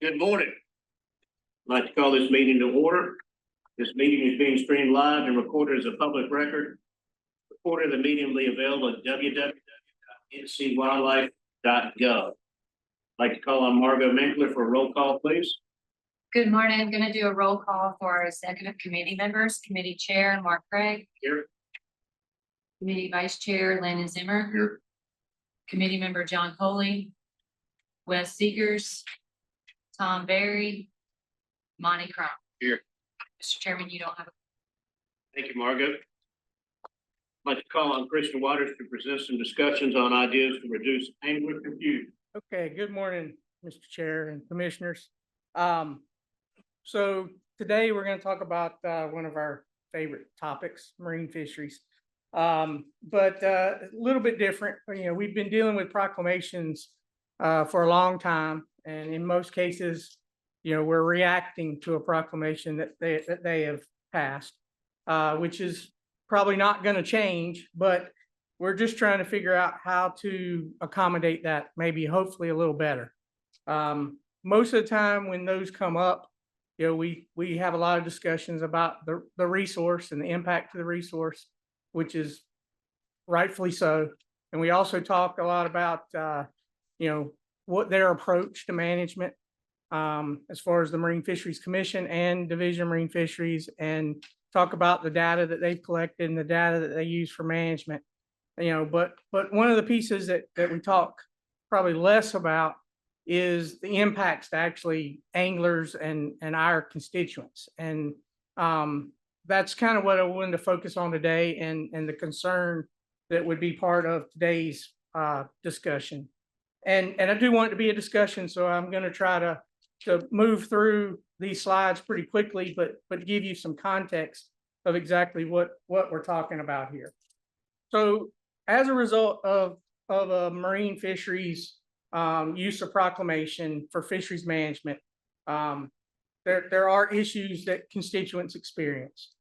Good morning. I'd like to call this meeting to order. This meeting is being streamed live and recorded as a public record. Recording of the meeting will be available at www.ncwildlife.gov. I'd like to call on Margot Menkler for a roll call, please. Good morning. I'm going to do a roll call for our executive committee members. Committee Chair Mark Craig. Here. Committee Vice Chair Landon Zimmer. Here. Committee Member John Coley. Wes Seegers. Tom Berry. Monty Crump. Here. Mr. Chairman, you don't have a. Thank you, Margot. I'd like to call on Christian Waters to present some discussions on ideas to reduce angler confusion. Okay, good morning, Mr. Chair and Commissioners. So today we're going to talk about one of our favorite topics, marine fisheries. But a little bit different. You know, we've been dealing with proclamations for a long time, and in most cases, you know, we're reacting to a proclamation that they have passed, which is probably not going to change, but we're just trying to figure out how to accommodate that, maybe hopefully a little better. Most of the time when those come up, you know, we have a lot of discussions about the resource and the impact to the resource, which is rightfully so. And we also talk a lot about, you know, what their approach to management as far as the Marine Fisheries Commission and Division of Marine Fisheries, and talk about the data that they've collected and the data that they use for management. You know, but one of the pieces that we talk probably less about is the impacts to actually anglers and our constituents. And that's kind of what I wanted to focus on today, and the concern that would be part of today's discussion. And I do want it to be a discussion, so I'm going to try to move through these slides pretty quickly, but give you some context of exactly what we're talking about here. So as a result of a marine fisheries use of proclamation for fisheries management, there are issues that constituents experience.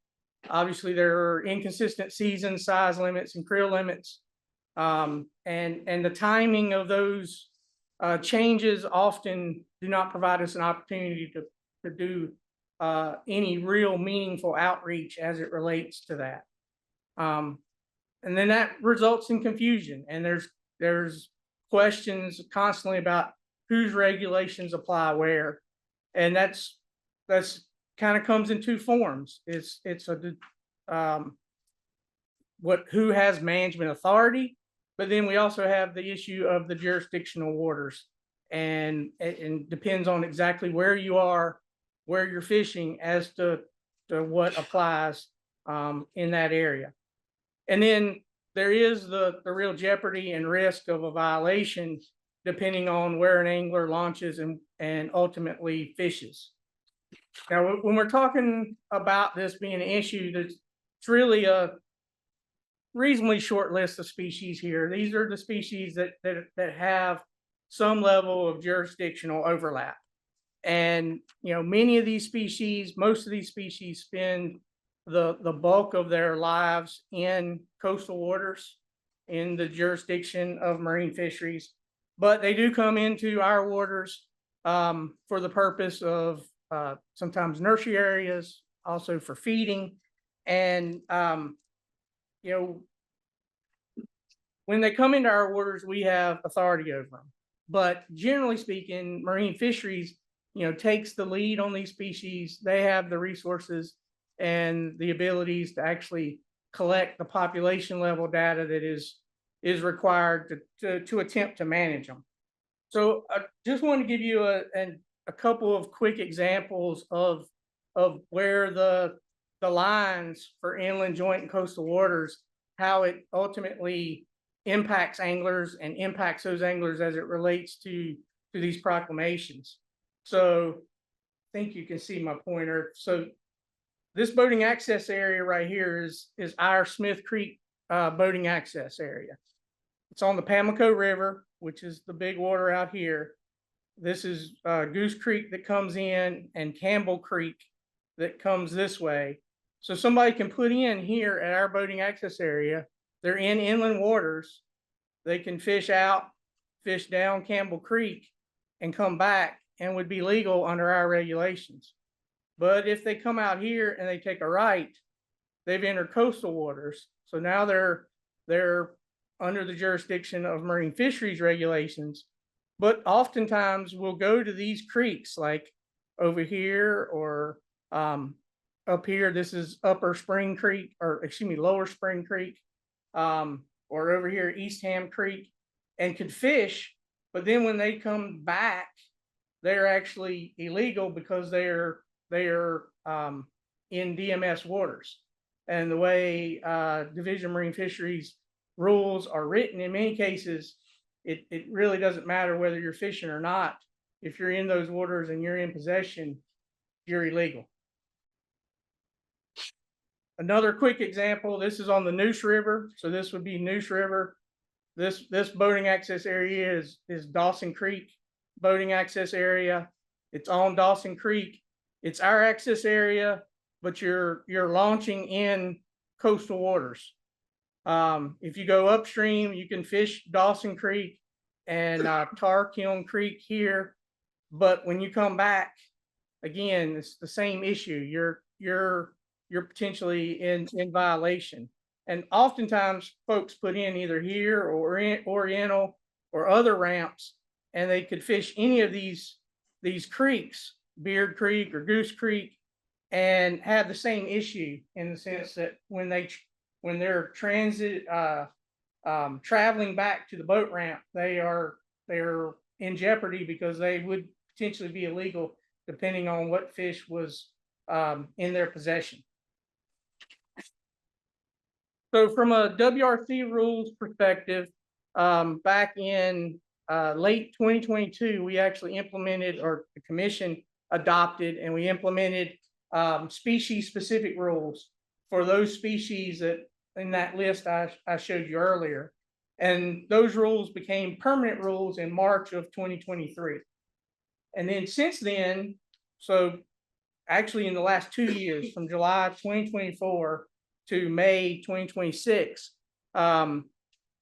Obviously, there are inconsistent season size limits and creel limits, and the timing of those changes often do not provide us an opportunity to do any real meaningful outreach as it relates to that. And then that results in confusion, and there's questions constantly about whose regulations apply where, and that's kind of comes in two forms. It's who has management authority, but then we also have the issue of the jurisdictional waters, and it depends on exactly where you are, where you're fishing, as to what applies in that area. And then there is the real jeopardy and risk of a violation depending on where an angler launches and ultimately fishes. Now, when we're talking about this being an issue, it's really a reasonably short list of species here. These are the species that have some level of jurisdictional overlap. And, you know, many of these species, most of these species spend the bulk of their lives in coastal waters in the jurisdiction of marine fisheries, but they do come into our waters for the purpose of sometimes nursery areas, also for feeding. And, you know, when they come into our waters, we have authority over them. But generally speaking, marine fisheries, you know, takes the lead on these species. They have the resources and the abilities to actually collect the population level data that is required to attempt to manage them. So I just want to give you a couple of quick examples of where the lines for inland, joint, and coastal waters, how it ultimately impacts anglers and impacts those anglers as it relates to these proclamations. So I think you can see my pointer. So this boating access area right here is our Smith Creek boating access area. It's on the Pamlico River, which is the big water out here. This is Goose Creek that comes in, and Campbell Creek that comes this way. So somebody can put in here at our boating access area. They're in inland waters. They can fish out, fish down Campbell Creek, and come back and would be legal under our regulations. But if they come out here and they take a right, they've entered coastal waters. So now they're under the jurisdiction of marine fisheries regulations. But oftentimes we'll go to these creeks like over here or up here. This is Upper Spring Creek, or excuse me, Lower Spring Creek, or over here East Ham Creek, and could fish. But then when they come back, they're actually illegal because they're in DMS waters. And the way Division of Marine Fisheries rules are written, in many cases, it really doesn't matter whether you're fishing or not. If you're in those waters and you're in possession, you're illegal. Another quick example, this is on the Neuse River. So this would be Neuse River. This boating access area is Dawson Creek boating access area. It's on Dawson Creek. It's our access area, but you're launching in coastal waters. If you go upstream, you can fish Dawson Creek and Tar Kiln Creek here. But when you come back, again, it's the same issue. You're potentially in violation. And oftentimes folks put in either here or in Oriental or other ramps, and they could fish any of these creeks, Beard Creek or Goose Creek, and have the same issue in the sense that when they're traveling back to the boat ramp, they're in jeopardy because they would potentially be illegal depending on what fish was in their possession. So from a WRC rules perspective, back in late 2022, we actually implemented, or the commission adopted, and we implemented species specific rules for those species that in that list I showed you earlier. And those rules became permanent rules in March of 2023. And then since then, so actually in the last 2 years, from July 2024 to May 2026,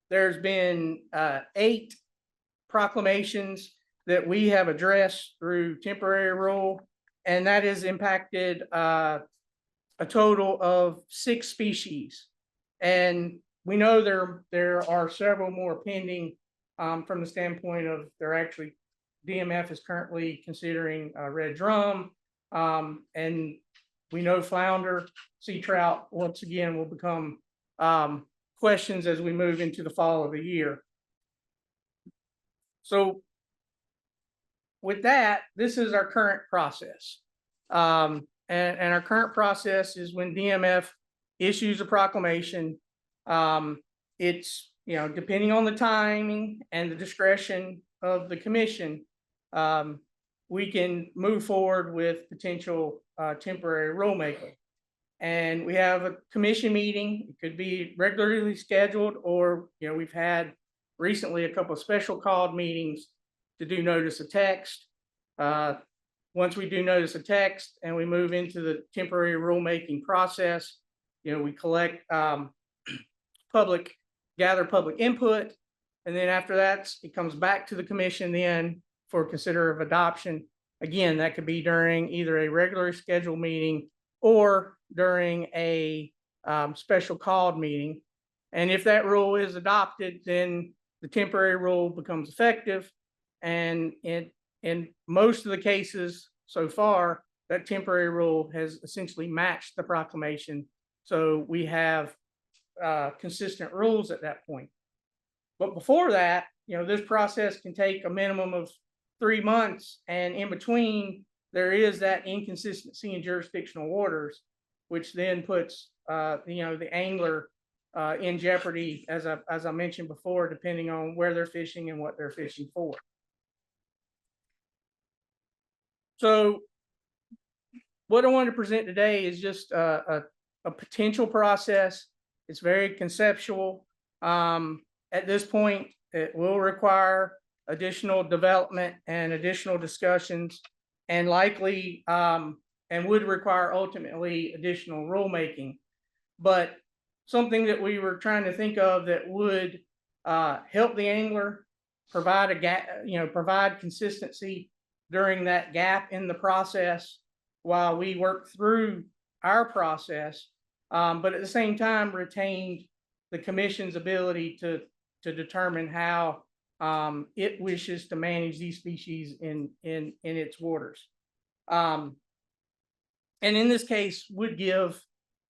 there's been 8 proclamations that we have addressed through temporary rule, and that has impacted a total of 6 species. And we know there are several more pending from the standpoint of DMF is currently considering red drum, and we know flounder, sea trout, once again, will become questions as we move into the fall of the year. So with that, this is our current process. And our current process is when DMF issues a proclamation, it's, depending on the timing and the discretion of the commission, we can move forward with potential temporary rulemaking. And we have a commission meeting. It could be regularly scheduled, or we've had recently a couple of special called meetings to do notice of text. Once we do notice of text and we move into the temporary rulemaking process, we collect gather public input, and then after that, it comes back to the commission then for consider adoption. Again, that could be during either a regular scheduled meeting or during a special called meeting. And if that rule is adopted, then the temporary rule becomes effective. And in most of the cases so far, that temporary rule has essentially matched the proclamation. So we have consistent rules at that point. But before that, this process can take a minimum of 3 months, and in between there is that inconsistency in jurisdictional waters, which then puts the angler in jeopardy, as I mentioned before, depending on where they're fishing and what they're fishing for. So what I wanted to present today is just a potential process. It's very conceptual. At this point, it will require additional development and additional discussions, and likely and would require ultimately additional rulemaking. But something that we were trying to think of that would help the angler, provide provide consistency during that gap in the process while we work through our process. But at the same time retained the commission's ability to determine how it wishes to manage these species in its waters. And in this case would give,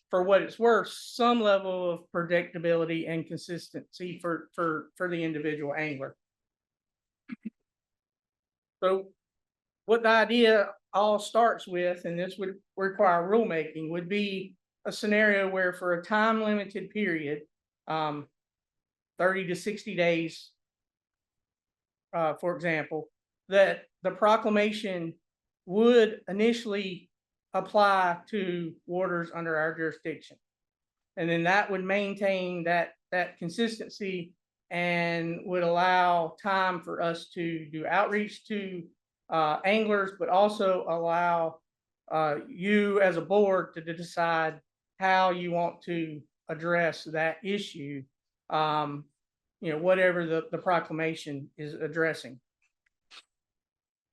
for what it's worth, some level of predictability and consistency for the individual angler. So what the idea all starts with, and this would require rulemaking, would be a scenario where for a time limited period, 30 to 60 days, for example, that the proclamation would initially apply to waters under our jurisdiction. And then that would maintain that consistency and would allow time for us to do outreach to anglers, but also allow you as a board to decide how you want to address that issue, whatever the proclamation is addressing.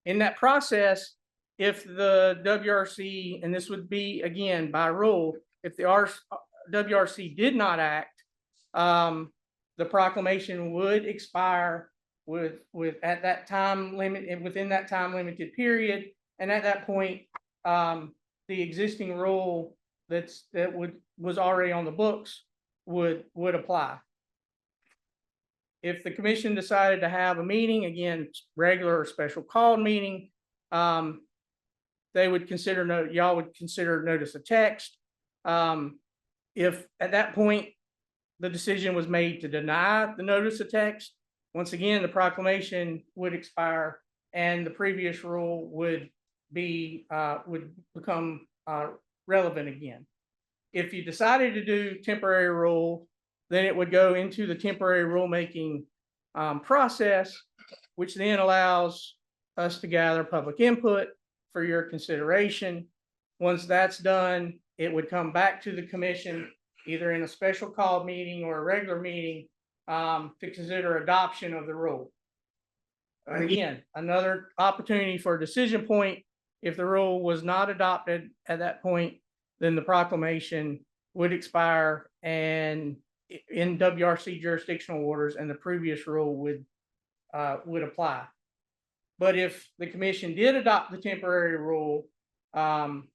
In that process, if the WRC, and this would be again by rule, if the WRC did not act, the proclamation would expire at that time limit, and within that time limited period. And at that point, the existing rule that was already on the books would apply. If the commission decided to have a meeting, again, regular or special called meeting, they would consider y'all would consider notice of text. If at that point the decision was made to deny the notice of text, once again the proclamation would expire and the previous rule would become relevant again. If you decided to do temporary rule, then it would go into the temporary rulemaking process, which then allows us to gather public input for your consideration. Once that's done, it would come back to the commission, either in a special call meeting or a regular meeting, to consider adoption of the rule. And again, another opportunity for a decision point. If the rule was not adopted at that point, then the proclamation would expire and in WRC jurisdictional waters, and the previous rule would apply. But if the commission did adopt the temporary rule, then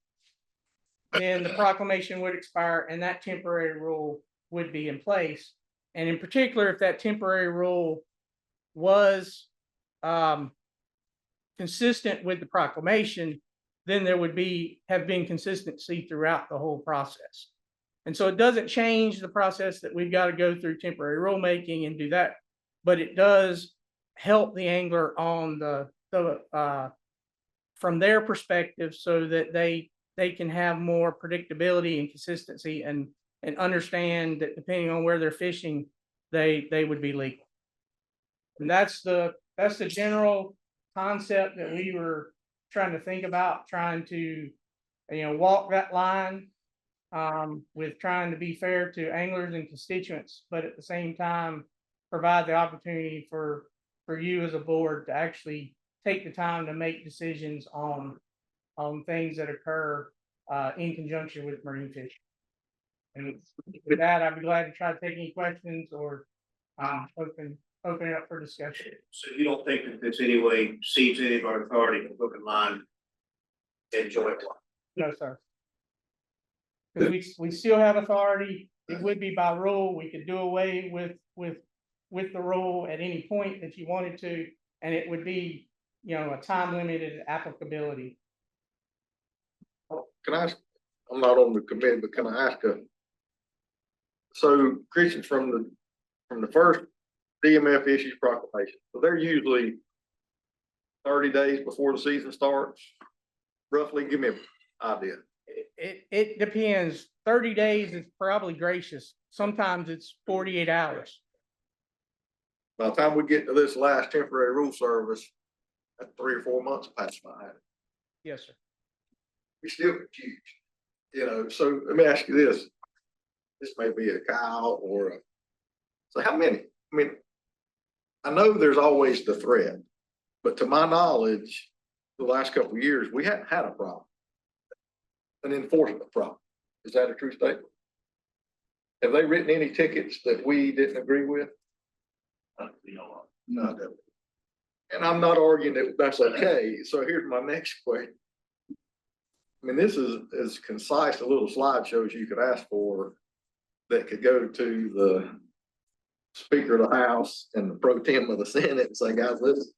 the proclamation would expire and that temporary rule would be in place. And in particular, if that temporary rule was consistent with the proclamation, then there would have been consistency throughout the whole process. And so it doesn't change the process that we've got to go through temporary rulemaking and do that, but it does help the angler on from their perspective, so that they can have more predictability and consistency and understand that depending on where they're fishing, they would be legal. And that's the general concept that we were trying to think about, trying to walk that line with trying to be fair to anglers and constituents, but at the same time provide the opportunity for you as a board to actually take the time to make decisions on things that occur in conjunction with marine fishing. And with that, I'd be glad to try to take any questions or open it up for discussion. So you don't think that this any way cedes any of our authority to book and line and joint line? No, sir. Because we still have authority. It would be by rule. We could do away with the rule at any point that you wanted to, and it would be, a time limited applicability. Can I ask, I'm not on the committee, but can I ask so Christian, from the first DMF issues proclamation, so they're usually 30 days before the season starts, roughly? Give me an idea. It depends. 30 days is probably gracious. Sometimes it's 48 hours. By the time we get to this last temporary rule service, that 3 or 4 months passed by. Yes, sir. We're still confused, so let me ask you this. This may be a Kyle or so how many? I mean, I know there's always the threat, but to my knowledge, the last couple of years, we hadn't had a problem. An enforcement problem. Is that a true statement? Have they written any tickets that we didn't agree with? No. And I'm not arguing that that's okay. So here's my next question. I mean, this is as concise a little slideshow as you could ask for that could go to the Speaker of the House and the Pro Tem of the Senate and say, guys, listen,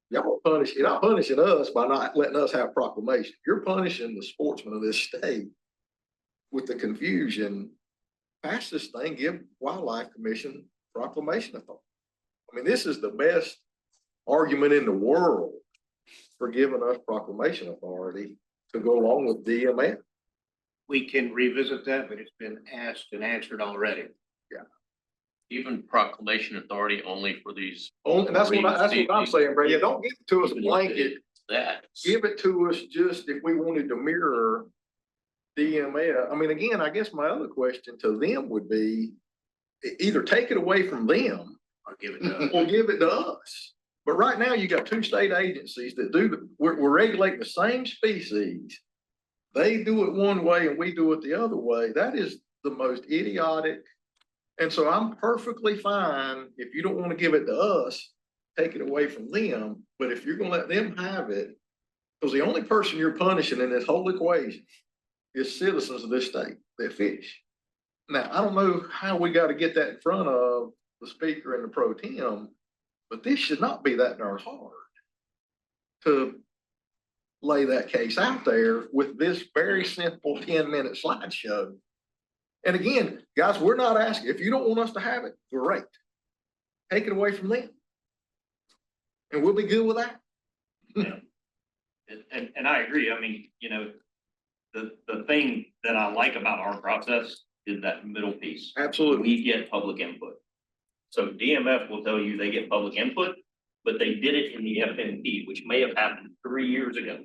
y'all you're not punishing us by not letting us have proclamation. You're punishing the sportsmen of this state with the confusion. Pass this thing, give Wildlife Commission proclamation authority. I mean, this is the best argument in the world for giving us proclamation authority to go along with DMF. We can revisit that, but it's been asked and answered already. Even proclamation authority only for these. And that's what I'm saying, Brady. Don't give it to us blanket. That. Give it to us just if we wanted to mirror DMF. I mean, again, I guess my other question to them would be either take it away from them Or give it to us. or give it to us. But right now you got two state agencies that we're regulating the same species. They do it one way and we do it the other way. That is the most idiotic. And so I'm perfectly fine if you don't want to give it to us, take it away from them. But if you're gonna let them have it, because the only person you're punishing in this whole equation is citizens of this state that fish. Now, I don't know how we got to get that in front of the Speaker and the Pro Tem, but this should not be that darn hard to lay that case out there with this very simple 10-minute slideshow. And again, guys, we're not asking, if you don't want us to have it, great. Take it away from them. And we'll be good with that. And I agree. I mean, you know, the thing that I like about our process is that middle piece. Absolutely. We get public input. So DMF will tell you they get public input, but they did it in the FMP, which may have happened 3 years ago.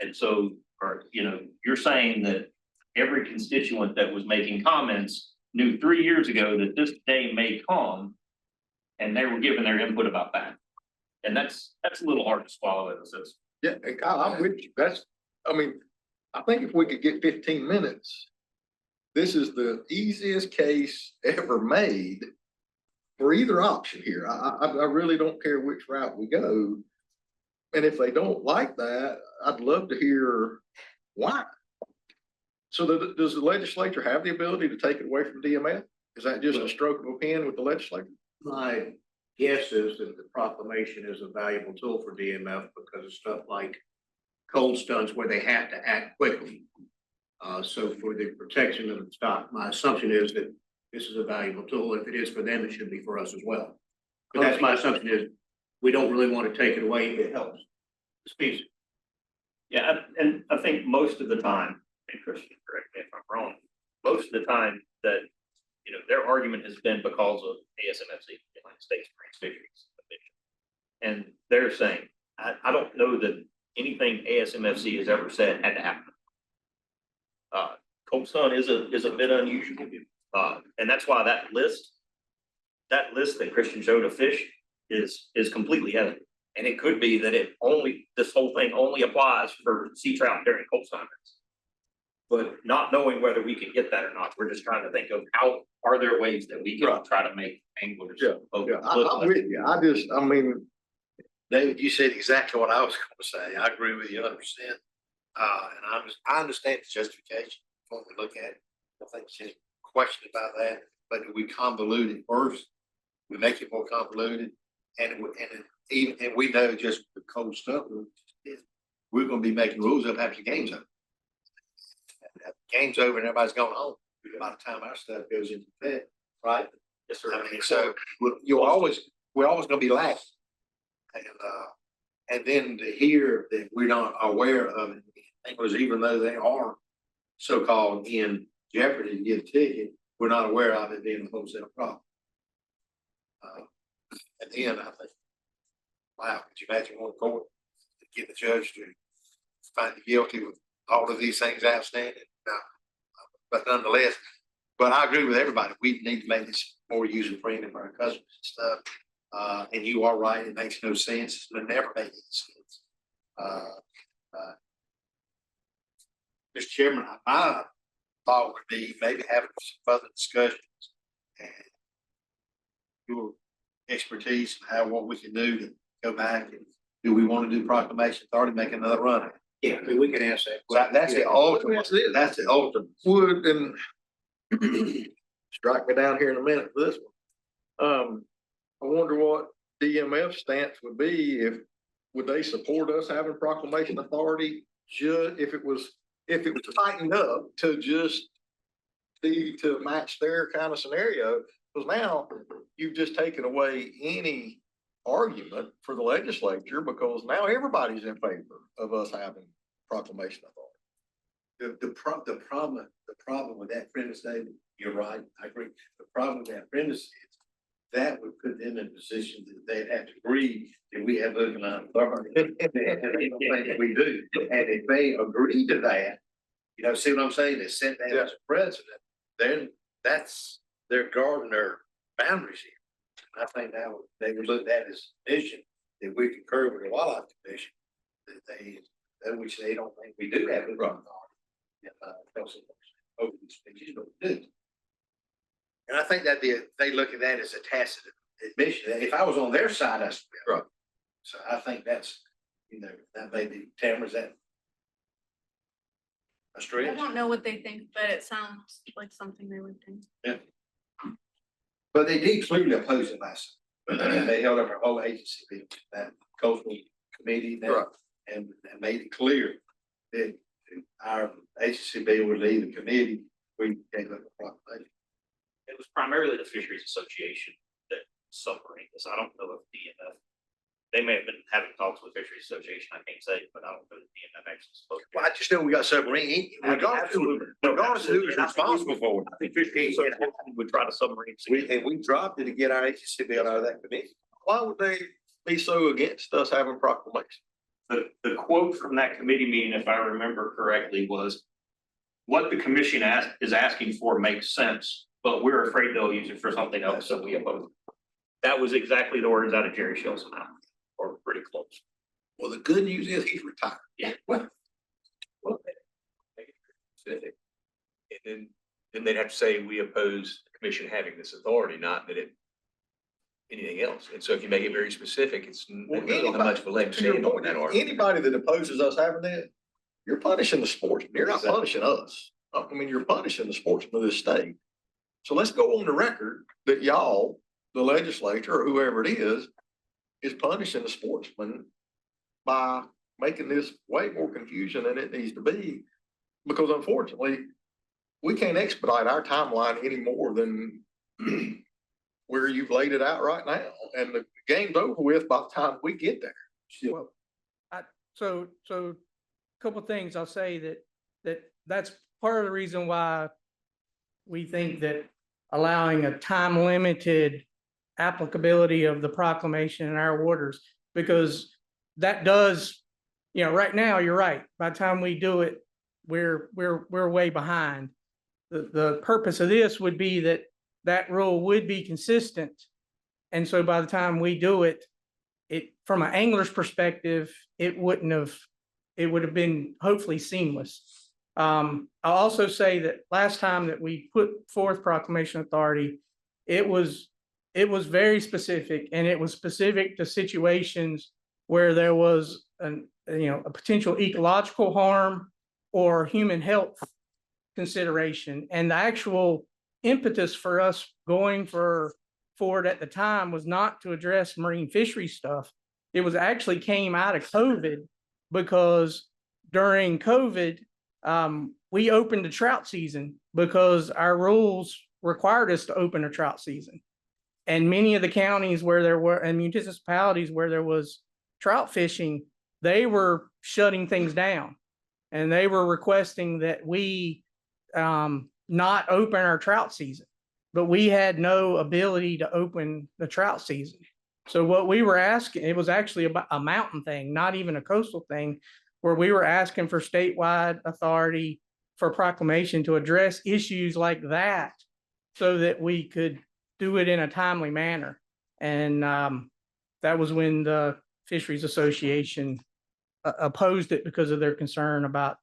And so, or, you know, you're saying that every constituent that was making comments knew 3 years ago that this day may come, and they were giving their input about that. And that's a little hard to swallow as a citizen. Yeah, and Kyle, I'm with you. I mean, I think if we could get 15 minutes, this is the easiest case ever made for either option here. I really don't care which route we go. And if they don't like that, I'd love to hear why. So does the legislature have the ability to take it away from DMF? Is that just a stroke of a pen with the legislature? My guess is that the proclamation is a valuable tool for DMF because of stuff like cold stunts where they have to act quickly. So for the protection of the stock, my assumption is that this is a valuable tool. If it is for them, it should be for us as well. But that's my assumption is we don't really want to take it away if it helps the species. Yeah, and I think most of the time, and Christian, correct me if I'm wrong, most of the time that, you know, their argument has been because of ASMFC, United States Marine Fisheries Commission. And they're saying, I don't know that anything ASMFC has ever said had to happen. Cold stun is a bit unusual. And that's why that list that Christian showed of fish is completely hesitant. And it could be that this whole thing only applies for sea trout during cold stun. But not knowing whether we can get that or not, we're just trying to think of how are there ways that we can try to make anglers. Yeah, I'm with you. I mean, David, you said exactly what I was going to say. I agree with you 100%. And I understand the justification when we look at it. I think there's just a question about that. But we convolute it first. We make it more convoluted, and we know just the cold stuff. We're going to be making rules up after the game's over. Game's over and everybody's going home. By the time our stuff goes into bed, right? Yes, sir. I mean, so we're always going to be lacking. And then to hear that we're not aware of it, because even though they are so-called in jeopardy to get a ticket, we're not aware of it being a wholesale problem. At the end, I think, wow, could you imagine one court to get the judge to find you guilty with all of these things outstanding? No. But nonetheless, but I agree with everybody. We need to make this more user-friendly for our customers and stuff. And you are right, it makes no sense. It never made any sense. Mr. Chairman, my thought would be maybe having some further discussions and your expertise and how, what we can do to go back and do we want to do proclamation authority, make another run at it? Yeah, I mean, we can ask that. So that's the ultimate, that's the ultimate. Would, and strike me down here in a minute for this one. I wonder what DMF stance would be would they support us having proclamation authority? If it was tightened up to just be to match their kind of scenario, because now you've just taken away any argument for the legislature, because now everybody's in favor of us having proclamation authority. The problem with that premise, David, you're right, I agree. The problem with that premise is that would put them in a position that they'd have to agree that we have overnight authority. And they don't think that we do. And if they agree to that, you know, see what I'm saying? They set that as a precedent, then that's their guarding their boundaries here. I think that they would look at as a mission that we concur with the wildlife commission, that which they don't think we do have the right authority. Over these species, but we do. And I think that they look at that as a tacit admission. If I was on their side, that's right. So I think that's, you know, that may be, Tamara, is that a I stretch? don't know what they think, but it sounds like something they would think. But they did clearly oppose it last time. They held up our whole agency, that coastal committee, Right. and made it clear that our agency bill would leave the committee. We gave up the proclamation. It was primarily the Fisheries Association that submarine this. I don't know if DMF. They may have been having talks with Fisheries Association, I can't say, but I don't know that DMF actually spoke. Well, I just know we got submarine, regardless of who is responsible for it. I think Fisheries Association would try to submarine. We dropped it to get our agency bill out of that committee. Why would they be so against us having proclamation? The quote from that committee meeting, if I remember correctly, was what the commission is asking for makes sense, but we're afraid they'll use it for something else, so we oppose it. That was exactly the words out of Jerry Shelton mouth, or pretty close. Well, the good news is he's retired. Yeah. And then they'd have to say, we oppose the commission having this authority, not that it anything else. And so if you make it very specific, it's Well, they don't have much of a leg to stand on in that argument. Anybody that opposes us having that, you're punishing the sportsman. You're not Exactly. punishing us. I mean, you're punishing the sportsmen of this state. So let's go on the record that y'all, the legislature or whoever it is punishing the sportsman by making this way more confusion than it needs to be. Because unfortunately, we can't expedite our timeline any more than where you've laid it out right now. And the game's over with by the time we get there. Well, so a couple of things I'll say that's part of the reason why we think that allowing a time limited applicability of the proclamation in our waters, because that does, you know, right now, you're right. By the time we do it, we're way behind. The purpose of this would be that rule would be consistent. And so by the time we do it, from an angler's perspective, it would have been hopefully seamless. I'll also say that last time that we put forth proclamation authority, it was very specific, and it was specific to situations where there was a potential ecological harm or human health consideration. And the actual impetus for us going forward at the time was not to address marine fishery stuff. It was actually came out of COVID, because during COVID, we opened the trout season because our rules required us to open a trout season. And many of the counties where there were, and municipalities where there was trout fishing, they were shutting things down. And they were requesting that we not open our trout season, but we had no ability to open the trout season. So what we were asking, it was actually about a mountain thing, not even a coastal thing, where we were asking for statewide authority for proclamation to address issues like that so that we could do it in a timely manner. And that was when the Fisheries Association opposed it because of their concern about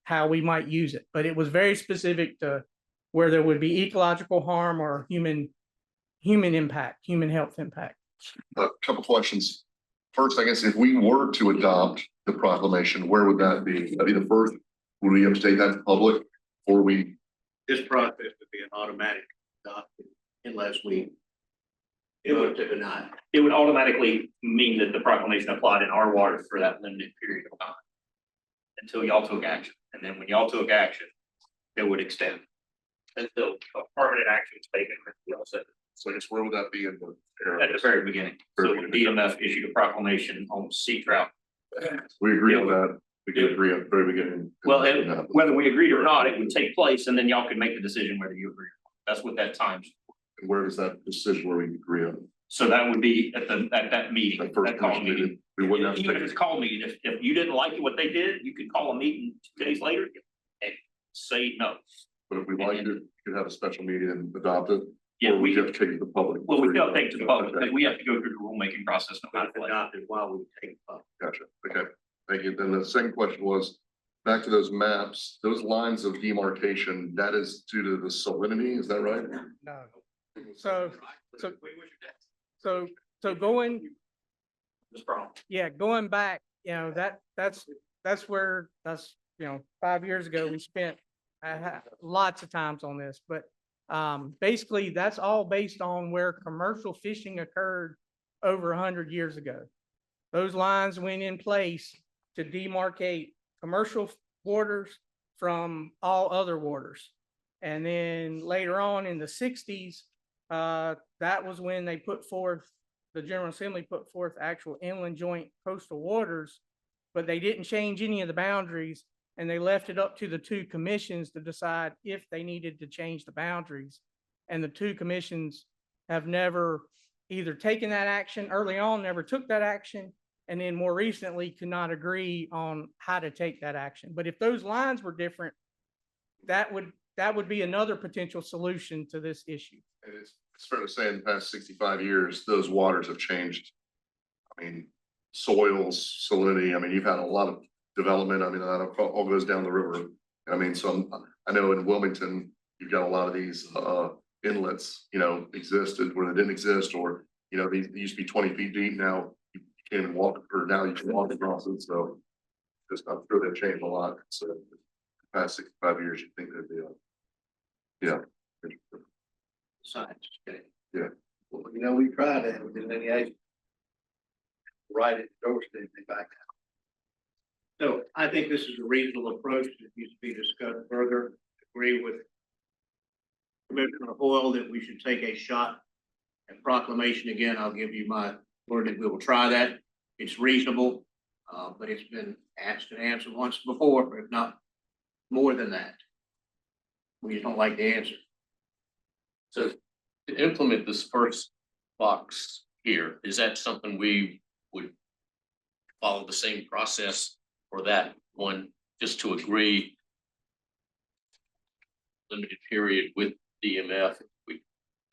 how we might use it. But it was very specific to where there would be ecological harm or human impact, human health impact. A couple questions. First, I guess if we were to adopt the proclamation, where would that be? That'd be the first, would we update that to public or we? This process would be an automatic adoption unless we vote to deny. It would automatically mean that the proclamation applied in our waters for that limited period of time. Until y'all took action, and then when y'all took action, it would extend. Until a permanent action is taken, y'all said, So I guess where would that be in the? at the very beginning. So when DMF issued a proclamation on sea trout. We agree on that. We can agree at the very beginning. Well, whether we agreed or not, it would take place, and then y'all could make the decision whether you agree. That's what that time's. And where does that decision where we agree on? So that would be at that meeting, That first that call meeting, meeting. we wouldn't have to Even if take it's a call meeting, if you didn't like what they did, you could call a meeting 2 days later and say no. But if we liked it, we could have a special meeting and adopt it. Yeah, Or we have could, to take it to the public. well, we still take it to the public, Okay, but we have to go through the rulemaking process no matter But what. adopted while we take up. Gotcha. Okay, thank you. Then the second question was, back to those maps, those lines of demarcation, that is due to the salinity, is that right? No. So going, This problem. yeah, going back, that's where, 5 years ago, we spent lots of times on this, but basically, that's all based on where commercial fishing occurred over 100 years ago. Those lines went in place to demarcate commercial waters from all other waters. And then later on in the 60s, that was when they the General Assembly put forth actual inland joint coastal waters, but they didn't change any of the boundaries, and they left it up to the two commissions to decide if they needed to change the boundaries. And the two commissions have never either taken that action early on, never took that action, and then more recently could not agree on how to take that action. But if those lines were different, that would be another potential solution to this issue. And it's fair to say in the past 65 years, those waters have changed. I mean, soils, salinity, I mean, you've had a lot of development. I mean, that all goes down the river. I mean, I know in Wilmington, you've got a lot of these inlets, existed where they didn't exist, or, they used to be 20 feet deep. Now you can't even walk, or now you can walk across it. So just, I'm sure they've changed a lot. So the past 65 years, you think there'd be Science. Okay. Well, we tried that with delineation. Right at the doorstep, they back. So I think this is a reasonable approach that needs to be discussed further. Agree with Commissioner Hoyle that we should take a shot at proclamation again. I'll give you my word that we will try that. It's reasonable, but it's been asked and answered once before, if not more than that. We just don't like the answer. So to implement this first box here, is that something we would follow the same process for that one, just to agree limited period with DMF? We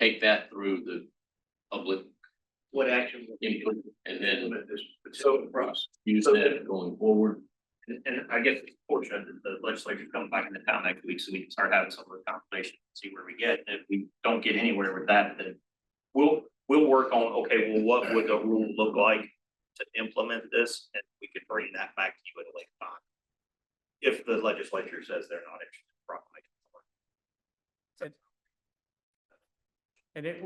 take that through the public What action will be input and then implement this particular process? use that going forward. And I guess it's fortunate that the legislature comes back into town next week, so we can start having some of the conversations, see where we get. And if we don't get anywhere with that, then we'll work on, okay, well, what would the rule look like to implement this? And we could bring that back to you at a later time. If the legislature says they're not interested in proclamation. And it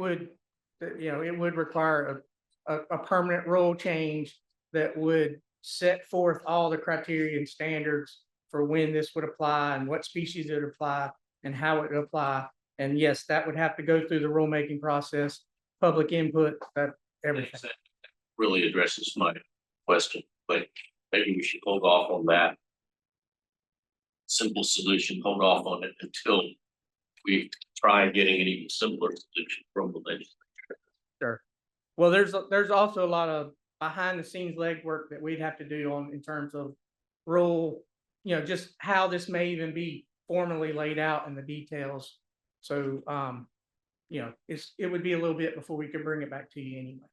would require a permanent rule change that would set forth all the criteria and standards for when this would apply and what species it would apply and how it would apply. And yes, that would have to go through the rulemaking process, public input, everything. That really addresses my question, but maybe we should hold off on that. Simple solution, hold off on it until we try getting an even simpler solution from the legislature. Sure. Well, there's also a lot of behind the scenes legwork that we'd have to do in terms of rule, just how this may even be formally laid out in the details. So, it would be a little bit before we could bring it back to you anyway.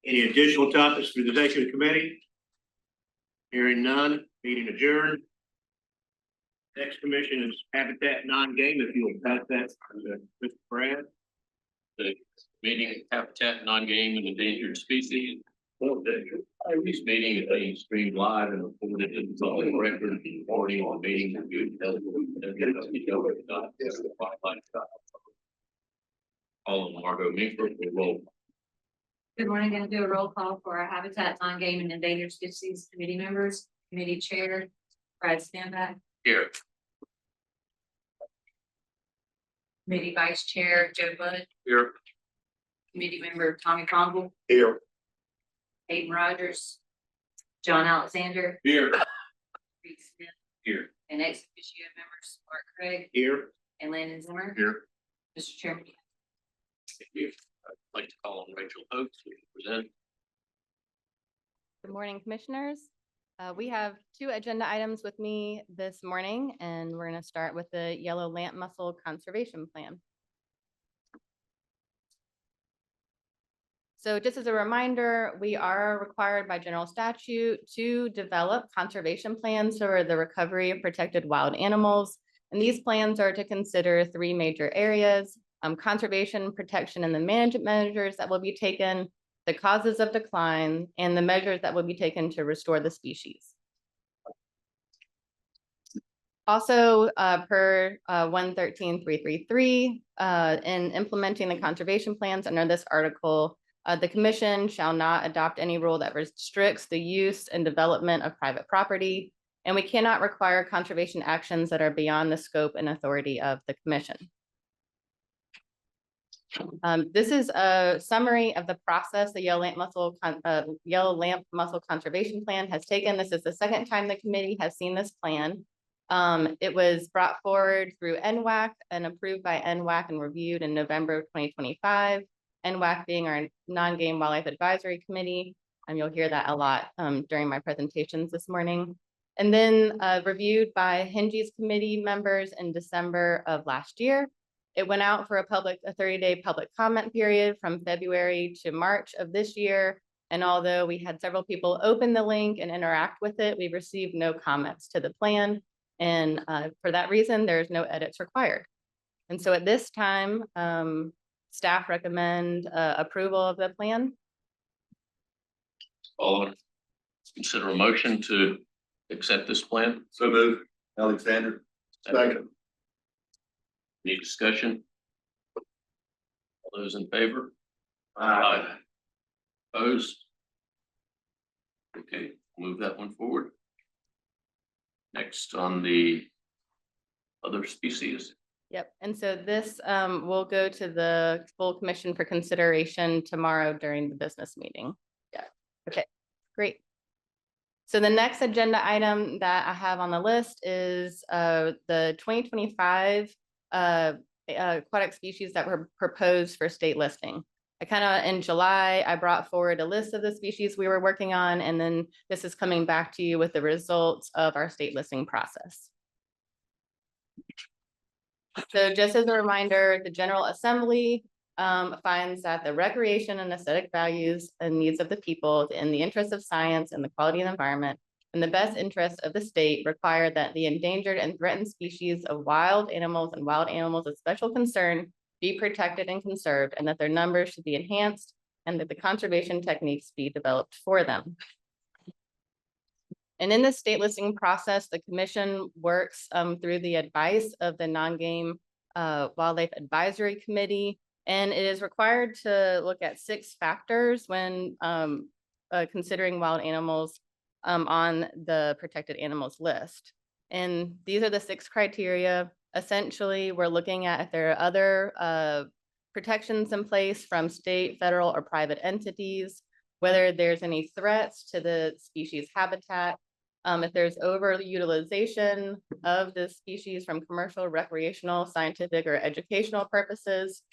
Any additional topics for the executive committee? Hearing none, meeting adjourned. Next commission is Habitat Non-Game, if you'll pass that to Mr. Brad. The meeting Habitat Non-Game and Endangered Species. This meeting is being streamed live and recorded in the record, recording on meeting that you held. All of Margot Minford will roll. Good morning, gonna do a roll call for our Habitat Non-Game and Endangered Species Committee members, Committee Chair Brad Stanback, Here. Committee Vice Chair Joe Bud, Here. Committee Member Tommy Cromwell, Here. Hayden Rogers, John Alexander, Here. Reed Smith, Here. and ex officio members Mark Craig Here. and Landon Zimmer. Here. Mr. Chairman. I'd like to call on Rachel Oates to present. Good morning, commissioners. We have 2 agenda items with me this morning, and we're going to start with the Yellow Lamp Mussel Conservation Plan. So just as a reminder, we are required by general statute to develop conservation plans for the recovery of protected wild animals. And these plans are to consider 3 major areas: conservation, protection, and the management measures that will be taken, the causes of decline, and the measures that will be taken to restore the species. Also, per 113.333, in implementing the conservation plans under this article, the commission shall not adopt any rule that restricts the use and development of private property, and we cannot require conservation actions that are beyond the scope and authority of the commission. This is a summary of the process the Yellow Lamp Mussel Conservation Plan has taken. This is the second time the committee has seen this plan. It was brought forward through NWAC and approved by NWAC and reviewed in November of 2025. NWAC being our Non-Game Wildlife Advisory Committee, and you'll hear that a lot during my presentations this morning. And then reviewed by Henge's committee members in December of last year. It went out for a 30-day public comment period from February to March of this year. And although we had several people open the link and interact with it, we received no comments to the plan. And for that reason, there's no edits required. And so at this time, staff recommend approval of the plan. All consider a motion to accept this plan. So move. Alexander. Second. Any discussion? All those in favor? Aye. Opposed? Okay, move that one forward. Next on the other species. Yep, and so this will go to the full commission for consideration tomorrow during the business meeting. Yeah, okay, great. So the next agenda item that I have on the list is the 2025 aquatic species that were proposed for state listing. In July, I brought forward a list of the species we were working on, and then this is coming back to you with the results of our state listing process. So just as a reminder, the General Assembly finds that the recreation and aesthetic values and needs of the people in the interest of science and the quality of the environment and the best interest of the state require that the endangered and threatened species of wild animals and wild animals of special concern be protected and conserved, and that their numbers should be enhanced and that the conservation techniques be developed for them. And in the state listing process, the commission works through the advice of the Non-Game Wildlife Advisory Committee, and it is required to look at 6 factors when considering wild animals on the protected animals list. And these are the 6 criteria. Essentially, we're looking at if there are other protections in place from state, federal, or private entities, whether there's any threats to the species habitat, if there's overutilization of the species from commercial, recreational, scientific, or educational purposes,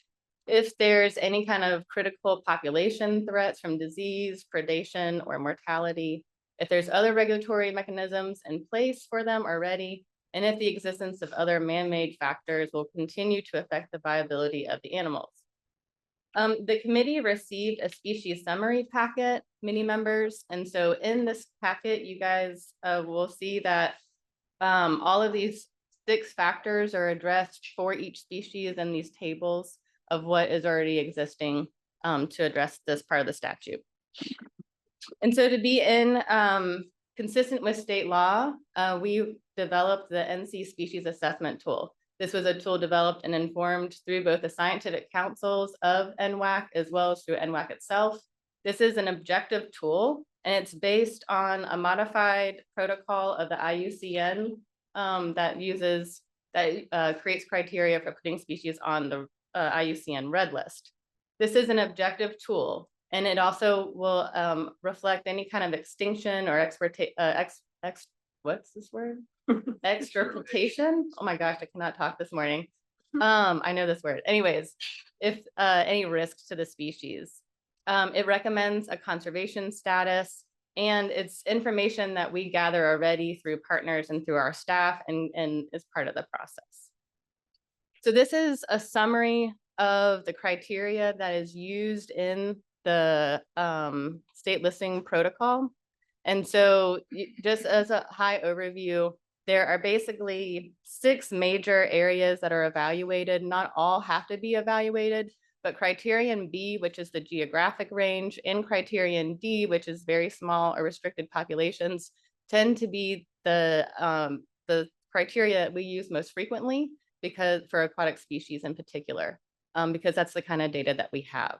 if there's any kind of critical population threats from disease, predation, or mortality, if there's other regulatory mechanisms in place for them already, and if the existence of other man-made factors will continue to affect the viability of the animals. The committee received a species summary packet, committee members, and so in this packet, you guys will see that all of these 6 factors are addressed for each species in these tables of what is already existing to address this part of the statute. And so to be in consistent with state law, we developed the NC Species Assessment Tool. This was a tool developed and informed through both the scientific councils of NWAC as well as through NWAC itself. This is an objective tool, and it's based on a modified protocol of the IUCN that creates criteria for putting species on the IUCN Red List. This is an objective tool, and it also will reflect any kind of extinction or what's this word? Extirpation. Oh my gosh, I cannot talk this morning. I know this word. Anyways, if any risks to the species. It recommends a conservation status, and it's information that we gather already through partners and through our staff and is part of the process. So this is a summary of the criteria that is used in the state listing protocol. And so just as a high overview, there are basically 6 major areas that are evaluated. Not all have to be evaluated, but criterion B, which is the geographic range, and criterion D, which is very small or restricted populations, tend to be the criteria that we use most frequently because for aquatic species in particular, because that's the kind of data that we have.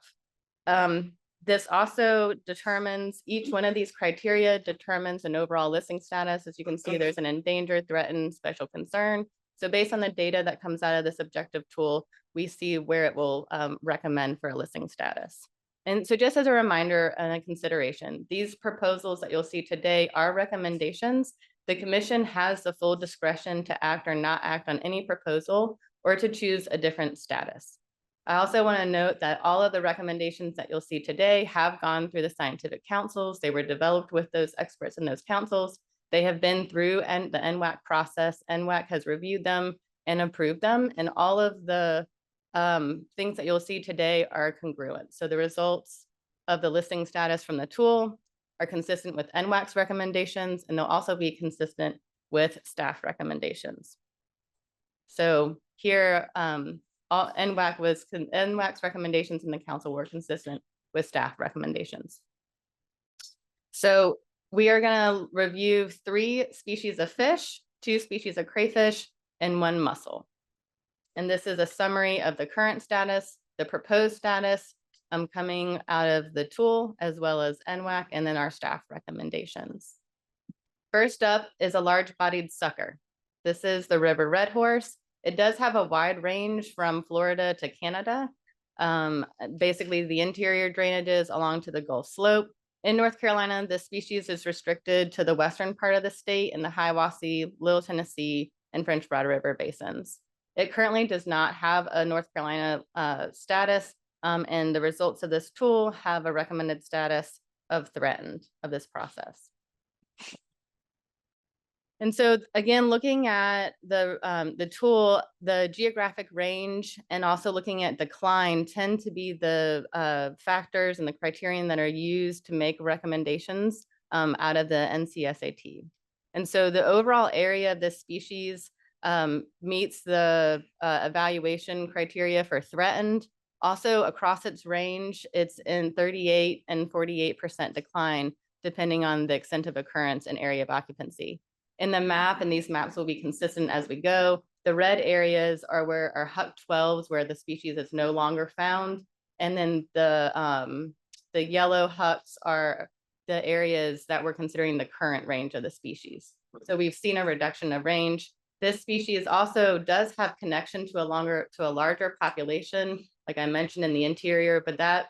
This also determines, each one of these criteria determines an overall listing status. As you can see, there's an endangered, threatened, special concern. So based on the data that comes out of this objective tool, we see where it will recommend for a listing status. And so just as a reminder and a consideration, these proposals that you'll see today are recommendations. The commission has the full discretion to act or not act on any proposal or to choose a different status. I also want to note that all of the recommendations that you'll see today have gone through the scientific councils. They were developed with those experts in those councils. They have been through the NWAC process. NWAC has reviewed them and approved them. And all of the things that you'll see today are congruent. So the results of the listing status from the tool are consistent with NWAC's recommendations, and they'll also be consistent with staff recommendations. So here, NWAC's recommendations in the council were consistent with staff recommendations. So we are going to review 3 species of fish, 2 species of crayfish, and 1 mussel. And this is a summary of the current status, the proposed status coming out of the tool, as well as NWAC, and then our staff recommendations. First up is a large-bodied sucker. This is the river red horse. It does have a wide range from Florida to Canada. Basically, the interior drainages along to the Gulf Slope. In North Carolina, this species is restricted to the western part of the state in the Hiawassee, Little Tennessee, and French Broad River basins. It currently does not have a North Carolina status, and the results of this tool have a recommended status of threatened of this process. And so again, looking at the tool, the geographic range and also looking at decline tend to be the factors and the criterion that are used to make recommendations out of the NCSAT. And so the overall area of this species meets the evaluation criteria for threatened. Also across its range, it's in 38 and 48% decline, depending on the extent of occurrence and area of occupancy. In the map, and these maps will be consistent as we go, the red areas are where our HUC 12s, where the species is no longer found. And then the yellow HUCs are the areas that we're considering the current range of the species. So we've seen a reduction of range. This species also does have connection to a larger population, like I mentioned in the interior, but that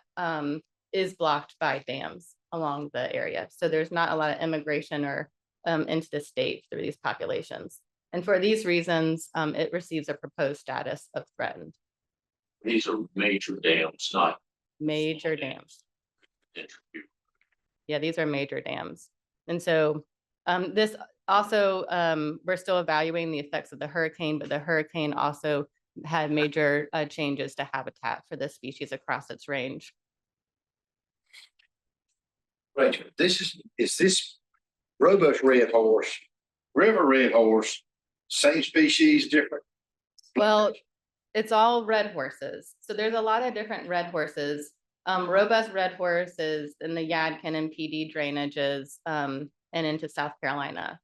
is blocked by dams along the area. So there's not a lot of immigration or into the state through these populations. And for these reasons, it receives a proposed status of threatened. These are major dams, not major dams. Yeah, these are major dams. And so this also, we're still evaluating the effects of the hurricane, but the hurricane also had major changes to habitat for this species across its range. Rachel, is this robust red horse, river red horse, same species, different? Well, it's all red horses. So there's a lot of different red horses. Robust red horses in the Yadkin and PD drainages and into South Carolina.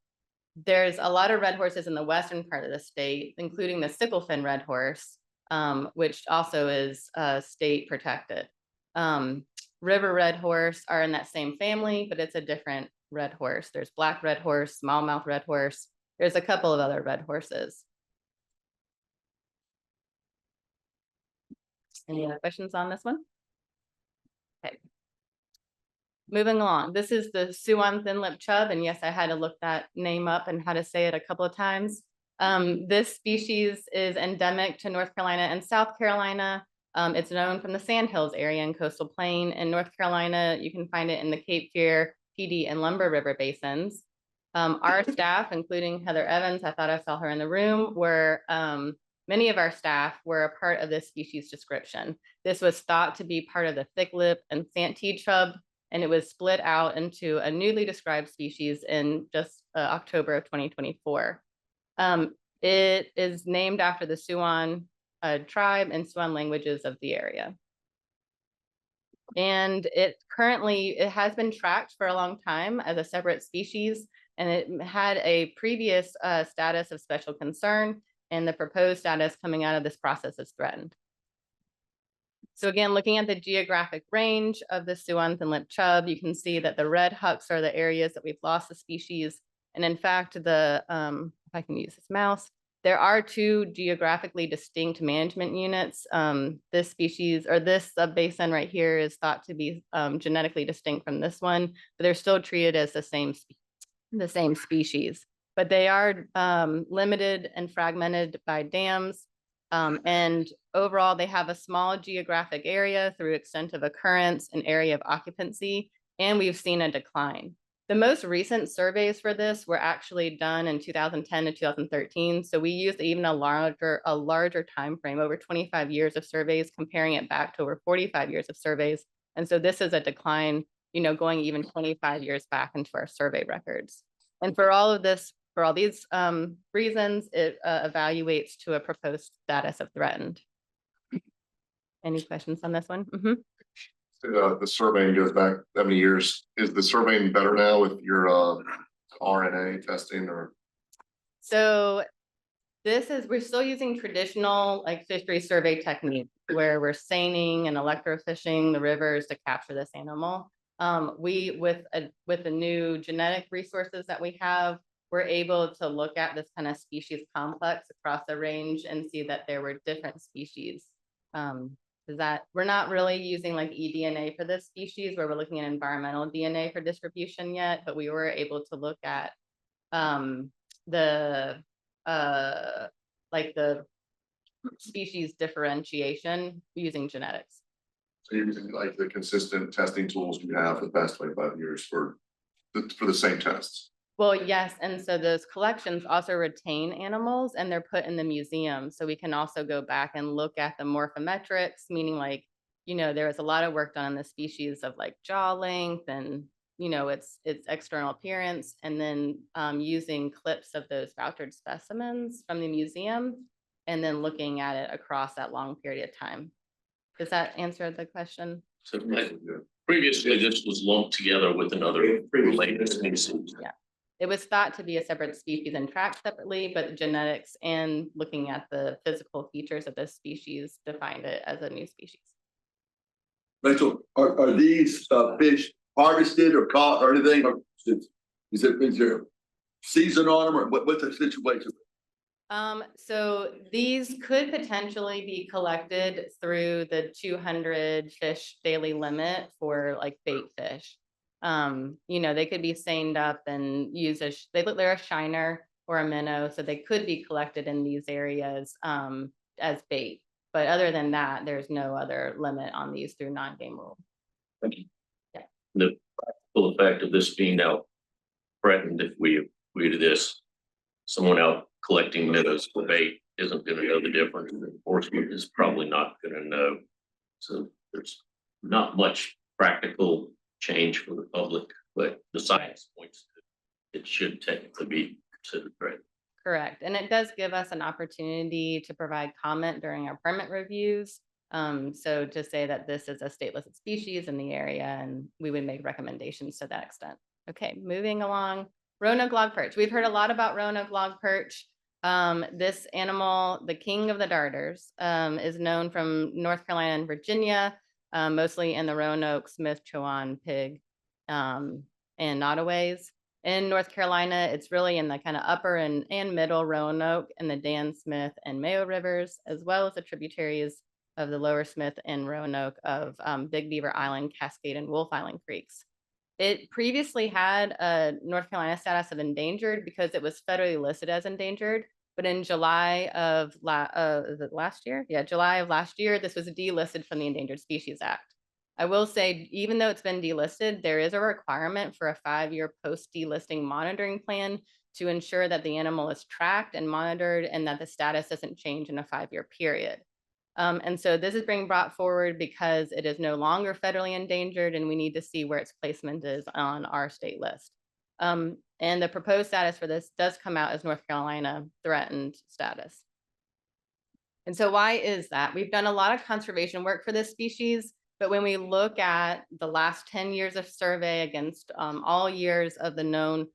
There's a lot of red horses in the western part of the state, including the sicklefin red horse, which also is state protected. River red horse are in that same family, but it's a different red horse. There's black red horse, smallmouth red horse. There's a couple of other red horses. Any other questions on this one? Okay. Moving along, this is the Suan thin-lipped chub, and yes, I had to look that name up and how to say it a couple of times. This species is endemic to North Carolina and South Carolina. It's known from the Sandhills area and Coastal Plain. In North Carolina, you can find it in the Cape Fear, PD, and Lumber River basins. Our staff, including Heather Evans, I thought I saw her in the room, were many of our staff were a part of this species description. This was thought to be part of the thick lip and Santee chub, and it was split out into a newly described species in just October of 2024. It is named after the Suan tribe and Suan languages of the area. And it has been tracked for a long time as a separate species, and it had a previous status of special concern, and the proposed status coming out of this process is threatened. So again, looking at the geographic range of the Suan thin-lipped chub, you can see that the red hucks are the areas that we've lost the species. And in fact, if I can use this mouse, there are two geographically distinct management units. This species, or this basin right here, is thought to be genetically distinct from this one, but they're still treated as the same species. But they are limited and fragmented by dams. And overall, they have a small geographic area through extent of occurrence and area of occupancy, and we've seen a decline. The most recent surveys for this were actually done in 2010 to 2013. So we used even a larger time frame, over 25 years of surveys, comparing it back to over 45 years of surveys. And so this is a decline, going even 25 years back into our survey records. And for all of this, for all these reasons, it evaluates to a proposed status of threatened. Any questions on this one? Mm-hmm. The surveying goes back that many years. Is the surveying better now with your RNA testing or? So we're still using traditional fishery survey technique where we're seining and electrofishing the rivers to capture this animal. With the new genetic resources that we have, we're able to look at this kind of species complex across the range and see that there were different species. We're not really using eDNA for this species where we're looking at environmental DNA for distribution yet, but we were able to look at the species differentiation using genetics. So you're using the consistent testing tools you have for the past 25 years for the same tests? Well, yes, and so those collections also retain animals and they're put in the museum. So we can also go back and look at the morphometrics, meaning there was a lot of work done on the species of jaw length and, its external appearance, and then using clips of those vouchered specimens from the museum and then looking at it across that long period of time. Does that answer the question? So previously, this was lumped together with another related species. Yeah. It was thought to be a separate species and tracked separately, but genetics and looking at the physical features of this species defined it as a new species. Rachel, are these fish harvested or caught or anything? Or is there season on them, or what's the situation? So these could potentially be collected through the 200 fish daily limit for bait fish. They could be seined up and used they're a shiner or a minnow, so they could be collected in these areas as bait. But other than that, there's no other limit on these through non-game rule. Thank you. Yeah. The practical effect of this being now threatened if we agree to this, someone out collecting minnows for bait isn't gonna know the difference, and enforcement is probably not gonna know. So there's not much practical change for the public, but the science points to it should technically be considered threat. Correct. And it does give us an opportunity to provide comment during our permit reviews. So to say that this is a state listed species in the area, and we would make recommendations to that extent. Okay, moving along. Roanoke log perch. We've heard a lot about Roanoke log perch. This animal, the king of the darters, is known from North Carolina and Virginia, mostly in the Roanoke, Smith, Chowan, Pig, and Nottaways. In North Carolina, it's really in the kind of upper and middle Roanoke and the Dan Smith and Mayo rivers, as well as the tributaries of the lower Smith and Roanoke of Big Beaver Island, Cascade, and Wolf Island creeks. It previously had a North Carolina status of endangered because it was federally listed as endangered. But in July of last year? Yeah, July of last year, this was delisted from the Endangered Species Act. I will say, even though it's been delisted, there is a requirement for a 5-year post-delisting monitoring plan to ensure that the animal is tracked and monitored and that the status doesn't change in a 5-year period. And so this is being brought forward because it is no longer federally endangered and we need to see where its placement is on our state list. And the proposed status for this does come out as North Carolina threatened status. And so why is that? We've done a lot of conservation work for this species, but when we look at the last 10 years of survey against all years of the known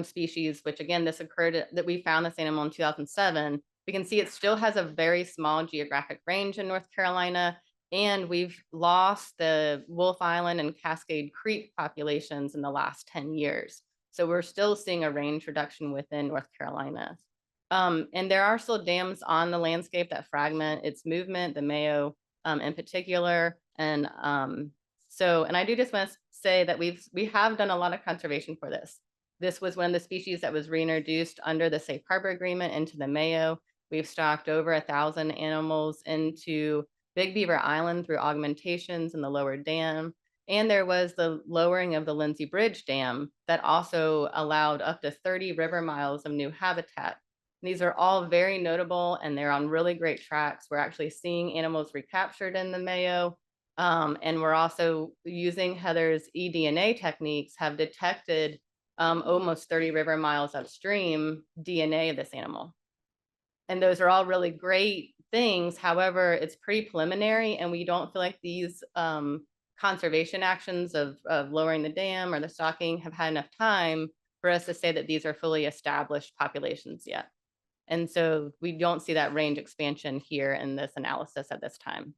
species, which again, this occurred that we found this animal in 2007, we can see it still has a very small geographic range in North Carolina, and we've lost the Wolf Island and Cascade Creek populations in the last 10 years. So we're still seeing a range reduction within North Carolina. And there are still dams on the landscape that fragment its movement, the Mayo in particular. And I do just want to say that we have done a lot of conservation for this. This was one of the species that was reintroduced under the Safe Harbor Agreement into the Mayo. We've stocked over 1,000 animals into Big Beaver Island through augmentations in the lower dam. And there was the lowering of the Lindsay Bridge Dam that also allowed up to 30 river miles of new habitat. These are all very notable and they're on really great tracks. We're actually seeing animals recaptured in the Mayo. And we're also using Heather's eDNA techniques have detected almost 30 river miles upstream DNA of this animal. And those are all really great things. However, it's pretty preliminary and we don't feel like these conservation actions of lowering the dam or the stocking have had enough time for us to say that these are fully established populations yet. And so we don't see that range expansion here in this analysis at this time.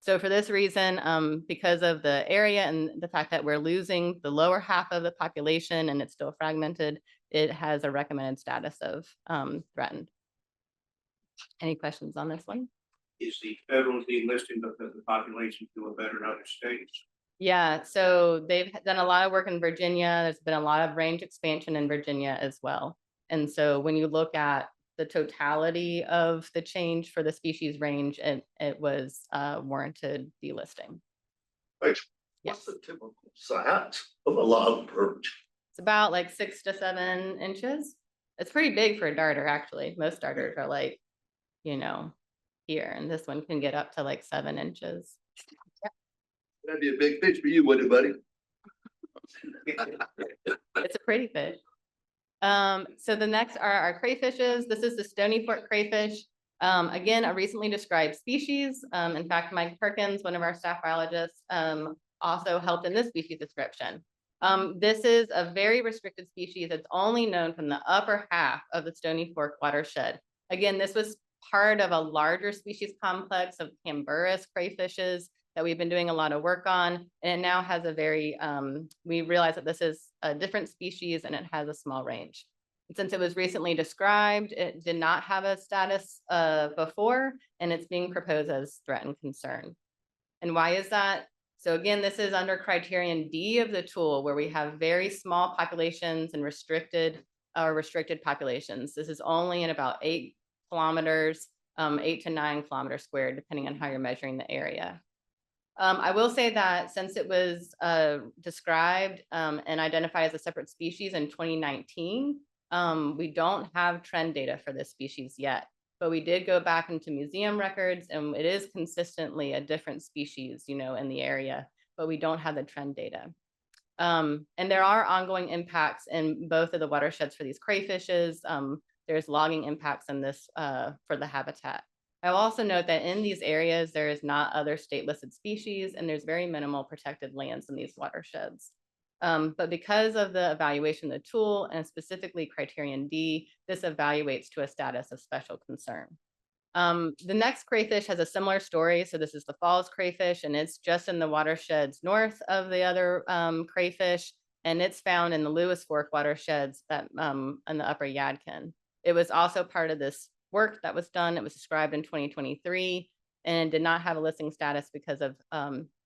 So for this reason, because of the area and the fact that we're losing the lower half of the population and it's still fragmented, it has a recommended status of threatened. Any questions on this one? Is the federal delisting because the population doing better in other states? Yeah, so they've done a lot of work in Virginia. There's been a lot of range expansion in Virginia as well. And so when you look at the totality of the change for the species range, it was warranted delisting. What's the typical size of a log perch? It's about like 6 to 7 inches. It's pretty big for a darter, actually. Most darters are like, you know, here, and this one can get up to like 7 inches. That'd be a big fish for you, wouldn't it, buddy? It's a pretty fish. So the next are our crayfishes. This is the Stony Fork crayfish. Again, a recently described species. In fact, Mike Perkins, one of our staff biologists, also helped in this species description. This is a very restricted species. It's only known from the upper half of the Stony Fork watershed. Again, this was part of a larger species complex of Camburus crayfishes that we've been doing a lot of work on. And it now has a very, we realize that this is a different species and it has a small range. And since it was recently described, it did not have a status before, and it's being proposed as threatened concern. And why is that? So again, this is under criterion D of the tool where we have very small populations and restricted populations. This is only in about 8 kilometers, 8 to 9 kilometers squared, depending on how you're measuring the area. I will say that since it was described and identified as a separate species in 2019, we don't have trend data for this species yet. but we did go back into museum records and it is consistently a different species, you know, in the area, but we don't have the trend data. And there are ongoing impacts in both of the watersheds for these crayfishes. There's logging impacts in this for the habitat. I'll also note that in these areas, there is not other state listed species and there's very minimal protected lands in these watersheds. But because of the evaluation of the tool and specifically criterion D, this evaluates to a status of special concern. The next crayfish has a similar story. So this is the Falls crayfish and it's just in the watersheds north of the other crayfish. And it's found in the Lewis Fork watersheds that in the upper Yadkin. It was also part of this work that was done. It was described in 2023 and did not have a listing status because of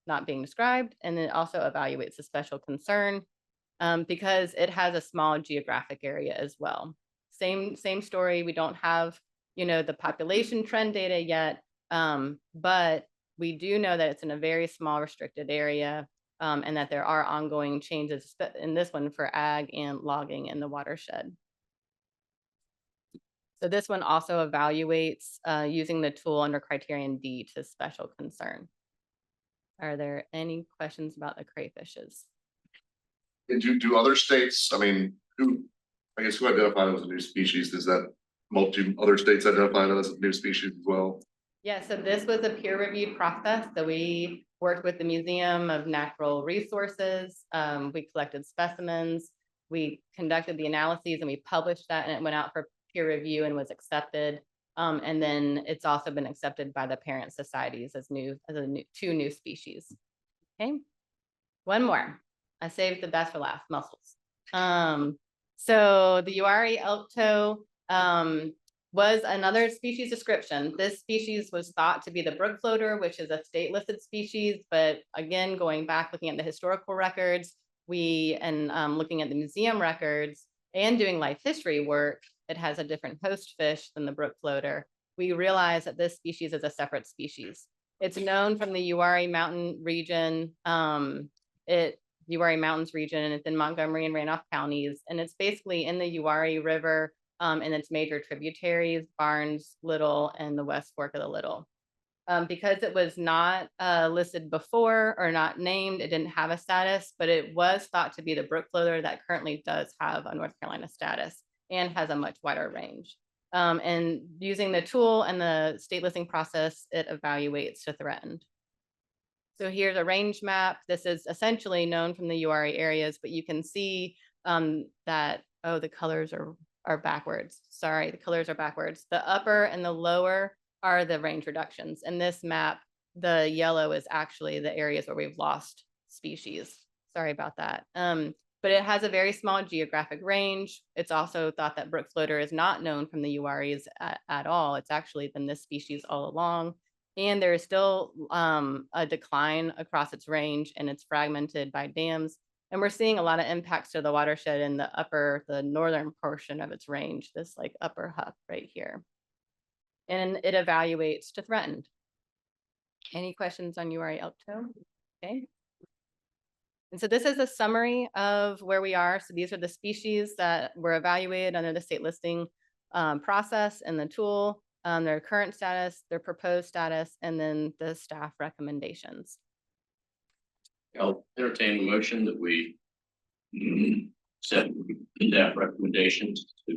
not being described. And it also evaluates a special concern because it has a small geographic area as well. Same story. We don't have, you know, the population trend data yet, but we do know that it's in a very small restricted area and that there are ongoing changes in this one for ag and logging in the watershed. So this one also evaluates using the tool under criterion D to special concern. Are there any questions about the crayfishes? And do other states, I mean, who identified it as a new species? Is that other states identified it as a new species as well? Yeah, so this was a peer-reviewed process. So we worked with the Museum of Natural Resources. We collected specimens. We conducted the analyses and we published that and it went out for peer review and was accepted. And then it's also been accepted by the parent societies as two new species. Okay, one more. I saved the best for last, mussels. So the Uwharrie elk toe was another species description. This species was thought to be the brook floater, which is a state listed species. But again, going back, looking at the historical records, looking at the museum records and doing life history work, it has a different host fish than the brook floater. We realize that this species is a separate species. It's known from the Uwharrie Mountain region, Uwharrie Mountains region, and it's in Montgomery and Randolph counties. And it's basically in the Uwharrie River and its major tributaries, Barnes, Little, and the West Fork of the Little. Because it was not listed before or not named, it didn't have a status, but it was thought to be the brook floater that currently does have a North Carolina status and has a much wider range. And using the tool and the state listing process, it evaluates to threatened. So here's a range map. This is essentially known from the Uwharrie areas, but you can see that, oh, the colors are backwards. Sorry, the colors are backwards. The upper and the lower are the range reductions. In this map, the yellow is actually the areas where we've lost species. Sorry about that. But it has a very small geographic range. It's also thought that brook floater is not known from the Uwharries at all. It's actually been this species all along. And there is still a decline across its range and it's fragmented by dams. And we're seeing a lot of impacts to the watershed in the northern portion of its range, this like upper Huff right here. And it evaluates to threatened. Any questions on Uwharrie elk toe? Okay. And so this is a summary of where we are. So these are the species that were evaluated under the state listing process and the tool, their current status, their proposed status, and then the staff recommendations. I'll entertain a motion that we set staff recommendations to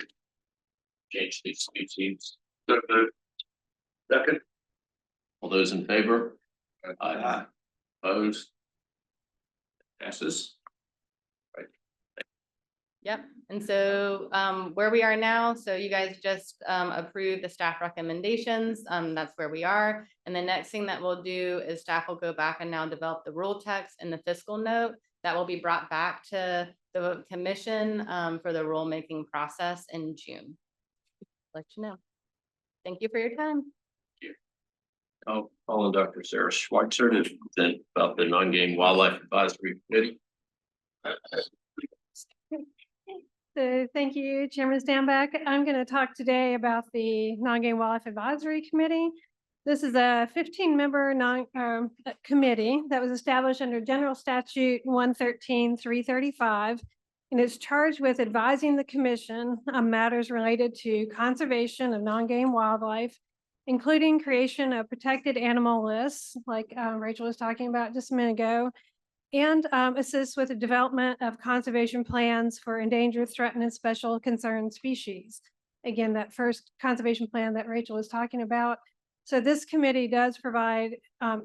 change these species. Second. All those in favor? Aye. Opposed? Passes. Right. Yep. And so where we are now, so you guys just approved the staff recommendations. That's where we are. And the next thing that we'll do is staff will go back and now develop the rule text and the fiscal note that will be brought back to the commission for the rulemaking process in June. Let you know. Thank you for your time. I'll call on Dr. Sarah Schweitzer to present about the non-game wildlife advisory committee. So thank you, Chairman Stanback. I'm going to talk today about the Non-Game Wildlife Advisory Committee. This is a 15-member committee that was established under General Statute 113-335 and it's charged with advising the commission on matters related to conservation of non-game wildlife, including creation of protected animal lists, like Rachel was talking about just a minute ago, and assist with the development of conservation plans for endangered, threatened, and special concern species. Again, that first conservation plan that Rachel was talking about. So this committee does provide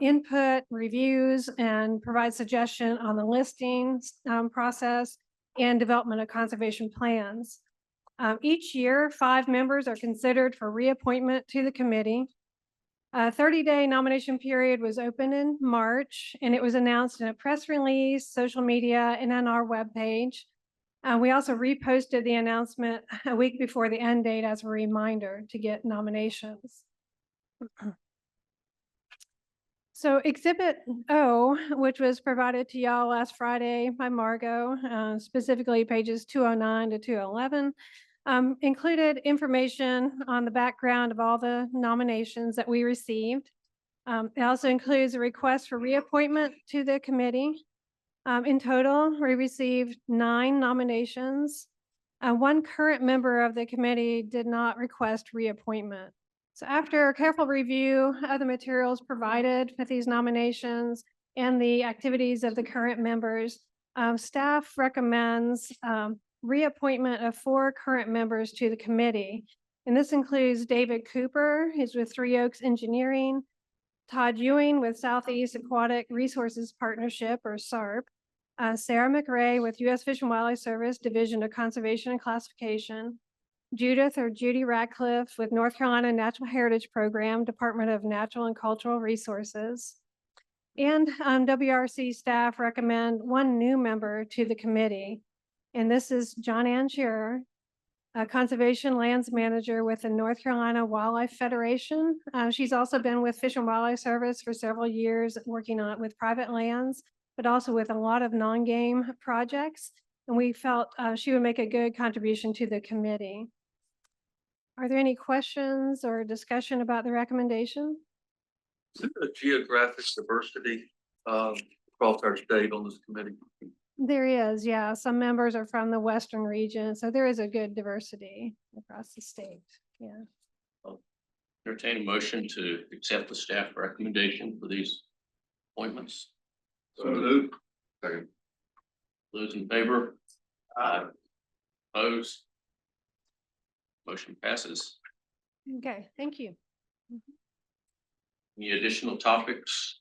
input, reviews, and provide suggestion on the listings process and development of conservation plans. Each year, 5 members are considered for reappointment to the committee. A 30-day nomination period was open in March, and it was announced in a press release, social media, and on our webpage. We also reposted the announcement a week before the end date as a reminder to get nominations. So Exhibit O, which was provided to y'all last Friday by Margot, specifically pages 209 to 211, included information on the background of all the nominations that we received. It also includes a request for reappointment to the committee. In total, we received 9 nominations. 1 current member of the committee did not request reappointment. So after a careful review of the materials provided with these nominations and the activities of the current members, staff recommends reappointment of 4 current members to the committee. And this includes David Cooper, who's with Three Oaks Engineering, Todd Ewing with Southeast Aquatic Resources Partnership, or SARP, Sarah McRae with U.S. Fish and Wildlife Service Division of Conservation and Classification, Judith or Judy Radcliffe with North Carolina Natural Heritage Program, Department of Natural and Cultural Resources. And WRC staff recommend 1 new member to the committee. And this is John Ann Shearer, a conservation lands manager with the North Carolina Wildlife Federation. She's also been with Fish and Wildlife Service for several years, working on with private lands, but also with a lot of non-game projects. And we felt she would make a good contribution to the committee. Are there any questions or discussion about the recommendation? Is there a geographic diversity across our state on this committee? There is, yeah. Some members are from the western region, so there is a good diversity across the state. Yeah. Entertain a motion to accept the staff recommendation for these appointments. So moved. Second. Those in favor? Opposed? Motion passes. Okay, thank you. Any additional topics?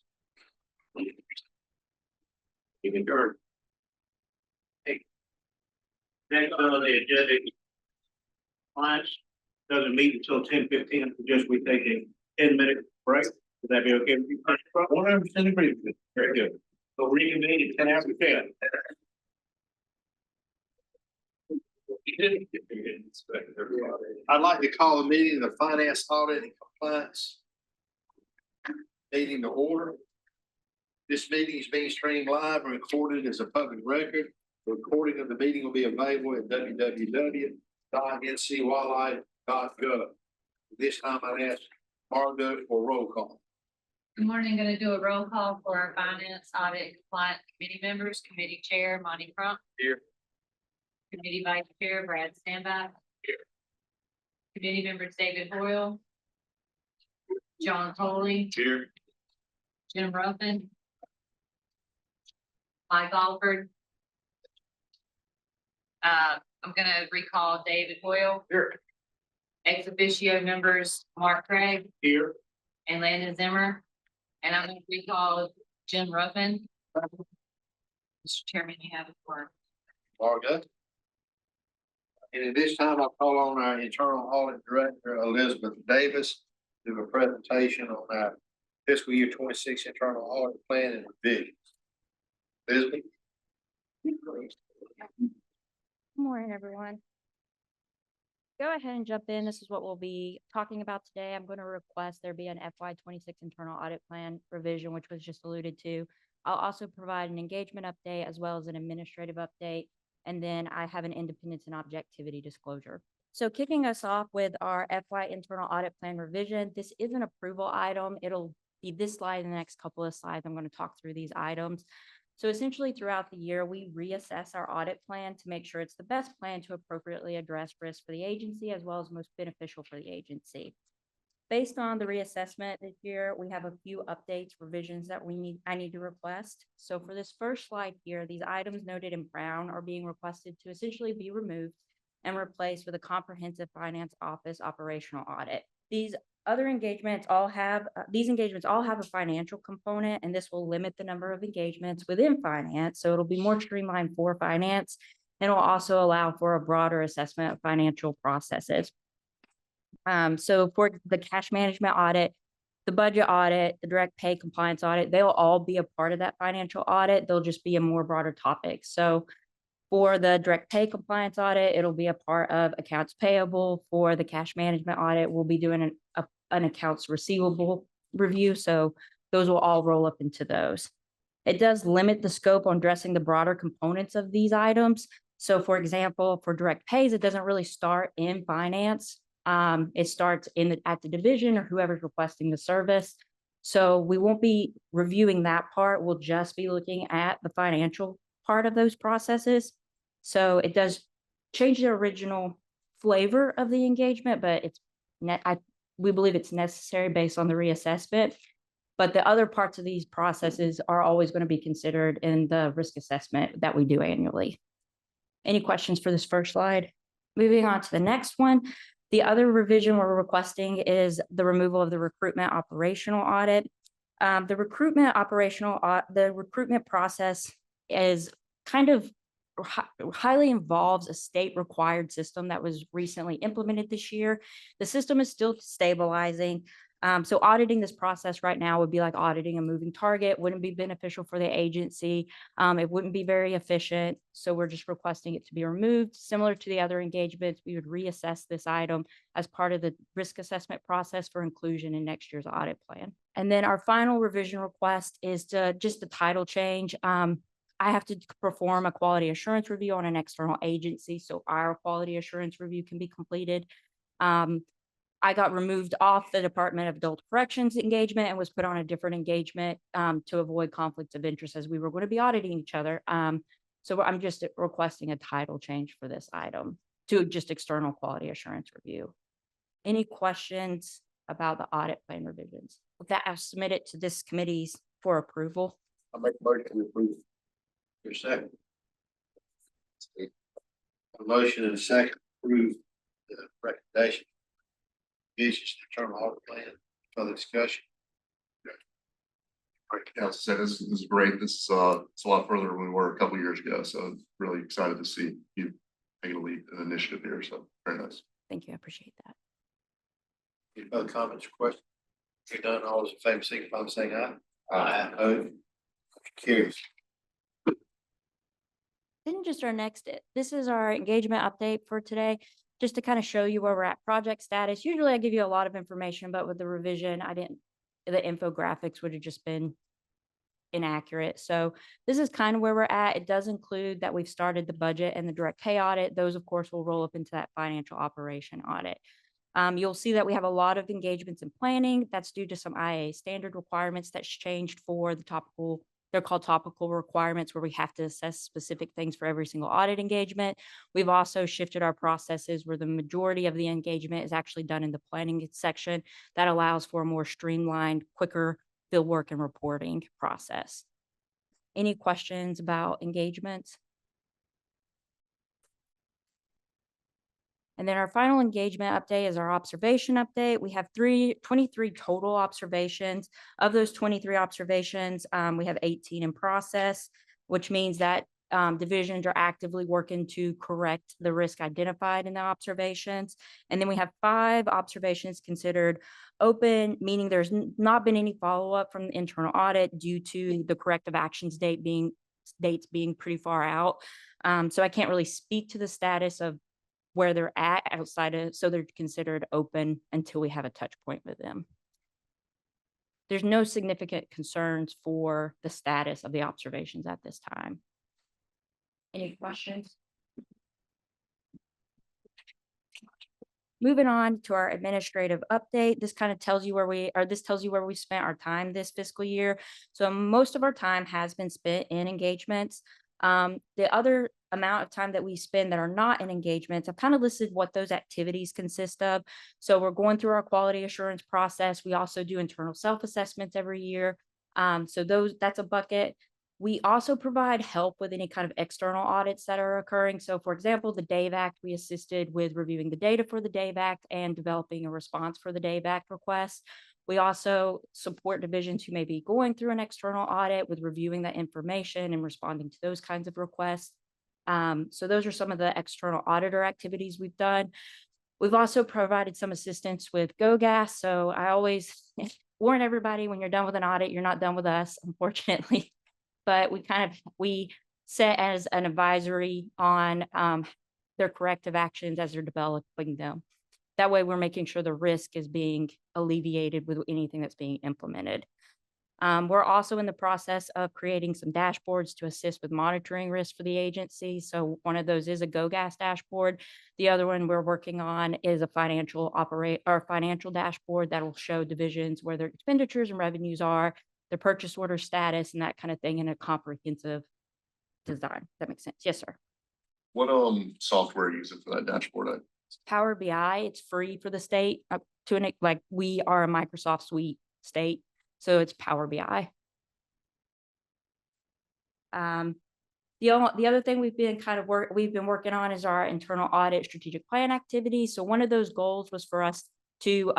Even dirt. Hey. Next on the agenda. Clients doesn't meet until 10:15, just we take a 10-minute break. Would that be okay with you? 100% agree with you. Very good. So reconvene at 10 after 10. I'd like to call the meeting of the Finance Audit and Compliance meeting to order. This meeting is being streamed live and recorded as a public record. The recording of the meeting will be available at www.ncwildlife.gov. This time I'd ask Margo for roll call. Good morning, going to do a roll call for our Finance Audit and Compliance Committee members. Committee Chair, Monty Crump. Here. Committee Vice Chair, Brad Standby. Here. Committee members, David Hoyle. John Coley. Here. Jim Ruffin. Mike Alford. I'm gonna recall David Hoyle. Here. Ex officio members, Mark Craig Here. and Landon Zimmer. And I'm gonna recall Jim Ruffin. Mr. Chairman, you have the floor. Margo. And at this time, I'll call on our Internal Audit Director, Elizabeth Davis, to do a presentation on our fiscal year 26 internal audit plan and revisions. Elizabeth? Good morning, everyone. Go ahead and jump in. This is what we'll be talking about today. I'm going to request there be an FY26 internal audit plan revision, which was just alluded to. I'll also provide an engagement update as well as an administrative update. And then I have an independence and objectivity disclosure. So kicking us off with our FY internal audit plan revision, this is an approval item. It'll be this slide and the next couple of slides. I'm going to talk through these items. So essentially throughout the year, we reassess our audit plan to make sure it's the best plan to appropriately address risk for the agency as well as most beneficial for the agency. Based on the reassessment this year, we have a few updates, revisions that I need to request. So for this first slide here, these items noted in brown are being requested to essentially be removed and replaced with a comprehensive finance office operational audit. These engagements all have a financial component, and this will limit the number of engagements within finance. So it'll be more streamlined for finance, and will also allow for a broader assessment of financial processes. So for the cash management audit, the budget audit, the direct pay compliance audit, they'll all be a part of that financial audit. They'll just be a more broader topic. So for the direct pay compliance audit, it'll be a part of accounts payable. For the cash management audit, we'll be doing an accounts receivable review. So those will all roll up into those. It does limit the scope on addressing the broader components of these items. So for example, for direct pays, it doesn't really start in finance. It starts at the division or whoever's requesting the service. So we won't be reviewing that part. We'll just be looking at the financial part of those processes. So it does change the original flavor of the engagement, but we believe it's necessary based on the reassessment. But the other parts of these processes are always going to be considered in the risk assessment that we do annually. Any questions for this first slide? Moving on to the next one. The other revision we're requesting is the removal of the recruitment operational audit. The recruitment process is kind of highly involves a state required system that was recently implemented this year. The system is still stabilizing. So auditing this process right now would be like auditing a moving target, wouldn't be beneficial for the agency. It wouldn't be very efficient. So we're just requesting it to be removed. Similar to the other engagements, we would reassess this item as part of the risk assessment process for inclusion in next year's audit plan. And then our final revision request is just the title change. I have to perform a quality assurance review on an external agency, so our quality assurance review can be completed. I got removed off the Department of Adult Corrections engagement and was put on a different engagement to avoid conflicts of interest as we were going to be auditing each other. So I'm just requesting a title change for this item to just external quality assurance review. Any questions about the audit plan revisions? With that, I've submitted to this committee for approval. I make a motion to approve. Your second. A motion and a second to approve the recommendation. Issues to internal audit plan, further discussion. Yeah, as I said, this is great. It's a lot further than we were a couple of years ago. So really excited to see you take a lead an initiative here. So very nice. Thank you. I appreciate that. Any other comments or questions? If you're done, all those in favor, signify by saying aye. Aye. Opposed? Carries. Then just this is our engagement update for today, just to kind of show you where we're at project status. Usually I give you a lot of information, but with the revision, the infographics would have just been inaccurate. So this is kind of where we're at. It does include that we've started the budget and the direct pay audit. Those, of course, will roll up into that financial operation audit. You'll see that we have a lot of engagements in planning. That's due to some IA standard requirements that's changed for the topical. They're called topical requirements, where we have to assess specific things for every single audit engagement. We've also shifted our processes where the majority of the engagement is actually done in the planning section. That allows for a more streamlined, quicker field work and reporting process. Any questions about engagements? And then our final engagement update is our observation update. We have 23 total observations. Of those 23 observations, we have 18 in process, which means that divisions are actively working to correct the risk identified in the observations. And then we have 5 observations considered open, meaning there's not been any follow-up from the internal audit due to the corrective actions dates being pretty far out. So I can't really speak to the status of where they're at so they're considered open until we have a touch point with them. There's no significant concerns for the status of the observations at this time. Any questions? Moving on to our administrative update, this kind of tells you where this tells you where we spent our time this fiscal year. So most of our time has been spent in engagements. The other amount of time that we spend that are not in engagements, I've kind of listed what those activities consist of. So we're going through our quality assurance process. We also do internal self-assessments every year. So that's a bucket. We also provide help with any kind of external audits that are occurring. So for example, the DAVE Act, we assisted with reviewing the data for the DAVE Act and developing a response for the DAVE Act request. We also support divisions who may be going through an external audit with reviewing that information and responding to those kinds of requests. So those are some of the external auditor activities we've done. We've also provided some assistance with GoGas. So I always warn everybody, when you're done with an audit, you're not done with us, unfortunately. But we set as an advisory on their corrective actions as they're developing them. That way we're making sure the risk is being alleviated with anything that's being implemented. We're also in the process of creating some dashboards to assist with monitoring risk for the agency. So one of those is a GoGas dashboard. The other one we're working on is a financial dashboard that will show divisions where their expenditures and revenues are, the purchase order status, and that kind of thing in a comprehensive design. That makes sense. Yes, sir. What software are you using for that dashboard? Power BI, it's free for the state up to like we are a Microsoft Suite state, so it's Power BI. The other thing we've been working on is our internal audit strategic plan activity. So one of those goals was for us to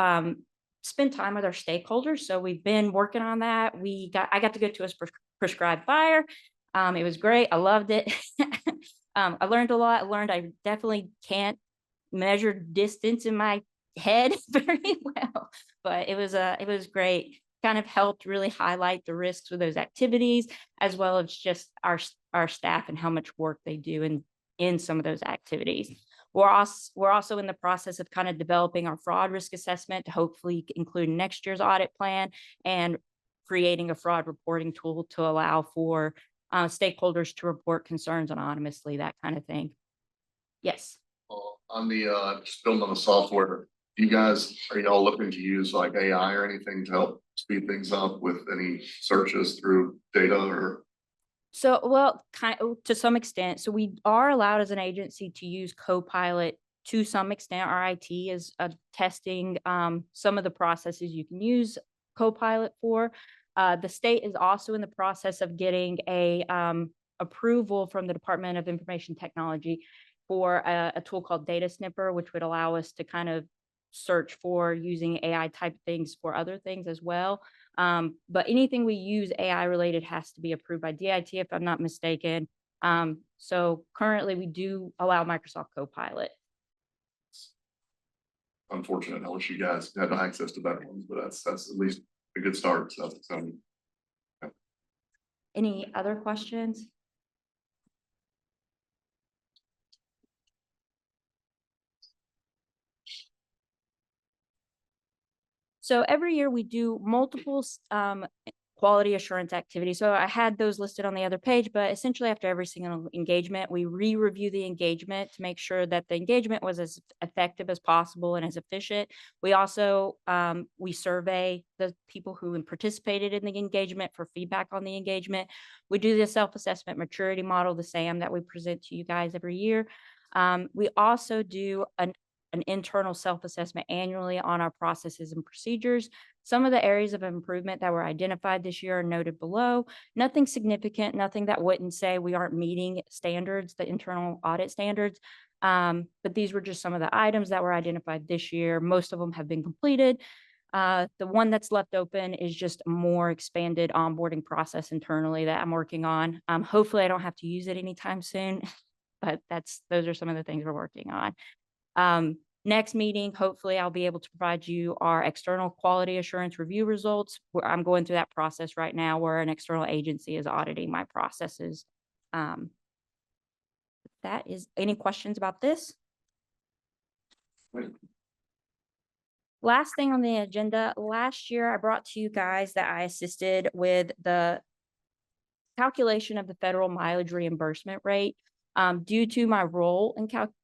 spend time with our stakeholders. So we've been working on that. I got to go to a prescribed fire. It was great. I loved it. I learned a lot. I learned I definitely can't measure distance in my head very well, but it was great. Kind of helped really highlight the risks with those activities, as well as just our staff and how much work they do in some of those activities. We're also in the process of kind of developing our fraud risk assessment to hopefully include next year's audit plan, and creating a fraud reporting tool to allow for stakeholders to report concerns anonymously, that kind of thing. Yes. On the just building on the software, are y'all looking to use like AI or anything to help speed things up with any searches through data or? So, well, to some extent. So we are allowed as an agency to use Copilot to some extent. Our IT is testing some of the processes you can use Copilot for. The state is also in the process of getting a approval from the Department of Information Technology for a tool called Data Snipper, which would allow us to kind of search for using AI type things for other things as well. But anything we use AI related has to be approved by DIT, if I'm not mistaken. So currently we do allow Microsoft Copilot. Unfortunate. I wish you guys had access to better ones, but that's at least a good start. So yeah. Any other questions? So every year we do multiple quality assurance activities. So I had those listed on the other page, but essentially after every single engagement, we re-review the engagement to make sure that the engagement was as effective as possible and as efficient. We also, we survey the people who participated in the engagement for feedback on the engagement. We do the self-assessment maturity model, the SAM, that we present to you guys every year. We also do an internal self-assessment annually on our processes and procedures. Some of the areas of improvement that were identified this year are noted below. Nothing significant, nothing that wouldn't say we aren't meeting standards, the internal audit standards. But these were just some of the items that were identified this year. Most of them have been completed. The one that's left open is just a more expanded onboarding process internally that I'm working on. Hopefully I don't have to use it anytime soon, but those are some of the things we're working on. Next meeting, hopefully I'll be able to provide you our external quality assurance review results. I'm going through that process right now where an external agency is auditing my processes. That is, any questions about this? Last thing on the agenda, last year I brought to you guys that I assisted with the calculation of the federal mileage reimbursement rate. Due to my role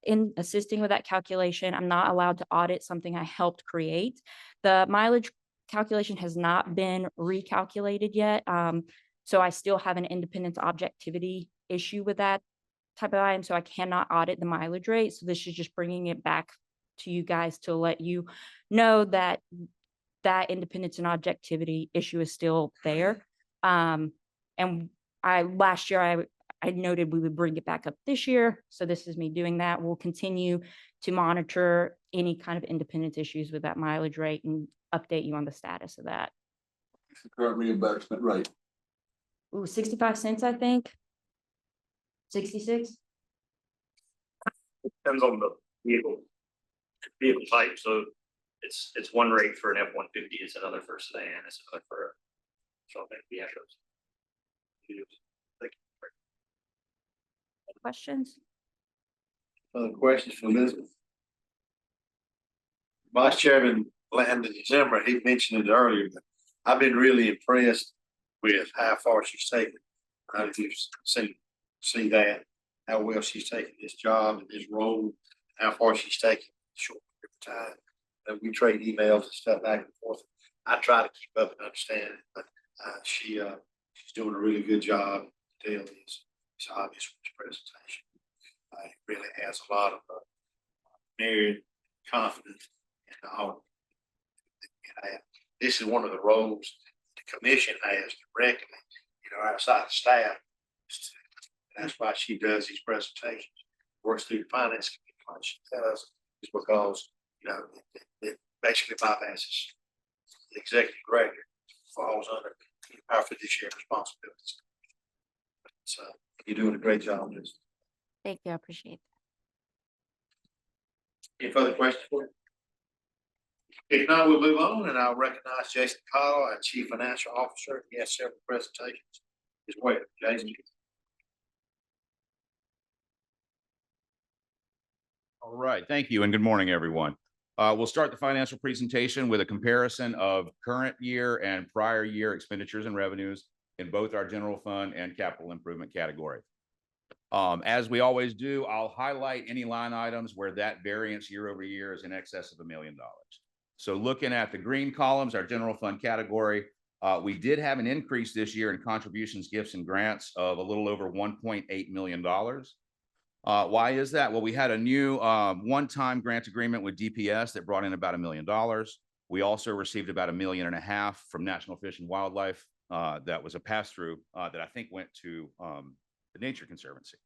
in assisting with that calculation, I'm not allowed to audit something I helped create. The mileage calculation has not been recalculated yet. So I still have an independence objectivity issue with that type of item, so I cannot audit the mileage rate. So this is just bringing it back to you guys to let you know that that independence and objectivity issue is still there. And last year I noted we would bring it back up this year. So this is me doing that. We'll continue to monitor any kind of independence issues with that mileage rate and update you on the status of that. Current reimbursement rate. Ooh, 65 cents, I think. 66. Depends on the vehicle type, so it's one rate for an F-150, it's another for a sedan, it's another for a. So I think we have those. Any questions? Other questions for Elizabeth? Vice Chairman Landon Zimmer, he mentioned it earlier, but I've been really impressed with how far she's taken. I don't know if you've see that, how well she's taken this job and this role, how far she's taken in a short period of time. And we trade emails and stuff back and forth. I try to keep up and understand it, but she's doing a really good job. The deal is it's obvious from this presentation. It really has a lot of merit, confidence, and all. This is one of the roles the commission has directly, outside of staff. And that's why she does these presentations, works through the finance committee like she does, is because, it basically bypasses the executive director, falls under our fiduciary responsibilities. So you're doing a great job. Thank you. I appreciate Any further questions for you? If not, we'll move on and I'll recognize Jason Cottle, our Chief Financial Officer. He has several presentations as well. Jason. All right, thank you and good morning, everyone. We'll start the financial presentation with a comparison of current year and prior year expenditures and revenues in both our general fund and capital improvement category. As we always do, I'll highlight any line items where that variance year over year is in excess of $1 million. So looking at the green columns, our general fund category, we did have an increase this year in contributions, gifts, and grants of a little over $1.8 million. Why is that? Well, we had a new one-time grant agreement with DPS that brought in about $1 million. We also received about $1.5 million from National Fish and Wildlife. That was a pass-through that I think went to the Nature Conservancy.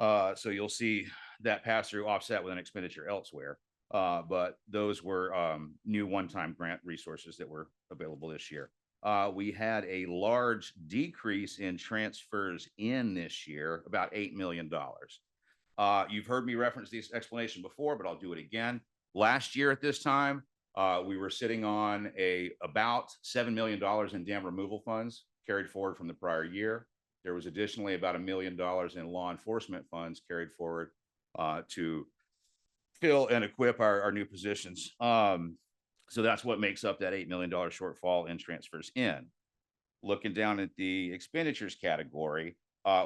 So you'll see that pass-through offset with an expenditure elsewhere. But those were new one-time grant resources that were available this year. We had a large decrease in transfers in this year, about $8 million. You've heard me reference this explanation before, but I'll do it again. Last year at this time, we were sitting on about $7 million in dam removal funds carried forward from the prior year. There was additionally about $1 million in law enforcement funds carried forward to fill and equip our new positions. So that's what makes up that $8 million shortfall in transfers in. Looking down at the expenditures category,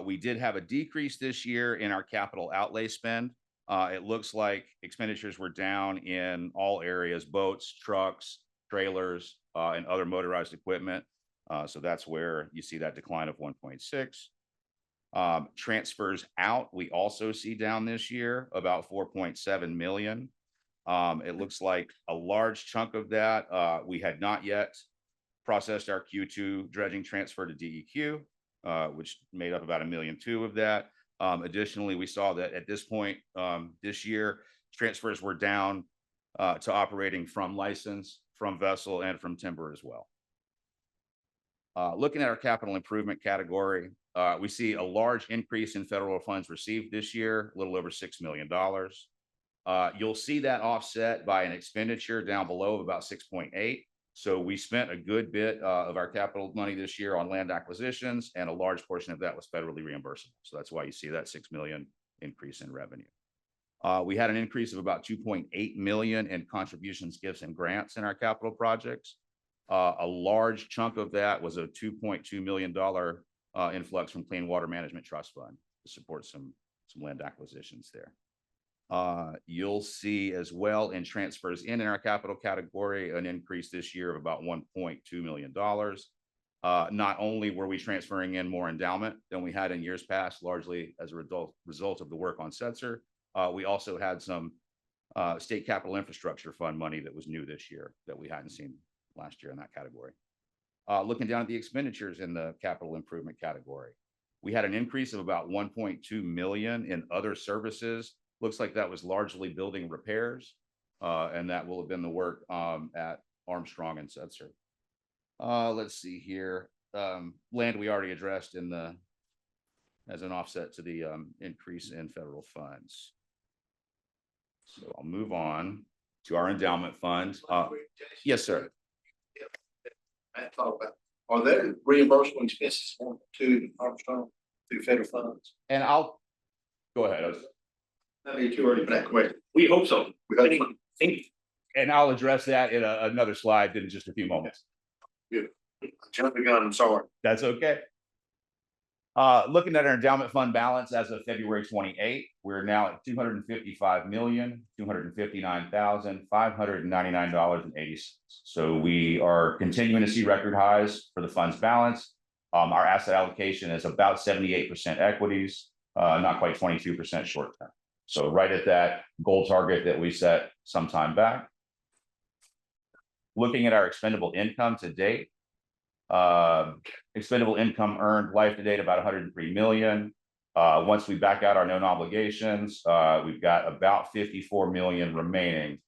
we did have a decrease this year in our capital outlay spend. It looks like expenditures were down in all areas: boats, trucks, trailers, and other motorized equipment. So that's where you see that decline of 1.6. Transfers out, we also see down this year about 4.7 million. It looks like a large chunk of that, we had not yet processed our Q2 dredging transfer to DEQ, which made up about $1.2 million of that. Additionally, we saw that at this point this year, transfers were down to operating from license, from vessel, and from timber as well. Looking at our capital improvement category, we see a large increase in federal funds received this year, a little over $6 million. You'll see that offset by an expenditure down below of about 6.8. So we spent a good bit of our capital money this year on land acquisitions, and a large portion of that was federally reimbursable. So that's why you see that $6 million increase in revenue. We had an increase of about 2.8 million in contributions, gifts, and grants in our capital projects. A large chunk of that was a $2.2 million influx from Clean Water Management Trust Fund to support some some land acquisitions there. You'll see as well in transfers in our capital category, an increase this year of about $1.2 million. Not only were we transferring in more endowment than we had in years past, largely as a result of the work on Setzer, we also had some state capital infrastructure fund money that was new this year that we hadn't seen last year in that category. Looking down at the expenditures in the capital improvement category, we had an increase of about 1.2 million in other services. Looks like that was largely building repairs, and that will have been the work at Armstrong and Setzer. Let's see here. Land we already addressed in the as an offset to the increase in federal funds. So I'll move on to our endowment fund. Yes, sir. I thought about, are there reimbursable expenses to Armstrong through federal funds? And I'll go ahead. I mean, too early for that question. We hope so. And I'll address that in another slide in just a few moments. Good. Jump the gun, I'm sorry. That's okay. Looking at our endowment fund balance as of February 28, we're now at $255,259,599.80. So we are continuing to see record highs for the fund's balance. Our asset allocation is about 78% equities, not quite 22% short term. So right at that goal target that we set some time back. Looking at our expendable income to date, expendable income earned life to date about 103 million. Once we back out our known obligations, we've got about 54 million remaining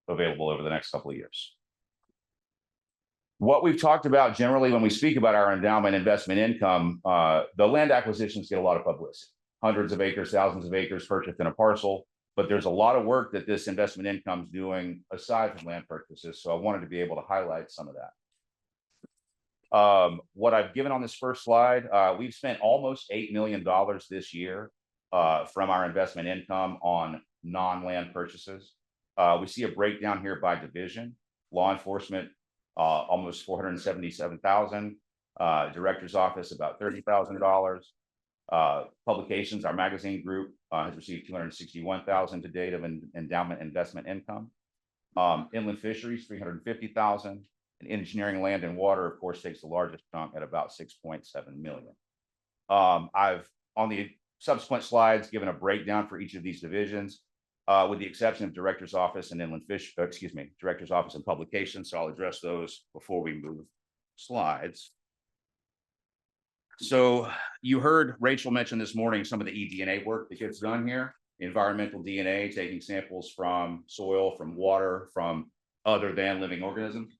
available over the next couple of years. What we've talked about generally when we speak about our endowment investment income, the land acquisitions get a lot of publicity. Hundreds of acres, thousands of acres purchased in a parcel, but there's a lot of work that this investment income is doing aside from land purchases. So I wanted to be able to highlight some of that. What I've given on this first slide, we've spent almost $8 million this year from our investment income on non-land purchases. We see a breakdown here by division. Law enforcement, almost 477,000. Director's office, about $30,000. Publications, our magazine group has received 261,000 to date of endowment investment income. Inland fisheries, 350,000. And engineering, land and water, of course, takes the largest chunk at about 6.7 million. I've on the subsequent slides given a breakdown for each of these divisions, with the exception of director's office and director's office and publications. So I'll address those before we move slides. So you heard Rachel mention this morning some of the eDNA work that gets done here. Environmental DNA, taking samples from soil, from water, from other than living organisms.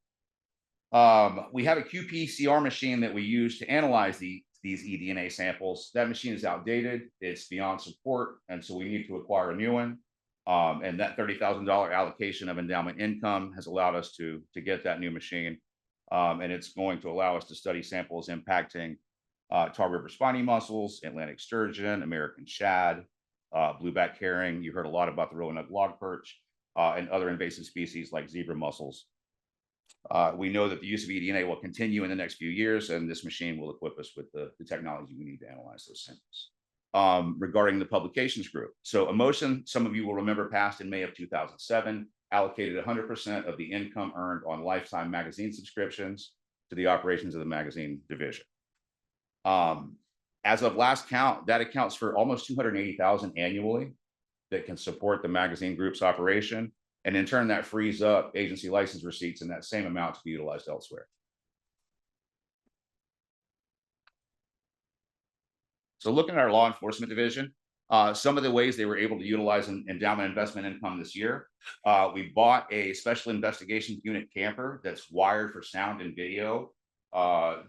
We have a qPCR machine that we use to analyze these eDNA samples. That machine is outdated, it's beyond support, and so we need to acquire a new one. And that $30,000 allocation of endowment income has allowed us to get that new machine. And it's going to allow us to study samples impacting Tar River spiny mussels, Atlantic sturgeon, American shad, blueback herring. You heard a lot about the Roanoke log perch and other invasive species like zebra mussels. We know that the use of eDNA will continue in the next few years, and this machine will equip us with the technology we need to analyze those samples. Regarding the publications group. So Emotion, some of you will remember, passed in May of 2007, allocated 100% of the income earned on lifetime magazine subscriptions to the operations of the magazine division. As of last count, that accounts for almost 280,000 annually that can support the magazine group's operation. And in turn, that frees up agency license receipts in that same amount to be utilized elsewhere. So looking at our law enforcement division, some of the ways they were able to utilize an endowment investment income this year. We bought a special investigations unit camper that's wired for sound and video.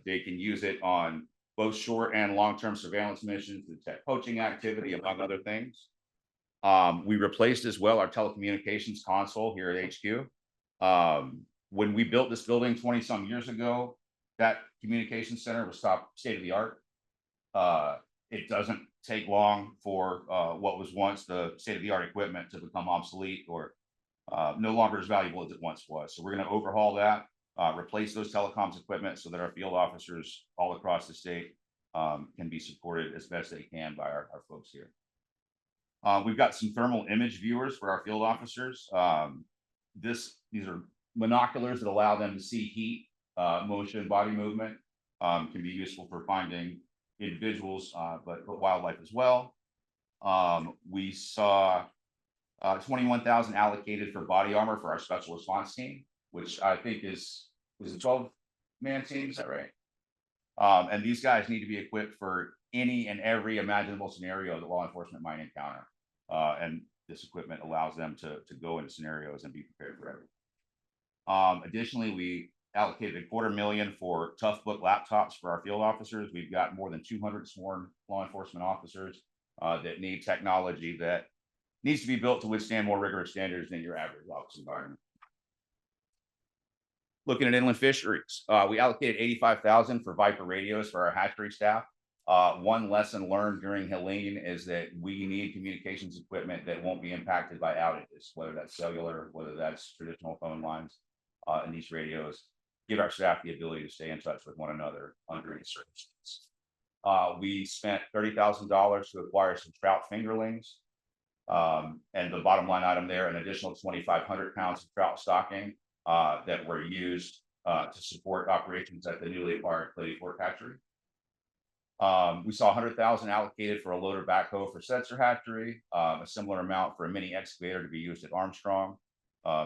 They can use it on both short and long-term surveillance missions to detect poaching activity, among other things. We replaced as well our telecommunications console here at HQ. When we built this building 20-some years ago, that communications center was state-of-the-art. It doesn't take long for what was once the state-of-the-art equipment to become obsolete or no longer as valuable as it once was. So we're going to overhaul that, replace those telecoms equipment so that our field officers all across the state can be supported as best they can by our folks here. We've got some thermal image viewers for our field officers. These are binoculars that allow them to see heat, motion, body movement. Can be useful for finding individuals, but wildlife as well. We saw 21,000 allocated for body armor for our special response team, which I think was a 12-man team, is that right? And these guys need to be equipped for any and every imaginable scenario that law enforcement might encounter. And this equipment allows them to go into scenarios and be prepared for everything. Additionally, we allocated $250,000 for Tough Book laptops for our field officers. We've got more than 200 sworn law enforcement officers that need technology that needs to be built to withstand more rigorous standards than your average office environment. Looking at inland fisheries, we allocated $85,000 for Viper radios for our hatchery staff. One lesson learned during Helene is that we need communications equipment that won't be impacted by outages, whether that's cellular, whether that's traditional phone lines, and these radios give our staff the ability to stay in touch with one another under any circumstances. We spent $30,000 to acquire some trout fingerlings. And the bottom line item there, an additional 2,500 pounds of trout stocking that were used to support operations at the newly acquired Clay Fork hatchery. We saw 100,000 allocated for a loader backhoe for Setzer hatchery, a similar amount for a mini excavator to be used at Armstrong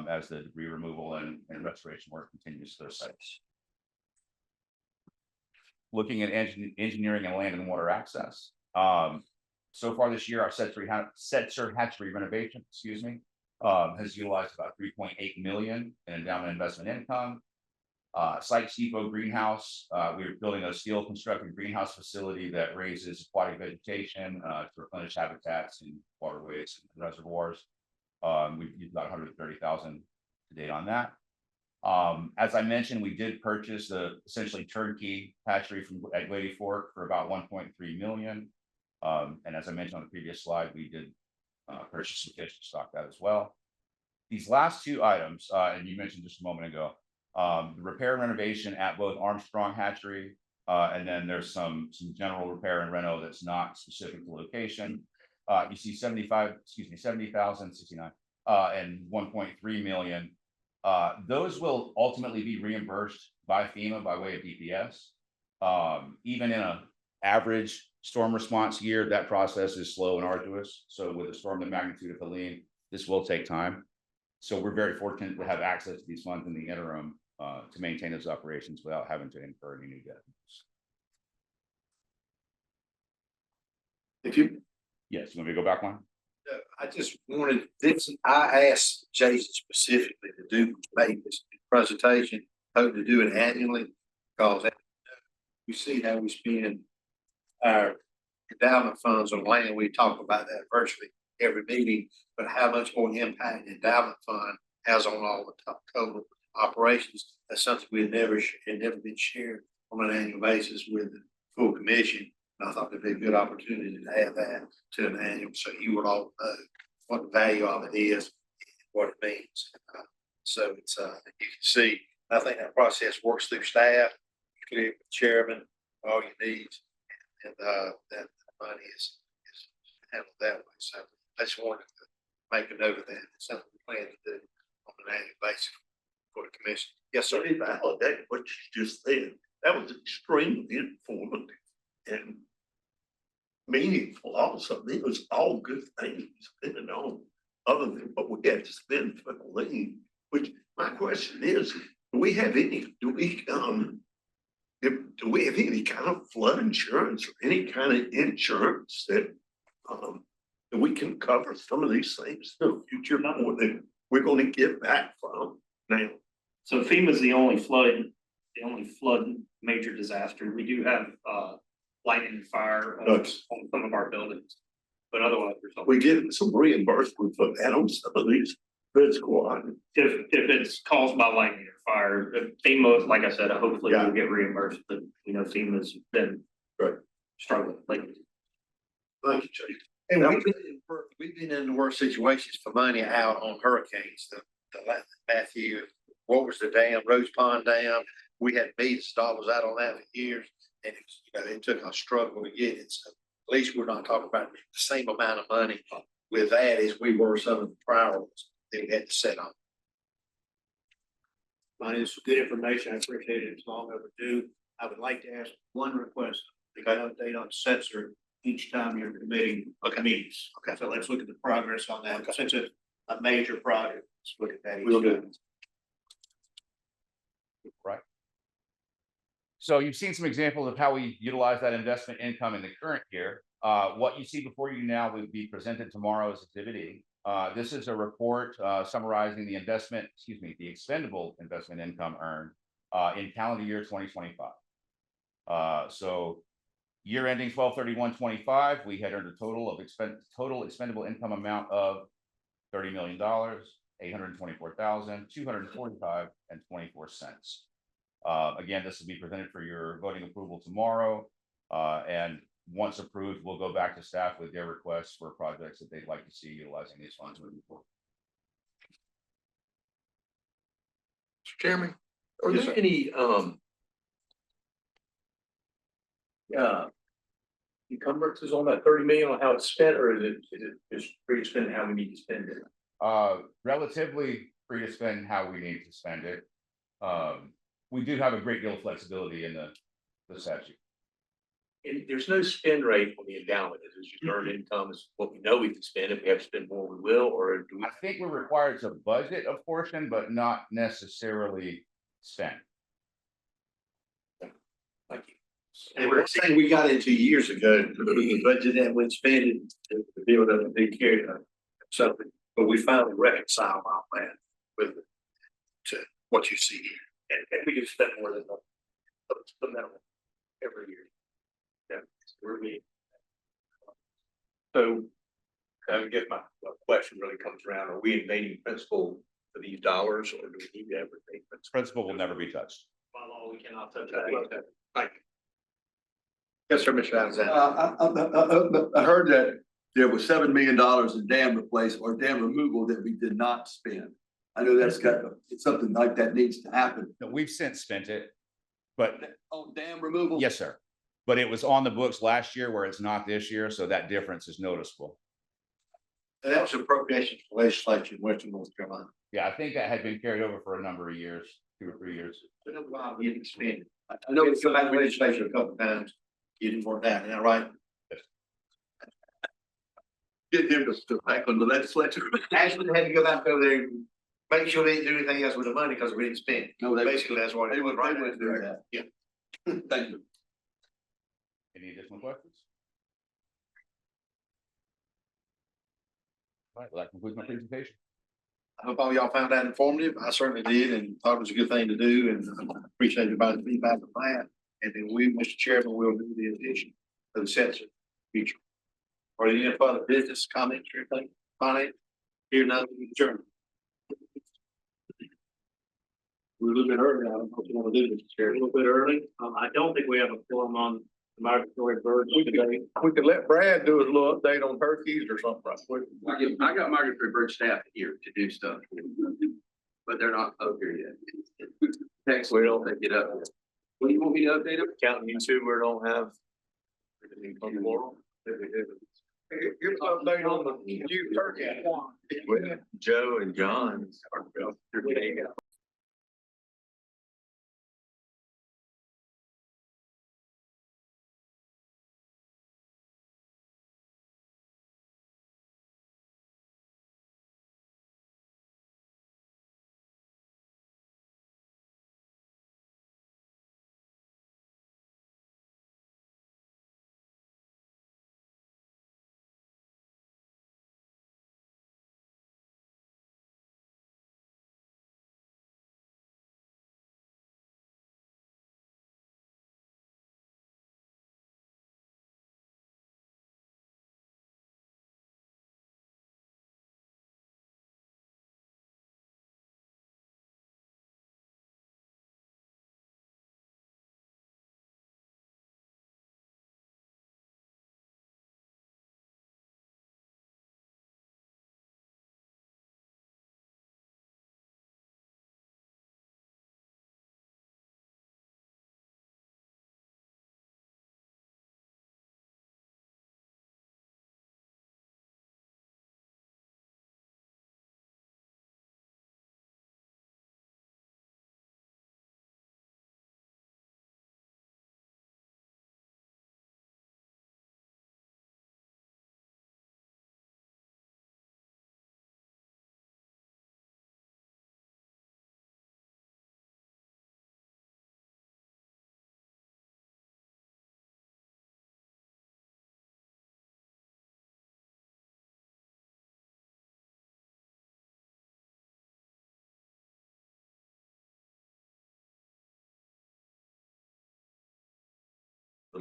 as the debris removal and restoration work continues to those sites. Looking at engineering and land and water access. So far this year, our Setzer hatchery renovation, has utilized about $3.8 million in endowment investment income. Sykes Depot greenhouse, we're building a steel constructed greenhouse facility that raises aquatic vegetation to replenish habitats in waterways and reservoirs. We've used about $130,000 to date on that. As I mentioned, we did purchase the essentially turnkey hatchery at Glady Fork for about $1.3 million. And as I mentioned on the previous slide, we did purchase some fish to stock that as well. These last two items, and you mentioned just a moment ago, the repair and renovation at both Armstrong hatchery, and then there's some general repair and reno that's not specific to location. You see 70,069 and 1.3 million. Those will ultimately be reimbursed by FEMA by way of DPS. Even in an average storm response year, that process is slow and arduous. So with a storm the magnitude of Helene, this will take time. So we're very fortunate to have access to these funds in the interim to maintain those operations without having to incur any new debt. If you, Yes, you want me to go back one? I just wanted this, I asked Jason specifically to make this presentation, hope to do it annually, because we see how we spend our endowment funds on land. We talk about that virtually every meeting, but how much more impact the endowment fund has on all the total operations. That's something we had never been shared on an annual basis with the full commission. And I thought it'd be a good opportunity to add that to an annual, so you would all know what the value of it is, and what it means. So it's you can see, I think that process works through staff, clear with chairman, all you need, and that money is handled that way. So I just wanted to make a note of that. It's something we plan to do on an annual basis for the commission. Yes, sir. To validate what you just said, that was extremely informative and meaningful. Also, it was all good things depending on other than what we had to spend for the lien. Which my question is, do we have any kind of flood insurance or any kind of insurance that we can cover some of these things in the future more than we're going to get back from now? So FEMA's the only flood major disaster. We do have lightning and fire on some of our buildings, but otherwise we get some reimbursement for that on some of these physical items. If it's caused by lightning or fire, FEMA, like I said, hopefully we'll get reimbursed, but FEMA's been struggling lately. Thank you, Chief. And we've been in the worst situations for money out on hurricanes. The Matthew, what was the dam, Rose Pond Dam? We had millions of dollars out on that for years. And it's, you know, it took a struggle to get it, so at least we're not talking about the same amount of money with that as we were some of the prior ones that we had to set on. Bonnie, this is good information. I appreciate it. It's long overdue. I would like to ask one request. We got an update on sensor each time your committee meets. Okay. So let's look at the progress on that. Since it's a major project, let's look at that. each We'll do. time. Right. So you've seen some examples of how we utilize that investment income in the current year. What you see before you now will be presented tomorrow as Exhibit E. This is a report summarizing the the expendable investment income earned in calendar year 2025. So year ending 12/31/25, we had earned a total of total expendable income amount of $30 million, $824,245.24. Again, this will be presented for your voting approval tomorrow. And once approved, we'll go back to staff with their requests for projects that they'd like to see utilizing these funds moving forward. Mr. Chairman, are Yes, there sir. any, encumbrances on that 30 million on how it's spent, or is it just free to spend how we need to spend it? Relatively free to spend how we need to spend it. We do have a great deal of flexibility in the statute. And there's no spend rate on the endowment. It's just earned income is what we know we can spend. If we have to spend more, we will, or do we? I think we're required to budget a portion, but not necessarily spend. Thank you. And we're saying we got into years ago, we budgeted and we spent it to build up a big carrier. Something, but we finally reconciled our plan with to what you see here. And we can spend more than the minimum every year. Yeah, we're meeting. So I guess my question really comes around, are we invading principle for these dollars, or do we need to ever take principle? Principal will never be touched. By law, we cannot touch that. Thank you. Yes, sir, Mr. Alexander. I heard that there was $7 million in dam replace or dam removal that we did not spend. I know that's it's something like that needs to happen. No, we've since spent it, but Oh, dam removal? yes, sir. But it was on the books last year where it's not this year, so that difference is noticeable. And that was appropriations legislation in Western North Carolina. Yeah, I think that had been carried over for a number of years, 2 or 3 years. I know why we didn't spend it. I know it's come back to legislation a couple of times. You didn't work that, isn't that right? Get him to back on the legislature. Actually, they had to go back over there and make sure they didn't do anything else with the money because we didn't spend it. No, Basically, that's what they it was. would do that. Yeah. Thank you. Any additional questions? All right, well, that concludes my presentation. I hope all y'all found that informative. I certainly did and thought it was a good thing to do and I appreciate everybody's feedback on that. And then we, Mr. Chairman, will do the addition of the sensor future. Or any further business comments or anything? Finance? Here now, adjourn. We're a little bit early. I don't know what you want to do, Mr. Chair. A little bit early. I don't think we have a forum on the migratory birds today. We could let Brad do his little update on turkeys or something right quick. I got migratory bird staff here to do stuff, but they're not up here yet. Text, we don't pick it up. What do you want me to update them? Counting you two, we don't have. Give us an update on the new turkey. Joe and John are.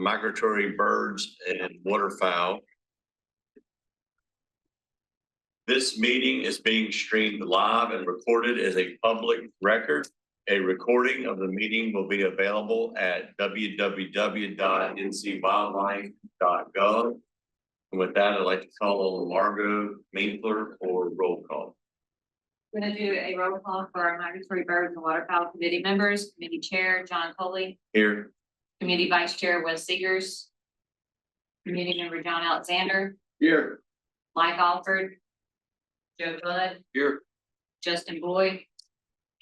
migratory birds and waterfowl. This meeting is being streamed live and recorded as a public record. A recording of the meeting will be available at www.ncwildlife.gov. And with that, I'd like to call on Margot Meekler for roll call. We're gonna do a roll call for our migratory birds and waterfowl committee members. Committee Chair, John Coley. Here. Committee Vice Chair, Wes Seegers. Committee Member, John Alexander. Here. Mike Alford. Joe Bud. Here. Justin Boyd.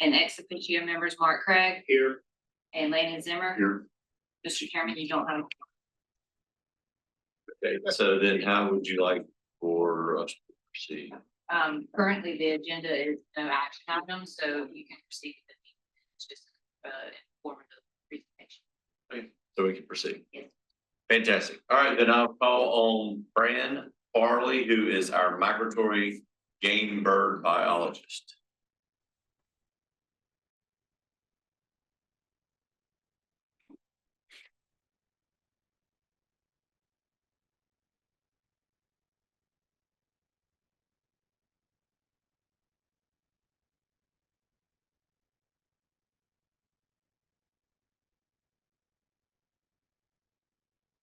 And ex officio members, Mark Craig. Here. And Landon Zimmer. Here. Mr. Chairman, you don't have. Okay, so then how would you like for us to proceed? Currently the agenda is no action item, so you can proceed. It's just, informative presentation. Okay, so we can proceed. Yes. Fantastic. All right, then I'll call on Fran Farley, who is our migratory game bird biologist.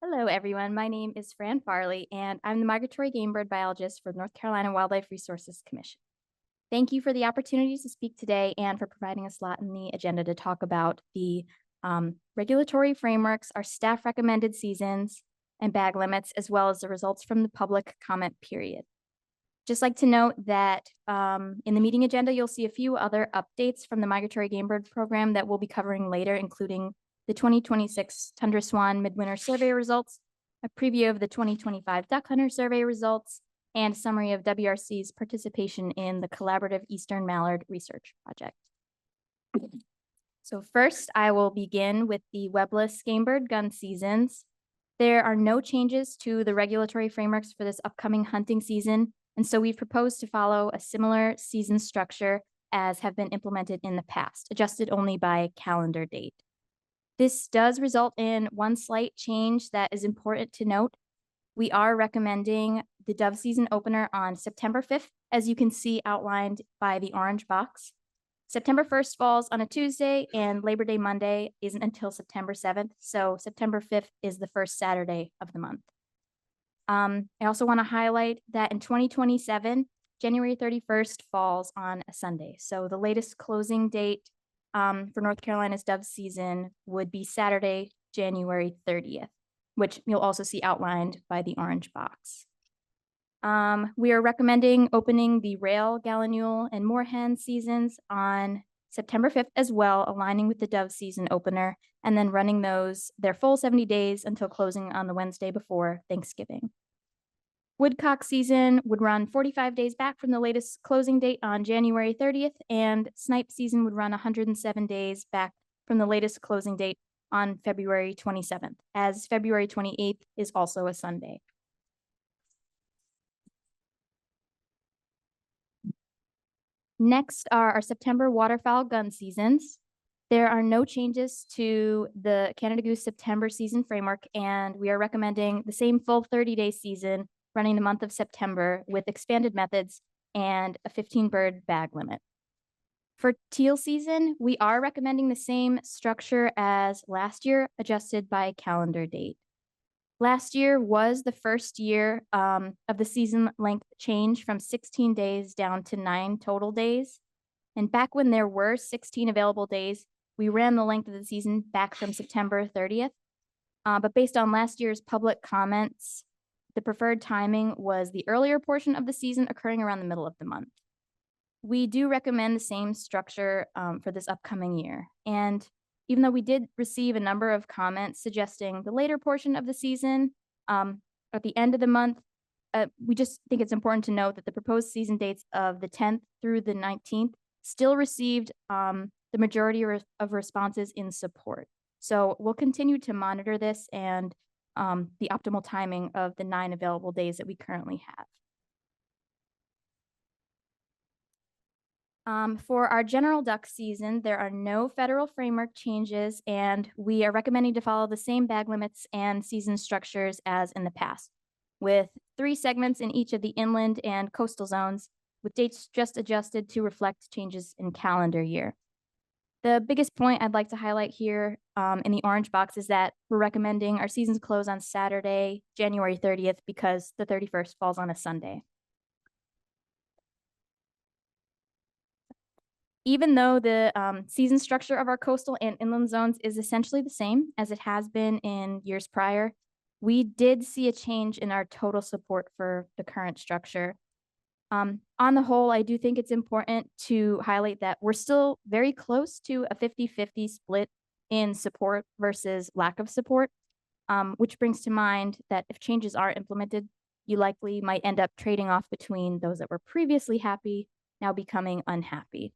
Hello, everyone. My name is Fran Farley, and I'm the migratory game bird biologist for the North Carolina Wildlife Resources Commission. Thank you for the opportunity to speak today and for providing a slot in the agenda to talk about the regulatory frameworks, our staff recommended seasons and bag limits, as well as the results from the public comment period. Just like to note that in the meeting agenda, you'll see a few other updates from the migratory game bird program that we'll be covering later, including the 2026 Tundra Swan Midwinter Survey results, a preview of the 2025 Duck Hunter Survey results, and a summary of WRC's participation in the Collaborative Eastern Mallard Research Project. So first, I will begin with the webless game bird gun seasons. There are no changes to the regulatory frameworks for this upcoming hunting season, and so we've proposed to follow a similar season structure as have been implemented in the past, adjusted only by calendar date. This does result in one slight change that is important to note. We are recommending the dove season opener on September 5th, as you can see outlined by the orange box. September 1st falls on a Tuesday and Labor Day Monday isn't until September 7th. So September 5th is the first Saturday of the month. I also want to highlight that in 2027, January 31st falls on a Sunday. So the latest closing date for North Carolina's dove season would be Saturday, January 30th, which you'll also see outlined by the orange box. We are recommending opening the rail, gallinule, and moorhen seasons on September 5th as well, aligning with the dove season opener, and then running their full 70 days until closing on the Wednesday before Thanksgiving. Woodcock season would run 45 days back from the latest closing date on January 30th, and snipe season would run 107 days back from the latest closing date on February 27th, as February 28th is also a Sunday. Next are our September waterfowl gun seasons. There are no changes to the Canada Goose September season framework, and we are recommending the same full 30-day season running the month of September with expanded methods and a 15-bird bag limit. For teal season, we are recommending the same structure as last year, adjusted by calendar date. Last year was the first year of the season length change from 16 days down to 9 total days. And back when there were 16 available days, we ran the length of the season back from September 30th. But based on last year's public comments, the preferred timing was the earlier portion of the season occurring around the middle of the month. We do recommend the same structure for this upcoming year. And even though we did receive a number of comments suggesting the later portion of the season at the end of the month, we just think it's important to note that the proposed season dates of the 10th through the 19th still received the majority of responses in support. So we'll continue to monitor this and the optimal timing of the 9 available days that we currently have. For our general duck season, there are no federal framework changes, and we are recommending to follow the same bag limits and season structures as in the past, with 3 segments in each of the inland and coastal zones, with dates just adjusted to reflect changes in calendar year. The biggest point I'd like to highlight here in the orange box is that we're recommending our seasons close on Saturday, January 30th, because the 31st falls on a Sunday. Even though the season structure of our coastal and inland zones is essentially the same as it has been in years prior, we did see a change in our total support for the current structure. On the whole, I do think it's important to highlight that we're still very close to a 50-50 split in support versus lack of support, which brings to mind that if changes are implemented, you likely might end up trading off between those that were previously happy, now becoming unhappy.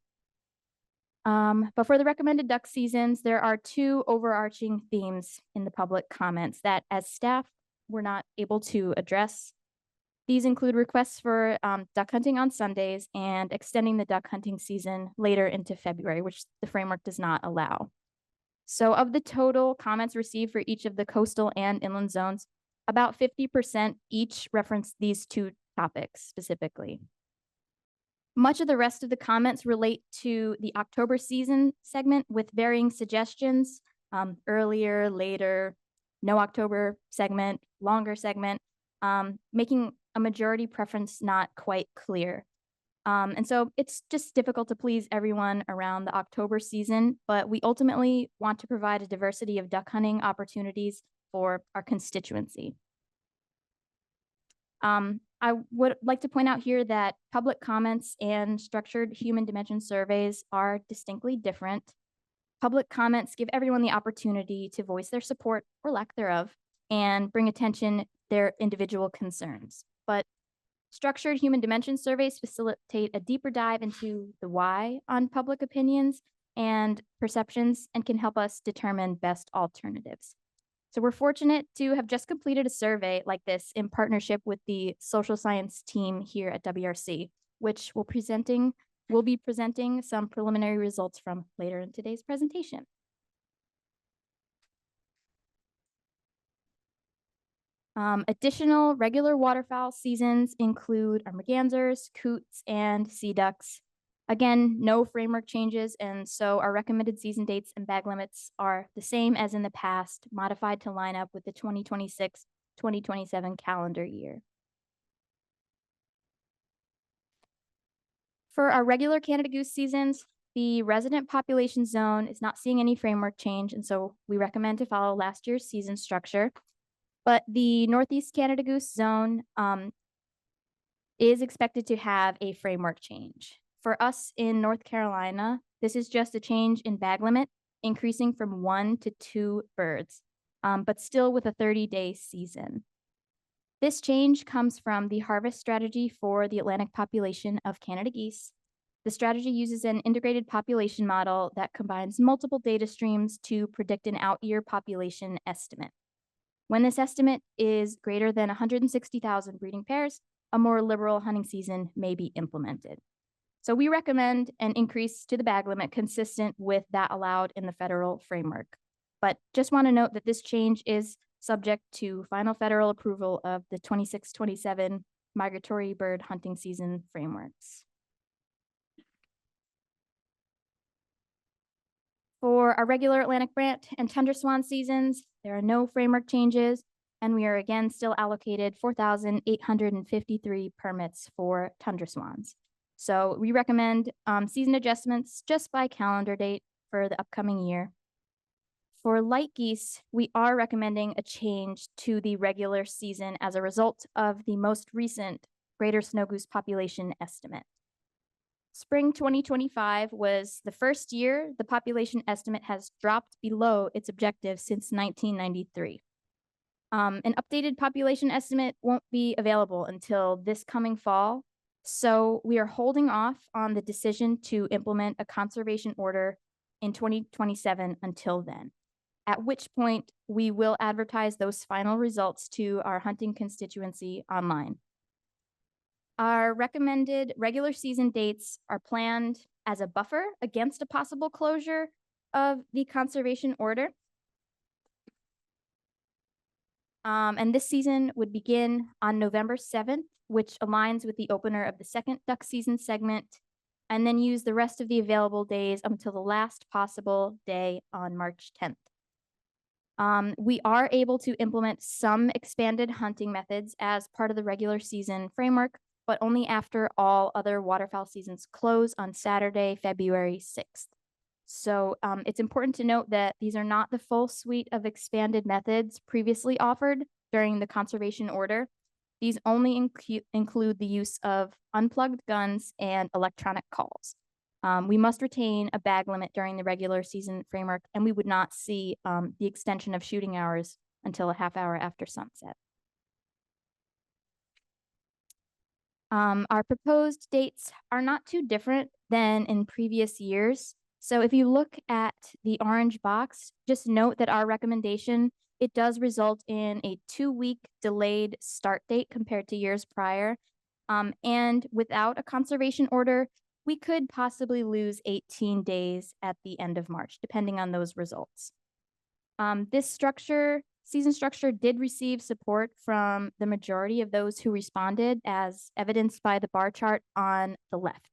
But for the recommended duck seasons, there are 2 overarching themes in the public comments that as staff, we're not able to address. These include requests for duck hunting on Sundays and extending the duck hunting season later into February, which the framework does not allow. So of the total comments received for each of the coastal and inland zones, about 50% each reference these 2 topics specifically. Much of the rest of the comments relate to the October season segment with varying suggestions, earlier, later, no October segment, longer segment, making a majority preference not quite clear. And so it's just difficult to please everyone around the October season, but we ultimately want to provide a diversity of duck hunting opportunities for our constituency. I would like to point out here that public comments and structured human dimension surveys are distinctly different. Public comments give everyone the opportunity to voice their support or lack thereof and bring attention their individual concerns. But structured human dimension surveys facilitate a deeper dive into the why on public opinions and perceptions and can help us determine best alternatives. So we're fortunate to have just completed a survey like this in partnership with the social science team here at WRC, which we'll be presenting some preliminary results from later in today's presentation. Additional regular waterfowl seasons include our mergansers, coots, and sea ducks. Again, no framework changes, and so our recommended season dates and bag limits are the same as in the past, modified to line up with the 2026-2027 calendar year. For our regular Canada goose seasons, the resident population zone is not seeing any framework change, and so we recommend to follow last year's season structure. But the Northeast Canada goose zone is expected to have a framework change. For us in North Carolina, this is just a change in bag limit, increasing from 1 to 2 birds, but still with a 30-day season. This change comes from the harvest strategy for the Atlantic population of Canada geese. The strategy uses an integrated population model that combines multiple data streams to predict an out-year population estimate. When this estimate is greater than 160,000 breeding pairs, a more liberal hunting season may be implemented. So we recommend an increase to the bag limit consistent with that allowed in the federal framework. But just want to note that this change is subject to final federal approval of the 26-27 migratory bird hunting season frameworks. For our regular Atlantic brant and tundra swan seasons, there are no framework changes, and we are again still allocated 4,853 permits for tundra swans. So we recommend season adjustments just by calendar date for the upcoming year. For light geese, we are recommending a change to the regular season as a result of the most recent greater snow goose population estimate. Spring 2025 was the first year the population estimate has dropped below its objective since 1993. An updated population estimate won't be available until this coming fall, so we are holding off on the decision to implement a conservation order in 2027 until then, at which point we will advertise those final results to our hunting constituency online. Our recommended regular season dates are planned as a buffer against a possible closure of the conservation order. And this season would begin on November 7th, which aligns with the opener of the second duck season segment, and then use the rest of the available days until the last possible day on March 10th. We are able to implement some expanded hunting methods as part of the regular season framework, but only after all other waterfowl seasons close on Saturday, February 6th. So it's important to note that these are not the full suite of expanded methods previously offered during the conservation order. These only include the use of unplugged guns and electronic calls. We must retain a bag limit during the regular season framework, and we would not see the extension of shooting hours until a half hour after sunset. Our proposed dates are not too different than in previous years. So if you look at the orange box, just note that our recommendation, it does result in a 2-week delayed start date compared to years prior. And without a conservation order, we could possibly lose 18 days at the end of March, depending on those results. This season structure did receive support from the majority of those who responded, as evidenced by the bar chart on the left.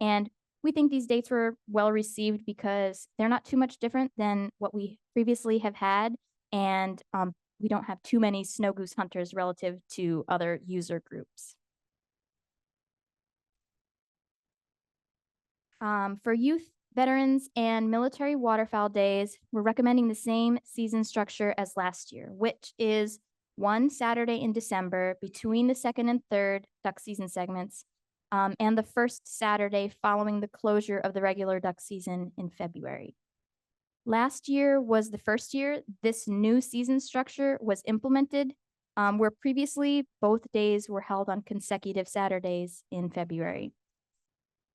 And we think these dates were well received because they're not too much different than what we previously have had, and we don't have too many snow goose hunters relative to other user groups. For youth, veterans, and military waterfowl days, we're recommending the same season structure as last year, which is one Saturday in December between the second and third duck season segments, and the first Saturday following the closure of the regular duck season in February. Last year was the first year this new season structure was implemented, where previously both days were held on consecutive Saturdays in February.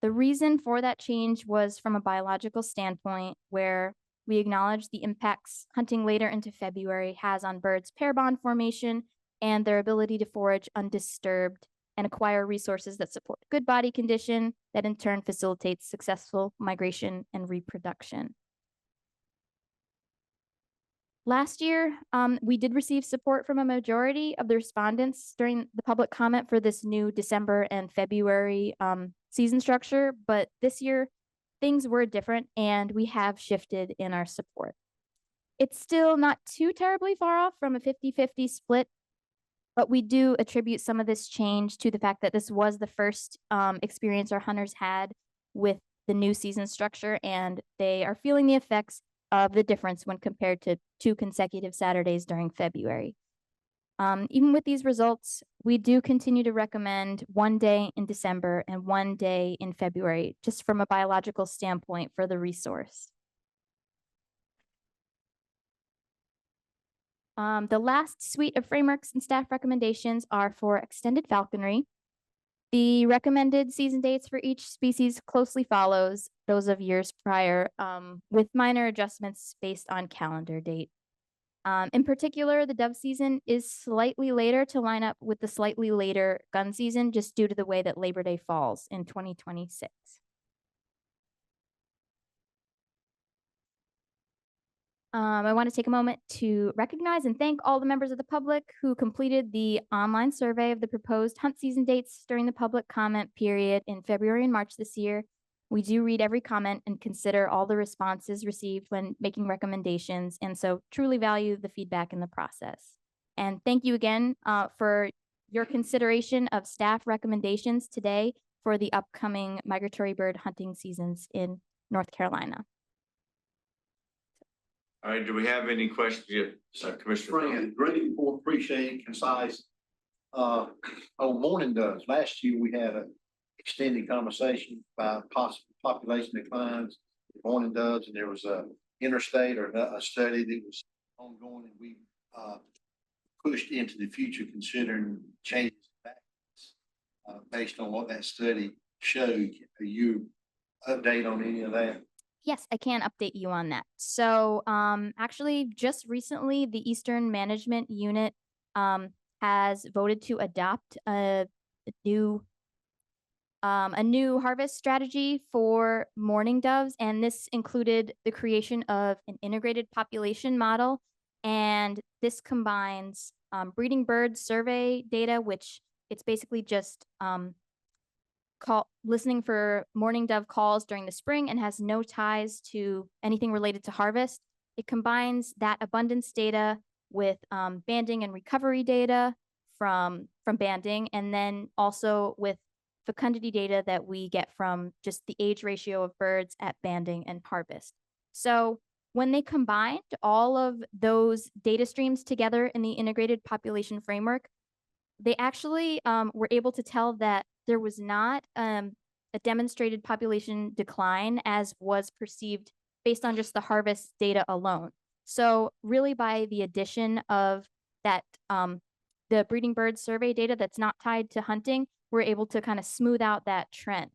The reason for that change was from a biological standpoint, where we acknowledge the impacts hunting later into February has on birds' pair bond formation and their ability to forage undisturbed and acquire resources that support good body condition that in turn facilitates successful migration and reproduction. Last year, we did receive support from a majority of the respondents during the public comment for this new December and February season structure, but this year things were different and we have shifted in our support. It's still not too terribly far off from a 50-50 split, but we do attribute some of this change to the fact that this was the first experience our hunters had with the new season structure, and they are feeling the effects of the difference when compared to 2 consecutive Saturdays during February. Even with these results, we do continue to recommend 1 day in December and 1 day in February, just from a biological standpoint for the resource. The last suite of frameworks and staff recommendations are for extended falconry. The recommended season dates for each species closely follows those of years prior, with minor adjustments based on calendar date. In particular, the dove season is slightly later to line up with the slightly later gun season, just due to the way that Labor Day falls in 2026. I want to take a moment to recognize and thank all the members of the public who completed the online survey of the proposed hunt season dates during the public comment period in February and March this year. We do read every comment and consider all the responses received when making recommendations, and so truly value the feedback in the process. And thank you again for your consideration of staff recommendations today for the upcoming migratory bird hunting seasons in North Carolina. All right, do we have any questions yet, Commissioner? Fran, great report, appreciate it, concise. On morning doves, last year we had an extended conversation about possible population declines, morning doves, and there was a interstate or a study that was ongoing, and we pushed into the future considering changes based on what that study showed. Are you update on any of that? Yes, I can update you on that. So actually, just recently, the Eastern Management Unit has voted to adopt a new a new harvest strategy for mourning doves, and this included the creation of an integrated population model. And this combines breeding bird survey data, which it's basically just listening for mourning dove calls during the spring and has no ties to anything related to harvest. It combines that abundance data with banding and recovery data from banding, and then also with fecundity data that we get from just the age ratio of birds at banding and harvest. So when they combined all of those data streams together in the integrated population framework, they actually were able to tell that there was not a demonstrated population decline as was perceived based on just the harvest data alone. So really by the addition of that, the breeding bird survey data that's not tied to hunting, we're able to kind of smooth out that trend.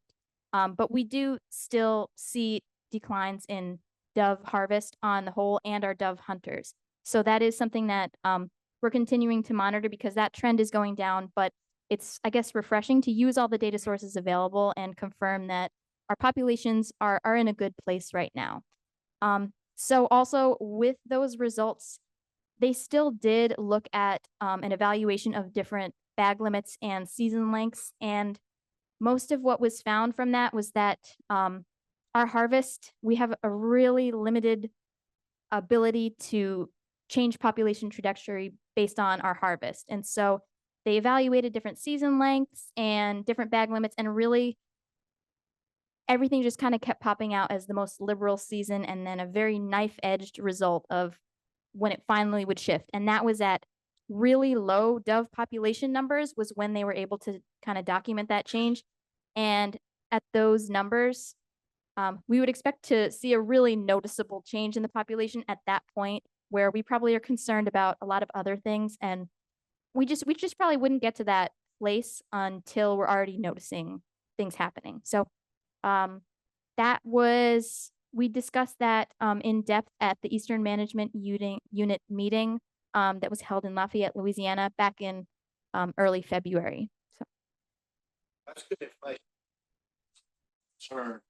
But we do still see declines in dove harvest on the whole and our dove hunters. So that is something that we're continuing to monitor because that trend is going down, but it's, I guess, refreshing to use all the data sources available and confirm that our populations are in a good place right now. So also with those results, they still did look at an evaluation of different bag limits and season lengths. And most of what was found from that was that our harvest, we have a really limited ability to change population trajectory based on our harvest. And so they evaluated different season lengths and different bag limits, and really everything just kind of kept popping out as the most liberal season, and then a very knife-edged result of when it finally would shift. And that was at really low dove population numbers was when they were able to kind of document that change. And at those numbers, we would expect to see a really noticeable change in the population at that point, where we probably are concerned about a lot of other things. And we just probably wouldn't get to that place until we're already noticing things happening. So we discussed that in depth at the Eastern Management Unit meeting that was held in Lafayette, Louisiana back in early February. So That's good information. Concern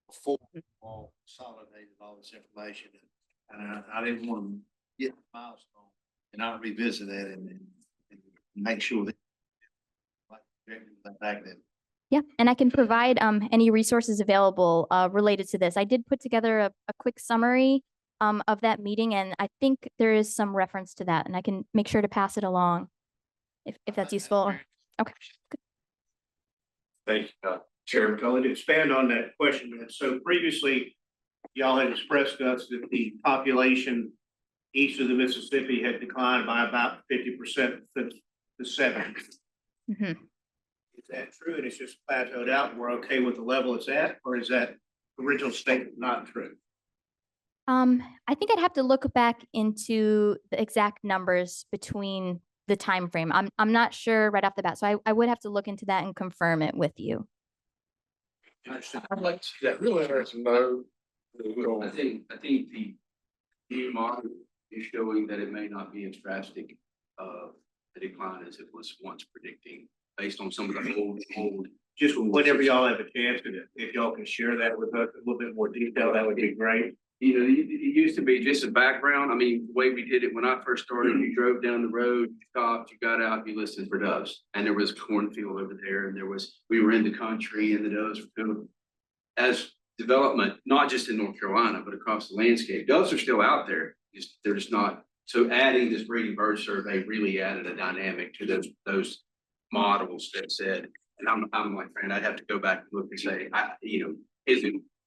before we all consolidated all this information, and I didn't want to get the milestone and not revisit that and make sure that back then. yeah, and I can provide any resources available related to this. I did put together a quick summary of that meeting, and I think there is some reference to that, and I can make sure to pass it along if that's useful. Okay. Good. Thank you, Chairman Cullen. To expand on that question, so previously, y'all had expressed to us that the population east of the Mississippi had declined by about 50% to 70%. Mm-hmm. Is that true? And it's just plateaued out and we're okay with the level it's at, or is that original statement not true? I think I'd have to look back into the exact numbers between the time frame. I'm not sure right off the bat, so I would have to look into that and confirm it with you. I'd like to see that. Really interesting though. I think the new model is showing that it may not be as drastic a decline as it was once predicting, based on some of the old. Just whenever y'all have a chance, and if y'all can share that with us a little bit more detail, that would be great. You know, it used to be just a background. I mean, the way we did it when I first started, you drove down the road, you stopped, you got out, you listened for doves. And there was a cornfield over there, and we were in the country, and the doves were good. As development, not just in North Carolina, but across the landscape, doves are still out there. They're just not. So adding this breeding bird survey really added a dynamic to those models that said, and I'm like, Fran, I'd have to go back and look and say,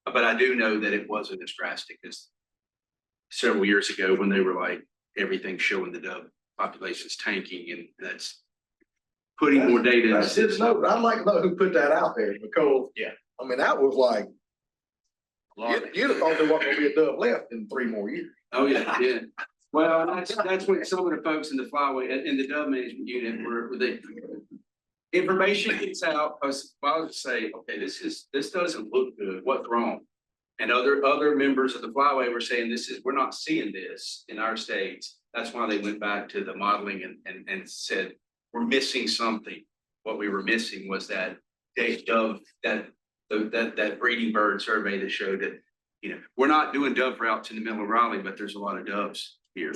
but I do know that it wasn't as drastic as several years ago when they were like, everything showing the dove population's tanking, and that's putting more data. I'd like to know who put that out there, because I mean, that was like, you'd have thought there wasn't gonna be a dove left in 3 more years. Oh, yeah, yeah. Well, that's what some of the folks in the flyway, in the dove management unit information gets out, because I would say, okay, this doesn't look good, what's wrong? And other members of the flyway were saying, we're not seeing this in our states. That's why they went back to the modeling and said, we're missing something. What we were missing was that day dove, that breeding bird survey that showed that, we're not doing dove routes in the middle of Raleigh, but there's a lot of doves here,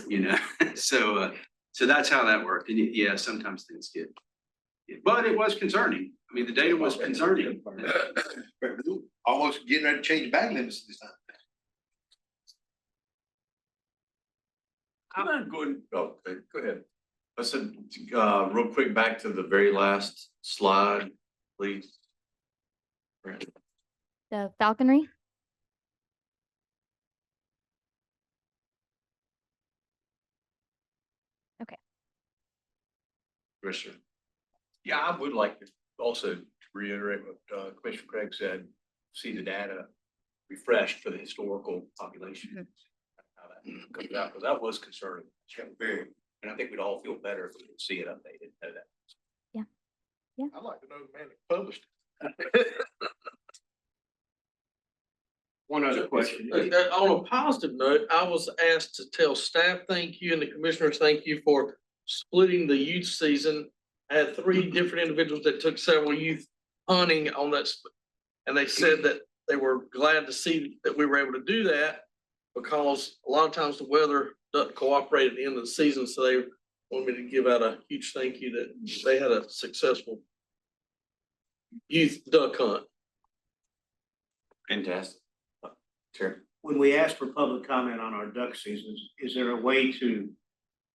So, so that's how that worked. And yeah, sometimes things get, but it was concerning. I mean, the data was concerning. Almost getting ready to change bag limits this time. I'm not going, okay, go ahead. I said, real quick, back to the very last slide, please. The falconry. Okay. Commissioner. Yeah, I would like to also reiterate what Commissioner Craig said, see the data refreshed for the historical population. How that comes out, because that was concerning. Very, and I think we'd all feel better if we could see it updated, know that. I'd like to know the man that published it. One other question. On a positive note, I was asked to tell staff thank you and the commissioners thank you for splitting the youth season. I had 3 different individuals that took several youth hunting on that. And they said that they were glad to see that we were able to do that because a lot of times the weather doesn't cooperate at the end of the season. So they wanted me to give out a huge thank you that they had a successful youth duck hunt. Fantastic. Sure. When we ask for public comment on our duck seasons, is there a way to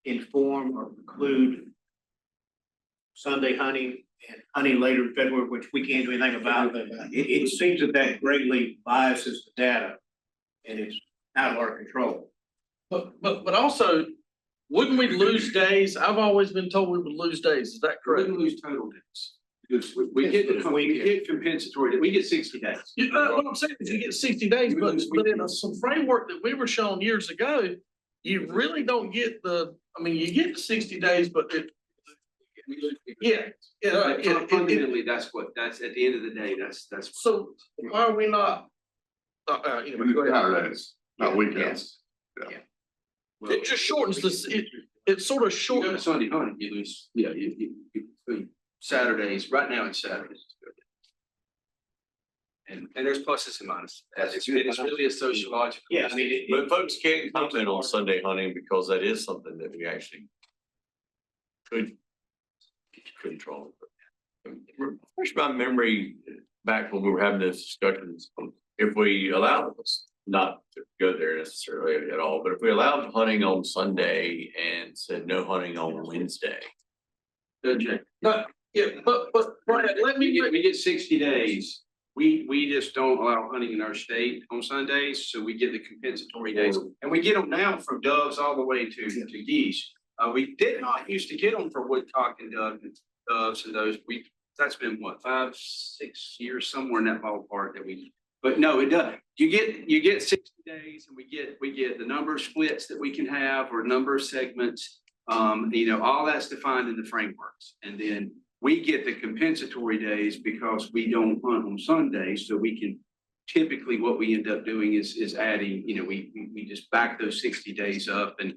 inform or preclude Sunday hunting and hunting later in February, which we can't do anything about? It seems that greatly biases the data and it's out of our control. But also, wouldn't we lose days? I've always been told we would lose days. Is that We correct? didn't lose total days. Because we get compensatory, we get 60 days. What I'm saying is you get 60 days, but in some framework that we were shown years ago, you really don't get you get 60 days, but Fundamentally, that's at the end of the day, that's. So why are we not? Anyway, go ahead. Saturdays, not weekends. Yeah. It just shortens this, it sort of You go to shortens. Sunday hunting, you lose, you Saturdays, right now it's Saturdays. And there's pluses and minuses. It's really a sociological. Yeah, I mean, But folks can't comment on Sunday hunting because that is something that we actually could control. Refresh my memory back when we were having this discussions, if we allow us not to go there necessarily at all, but if we allowed hunting on Sunday and said no hunting on Wednesday. But Brad, let me. We get 60 days. We just don't allow hunting in our state on Sundays, so we get the compensatory days. And we get them now from doves all the way to geese. We did not used to get them for woodcock and doves and those. That's been what, 5, 6 years, somewhere in that ballpark that but no, it doesn't. You get 60 days and we get the number of splits that we can have or number of segments. All that's defined in the frameworks. And then we get the compensatory days because we don't hunt on Sundays. So we can typically what we end up doing is adding, we just back those 60 days up and,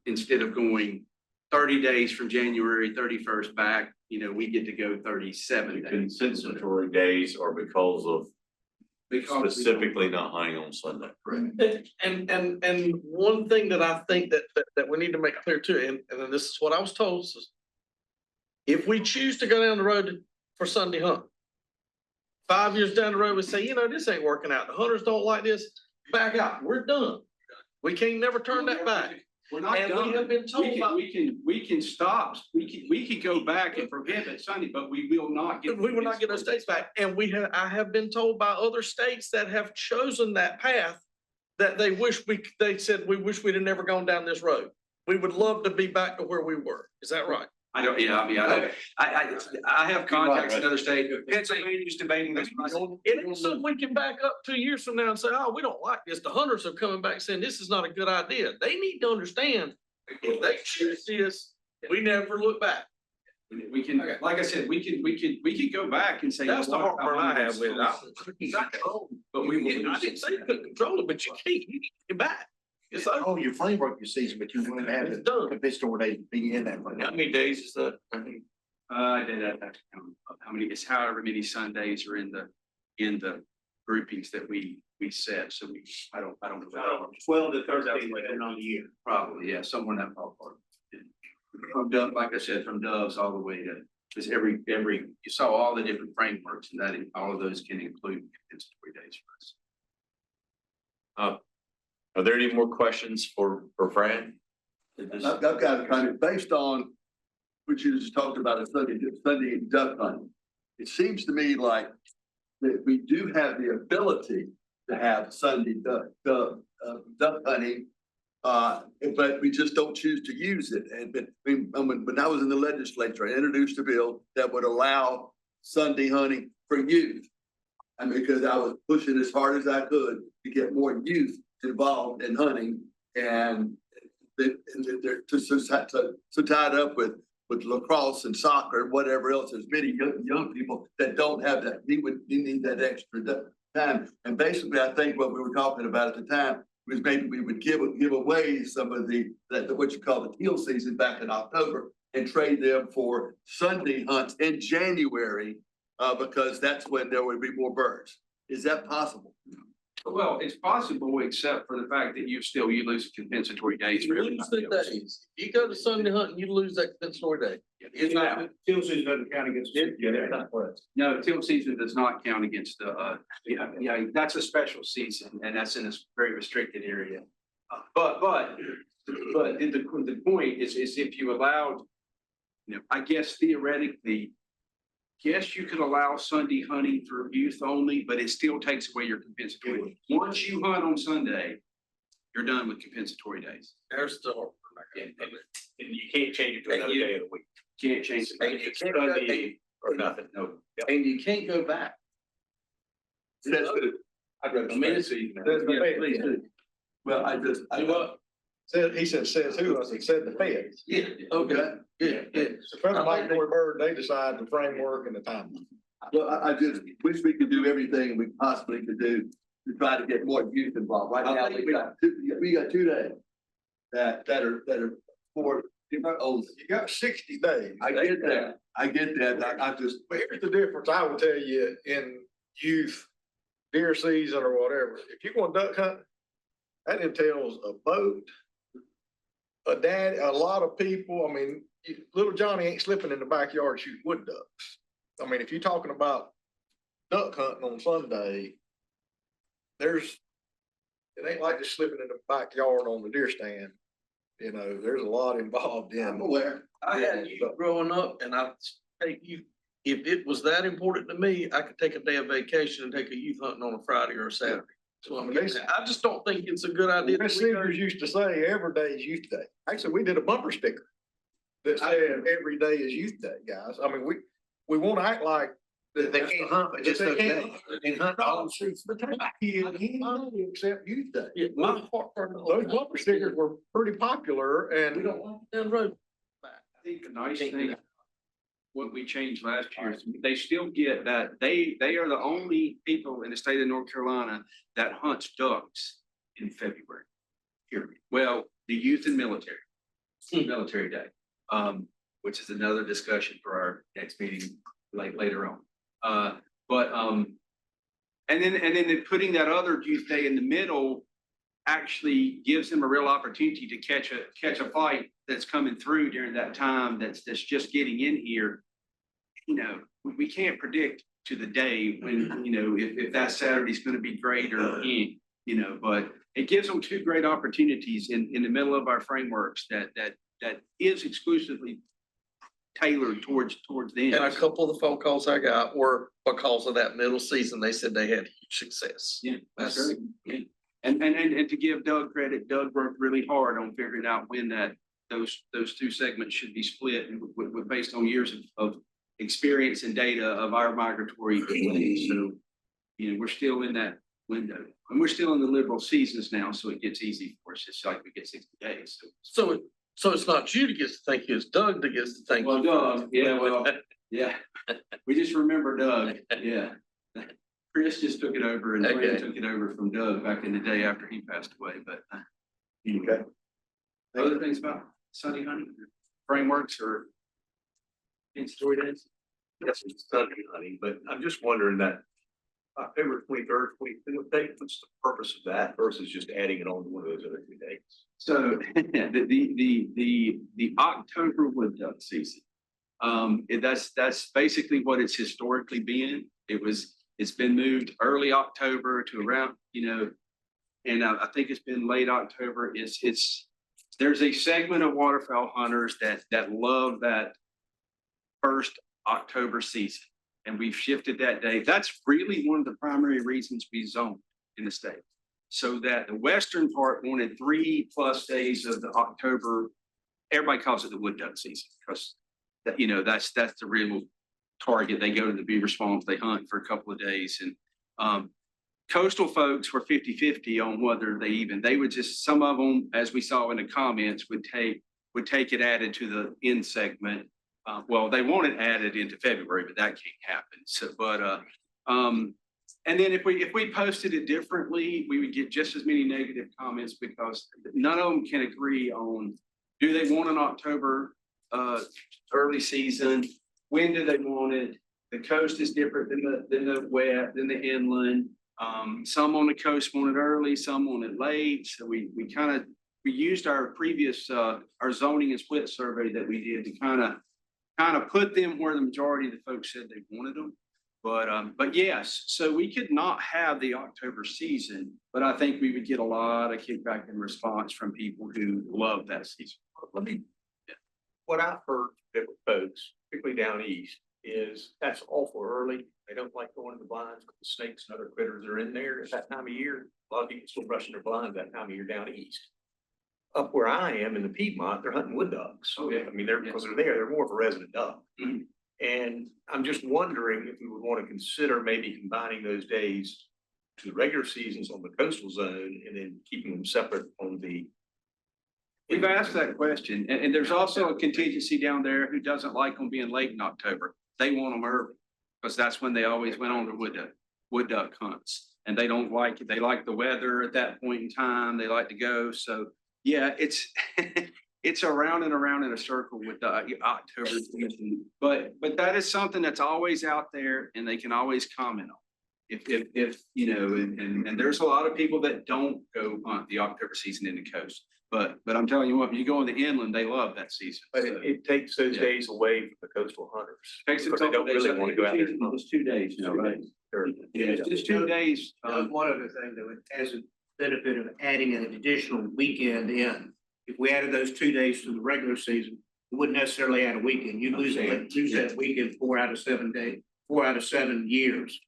instead of going 30 days from January 31st back, we get to go 37 days. Compensatory days are because of specifically not hunting on Sunday. And one thing that I think that we need to make clear too, and this is what I was told, is if we choose to go down the road for Sunday hunt, 5 years down the road, we say, this ain't working out. The hunters don't like this, back out. We're done. We can't never turn that back. We're not And done. we have been told We can stop. We could go back and prohibit Sunday, but we will not get. We will not get those states back. And I have been told by other states that have chosen that path that they said, we wish we'd have never gone down this road. We would love to be back to where we were. Is that right? I have contacts in other states. Pennsylvania's debating this. It ain't something we can back up 2 years from now and say, oh, we don't like this. The hunters are coming back saying this is not a good idea. They need to understand if they choose this, we never look back. We can, like I said, we can go back and say. That's the heartburn I have with it. But I didn't say you couldn't control it, but you can't, you need to get back. It's on your framework your season, but you want to have it compensatory days be in that. How many days is that? I did have to count how many, it's however many Sundays are in the groupings that we set, so I don't know. 12 to 13 within on the year. Probably, yeah, somewhere in that ballpark. From Dove, like I said, from Doves all the way to, because every, you saw all the different frameworks, and that, all of those can include compensatory days for us. Are there any more questions for Fran? I've got a kind of, based on what you just talked about, a Sunday duck hunting. It seems to me like that we do have the ability to have Sunday duck hunting. But we just don't choose to use it. And when I was in the legislature, I introduced a bill that would allow Sunday hunting for youth. And because I was pushing as hard as I could to get more youth involved in hunting, and they're so tied up with lacrosse and soccer and whatever else. There's many young people that don't have that. We need that extra time. And basically, I think what we were talking about at the time was maybe we would give away some of the what you call the teal season back in October and trade them for Sunday hunts in January, because that's when there would be more birds. Is that possible? Well, it's possible, except for the fact that you lose compensatory days. You lose the days. You go to Sunday hunting, you lose that compensatory day. It's not, Teal season doesn't count against it. no, teal season does not count against the, that's a special season, and that's in a very restricted area. But the point is if you allowed, I guess theoretically, yes, you could allow Sunday hunting for youth only, but it still takes away your compensatory. Once you hunt on Sunday, you're done with compensatory days. There's the. And you can't change it to another day of the week. Can't change it. And you can't go day or nothing. No. And you can't go back. That's good. I'd rather Amazing. Yeah, please do. Well, He says who? I said the feds. Yeah, okay, yeah. So federal migratory bird, they decide the framework and the time. Well, I just wish we could do everything we possibly could do to try to get more youth involved. Right now, we got 2 days that are for old. You got 60 days. I get that. I just. But here's the difference, I would tell you, in youth, deer season or whatever, if you're going duck hunt, that entails a boat, a lot of people. I mean, little Johnny ain't slipping in the backyard shooting wood ducks. I mean, if you're talking about duck hunting on Sunday, it ain't like just slipping in the backyard on the deer stand. There's a lot involved in. I'm aware. I had you growing up, and I take you, if it was that important to me, I could take a day of vacation and take a youth hunting on a Friday or a Saturday. So I just don't think it's a good idea. Miss Seegers used to say every day is youth day. Actually, we did a bumper sticker that said every day is youth day, guys. I mean, we won't act like They can't hunt, but just they those can't. days. They can hunt all the streets. But they can't except youth day. Yeah, my heart. Those bumper stickers were pretty popular, and We don't want down the road. I think the nice thing, what we changed last year is they still get that, they are the only people in the state of North Carolina that hunts ducks in February. Period. Well, the youth and military, military day, which is another discussion for our next meeting later on. And then putting that other youth day in the middle actually gives them a real opportunity to catch a fight that's coming through during that time that's just getting in here. We can't predict to the day when, if that Saturday's going to be great or, but it gives them 2 great opportunities in the middle of our frameworks that is exclusively tailored towards them. And a couple of the phone calls I got were because of that middle season. They said they had huge success. Yeah, that's great. Yeah. And to give Doug credit, Doug worked really hard on figuring out when those 2 segments should be split with based on years of experience and data of our migratory. So, we're still in that window, and we're still in the liberal seasons now, so it gets easy for us. It's like we get 60 days. So it's not you that gets to think, it's Doug that gets to think. Well, Doug, yeah. We just remember Doug, yeah. Chris just took it over and Fran took it over from Doug back in the day after he passed away, but. Okay. Other things about Sunday hunting frameworks or? in story days. Yes, it's Sunday, honey, but I'm just wondering that October 23rd, 24th date, what's the purpose of that versus just adding it on to one of those other 2 dates? So the October wood duck season. That's basically what it's historically been. It's been moved early October to around, and I think it's been late October. There's a segment of waterfowl hunters that love that first October season. And we've shifted that day. That's really one of the primary reasons we zoned in the state. So that the western part wanted 3+ days of the October, everybody calls it the wood duck season, because that's the real target. They go to the beaver swamps, they hunt for a couple of days. And coastal folks were 50-50 on whether they would just, some of them, as we saw in the comments, would take it added to the end segment. Well, they want it added into February, but that can't happen. So, and then if we posted it differently, we would get just as many negative comments because none of them can agree on, do they want an October early season? When do they want it? The coast is different than the inland. Some on the coast want it early, some want it late. So we used our previous our zoning and split survey that we did to kind of put them where the majority of the folks said they wanted them. But yes, so we could not have the October season, but I think we would get a lot of kickback and response from people who love that season. What I've heard from folks, particularly down east, is that's awful early. They don't like going to the blinds because the snakes and other critters are in there at that time of year. A lot of people still brushing their blinds that time of year down east. Up where I am in the Piedmont, they're hunting wood ducks. Oh, yeah. I mean, because they're more of a resident duck. Mm-hmm. And I'm just wondering if we would want to consider maybe combining those days to the regular seasons on the coastal zone and then keeping them separate on the. We've asked that question, and there's also a contingency down there who doesn't like them being late in October. They want them early because that's when they always went on the wood duck hunts, and they don't like it. They like the weather at that point in time. They like to go. So yeah, it's it's around and around in a circle with the October season. But that is something that's always out there, and they can always comment on. If and there's a lot of people that don't go hunt the October season in the coast. But I'm telling you what, when you go in the inland, they love that season. But it takes those days away from the coastal hunters. Takes a Because they couple don't days. really want to go out there. It's 2 days, right? Yeah, it's just 2 days. One other thing that has a benefit of adding an additional weekend in. If we added those 2 days to the regular season, we wouldn't necessarily add a weekend. You lose that weekend 4 out of 7 days, 4 out of 7 years.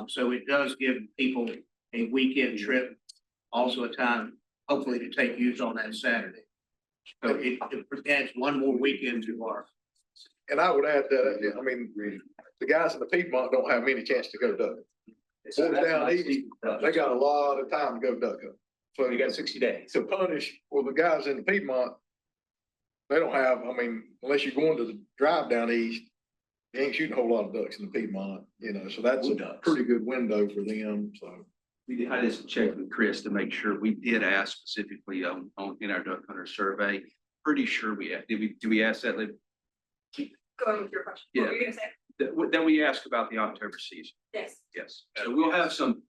So it does give people a weekend trip, also a time, hopefully, to take use on that Saturday. So it adds one more weekend to our. And I would add that, I mean, the guys in the Piedmont don't have many chance to go duck. So Boys down east, they got a lot of time to go duck up. So you got 60 days. To punish, well, the guys in the Piedmont, they don't have, I mean, unless you're going to the drive down east, you ain't shooting a whole lot of ducks in the Piedmont, so that's a pretty good window for them, so. I just checked with Chris to make sure we did ask specifically in our duck hunter survey. Pretty sure did we ask that? Going with your question. Yeah. What were you gonna say? Then we asked about the October season. Yes. Yes. So we'll have some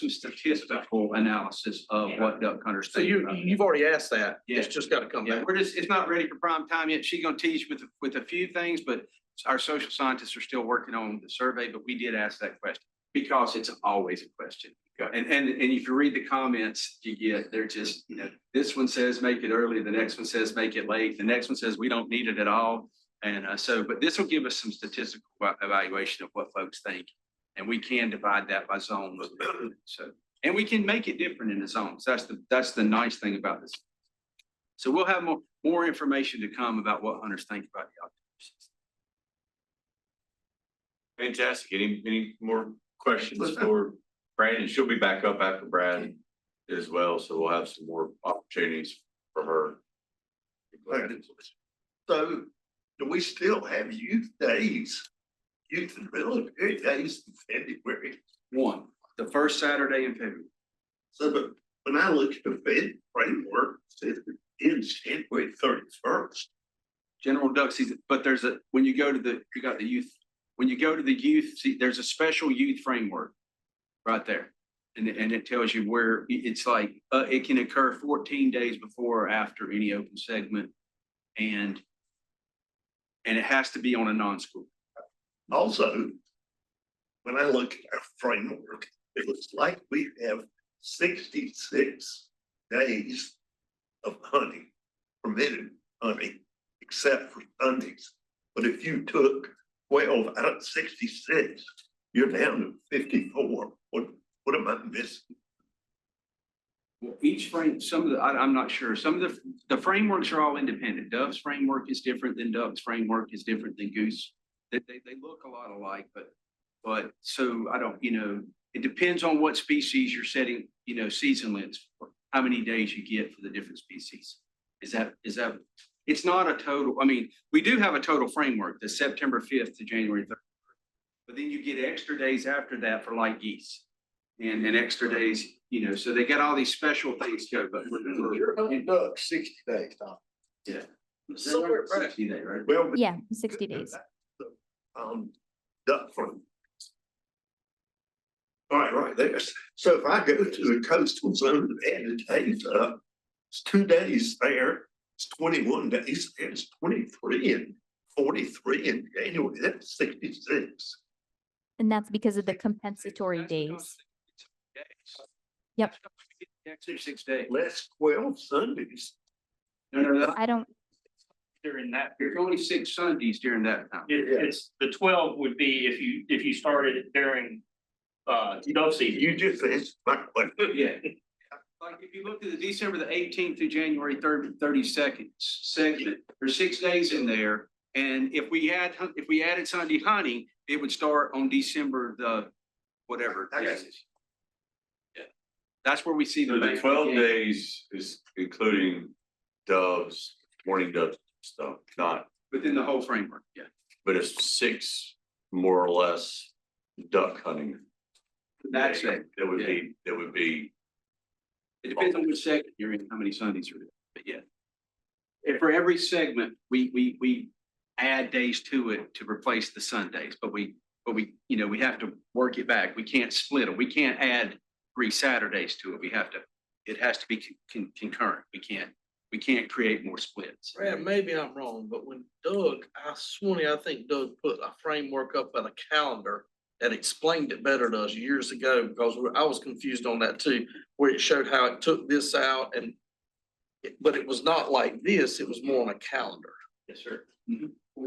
statistical analysis of what duck hunters So think. you've already asked that. Yeah. It's just gotta come Yeah, back. it's not ready for prime time yet. She's gonna teach with a few things, but our social scientists are still working on the survey, but we did ask that question because it's always a question. And if you read the comments, they're just, this one says make it early, the next one says make it late, the next one says we don't need it at all. And but this will give us some statistical evaluation of what folks think. And we can divide that by zones. So, and we can make it different in the zones. That's the nice thing about this. So we'll have more information to come about what hunters think about the October season. Fantastic. Any more questions for Brandon? She'll be back up after Brad as well, so we'll have some more opportunities for her. So do we still have youth days? Youth and military days in February? One, the first Saturday in February. So, but when I look at the Fed framework, it ends January 31st. general duck season, but when you go to you got the youth, when you go to the youth, see, there's a special youth framework right there. And it tells you where it's like, it can occur 14 days before or after any open segment. And it has to be on a non-school. Also, when I look at our framework, it looks like we have 66 days of hunting, permitted hunting, except for Sundays. But if you took 12 out of 66, you're down to 54. What am I missing? Well, each frame, I'm not sure. Some of the frameworks are all independent. Dove's framework is different than Duck's framework is different than Goose. They look a lot alike, but so I don't, it depends on what species you're setting, season lengths for, how many days you get for the different species. It's not a total, we do have a total framework, the September 5th to January 3rd. But then you get extra days after that for light geese and extra days, so they got all these special things go, but You're hunting ducks 60 days, Tom. yeah. Somewhere, 60 days, right? Well, Yeah, 60 days. Duck farm. Right there. So if I go to the coastal zone and the days up, it's 2 days there, it's 21 days, there, it's 23 and 43 in January, that's 66. And that's because of the compensatory days. Yep. 6 days. Less 12 Sundays. No, I don't, During that there's period. only 6 Sundays during that time. It's the 12 would be if you started it during dove season. You just answered my question. Yeah. Like if you look at the December the 18th through January 32nd segment, there's 6 days in there. And if we added Sunday hunting, it would start on December the whatever. Yeah. That's where we see So the 12 days is including doves, morning doves stuff, not, within the whole framework. Yeah. but it's 6 more or less duck hunting. That's it. That would be. It depends on which segment you're in, how many Sundays are there, but yeah. And for every segment, we add days to it to replace the Sundays, but we have to work it back. We can't split them. We can't add 3 Saturdays to it. It has to be concurrent. We can't create more splits. Brad, maybe I'm wrong, but when Doug, I think Doug put a framework up on a calendar that explained it better to us years ago, because I was confused on that too, where it showed how it took this out but it was not like this, it was more on a calendar. Yes, sir.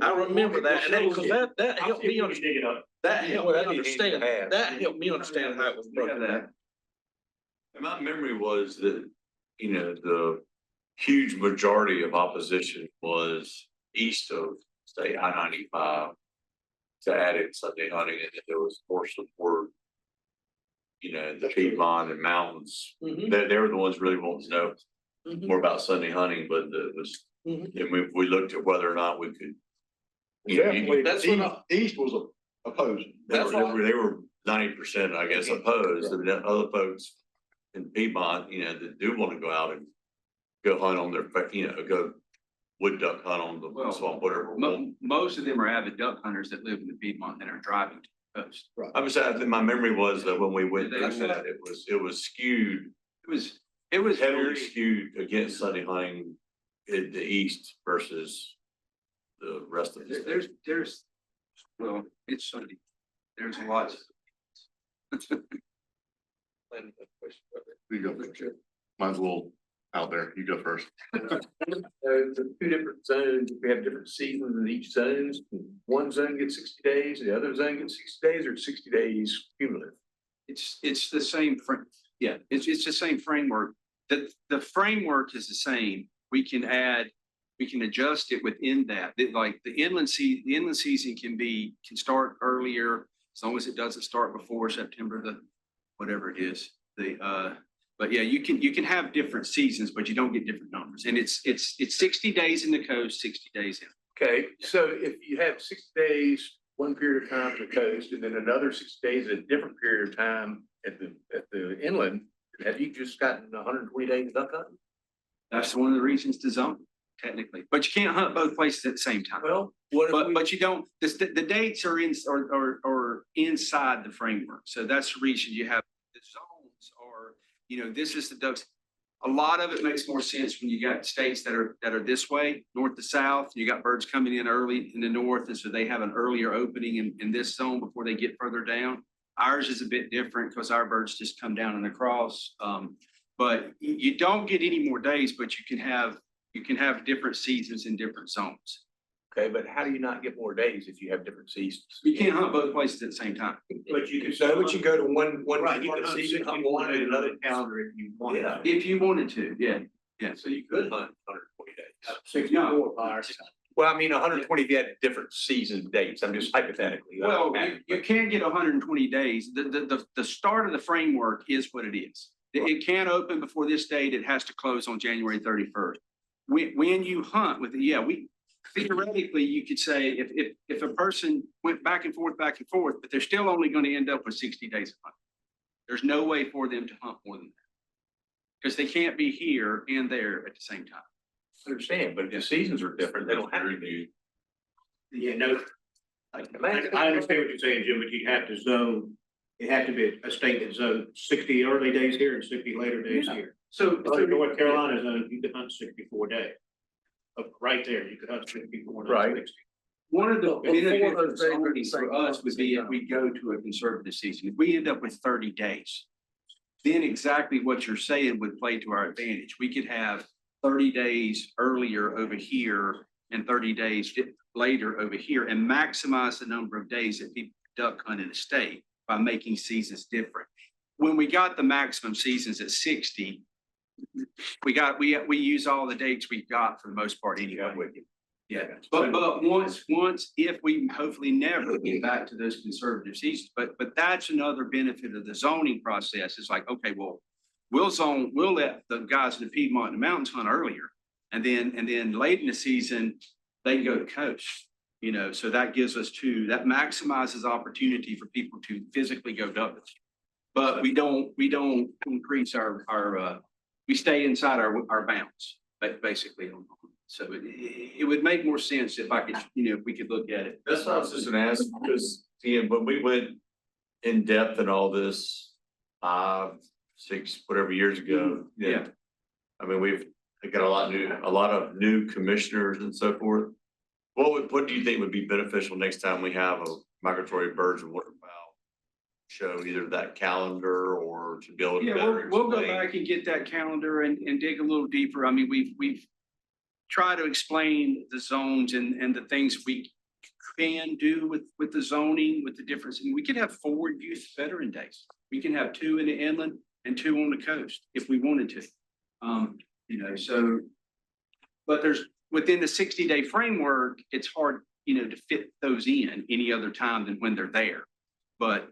I remember that, and that helped me Dig it up. that helped me Well, understand, have. that helped me understand how it was broken down. And my memory was that, the huge majority of opposition was east of, say, I-95 to add in Sunday hunting, and then there was more support, the Piedmont and mountains. Mhm. They were the ones really wanting to know Mhm. more about Sunday hunting, but Mhm. and we looked at whether or not we could. Definitely, That's what East was opposed. They That's were 90%, I guess, opposed, and then other folks in Piedmont, that do want to go out and go hunt on their, go wood duck hunt on the swamp, whatever. Most of them are avid duck hunters that live in the Piedmont and are driving to the coast. I'm just saying, my memory was that when we went through that, it was skewed. It was heavily very skewed against Sunday hunting in the east versus the rest of the state. It's Sunday. There's lots. You go first. Mine's a little out there. You go first. The 2 different zones, we have different seasons in each zones. One zone gets 60 days, the other zone gets 60 days, or 60 days cumulative. It's the same it's the same framework. The framework is the same. We can adjust it within that. Like the inland season can start earlier as long as it doesn't start before September whatever it is. But yeah, you can have different seasons, but you don't get different numbers. And it's 60 days in the coast, 60 days in. Okay, so if you have 60 days, one period of time to the coast, and then another 60 days, a different period of time at the inland, have you just gotten 120 days duck hunting? That's one of the reasons to zone. technically, but you can't hunt both places at the same time. Well, what if we? But you don't, the dates are are inside the framework. So that's the reason you have the zones are, this is the ducks. A lot of it makes more sense when you got states that are this way, north to south. You got birds coming in early in the north, and so they have an earlier opening in this zone before they get further down. Ours is a bit different because our birds just come down and across. But you don't get any more days, but you can have different seasons in different zones. Okay, but how do you not get more days if you have different seasons? You can't hunt both places at the same time. But you can, so but you go to one Right, you particular can hunt season, 61 hunt one and another. calendar if you want. Yeah. If you wanted to, yeah. So you could hunt 120 days. 64 by Well, I mean, 120 if you had different season dates. I'm just hypothetically. Well, you can't get 120 days. The start of the framework is what it is. It can't open before this date. It has to close on January 31st. When you hunt with it, theoretically, you could say if a person went back and forth, but they're still only going to end up with 60 days of hunting. There's no way for them to hunt more than that. Because they can't be here and there at the same time. I understand, but if the seasons are different, they don't have to be. Yeah, no, I understand what you're saying, Jim, but you have to zone, it had to be a state that zoned 60 early days here and 60 later days here. So North Carolina zone, you could hunt 64 days. Right there, you could hunt 64. not Right. 60. one of the Before benefits those of days are zoning the same for us would be if months, we go to a conservative season. If we end up with 30 days, then exactly what you're saying would play to our advantage. We could have 30 days earlier over here and 30 days later over here and maximize the number of days that people duck hunt in a state by making seasons different. When we got the maximum seasons at 60, we use all the dates we've got for the most part anyway. Yeah, but once, if we hopefully never get back to those conservative seasons, but that's another benefit of the zoning process. It's like, okay, well, we'll let the guys in the Piedmont and the mountains hunt earlier. And then late in the season, they can go to coast, so that gives us that maximizes opportunity for people to physically go duck. But we don't increase we stay inside our bounds, basically. So it would make more sense if if we could look at it. That's what I was just gonna ask, because, when we went in depth in all this, 6, whatever years ago. Yeah. I mean, we've got a lot of new commissioners and so forth. What do you think would be beneficial next time we have a migratory birds and waterfowl show, either that calendar or to be able to better We'll go explain? back and get that calendar and dig a little deeper. I mean, we've tried to explain the zones and the things we can do with the zoning, with the difference. And we could have 4 youth veteran days. We can have 2 in the inland and 2 on the coast if we wanted to. But there's within the 60-day framework, it's hard, to fit those in any other time than when they're there. But,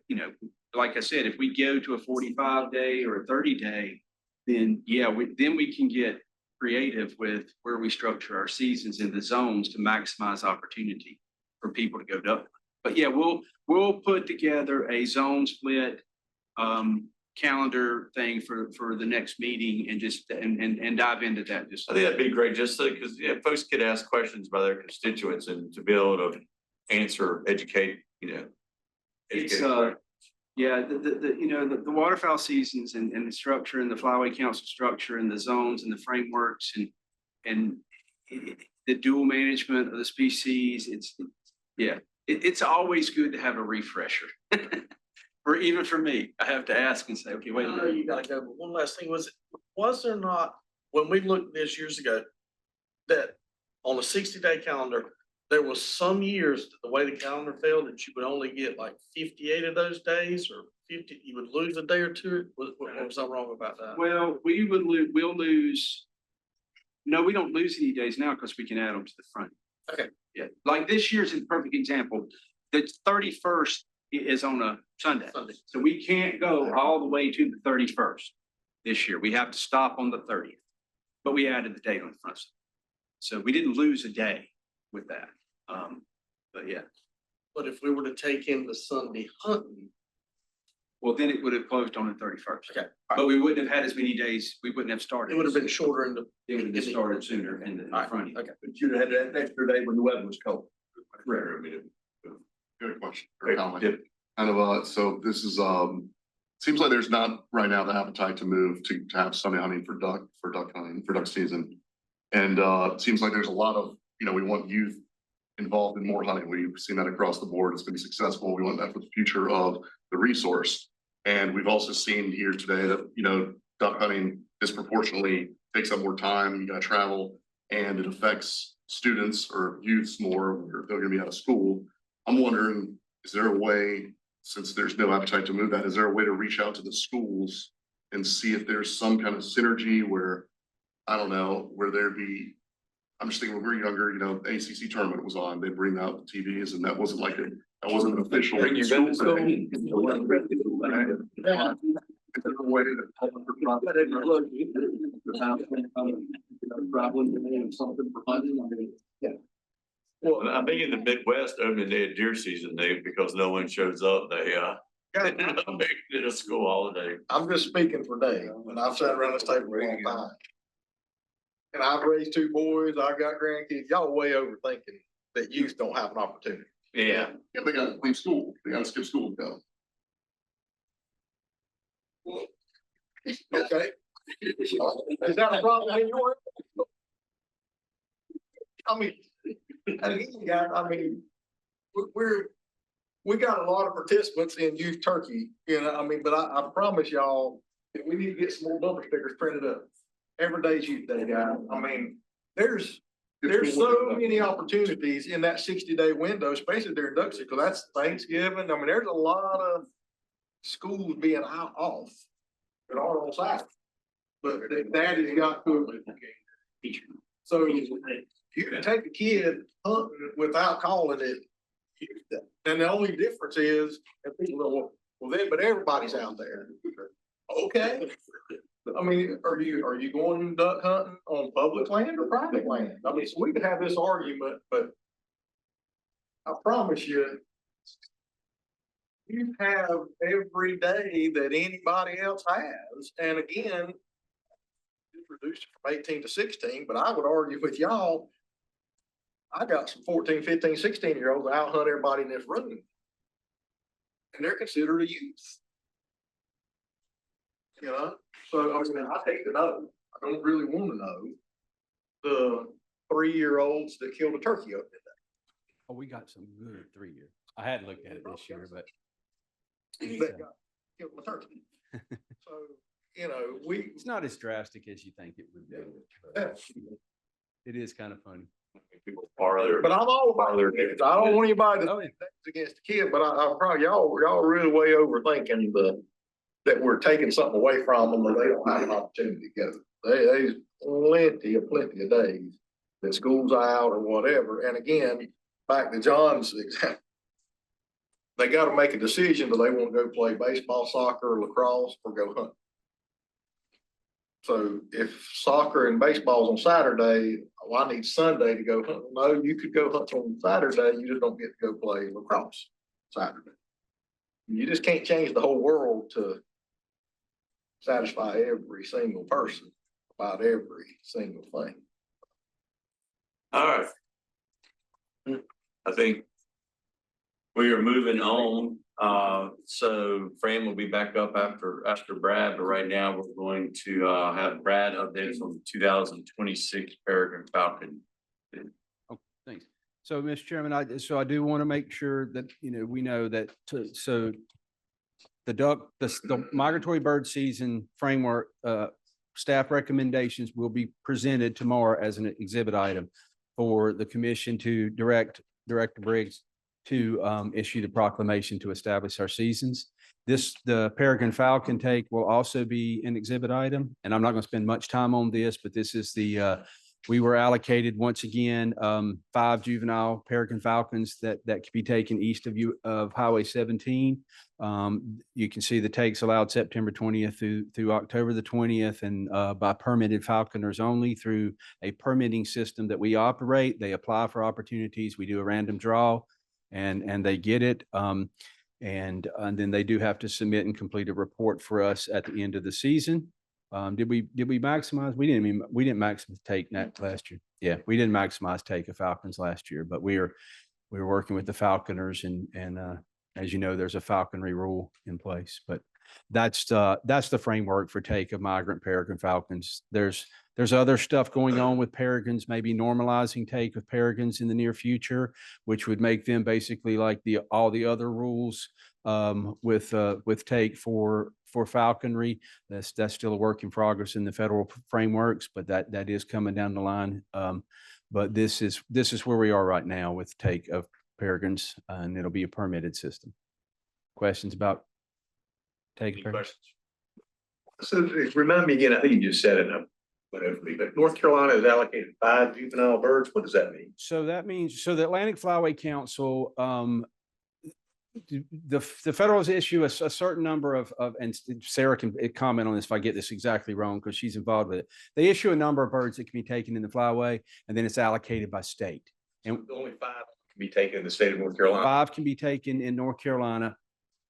like I said, if we go to a 45-day or a 30-day, then we can get creative with where we structure our seasons in the zones to maximize opportunity for people to go duck. But yeah, we'll put together a zone split calendar thing for the next meeting and just and dive into that. I think that'd be great, just so, because folks could ask questions by their constituents and to be able to educate. It's the waterfowl seasons and the structure and the flyway council structure and the zones and the frameworks and the dual management of the species. It's always good to have a refresher. Or even for me, I have to ask and say, okay, wait a I know minute. you gotta go, but one last thing, was there not, when we looked at this years ago, that on a 60-day calendar, there was some years, the way the calendar fell, that you would only get like 58 of those days or 50, you would lose a day or two? Was I wrong about that? Well, we'll lose. No, we don't lose any days now because we can add them to the front. Okay. Yeah, like this year's a perfect example. The 31st is on a Sunday. So we can't go all the way to the 31st this year. We have to stop on the 30th. But we added the date on the front. So we didn't lose a day with that. But yeah. But if we were to take in the Sunday hunting, Well, then it would have closed on the 31st. Okay. But we wouldn't have had as many days, we wouldn't have started. It would have been shorter in the. It would have been started sooner in the front end. Okay, but you'd have had that extra day when the weather was cold. Good question. or comment. Kind of, so this is, seems like there's not right now the appetite to move to have Sunday hunting for duck hunting, for duck season. And, it seems like there's a lot of, we want youth involved in more hunting. We've seen that across the board. It's been successful. We want that for the future of the resource. And we've also seen here today that, duck hunting disproportionately takes up more time. You gotta travel and it affects students or youths more when they're gonna be out of school. I'm wondering, is there a way, since there's no appetite to move that, is there a way to reach out to the schools and see if there's some kind of synergy where, I don't know, where there'd be, I'm just thinking when we were younger, the ACC tournament was on, they'd bring out the TVs and that wasn't like that wasn't an official. Bring your school gun to school. thing. Is there a way to- Well, I think in the Midwest, opening day of deer season, because no one shows up, they make it a school holiday. I'm just speaking for Dave, and I've sat around this table for a long time. And I've raised two boys, I got grandkids, y'all way overthinking that youth don't have an opportunity. Yeah. Yeah, they gotta leave school, they gotta skip school and go. Okay. Is that a problem in your? I mean, and again, guys, we got a lot of participants in youth turkey, but I promise y'all that we need to get some more bumper stickers printed up. Every day's youth day, guys. There's so many opportunities in that 60-day window, especially during duck season, because that's Thanksgiving. There's a lot of schools being off. But all on Saturday. But that has got to. So you can take a kid hunting without calling it. And the only difference is, and people go, well, then, but everybody's out there. Okay. Are you going duck hunting on public land or private land? So we could have this argument, but I promise you, you have every day that anybody else has. And again, it's reduced from 18 to 16, but I would argue with y'all, I got some 14, 15, 16-year-olds out hunt everybody in this room. And they're considered a youth. So I take the know. I don't really want to know the 3-year-olds that killed a turkey up there. Oh, we got some good 3-year. I hadn't looked at it this year, but. That got killed a turkey. So, It's not as drastic as you think it would be. It is kind of funny. But I'm all about their kids. I don't want anybody to think that's against the kid, but I'm probably y'all really way overthinking that we're taking something away from them and they don't have an opportunity to go. There's plenty of days that school's out or whatever. And again, back to John's example, they got to make a decision. Do they want to go play baseball, soccer, lacrosse, or go hunt? So if soccer and baseball's on Saturday, well, I need Sunday to go hunt. No, you could go hunt on Saturday. You just don't get to go play lacrosse Saturday. You just can't change the whole world to satisfy every single person about every single thing. All right. I think we are moving on. So Fran will be back up after Brad, but right now we're going to have Brad update from 2026 Peregrine Falcon. Oh, thanks. So, Mr. Chairman, I do want to make sure that, we know that, so the migratory bird season framework, staff recommendations will be presented tomorrow as an exhibit item for the commission to direct Director Briggs to issue the proclamation to establish our seasons. The Peregrine Falcon take will also be an exhibit item, and I'm not going to spend much time on this, but this is we were allocated once again 5 juvenile Peregrine Falcons that could be taken east of Highway 17. You can see the takes allowed September 20th through October the 20th, and by permitted falconers only through a permitting system that we operate. They apply for opportunities. We do a random draw, and they get it. And then they do have to submit and complete a report for us at the end of the season. Did we maximize? We didn't maximize take last year. Yeah, we didn't maximize take of Falcons last year, but we were working with the Falconers and as you know, there's a falconry rule in place, but that's the framework for take of migrant peregrine falcons. There's other stuff going on with peregrines, maybe normalizing take of peregrines in the near future, which would make them basically like all the other rules with take for falconry. That's still a work in progress in the federal frameworks, but that is coming down the line. But this is where we are right now with take of peregrines, and it'll be a permitted system. Questions about take? So remind me again, I think you just said it, whatever, but North Carolina has allocated 5 juvenile birds. What does that mean? So that means, so the Atlantic Flyway Council, the federals issue a certain number of, and Sarah can comment on this if I get this exactly wrong, because she's involved with it. They issue a number of birds that can be taken in the flyway, and then it's allocated by state. And Only 5 can be taken in the state of North Carolina. 5 can be taken in North Carolina,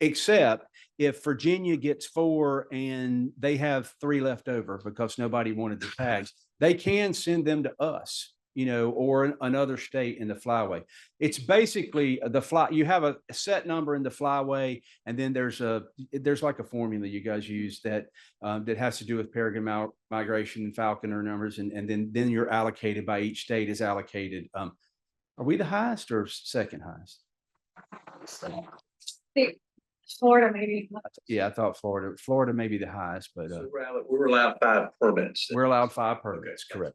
except if Virginia gets 4 and they have 3 left over because nobody wanted the tags, they can send them to us, or another state in the flyway. It's basically you have a set number in the flyway, and then there's like a formula you guys use that has to do with peregrine migration and falconer numbers, and then you're allocated by each state is allocated. Are we the highest or second highest? Florida, maybe. Yeah, I thought Florida may be the highest, but So we're allowed 5 permits. we're allowed 5 permits, correct.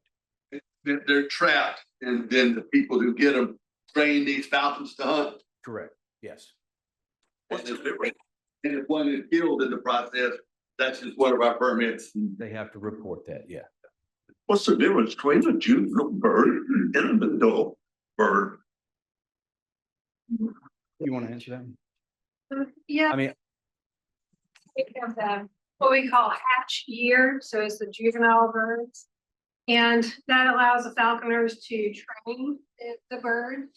They're trapped, and then the people who get them train these falcons to hunt. Correct, yes. And if one is killed in the process, that's just one of our permits. They have to report that, yeah. What's the difference between a juvenile bird and an adult bird? You want to answer that? Yeah. I mean, We have what we call hatch year, so it's the juvenile birds. And that allows the falconers to train the bird.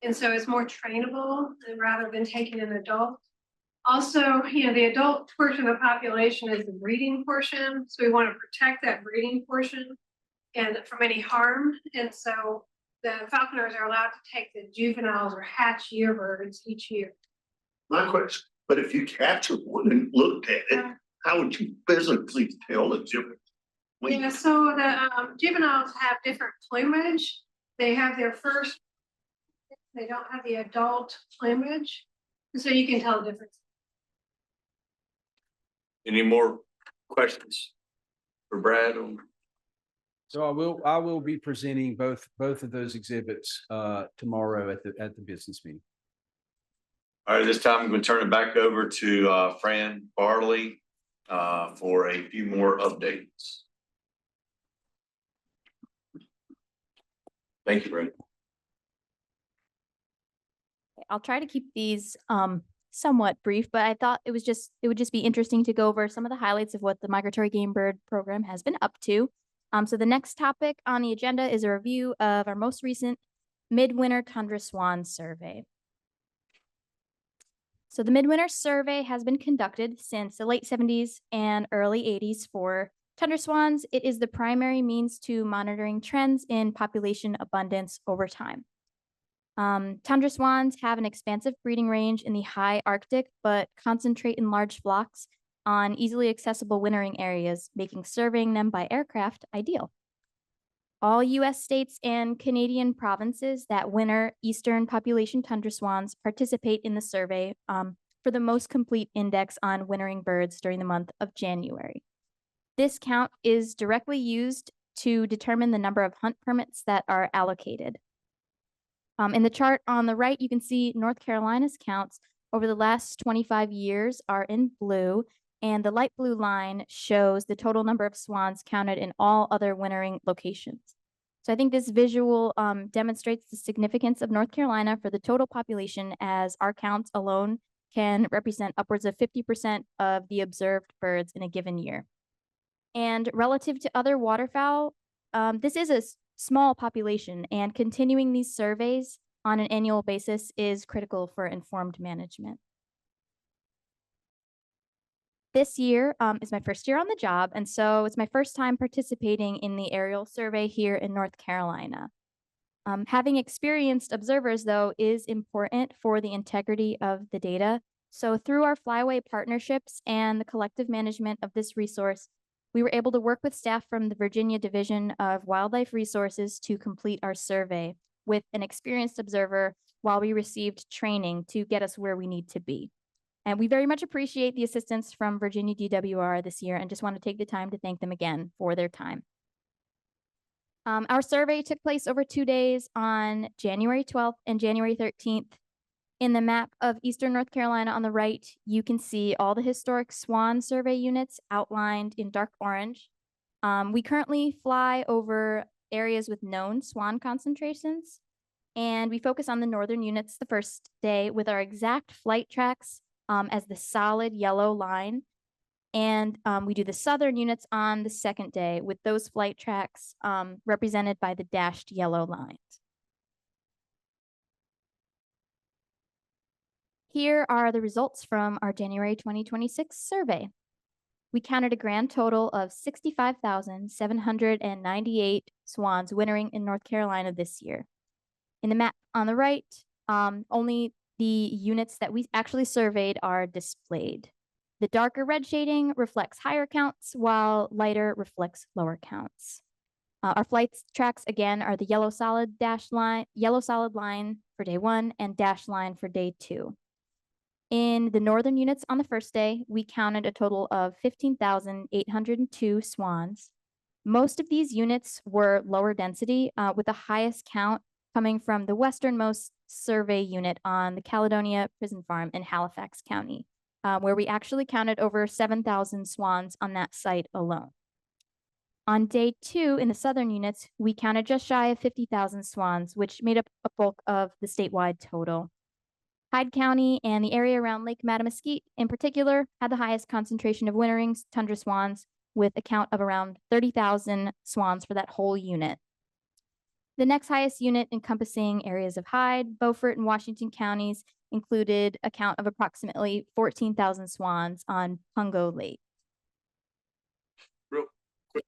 And so it's more trainable rather than taking an adult. Also, the adult portion of the population is the breeding portion. So we want to protect that breeding portion and from any harm. And so the falconers are allowed to take the juveniles or hatch year birds each year. My question, but if you capture one and looked at it, how would you physically tell the difference? Yeah, so the juveniles have different plumage. They have their first, they don't have the adult plumage. And so you can tell the difference. Any more questions for Brad? so I will be presenting both of those exhibits tomorrow at the business meeting. All right, this time I'm going to turn it back over to Fran Barley for a few more updates. Thank you, Brad. I'll try to keep these somewhat brief, but I thought it would just be interesting to go over some of the highlights of what the Migratory Game Bird Program has been up to. So the next topic on the agenda is a review of our most recent Midwinter Tundra Swan Survey. So the Midwinter Survey has been conducted since the late 70s and early 80s for tundra swans. It is the primary means to monitoring trends in population abundance over time. Tundra swans have an expansive breeding range in the high Arctic, but concentrate in large flocks on easily accessible wintering areas, making surveying them by aircraft ideal. All U.S. states and Canadian provinces that winter eastern population tundra swans participate in the survey for the most complete index on wintering birds during the month of January. This count is directly used to determine the number of hunt permits that are allocated. In the chart on the right, you can see North Carolina's counts over the last 25 years are in blue, and the light blue line shows the total number of swans counted in all other wintering locations. So I think this visual demonstrates the significance of North Carolina for the total population, as our counts alone can represent upwards of 50% of the observed birds in a given year. And relative to other waterfowl, this is a small population, and continuing these surveys on an annual basis is critical for informed management. This year is my first year on the job, and so it's my first time participating in the aerial survey here in North Carolina. Having experienced observers, though, is important for the integrity of the data. So through our Flyway partnerships and the collective management of this resource, we were able to work with staff from the Virginia Division of Wildlife Resources to complete our survey with an experienced observer while we received training to get us where we need to be. And we very much appreciate the assistance from Virginia DWR this year and just want to take the time to thank them again for their time. Our survey took place over 2 days on January 12th and January 13th. In the map of Eastern North Carolina on the right, you can see all the historic SWAN survey units outlined in dark orange. We currently fly over areas with known SWAN concentrations, and we focus on the northern units the first day with our exact flight tracks as the solid yellow line. And we do the southern units on the second day with those flight tracks represented by the dashed yellow lines. Here are the results from our January 2026 survey. We counted a grand total of 65,798 swans wintering in North Carolina this year. In the map on the right, only the units that we actually surveyed are displayed. The darker red shading reflects higher counts, while lighter reflects lower counts. Our flight tracks again are the yellow solid line for day 1 and dash line for day 2. In the northern units on the first day, we counted a total of 15,802 swans. Most of these units were lower density, with the highest count coming from the westernmost survey unit on the Caledonia Prison Farm in Halifax County, where we actually counted over 7,000 swans on that site alone. On day 2 in the southern units, we counted just shy of 50,000 swans, which made up a bulk of the statewide total. Hyde County and the area around Lake Mattamuskeet in particular had the highest concentration of wintering tundra swans, with a count of around 30,000 swans for that whole unit. The next highest unit, encompassing areas of Hyde, Beaufort, and Washington counties, included a count of approximately 14,000 swans on Pungo Lake. Real quick,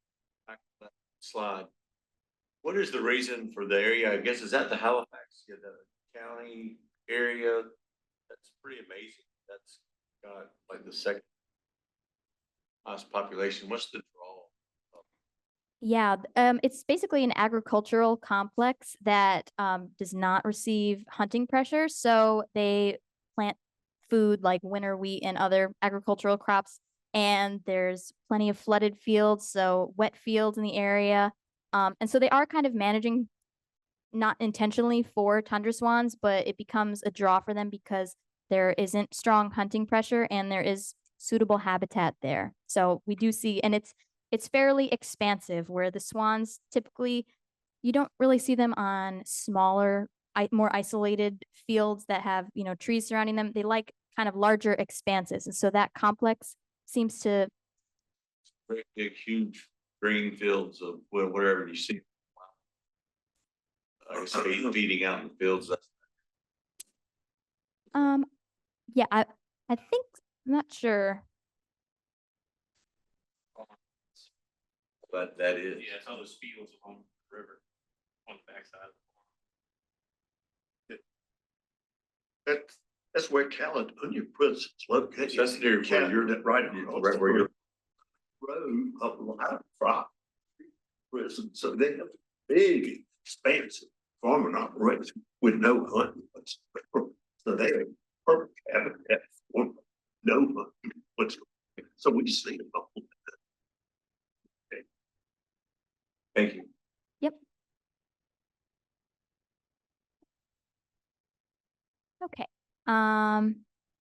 back to that slide. What is the reason for the area? I guess, is that the Halifax, the county area? That's pretty amazing. That's got like the second highest population. What's the draw? Yeah, it's basically an agricultural complex that does not receive hunting pressure. So they plant food like winter wheat and other agricultural crops. And there's plenty of flooded fields, so wet fields in the area. And so they are kind of managing, not intentionally for tundra swans, but it becomes a draw for them because there isn't strong hunting pressure and there is suitable habitat there. So we do see, and it's fairly expansive, where the swans typically, you don't really see them on smaller, more isolated fields that have, trees surrounding them. They like kind of larger expanses. And so that complex seems to. Great big, huge green fields of wherever you see. Feeding out in the fields. Yeah, I think, I'm not sure. But that is. Yeah, it's all those fields along the river on the backside. That's where Caledonia Prison's located. That's near where you're right across right the where road. Road up a lot of prop prison, so they have big, expansive farming operation with no hunting whatsoever. So they have perfect habitat for no hunting whatsoever. So we see them all. Okay. Thank you. Yep. Okay.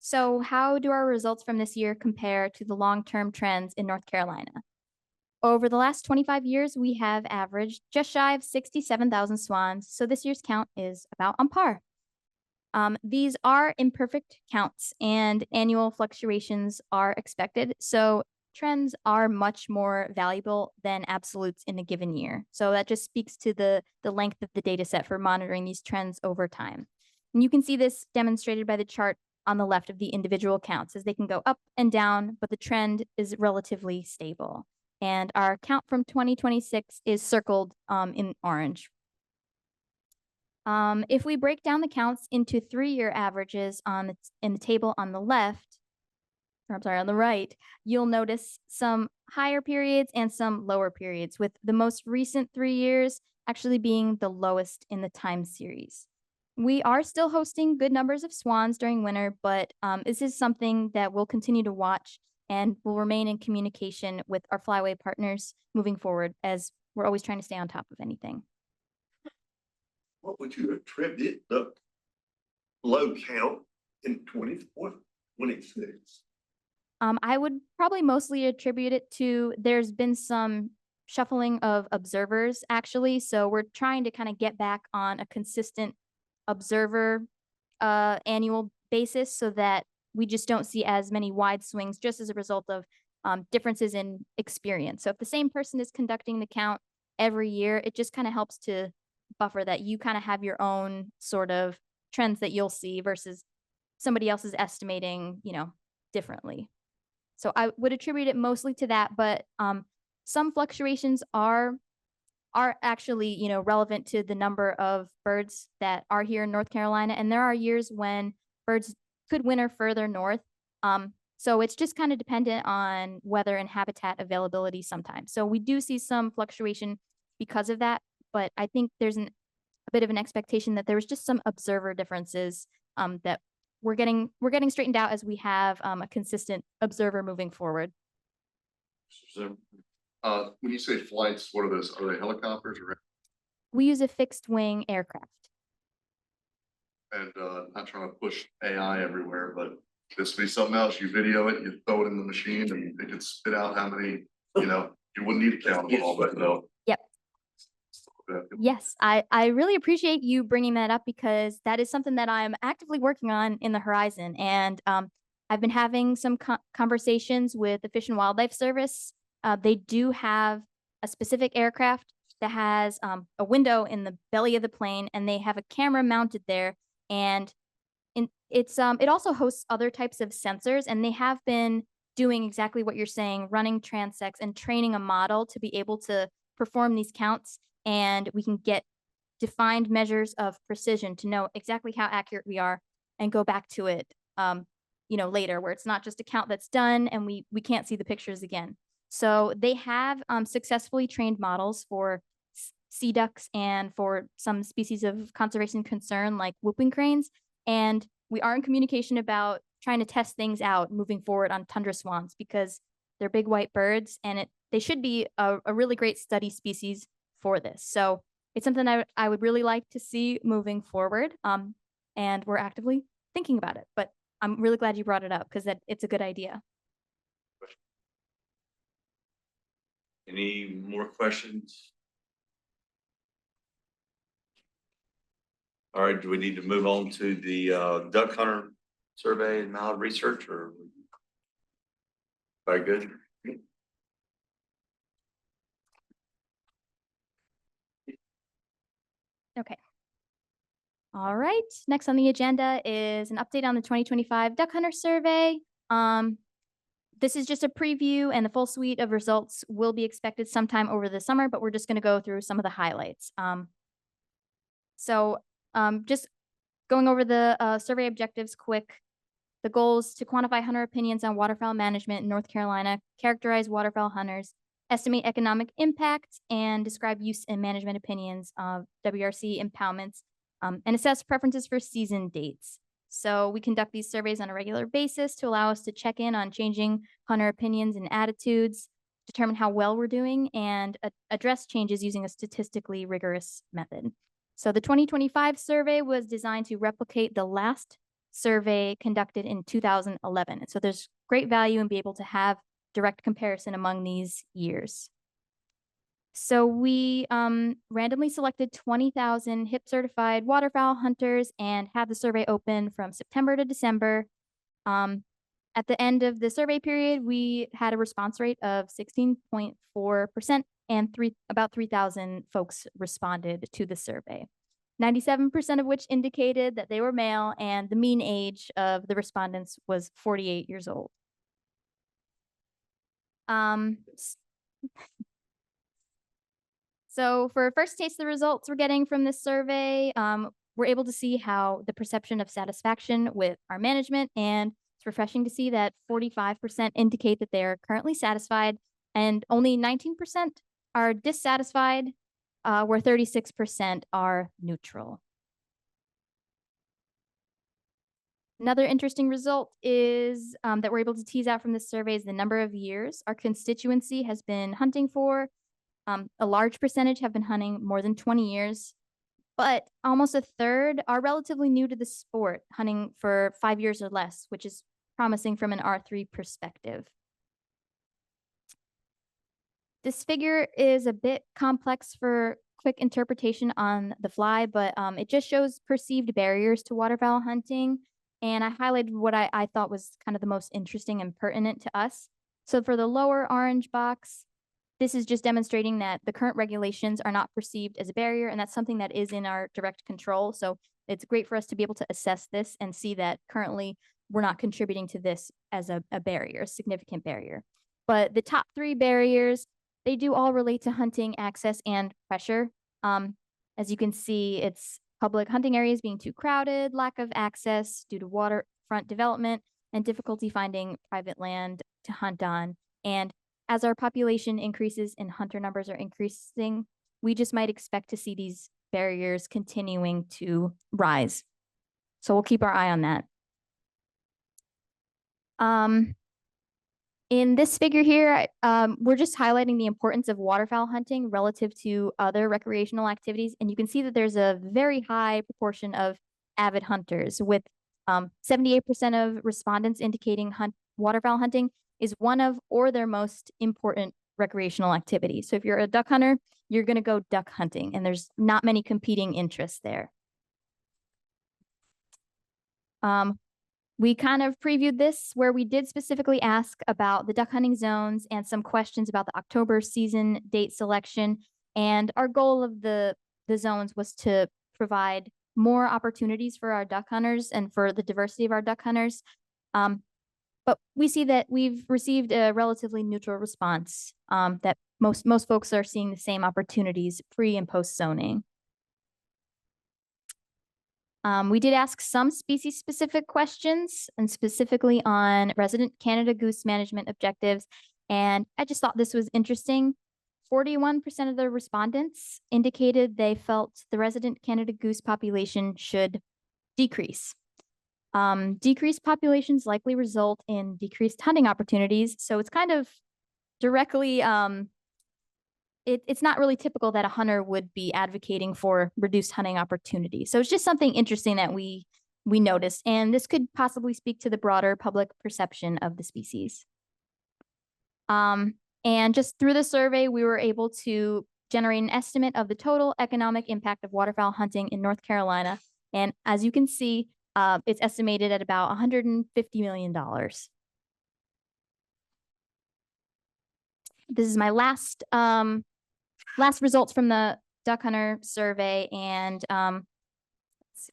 So how do our results from this year compare to the long-term trends in North Carolina? Over the last 25 years, we have averaged just shy of 67,000 swans, so this year's count is about on par. These are imperfect counts and annual fluctuations are expected, so trends are much more valuable than absolutes in a given year. So that just speaks to the length of the data set for monitoring these trends over time. And you can see this demonstrated by the chart on the left of the individual counts, as they can go up and down, but the trend is relatively stable. And our count from 2026 is circled in orange. If we break down the counts into 3-year averages in the table on the left, or I'm sorry, on the right, you'll notice some higher periods and some lower periods, with the most recent 3 years actually being the lowest in the time series. We are still hosting good numbers of swans during winter, but this is something that we'll continue to watch and will remain in communication with our flyway partners moving forward, as we're always trying to stay on top of anything. What would you attribute the low count in 24, 26? I would probably mostly attribute it to there's been some shuffling of observers, actually. So we're trying to kind of get back on a consistent observer annual basis so that we just don't see as many wide swings just as a result of differences in experience. So if the same person is conducting the count every year, it just kind of helps to buffer that you kind of have your own sort of trends that you'll see versus somebody else is estimating, differently. So I would attribute it mostly to that, but some fluctuations are actually, relevant to the number of birds that are here in North Carolina. And there are years when birds could winter further north. So it's just kind of dependent on weather and habitat availability sometimes. So we do see some fluctuation because of that, but I think there's a bit of an expectation that there was just some observer differences that we're getting straightened out as we have a consistent observer moving forward. When you say flights, what are those? Are they helicopters or? We use a fixed wing aircraft. And not trying to push AI everywhere, but this would be something else. You video it, you throw it in the machine, and it could spit out how many. You wouldn't need to count them all, but no. Yep. Yes, I really appreciate you bringing that up because that is something that I'm actively working on in the horizon. And I've been having some conversations with the Fish and Wildlife Service. They do have a specific aircraft that has a window in the belly of the plane, and they have a camera mounted there. And it also hosts other types of sensors, and they have been doing exactly what you're saying, running transects and training a model to be able to perform these counts. And we can get defined measures of precision to know exactly how accurate we are and go back to it, later, where it's not just a count that's done and we can't see the pictures again. So they have successfully trained models for sea ducks and for some species of conservation concern like whooping cranes. And we are in communication about trying to test things out moving forward on tundra swans because they're big white birds and they should be a really great study species for this. So it's something I would really like to see moving forward. And we're actively thinking about it, but I'm really glad you brought it up because it's a good idea. Any more questions? All right, do we need to move on to the duck hunter survey and mallard research or? Very good. Okay. All right. Next on the agenda is an update on the 2025 Duck Hunter Survey. This is just a preview and the full suite of results will be expected sometime over the summer, but we're just going to go through some of the highlights. Just going over the survey objectives quick. The goals to quantify hunter opinions on waterfowl management in North Carolina, characterize waterfowl hunters, estimate economic impact, and describe use and management opinions of WRC impoundments, and assess preferences for season dates. So we conduct these surveys on a regular basis to allow us to check in on changing hunter opinions and attitudes, determine how well we're doing, and address changes using a statistically rigorous method. So the 2025 survey was designed to replicate the last survey conducted in 2011. And so there's great value in being able to have direct comparison among these years. So we randomly selected 20,000 HIP certified waterfowl hunters and had the survey open from September to December. At the end of the survey period, we had a response rate of 16.4% and about 3,000 folks responded to the survey. 97% of which indicated that they were male, and the mean age of the respondents was 48 years old. So for a first taste of the results we're getting from this survey, we're able to see how the perception of satisfaction with our management, and it's refreshing to see that 45% indicate that they are currently satisfied and only 19% are dissatisfied, where 36% are neutral. Another interesting result is that we're able to tease out from this survey is the number of years our constituency has been hunting for. A large percentage have been hunting more than 20 years, but almost a third are relatively new to the sport, hunting for 5 years or less, which is promising from an R3 perspective. This figure is a bit complex for quick interpretation on the fly, but it just shows perceived barriers to waterfowl hunting. And I highlighted what I thought was kind of the most interesting and pertinent to us. So for the lower orange box, this is just demonstrating that the current regulations are not perceived as a barrier, and that's something that is in our direct control. So it's great for us to be able to assess this and see that currently we're not contributing to this as a barrier, a significant barrier. But the top 3 barriers, they do all relate to hunting access and pressure. As you can see, it's public hunting areas being too crowded, lack of access due to waterfront development, and difficulty finding private land to hunt on. And as our population increases and hunter numbers are increasing, we just might expect to see these barriers continuing to rise. So we'll keep our eye on that. In this figure here, we're just highlighting the importance of waterfowl hunting relative to other recreational activities. And you can see that there's a very high proportion of avid hunters, with 78% of respondents indicating waterfowl hunting is one of or their most important recreational activity. So if you're a duck hunter, you're going to go duck hunting, and there's not many competing interests there. We kind of previewed this where we did specifically ask about the duck hunting zones and some questions about the October season date selection. And our goal of the zones was to provide more opportunities for our duck hunters and for the diversity of our duck hunters. But we see that we've received a relatively neutral response, that most folks are seeing the same opportunities pre and post zoning. We did ask some species-specific questions, and specifically on resident Canada goose management objectives. And I just thought this was interesting. 41% of the respondents indicated they felt the resident Canada goose population should decrease. Decreased populations likely result in decreased hunting opportunities. So it's kind of directly, it's not really typical that a hunter would be advocating for reduced hunting opportunities. So it's just something interesting that we noticed, and this could possibly speak to the broader public perception of the species. And just through the survey, we were able to generate an estimate of the total economic impact of waterfowl hunting in North Carolina. And as you can see, it's estimated at about $150 million. This is my last results from the duck hunter survey, and let's see.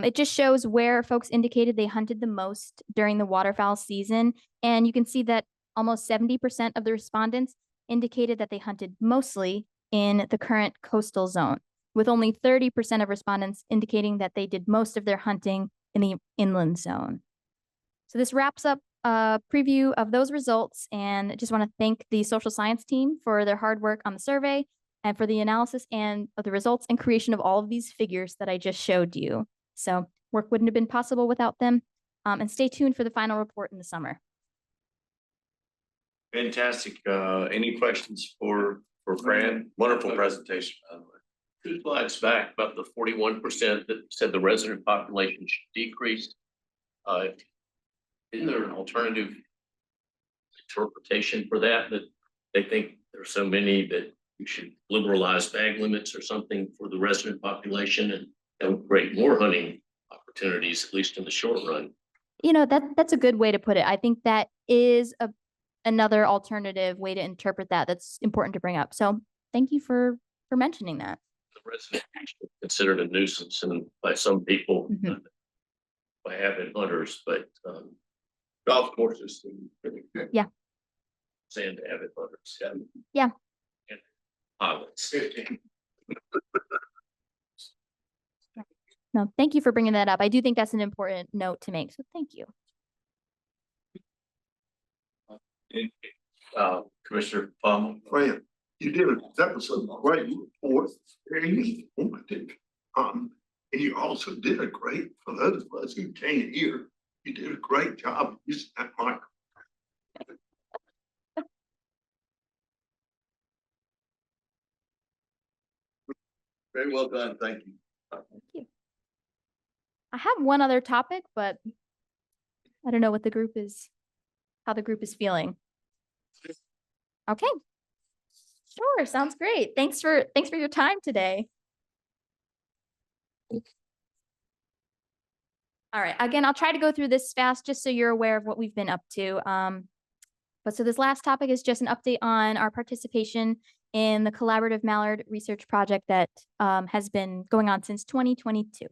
It just shows where folks indicated they hunted the most during the waterfowl season, and you can see that almost 70% of the respondents indicated that they hunted mostly in the current coastal zone, with only 30% of respondents indicating that they did most of their hunting in the inland zone. So this wraps up a preview of those results, and I just want to thank the social science team for their hard work on the survey and for the analysis and of the results and creation of all of these figures that I just showed you. So work wouldn't have been possible without them. And stay tuned for the final report in the summer. Fantastic. Any questions for Fran? Wonderful presentation, by the way. 2 slides back, about the 41% that said the resident population should decrease. Isn't there an alternative interpretation for that they think there's so many that you should liberalize bag limits or something for the resident population, and that would create more hunting opportunities, at least in the short run? You know, that's a good way to put it. I think that is another alternative way to interpret that that's important to bring up. So thank you for for mentioning that. The resident actually considered a nuisance and by some people, Mhm. by avid hunters, but, golf courses. Yeah. Sand avid hunters, yeah. Yeah. And pilots. No, thank you for bringing that up. I do think that's an important note to make, so thank you. Commissioner Palmer. Fran, you did that was a great report, very informative. And you also did a great, for those of us who can't hear, you did a great job using that mic. Very well done. Thank you. Thank you. I have one other topic, but I don't know what the group is, how the group is feeling. Okay. Sure, sounds great. Thanks for your time today. All right, again, I'll try to go through this fast just so you're aware of what we've been up to. But so this last topic is just an update on our participation in the Collaborative Mallard Research Project that has been going on since 2022.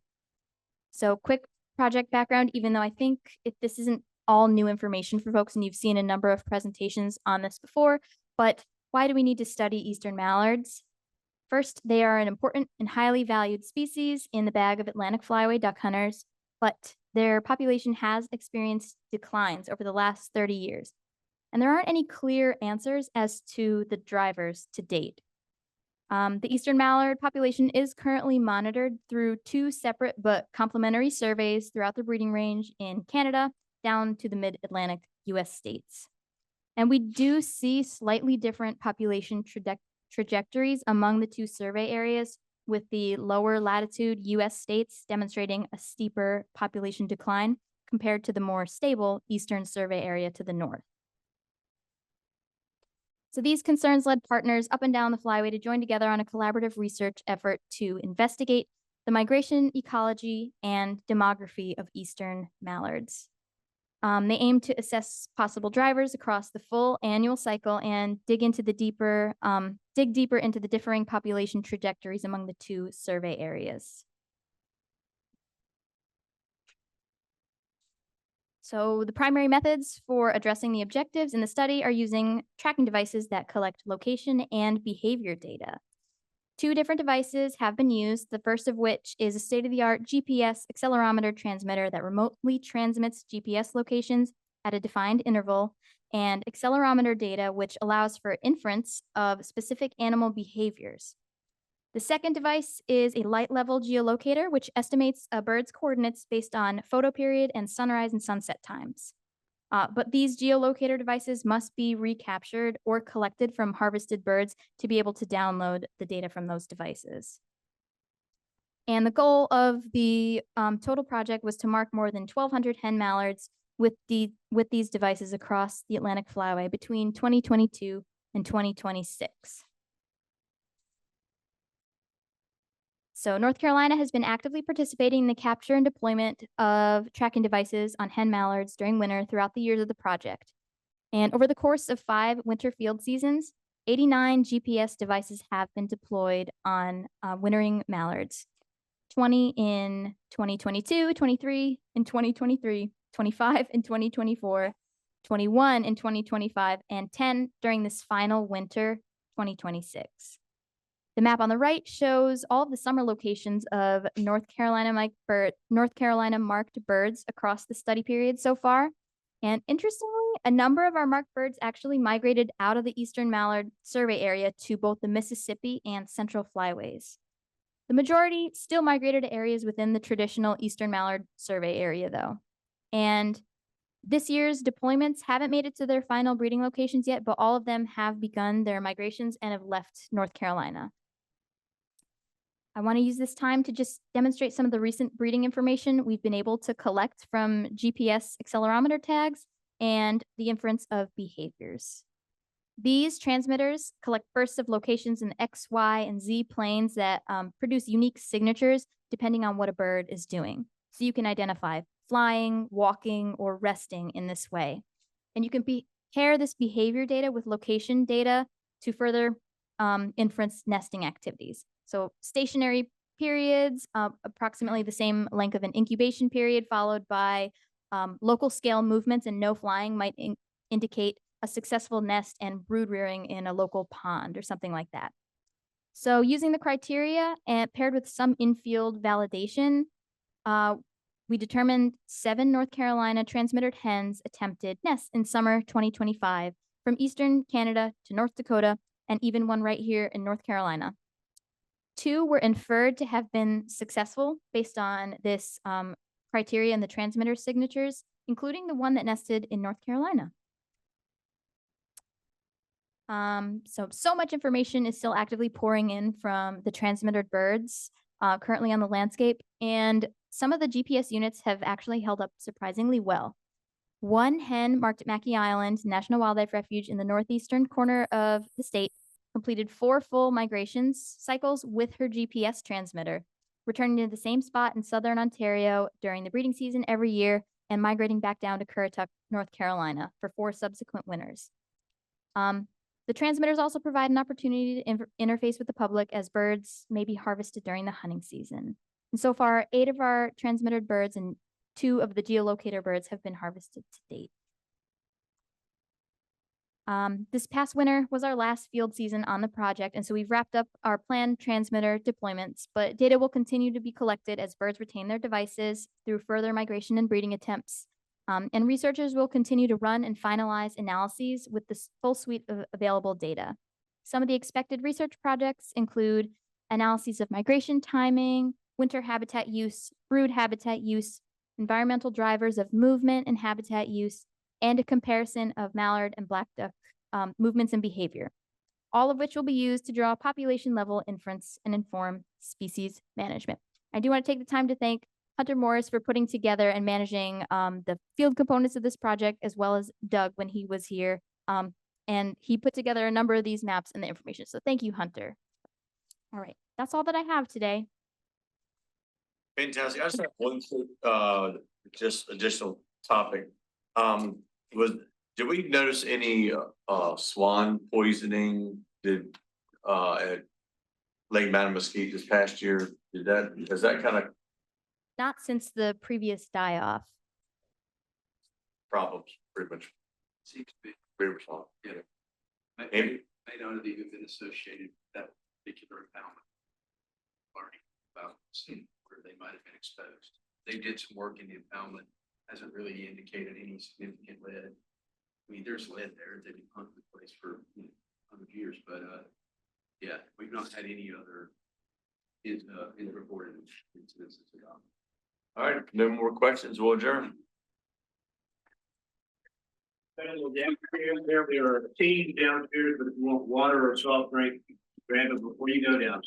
So quick project background, even though I think if this isn't all new information for folks and you've seen a number of presentations on this before, but why do we need to study eastern mallards? First, they are an important and highly valued species in the bag of Atlantic flyway duck hunters, but their population has experienced declines over the last 30 years. And there aren't any clear answers as to the drivers to date. The eastern mallard population is currently monitored through 2 separate but complementary surveys throughout the breeding range in Canada down to the mid-Atlantic US states. And we do see slightly different population trajectories among the 2 survey areas, with the lower latitude US states demonstrating a steeper population decline compared to the more stable eastern survey area to the north. So these concerns led partners up and down the flyway to join together on a collaborative research effort to investigate the migration, ecology, and demography of eastern mallards. They aim to assess possible drivers across the full annual cycle and dig deeper into the differing population trajectories among the 2 survey areas. So the primary methods for addressing the objectives in the study are using tracking devices that collect location and behavior data. 2 different devices have been used, the first of which is a state-of-the-art GPS accelerometer transmitter that remotely transmits GPS locations at a defined interval, and accelerometer data, which allows for inference of specific animal behaviors. The second device is a light-level geolocator, which estimates a bird's coordinates based on photo period and sunrise and sunset times. But these geolocator devices must be recaptured or collected from harvested birds to be able to download the data from those devices. And the goal of the total project was to mark more than 1,200 hen mallards with these devices across the Atlantic flyway between 2022 and 2026. So North Carolina has been actively participating in the capture and deployment of tracking devices on hen mallards during winter throughout the years of the project. And over the course of 5 winter field seasons, 89 GPS devices have been deployed on wintering mallards. 20 in 2022, 23 in 2023, 25 in 2024, 21 in 2025, and 10 during this final winter, 2026. The map on the right shows all of the summer locations of North Carolina marked birds across the study period so far. And interestingly, a number of our marked birds actually migrated out of the eastern mallard survey area to both the Mississippi and central flyways. The majority still migrated to areas within the traditional eastern mallard survey area though. And this year's deployments haven't made it to their final breeding locations yet, but all of them have begun their migrations and have left North Carolina. I want to use this time to just demonstrate some of the recent breeding information we've been able to collect from GPS accelerometer tags and the inference of behaviors. These transmitters collect bursts of locations in the X, Y, and Z planes that produce unique signatures depending on what a bird is doing. So you can identify flying, walking, or resting in this way. And you can pair this behavior data with location data to further inference nesting activities. So stationary periods, approximately the same length of an incubation period, followed by local scale movements and no flying might indicate a successful nest and brood rearing in a local pond or something like that. So using the criteria and paired with some infield validation, we determined 7 North Carolina transmitted hens attempted nests in summer 2025 from Eastern Canada to North Dakota, and even one right here in North Carolina. 2 were inferred to have been successful based on this criteria and the transmitter signatures, including the one that nested in North Carolina. So much information is still actively pouring in from the transmitted birds currently on the landscape, and some of the GPS units have actually held up surprisingly well. One hen marked at Mackey Island National Wildlife Refuge in the northeastern corner of the state completed 4 full migrations cycles with her GPS transmitter, returning to the same spot in southern Ontario during the breeding season every year and migrating back down to Currituck, North Carolina for 4 subsequent winters. The transmitters also provide an opportunity to interface with the public as birds may be harvested during the hunting season. And so far, 8 of our transmitted birds and 2 of the geolocator birds have been harvested to date. This past winter was our last field season on the project, and so we've wrapped up our planned transmitter deployments, but data will continue to be collected as birds retain their devices through further migration and breeding attempts. And researchers will continue to run and finalize analyses with the full suite of available data. Some of the expected research projects include analyses of migration timing, winter habitat use, brood habitat use, environmental drivers of movement and habitat use, and a comparison of mallard and black duck movements and behavior, all of which will be used to draw population level inference and inform species management. I do want to take the time to thank Hunter Morris for putting together and managing the field components of this project, as well as Doug when he was here. And he put together a number of these maps and the information. So thank you, Hunter. All right, that's all that I have today. Fantastic. I just have one, just additional topic. Did we notice any swan poisoning at Lake Mattamuskeet this past year? Has that kind of Not since the previous die-off. problems pretty much Seems to be, very small? yeah. Maybe. May not have even been associated with that particular impoundment. Learning about where they might have been exposed. They did some work in the impoundment, hasn't really indicated any significant lead. I mean, there's lead there, they've been hunting the place for 100 years, but yeah, we've not had any other in the reported incidents at all. All right, no more questions. We'll adjourn. There are teams downstairs, but if you want water or soft drink, grab it before you go down.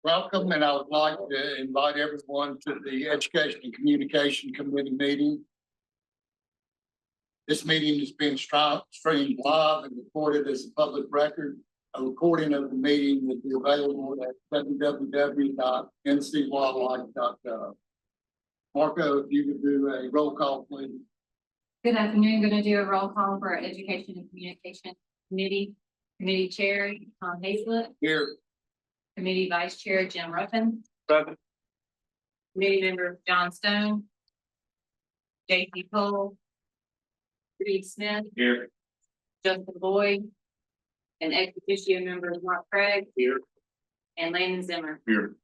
Welcome, and I would like to invite everyone to the Education and Communication Committee meeting. This meeting is being streamed live and recorded as a public record. A recording of the meeting will be available at www.ncwildlife.gov. Marco, if you could do a roll call, please. Good afternoon. Going to do a roll call for our Education and Communication Committee. Committee Chair, Tom Hazlett. Here. Committee Vice Chair, Jim Ruffin. Present. Committee Member John Stone. J.P. Cole. Reed Smith. Here. Justin Boyd. And ex officio members Mark Craig. Here. And Landon Zimmer. Here.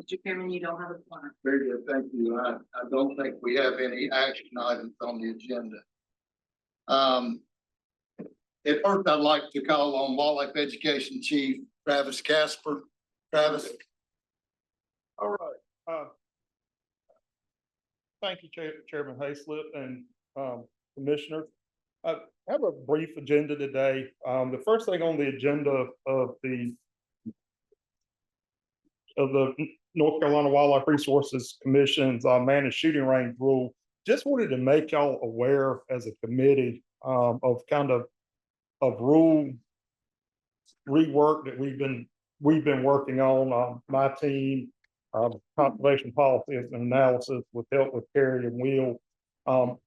Mr. Chairman, you don't have a quorum. Very good, thank you. I don't think we have any action items on the agenda. At first, I'd like to call on Wildlife Education Chief Travis Casper. Travis. All right. Thank you, Chairman Hayslip and Commissioner. I have a brief agenda today. The first thing on the agenda of the North Carolina Wildlife Resources Commission's managed shooting range rule. Just wanted to make y'all aware as a committee of rule rework that we've been working on. My team, conservation policy and analysis with help with Carrie and Will.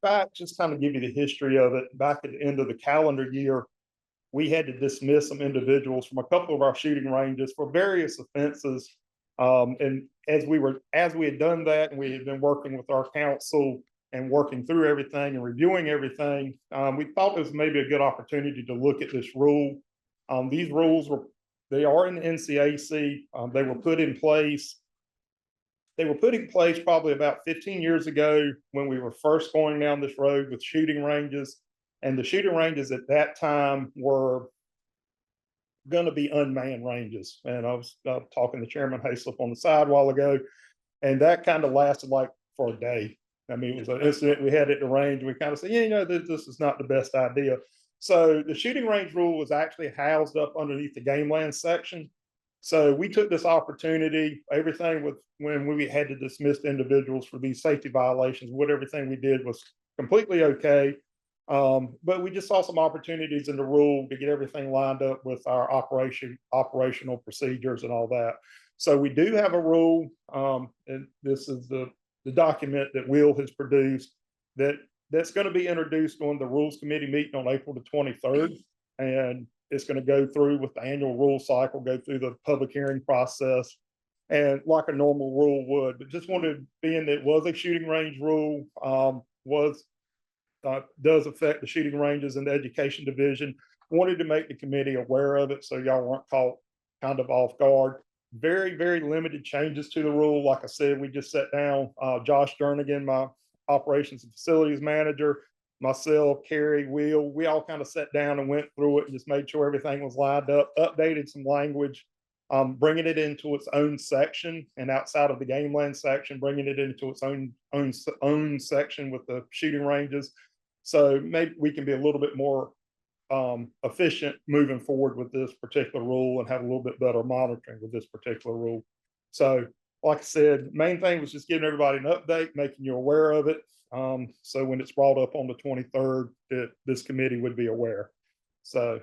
Back, just kind of give you the history of it. Back at the end of the calendar year, we had to dismiss some individuals from a couple of our shooting ranges for various offenses. And as we had done that, and we had been working with our council and working through everything and reviewing everything, we thought it was maybe a good opportunity to look at this rule. These rules they are in the NCAC. They were put in place. They were put in place probably about 15 years ago when we were first going down this road with shooting ranges. And the shooting ranges at that time were going to be unmanned ranges. And I was talking to Chairman Hayslip on the side a while ago, and that kind of lasted like for a day. I mean, it was an incident we had at the range. We kind of said, yeah, this is not the best idea. So the shooting range rule was actually housed up underneath the game land section. So we took this opportunity, everything with when we had to dismiss individuals for these safety violations, everything we did was completely okay. But we just saw some opportunities in the rule to get everything lined up with our operational procedures and all that. So we do have a rule, and this is the document that Will has produced that's going to be introduced on the Rules Committee meeting on April the 23rd. And it's going to go through with the annual rule cycle, go through the public hearing process, and like a normal rule would. But just wanted, being that it was a shooting range rule, does affect the shooting ranges in the education division. Wanted to make the committee aware of it so y'all weren't caught kind of off guard. Very, very limited changes to the rule. Like I said, we just sat down, Josh Jernigan, my operations and facilities manager, myself, Carrie, Will, we all kind of sat down and went through it and just made sure everything was lined up, updated some language, bringing it into its own section, and outside of the game land section, bringing it into its own section with the shooting ranges. So maybe we can be a little bit more efficient moving forward with this particular rule and have a little bit better monitoring with this particular rule. So like I said, main thing was just giving everybody an update, making you aware of it. So when it's brought up on the 23rd, that this committee would be aware. So,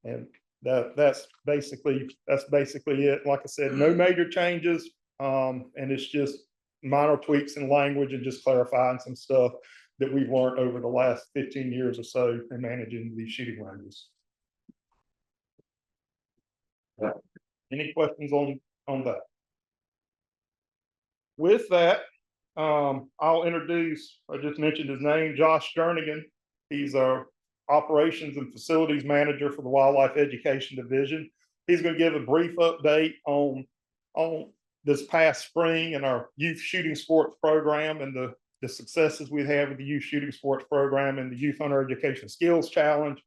and that's basically it. Like I said, no major changes. And it's just minor tweaks in language and just clarifying some stuff that we've learned over the last 15 years or so in managing these shooting ranges. Any questions on that? With that, I'll introduce, I just mentioned his name, Josh Jernigan. He's our operations and facilities manager for the Wildlife Education Division. He's going to give a brief update on this past spring and our youth shooting sports program and the successes we've had with the youth shooting sports program and the Youth Hunter Education Skills Challenge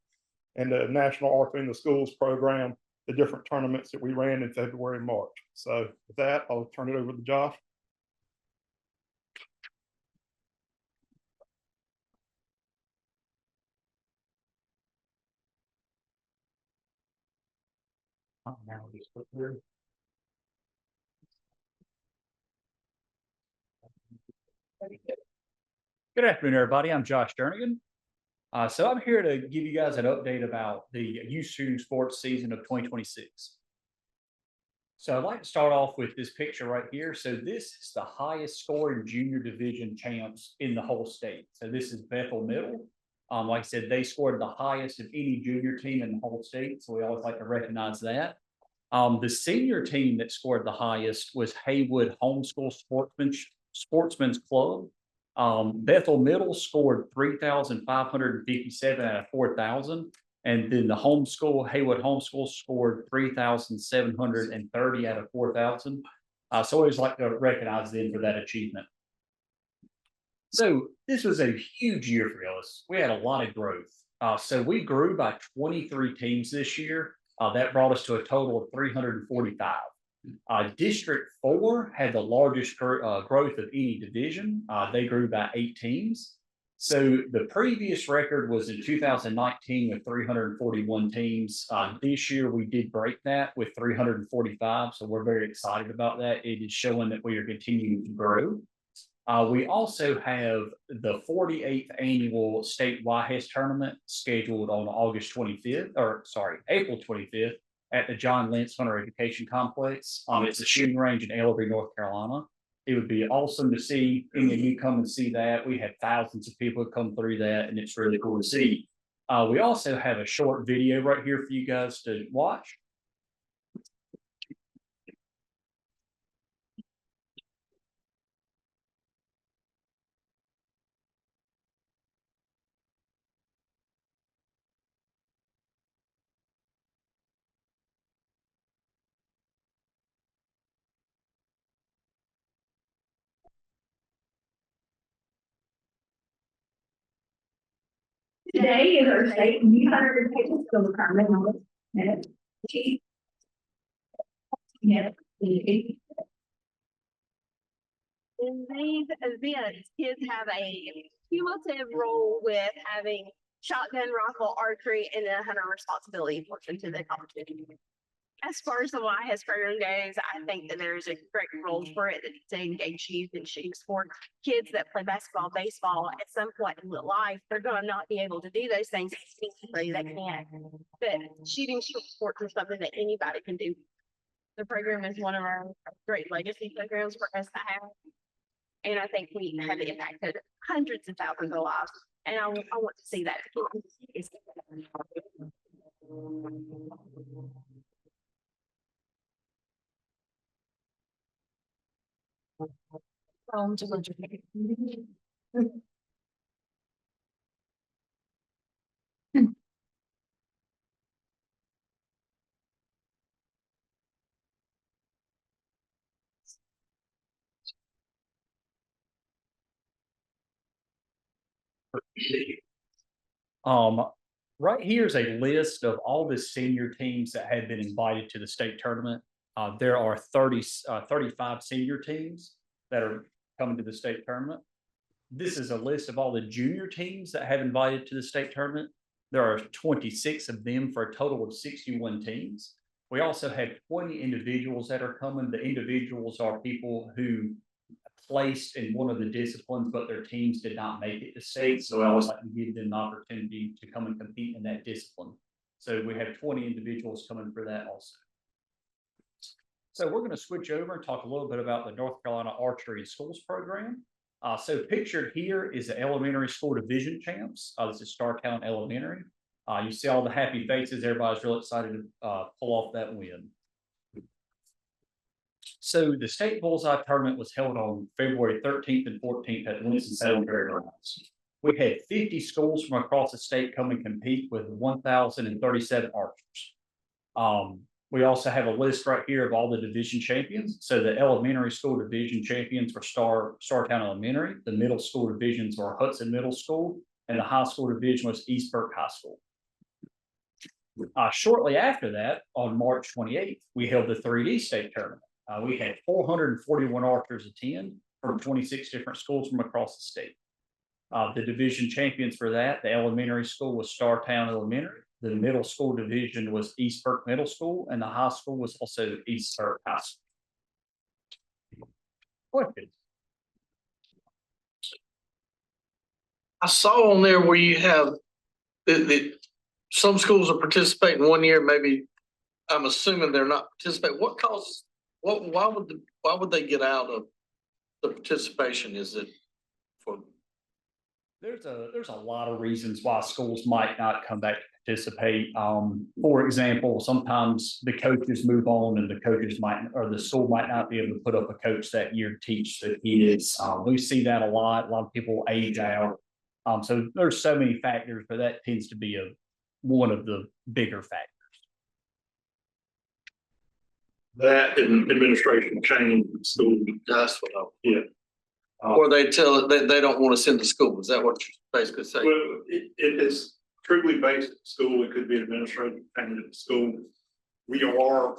and the National Archery in the Schools program, the different tournaments that we ran in February and March. So with that, I'll turn it over to Josh. Good afternoon, everybody. I'm Josh Jernigan. So I'm here to give you guys an update about the youth shooting sports season of 2026. So I'd like to start off with this picture right here. So this is the highest scoring junior division champs in the whole state. So this is Bethel Middle. Like I said, they scored the highest of any junior team in the whole state. So we always like to recognize that. The senior team that scored the highest was Haywood Homeschool Sportsman's Club. Bethel Middle scored 3,557 out of 4,000. And then the Haywood Homeschool scored 3,730 out of 4,000. So I always like to recognize them for that achievement. So this was a huge year for us. We had a lot of growth. So we grew by 23 teams this year. That brought us to a total of 345. District 4 had the largest growth of any division. They grew by 8 teams. So the previous record was in 2019 with 341 teams. This year we did break that with 345. So we're very excited about that. It is showing that we are continuing to grow. We also have the 48th annual state YHS tournament scheduled on April 25th at the John Lentz Hunter Education Complex. It's a shooting range in Ellery, North Carolina. It would be awesome to see any of you come and see that. We had thousands of people come through that, and it's really cool to see. We also have a short video right here for you guys to watch. Today is our state youth hunter education skill requirement number. And these events, kids have a cumulative role with having shotgun, rifle, archery, and a hunter responsibility portion to the competition. As far as the YHS program goes, I think that there's a great role for it to engage youth in shooting sports. Kids that play basketball, baseball, at some point in their life, they're going to not be able to do those things. They can't. But shooting sports is something that anybody can do. The program is one of our great legacy programs for us to have. And I think we have impacted hundreds of thousands of lives. And I want to see that. Right here is a list of all the senior teams that have been invited to the state tournament. There are 35 senior teams that are coming to the state tournament. This is a list of all the junior teams that have invited to the state tournament. There are 26 of them for a total of 61 teams. We also have 20 individuals that are coming. The individuals are people who placed in one of the disciplines, but their teams did not make it to state. So I always like to give them the opportunity to come and compete in that discipline. So we have 20 individuals coming for that also. So we're going to switch over and talk a little bit about the North Carolina Archery Schools program. So pictured here is the elementary school division champs. This is Startown Elementary. You see all the happy faces. Everybody's real excited to pull off that win. So the state bullseye tournament was held on February 13th and 14th at Winston-Salem Fairgrounds. We had 50 schools from across the state come and compete with 1,037 archers. We also have a list right here of all the division champions. So the elementary school division champions were Startown Elementary. The middle school divisions were Hudson Middle School, and the high school division was East Burke High School. Shortly after that, on March 28th, we held the 3D state tournament. We had 441 archers attend from 26 different schools from across the state. The division champions for that, the elementary school was Startown Elementary. The middle school division was East Burke Middle School, and the high school was also East Burke High School. Questions? I saw on there where you have some schools are participating one year, maybe, I'm assuming they're not participating. What causes, why would they get out of the participation? Is it for? There's a lot of reasons why schools might not come back to participate. For example, sometimes the coaches move on and the coaches might, or the school might not be able to put up a coach that year to teach the kids. We see that a lot. A lot of people age out. So there's so many factors, but that tends to be one of the bigger factors. That and administration change in school. That's what Yeah. Or they tell it, they don't want to send to school. Is that what you're basically saying? Well, it is truly based at school. It could be administrative change at school. We are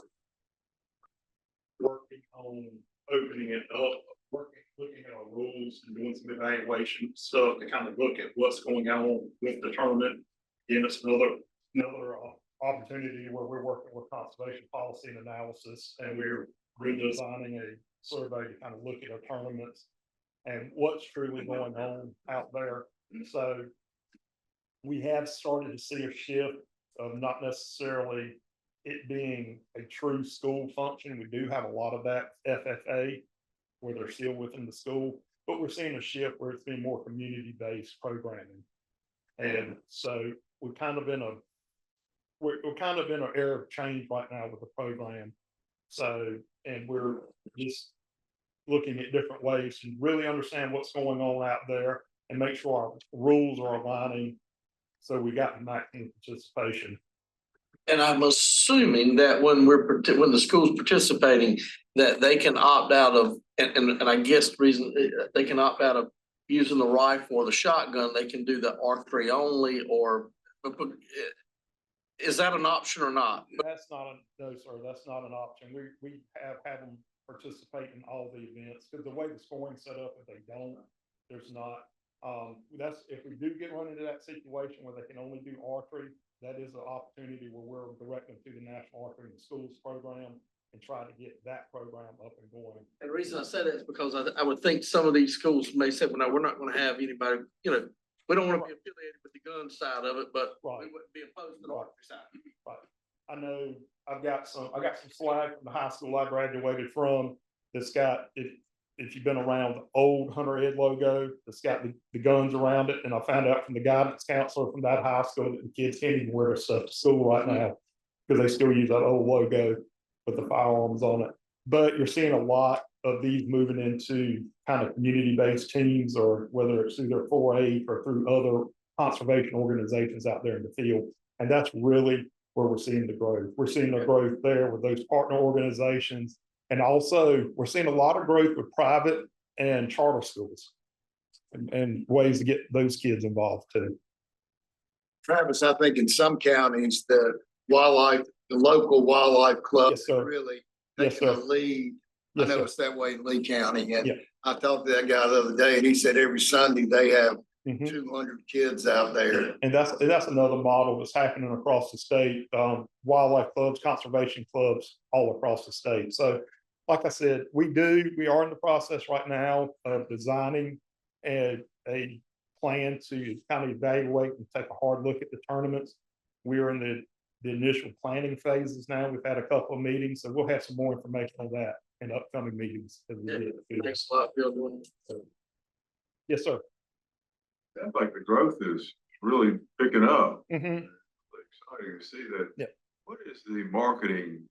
working on opening it up, looking at our rules and doing some evaluation stuff to kind of look at what's going on with the tournament. Again, it's another opportunity where we're working with conservation policy and analysis, and we're redesigning a survey to kind of look at our tournaments and what's truly going on out there. So we have started to see a shift of not necessarily it being a true school function. We do have a lot of that FFA where they're still within the school, but we're seeing a shift where it's been more community-based programming. And so we're kind of in an era of change right now with the program. So, and we're just looking at different ways to really understand what's going on out there and make sure our rules are aligning. So we got maximum participation. And I'm assuming that when the school's participating, that they can opt out of, and I guess the reason they can opt out of using the rifle or the shotgun, they can do the R3 only, or is that an option or not? That's not no, sir, that's not an option. We have had them participate in all the events, because the way the scoring's set up, if they don't, there's not. That's if we do run into that situation where they can only do archery, that is an opportunity where we're directing to the National Archery in the Schools program and try to get that program up and going. And the reason I say that is because I would think some of these schools may say, well, no, we're not going to have anybody, we don't want to be affiliated with the gun side of it, but we wouldn't be opposed to the archery side. Right. I know I got some swag from the high school I graduated from that's got if you've been around the old Hunter Ed logo, that's got the guns around it. And I found out from the guidance counselor from that high school that the kids can't even wear their stuff to school right now because they still use that old logo with the firearms on it. But you're seeing a lot of these moving into kind of community-based teams, or whether it's through their 4-H or through other conservation organizations out there in the field. And that's really where we're seeing the growth. We're seeing the growth there with those partner organizations. And also we're seeing a lot of growth with private and charter schools and ways to get those kids involved too. Travis, I think in some counties, the local wildlife clubs really taking a lead. I know it's that way in Lee County. And I talked to that guy the other day and he said every Sunday they have 200 kids out there. And that's another model that's happening across the state. Wildlife clubs, conservation clubs all across the state. So like I said, we are in the process right now of designing a plan to kind of evaluate and take a hard look at the tournaments. We're in the initial planning phases now. We've had a couple of meetings, so we'll have some more information on that in upcoming meetings. Thanks a lot, Bill. Yes, sir. Sounds like the growth is really picking up. Mm-hmm. Exciting to see that. Yeah. What is the marketing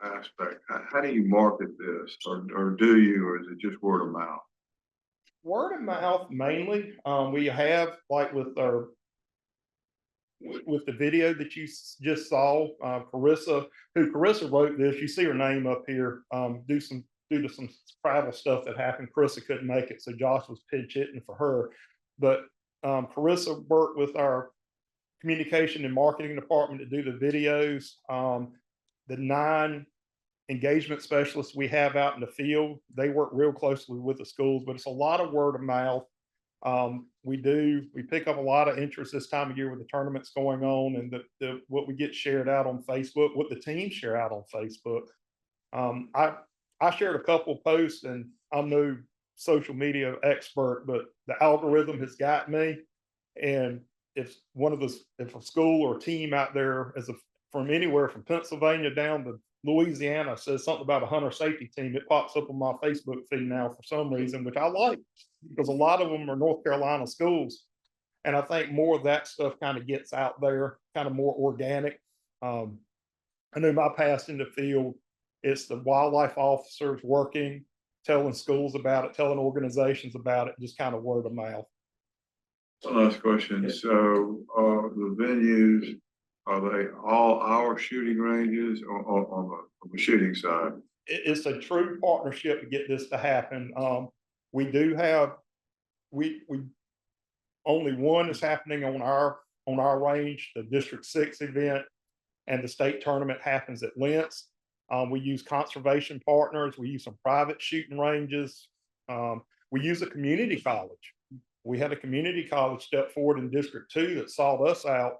aspect? How do you market this, or do you, or is it just word of mouth? Word of mouth mainly. We have, like with the video that you just saw, Carissa wrote this. You see her name up here. Due to some travel stuff that happened, Carissa couldn't make it, so Josh was pinch hitting for her. But Carissa worked with our communication and marketing department to do the videos. The 9 engagement specialists we have out in the field, they work real closely with the schools, but it's a lot of word of mouth. We pick up a lot of interest this time of year with the tournaments going on, and what we get shared out on Facebook, what the teams share out on Facebook. I shared a couple of posts, and I'm no social media expert, but the algorithm has got me. And if if a school or team out there from anywhere from Pennsylvania down to Louisiana says something about a hunter safety team, it pops up on my Facebook feed now for some reason, which I like, because a lot of them are North Carolina schools. And I think more of that stuff kind of gets out there, kind of more organic. I know my past in the field, it's the wildlife officers working, telling schools about it, telling organizations about it, just kind of word of mouth. Last question. So, the venues, are they all our shooting ranges or on the shooting side? It's a true partnership to get this to happen. We do have, we only one is happening on our range, the District 6 event, and the state tournament happens at Lentz. We use conservation partners. We use some private shooting ranges. We use a community college. We had a community college step forward in District 2 that sought us out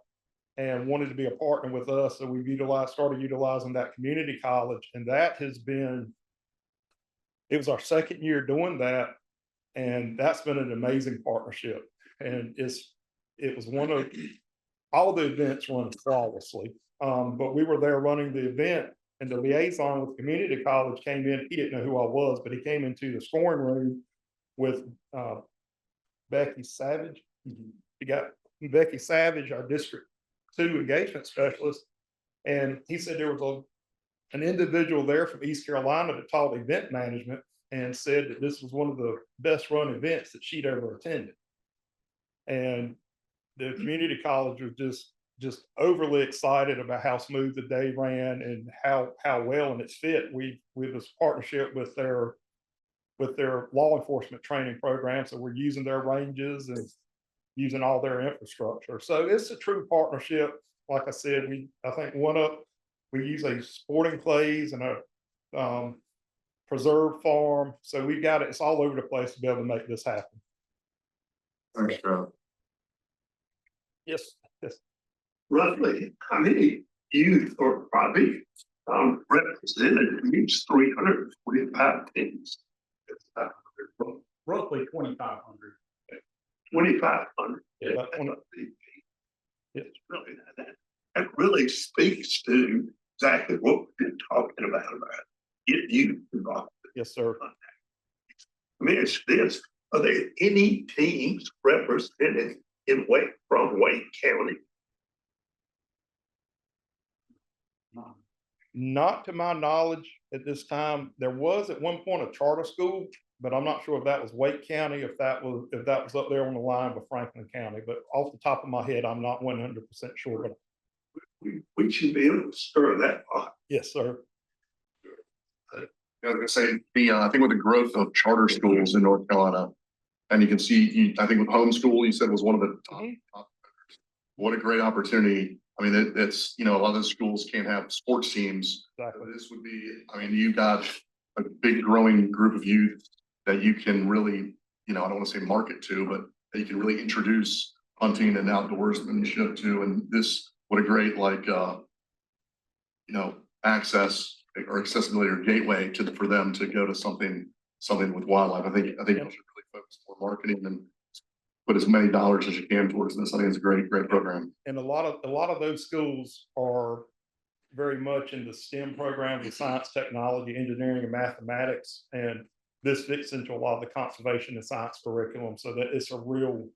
and wanted to be a partner with us. So we've started utilizing that community college, and that has been, it was our second year doing that, and that's been an amazing partnership. And it was one of all the events run flawlessly. But we were there running the event, and the liaison with community college came in. He didn't know who I was, but he came into the scoring room with Becky Savage. He got Becky Savage, our District 2 engagement specialist, and he said there was an individual there from East Carolina that taught event management and said that this was one of the best run events that she'd ever attended. And the community college was just overly excited about how smooth the day ran and how well and it's fit. We have this partnership with their law enforcement training program. So we're using their ranges and using all their infrastructure. So it's a true partnership. Like I said, I think we use a sporting clays and a preserve farm. So we've got it's all over the place to be able to make this happen. Thanks, Charlie. Yes. Roughly, how many youth or probably represented in each 345 teams? Roughly 2,500. 2,500. Yeah, It's really that really speaks to exactly what we've been talking about get you involved. Yes, sir. I mean, it's this. Are there any teams represented from Wake County? Not to my knowledge at this time. There was at one point a charter school, but I'm not sure if that was Wake County, if that was up there on the line with Franklin County. But off the top of my head, I'm not 100% sure. But we should be able to stir that pot. Yes, sir. I was gonna say, I think with the growth of charter schools in North Carolina, and you can see, I think with homeschool, you said was one of the top. What a great opportunity. I mean, it's, a lot of those schools can't have sports teams. Exactly. This would be, you've got a big growing group of youth that you can really, I don't want to say market to, but that you can really introduce hunting and outdoorsmanship to. And this, what a great, access or accessibility or gateway for them to go to something with wildlife. I think you should really focus more marketing and put as many dollars as you can towards this. I think it's a great program. And a lot of those schools are very much in the STEM programs of science, technology, engineering, and mathematics. And this fits into a lot of the conservation and science curriculum, so that it's a real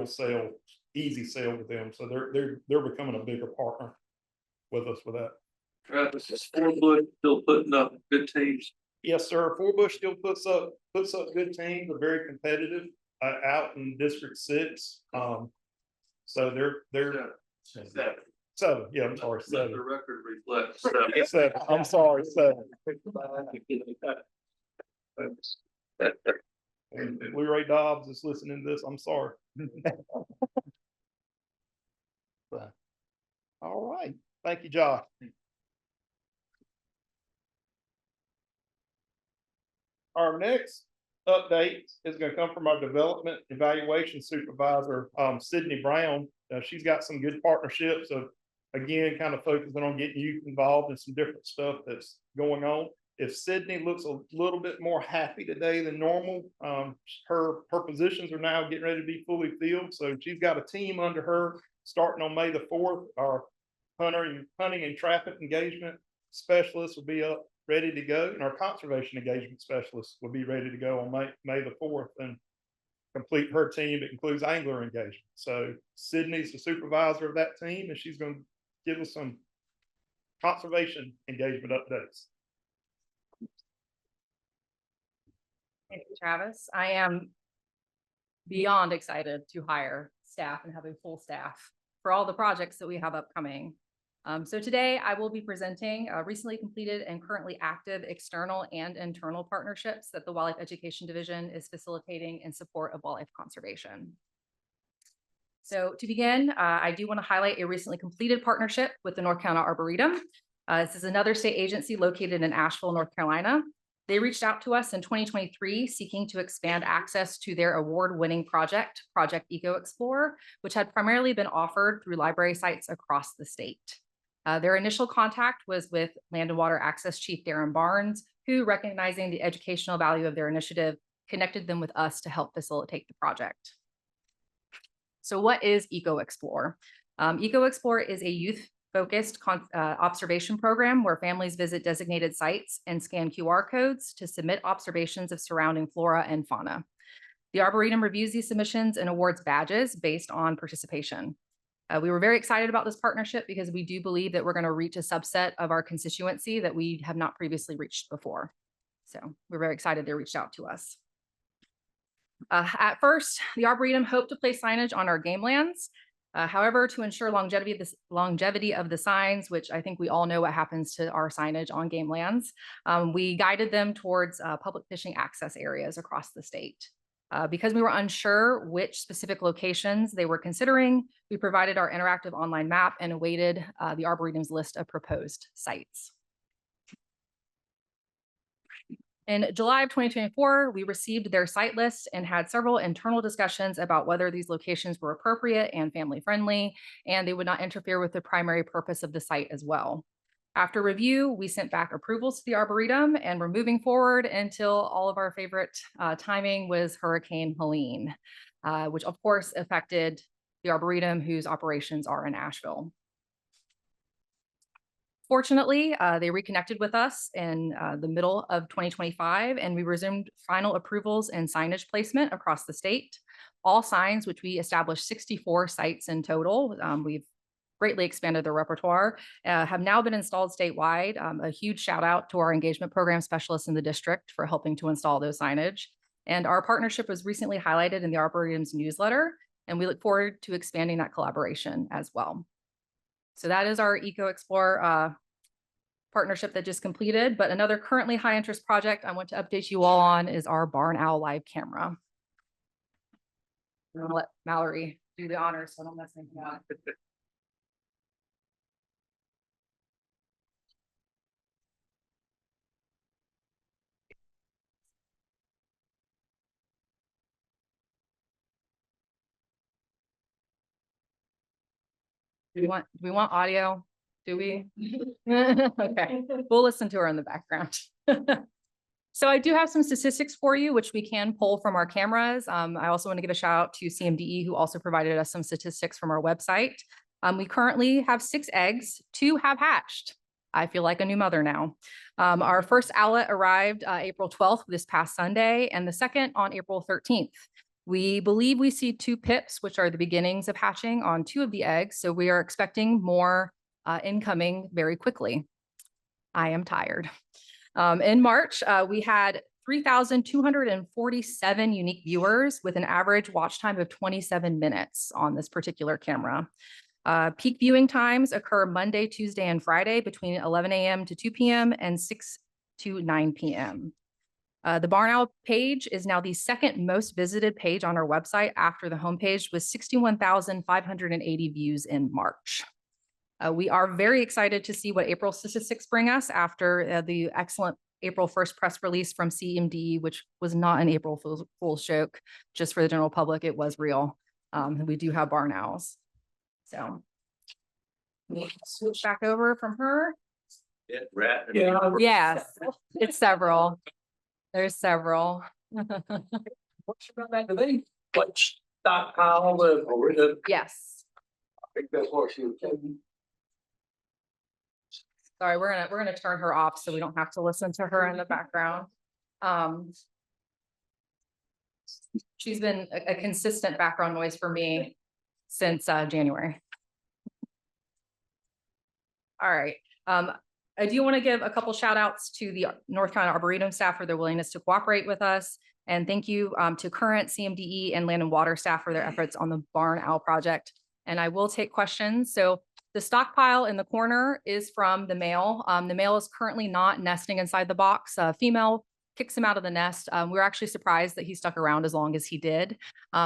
sale, easy sale with them. So they're becoming a bigger partner with us with that. Travis, is Forbush still putting up good teams? Yes, sir. Forbush still puts up good teams. They're very competitive out in District 6. So they're seven. Yeah, I'm sorry, seven. The record reflects Seven. I'm sorry, 7. And Blue Ray Dobbs is listening to this. I'm sorry. All right. Thank you, Josh. Our next update is going to come from our development evaluation supervisor, Sydney Brown. She's got some good partnerships of, again, kind of focusing on getting youth involved in some different stuff that's going on. If Sydney looks a little bit more happy today than normal, her positions are now getting ready to be fully filled. So she's got a team under her starting on May the 4th. Our hunting and traffic engagement specialist will be up ready to go, and our conservation engagement specialist will be ready to go on May the 4th and complete her team. It includes angler engagement. So Sydney's the supervisor of that team, and she's going to give us some conservation engagement updates. Thank you, Travis. I am beyond excited to hire staff and have a full staff for all the projects that we have upcoming. So today I will be presenting recently completed and currently active external and internal partnerships that the Wildlife Education Division is facilitating in support of wildlife conservation. So to begin, I do want to highlight a recently completed partnership with the North Carolina Arboretum. This is another state agency located in Asheville, North Carolina. They reached out to us in 2023 seeking to expand access to their award-winning project, Project Eco Explorer, which had primarily been offered through library sites across the state. Their initial contact was with Land and Water Access Chief Darren Barnes, who, recognizing the educational value of their initiative, connected them with us to help facilitate the project. So what is Eco Explorer? Eco Explorer is a youth-focused observation program where families visit designated sites and scan QR codes to submit observations of surrounding flora and fauna. The Arboretum reviews these submissions and awards badges based on participation. We were very excited about this partnership because we do believe that we're going to reach a subset of our constituency that we have not previously reached before. So we're very excited they reached out to us. At first, the Arboretum hoped to place signage on our game lands. However, to ensure longevity of the signs, which I think we all know what happens to our signage on game lands, we guided them towards public fishing access areas across the state. Because we were unsure which specific locations they were considering, we provided our interactive online map and awaited the Arboretum's list of proposed sites. In July of 2024, we received their site list and had several internal discussions about whether these locations were appropriate and family friendly, and they would not interfere with the primary purpose of the site as well. After review, we sent back approvals to the Arboretum, and we're moving forward until all of our favorite timing was Hurricane Helene, which of course affected the Arboretum, whose operations are in Asheville. Fortunately, they reconnected with us in the middle of 2025, and we resumed final approvals and signage placement across the state. All signs, which we established 64 sites in total, we've greatly expanded their repertoire, have now been installed statewide. A huge shout out to our engagement program specialists in the district for helping to install those signage. And our partnership was recently highlighted in the Arboretum's newsletter, and we look forward to expanding that collaboration as well. So that is our Eco Explorer partnership that just completed, but another currently high interest project I want to update you all on is our Barn Owl live camera. I'm gonna let Mallory do the honors so I don't mess anything up. Do we want audio? Do we? Okay, we'll listen to her in the background. So I do have some statistics for you, which we can pull from our cameras. I also want to give a shout out to CMDE, who also provided us some statistics from our website. We currently have 6 eggs, 2 have hatched. I feel like a new mother now. Our first owlet arrived April 12th, this past Sunday, and the second on April 13th. We believe we see 2 pips, which are the beginnings of hatching on 2 of the eggs. So we are expecting more incoming very quickly. I am tired. In March, we had 3,247 unique viewers with an average watch time of 27 minutes on this particular camera. Peak viewing times occur Monday, Tuesday, and Friday between 11 a.m. to 2 p.m. and 6 to 9 p.m. The Barn Owl page is now the second most visited page on our website after the homepage with 61,580 views in March. We are very excited to see what April statistics bring us after the excellent April 1st press release from CMDE, which was not an April Fool's joke, just for the general public, it was real. We do have barn owls. So we'll switch back over from her Yeah, rat. Yes, it's several. There's several. What's about that? Do they like stockpile the? Yes. I think that's what she was saying. Sorry, we're gonna turn her off so we don't have to listen to her in the background. She's been a consistent background noise for me since January. All right. I do want to give a couple shout outs to the North Carolina Arboretum staff for their willingness to cooperate with us. And thank you to current CMDE and Land and Water staff for their efforts on the Barn Owl project. And I will take questions. So the stockpile in the corner is from the male. The male is currently not nesting inside the box. Female kicks him out of the nest. We were actually surprised that he stuck around as long as he did.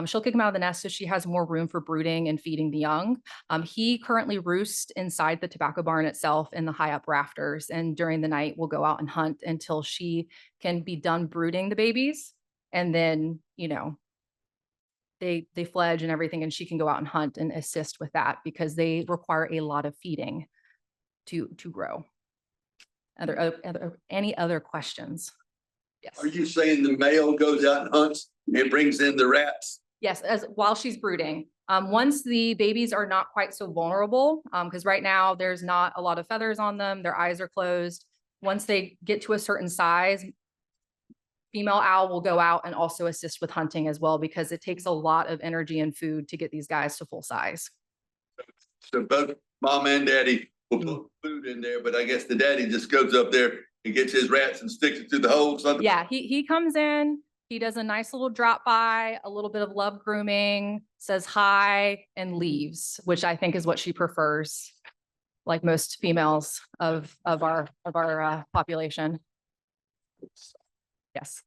She'll kick him out of the nest so she has more room for brooding and feeding the young. He currently roosts inside the tobacco barn itself in the high up rafters. And during the night, we'll go out and hunt until she can be done brooding the babies. And then, you know, they fledge and everything, and she can go out and hunt and assist with that because they require a lot of feeding to grow. Any other questions? Yes. Are you saying the male goes out and hunts and brings in the rats? Yes, while she's brooding. Once the babies are not quite so vulnerable, because right now there's not a lot of feathers on them, their eyes are closed. Once they get to a certain size, female owl will go out and also assist with hunting as well, because it takes a lot of energy and food to get these guys to full size. So both mom and daddy will put food in there, but I guess the daddy just goes up there and gets his rats and sticks it through the holes. Yeah, he comes in, he does a nice little drop by, a little bit of love grooming, says hi and leaves, which I think is what she prefers, like most females of our population. Yes.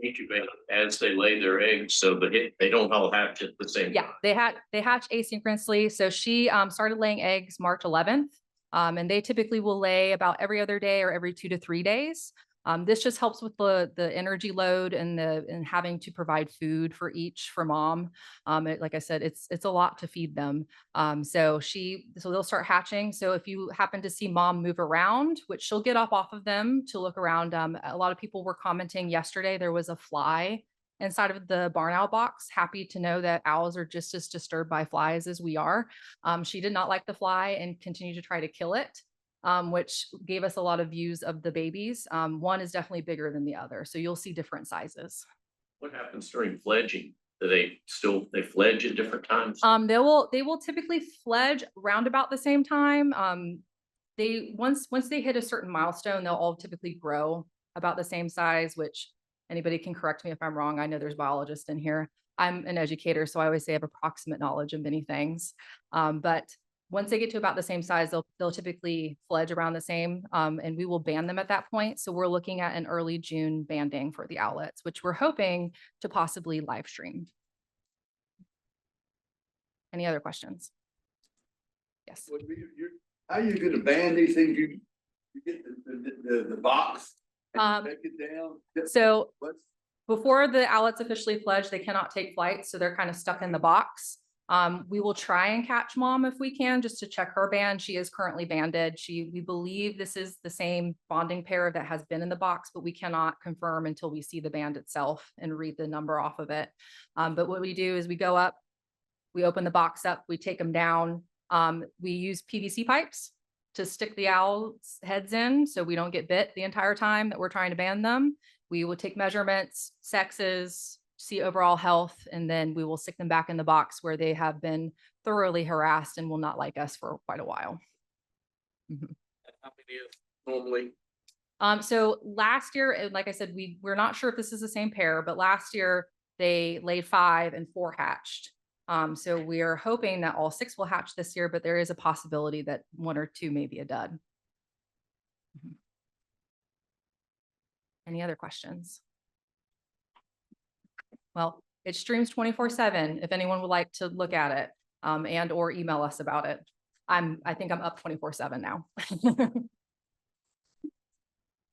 Incubate as they lay their eggs, so that they don't all hatch at the same Yeah, time. they hatch asynchronously. So she started laying eggs March 11th, and they typically will lay about every other day or every 2 to 3 days. This just helps with the energy load and having to provide food for each for mom. Like I said, it's a lot to feed them. So they'll start hatching. So if you happen to see mom move around, which she'll get up off of them to look around. A lot of people were commenting yesterday, there was a fly inside of the barn owl box. Happy to know that owls are just as disturbed by flies as we are. She did not like the fly and continued to try to kill it. Which gave us a lot of views of the babies. One is definitely bigger than the other. So you'll see different sizes. What happens during fledging? Do they fledge at different times? They will typically fledge around about the same time. Once they hit a certain milestone, they'll all typically grow about the same size, which anybody can correct me if I'm wrong. I know there's biologists in here. I'm an educator, so I always say I have approximate knowledge of many things. But once they get to about the same size, they'll typically fledge around the same, and we will ban them at that point. So we're looking at an early June banding for the owlets, which we're hoping to possibly live stream. Any other questions? Yes. How are you going to ban these things? You get the box and take it down? So before the owlets officially fledge, they cannot take flight. So they're kind of stuck in the box. We will try and catch mom if we can, just to check her band. She is currently banded. We believe this is the same bonding pair that has been in the box, but we cannot confirm until we see the band itself and read the number off of it. But what we do is we go up, we open the box up, we take them down. We use PVC pipes to stick the owls' heads in so we don't get bit the entire time that we're trying to band them. We will take measurements, sexes, see overall health, and then we will stick them back in the box where they have been thoroughly harassed and will not like us for quite a while. How many is normally? So last year, like I said, we're not sure if this is the same pair, but last year they laid 5 and 4 hatched. So we are hoping that all 6 will hatch this year, but there is a possibility that 1 or 2 may be a dud. Any other questions? Well, it streams 24/7 if anyone would like to look at it, and or email us about it. I think I'm up 24/7 now.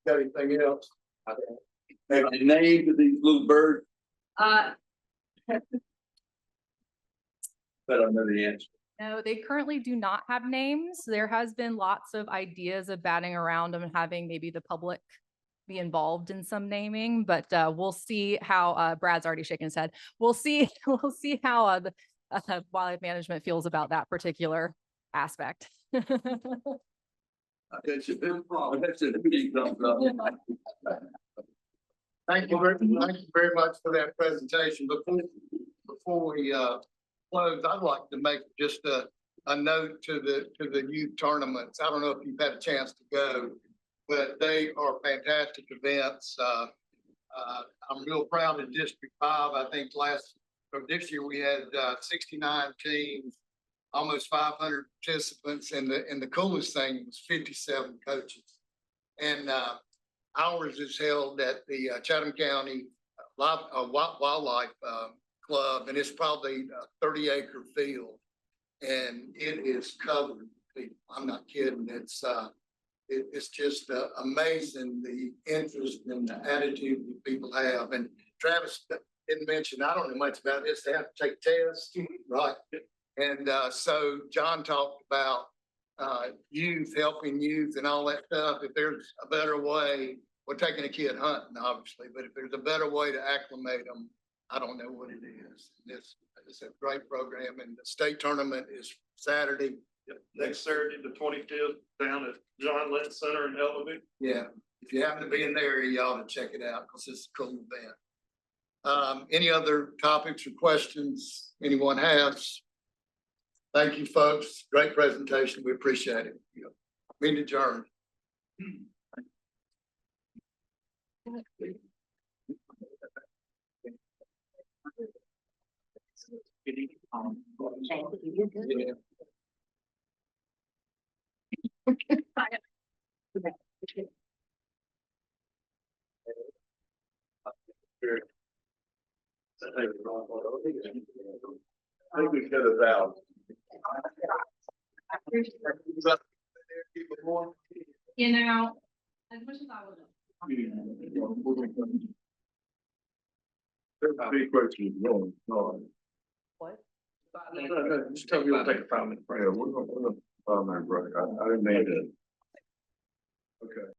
Got anything else? Have the name of these little birds? But I know the answer. No, they currently do not have names. There has been lots of ideas of batting around them and having maybe the public be involved in some naming, but we'll see how Brad's already shaking his head. We'll see, we'll see how the wildlife management feels about that particular aspect. That's a big problem. That's a big problem. Thank you very much for that presentation. Before we close, I'd like to make just a note to the youth tournaments. I don't know if you've had a chance to go, but they are fantastic events. I'm real proud of District 5. I think this year we had 69 teams, almost 500 participants, and the coolest thing was 57 coaches. And ours is held at the Chatham County Wildlife Club, and it's probably a 30-acre field, and it is covered with people. I'm not kidding. It's just amazing the interest and the attitude that people have. And Travis didn't mention, I don't know much about this. They have to take tests, right? And so John talked about youth, helping youth and all that stuff. If there's a better way, we're taking a kid hunting, obviously, but if there's a better way to acclimate them, I don't know what it is. It's a great program, and the state tournament is Saturday. Next Saturday, the 25th, down at John Lent Center in Hellevue. Yeah, if you happen to be in the area, you ought to check it out because it's a cool event. Any other topics or questions anyone has? Thank you, folks. Great presentation. We appreciate it. Meeting adjourned. I think we cut it out. You know, as much as I would. Big question. No. What? No, just tell me we'll take a 5-minute break. Yeah, we're gonna 5-minute break. I didn't mean to. Okay.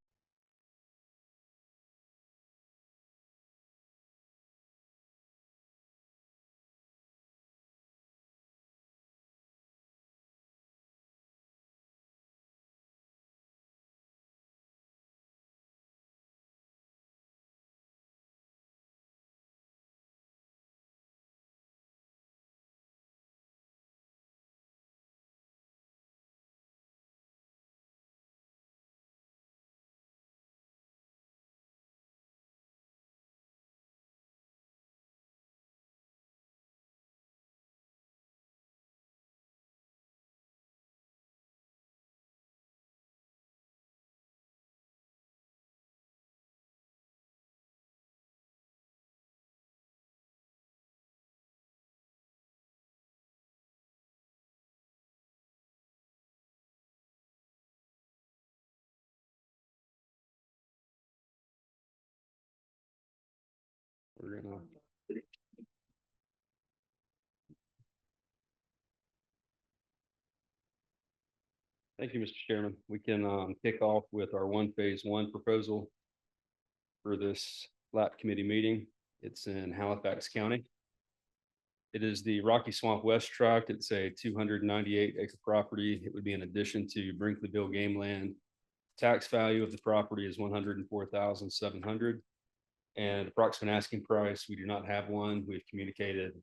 We're gonna. Thank you, Mr. Chairman. We can kick off with our phase one proposal for this LAP committee meeting. It's in Halifax County. It is the Rocky Swamp West Tract. It's a 298 acre property. It would be in addition to Brinkleyville Game Land. Tax value of the property is $104,700. And approximate asking price, we do not have one. We've communicated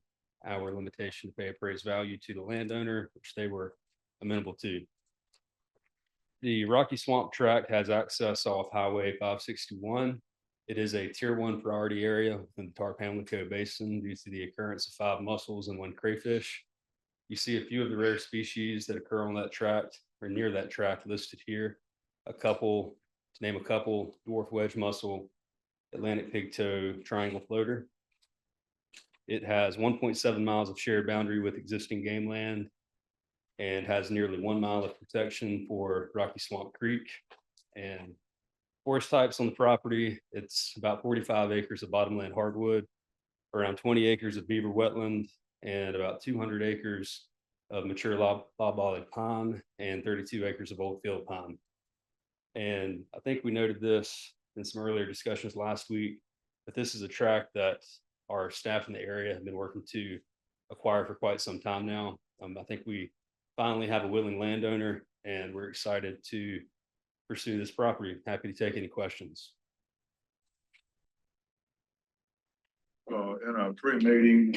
our limitation to pay appraised value to the landowner, which they were amenable to. The Rocky Swamp Tract has access off Highway 561. It is a tier 1 priority area within the Tarpon-Lacombe Basin due to the occurrence of 5 mussels and 1 crayfish. You see a few of the rare species that occur on that tract or near that tract listed here. To name a couple, dwarf wedge mussel, Atlantic pigtoe, triangle floater. It has 1.7 miles of shared boundary with existing game land and has nearly 1 mile of protection for Rocky Swamp Creek. And forest types on the property, it's about 45 acres of bottomland hardwood, around 20 acres of beaver wetland, and about 200 acres of mature loblolly pine and 32 acres of old field pine. And I think we noted this in some earlier discussions last week, but this is a tract that our staff in the area have been working to acquire for quite some time now. I think we finally have a willing landowner, and we're excited to pursue this property. Happy to take any questions. In our pre-meeting,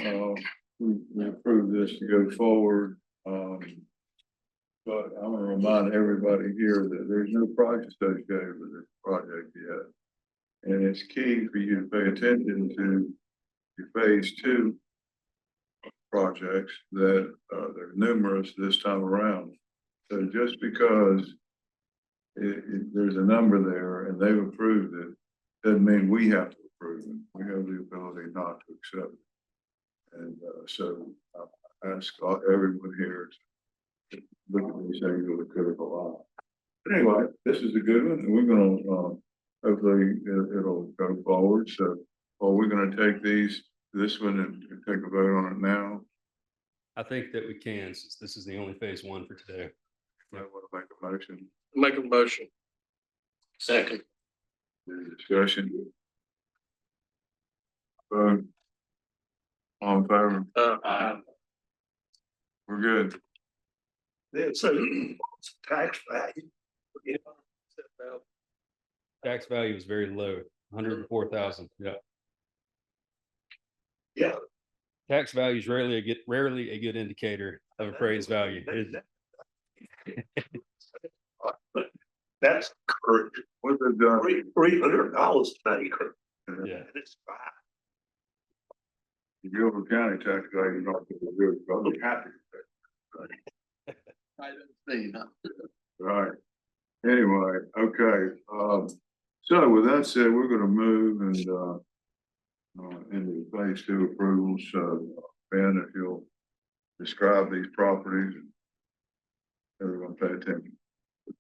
we approved this to go forward. But I'm gonna remind everybody here that there's no price associated with this project yet. And it's key for you to pay attention to your phase two projects that, they're numerous this time around. So just because there's a number there and they've approved it, doesn't mean we have to approve it. We have the ability not to accept it. And, so I ask everyone here to look at these things with a critical eye. But anyway, this is a good one, and we're gonna, hopefully it'll go forward. So, are we gonna take this one and take a vote on it now? I think that we can, since this is the only phase one for today. I want to make a motion. Make a motion. Second. Any discussion? Vote. All in favor? We're good. Then so it's tax value. Tax value is very low, 104,000. Yeah. Yeah. Tax value is rarely a good indicator of appraised value. That's correct. What's it done? $300 an acre. Yeah. And it's fine. The Guilford County tax value is not good, but I'm happy. I didn't see, huh? Right. Anyway, okay, so with that said, we're gonna move and, into phase two approvals. So Ben, if you'll describe these properties, and everyone pay attention.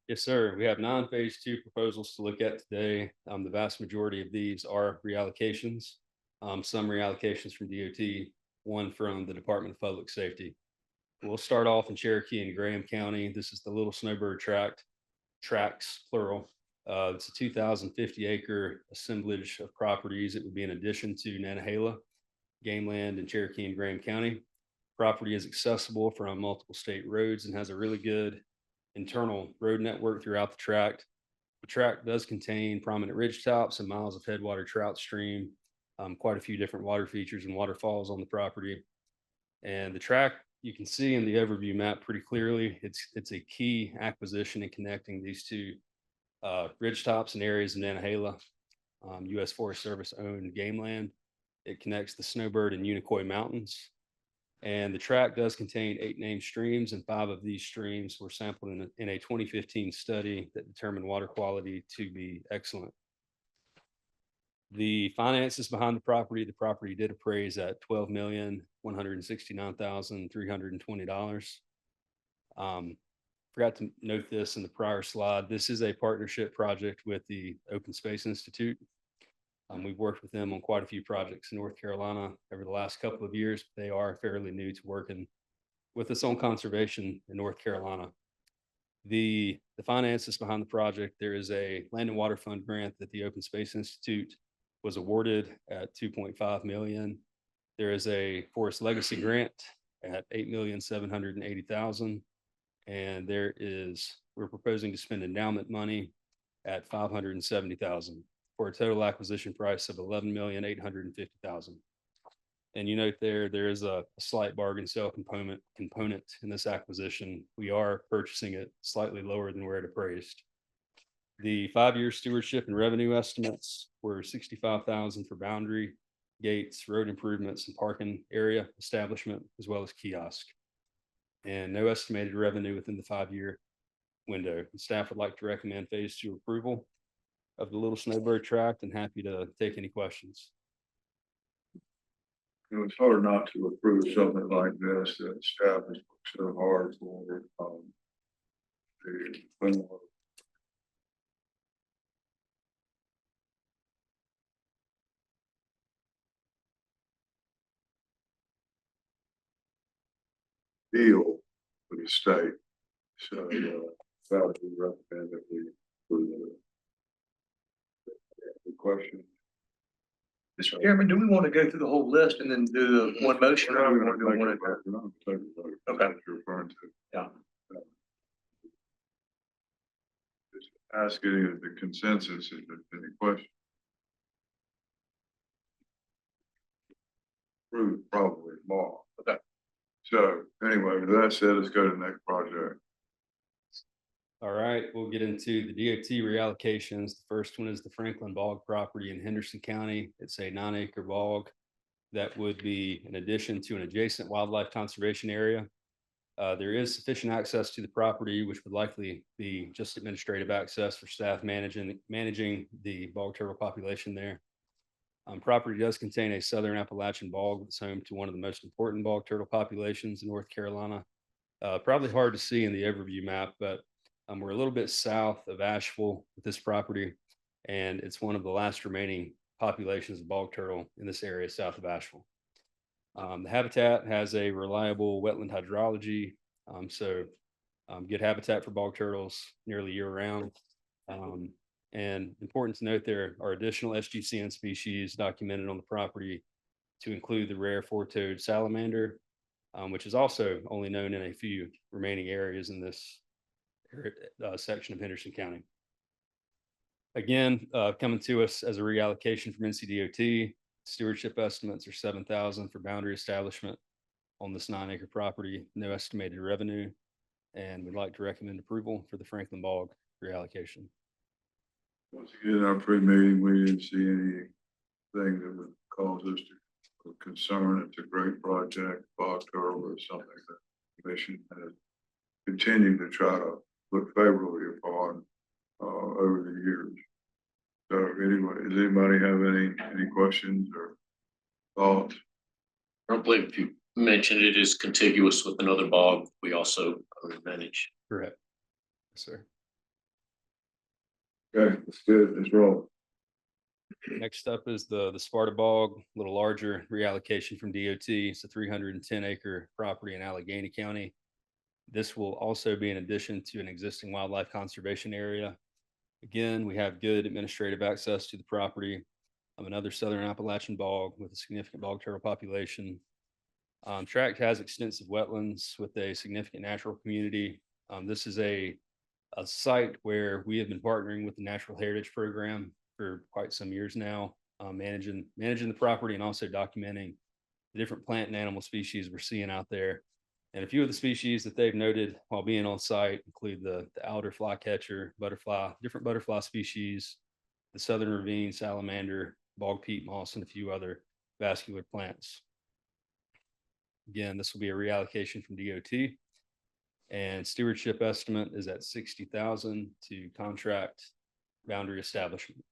Yes, sir. We have 9 phase 2 proposals to look at today. The vast majority of these are reallocations. Some reallocations from DOT, one from the Department of Public Safety. We'll start off in Cherokee and Graham County. This is the Little Snowbird tracts, plural. It's a 2,050 acre assemblage of properties. It would be in addition to Nantahala, Game Land, and Cherokee and Graham County. Property is accessible from multiple state roads and has a really good internal road network throughout the tract. The tract does contain prominent ridge tops and miles of headwater trout stream, quite a few different water features and waterfalls on the property. And the tract, you can see in the overview map pretty clearly, it's a key acquisition in connecting these two ridge tops and areas in Nantahala, U.S. Forest Service owned game land. It connects the Snowbird and Unicoi Mountains. And the tract does contain 8 named streams, and 5 of these streams were sampled in a 2015 study that determined water quality to be excellent. The finances behind the property did appraise at $12,169,320. Forgot to note this in the prior slide. This is a partnership project with the Open Space Institute. We've worked with them on quite a few projects in North Carolina over the last couple of years. They are fairly new to working with us on conservation in North Carolina. The finances behind the project, there is a Land and Water Fund grant that the Open Space Institute was awarded at $2.5 million. There is a Forest Legacy grant at $8,780,000. And we're proposing to spend endowment money at $570,000 for a total acquisition price of $11,850,000. And you note there is a slight bargain sale component in this acquisition. We are purchasing it slightly lower than where it appraised. The 5-year stewardship and revenue estimates were $65,000 for boundary, gates, road improvements, and parking area establishment, as well as kiosk. And no estimated revenue within the 5-year window. The staff would like to recommend phase 2 approval of the Little Snowbird tract, and happy to take any questions. It's hard not to approve something like this that staff has worked so hard for. Deal for the state. So, that would be recommend that we, approve it. Any question? Mr. Chairman, do we want to go through the whole list and then do the one motion or do we want to do one at a time? Okay. What you're referring to. Yeah. Just ask any of the consensus if there's any question. Prove probably more. Okay. So anyway, with that said, let's go to the next project. All right, we'll get into the DOT reallocations. The first one is the Franklin Bog property in Henderson County. It's a 9-acre bog that would be in addition to an adjacent wildlife conservation area. There is sufficient access to the property, which would likely be just administrative access for staff managing the bog turtle population there. Property does contain a southern Appalachian bog that's home to one of the most important bog turtle populations in North Carolina. Probably hard to see in the overview map, but we're a little bit south of Asheville with this property, and it's one of the last remaining populations of bog turtle in this area south of Asheville. The habitat has a reliable wetland hydrology, so good habitat for bog turtles nearly year round. And important to note, there are additional SGCN species documented on the property to include the rare four-toed salamander, which is also only known in a few remaining areas in this section of Henderson County. Again, coming to us as a reallocation from NCDOT, stewardship estimates are $7,000 for boundary establishment on this 9-acre property, no estimated revenue, and we'd like to recommend approval for the Franklin Bog reallocation. Once again, in our pre-meeting, we didn't see anything that would cause us to concern. It's a great project, bog turtle or something that the commission has continued to try to look favorably upon over the years. So anyway, does anybody have any questions or thoughts? I don't believe if you mentioned it is contiguous with another bog we also manage. Correct. Yes, sir. Okay, that's good. Let's roll. Next up is the Sparta Bog, a little larger reallocation from DOT. It's a 310-acre property in Allegheny County. This will also be in addition to an existing wildlife conservation area. Again, we have good administrative access to the property. Another southern Appalachian bog with a significant bog turtle population. Tract has extensive wetlands with a significant natural community. This is a site where we have been partnering with the Natural Heritage Program for quite some years now, managing the property and also documenting the different plant and animal species we're seeing out there. And a few of the species that they've noted while being on site include the alder flycatcher, different butterfly species, the southern ravine salamander, bog peat moss, and a few other vascular plants. Again, this will be a reallocation from DOT, and stewardship estimate is at $60,000 to contract boundary establishment.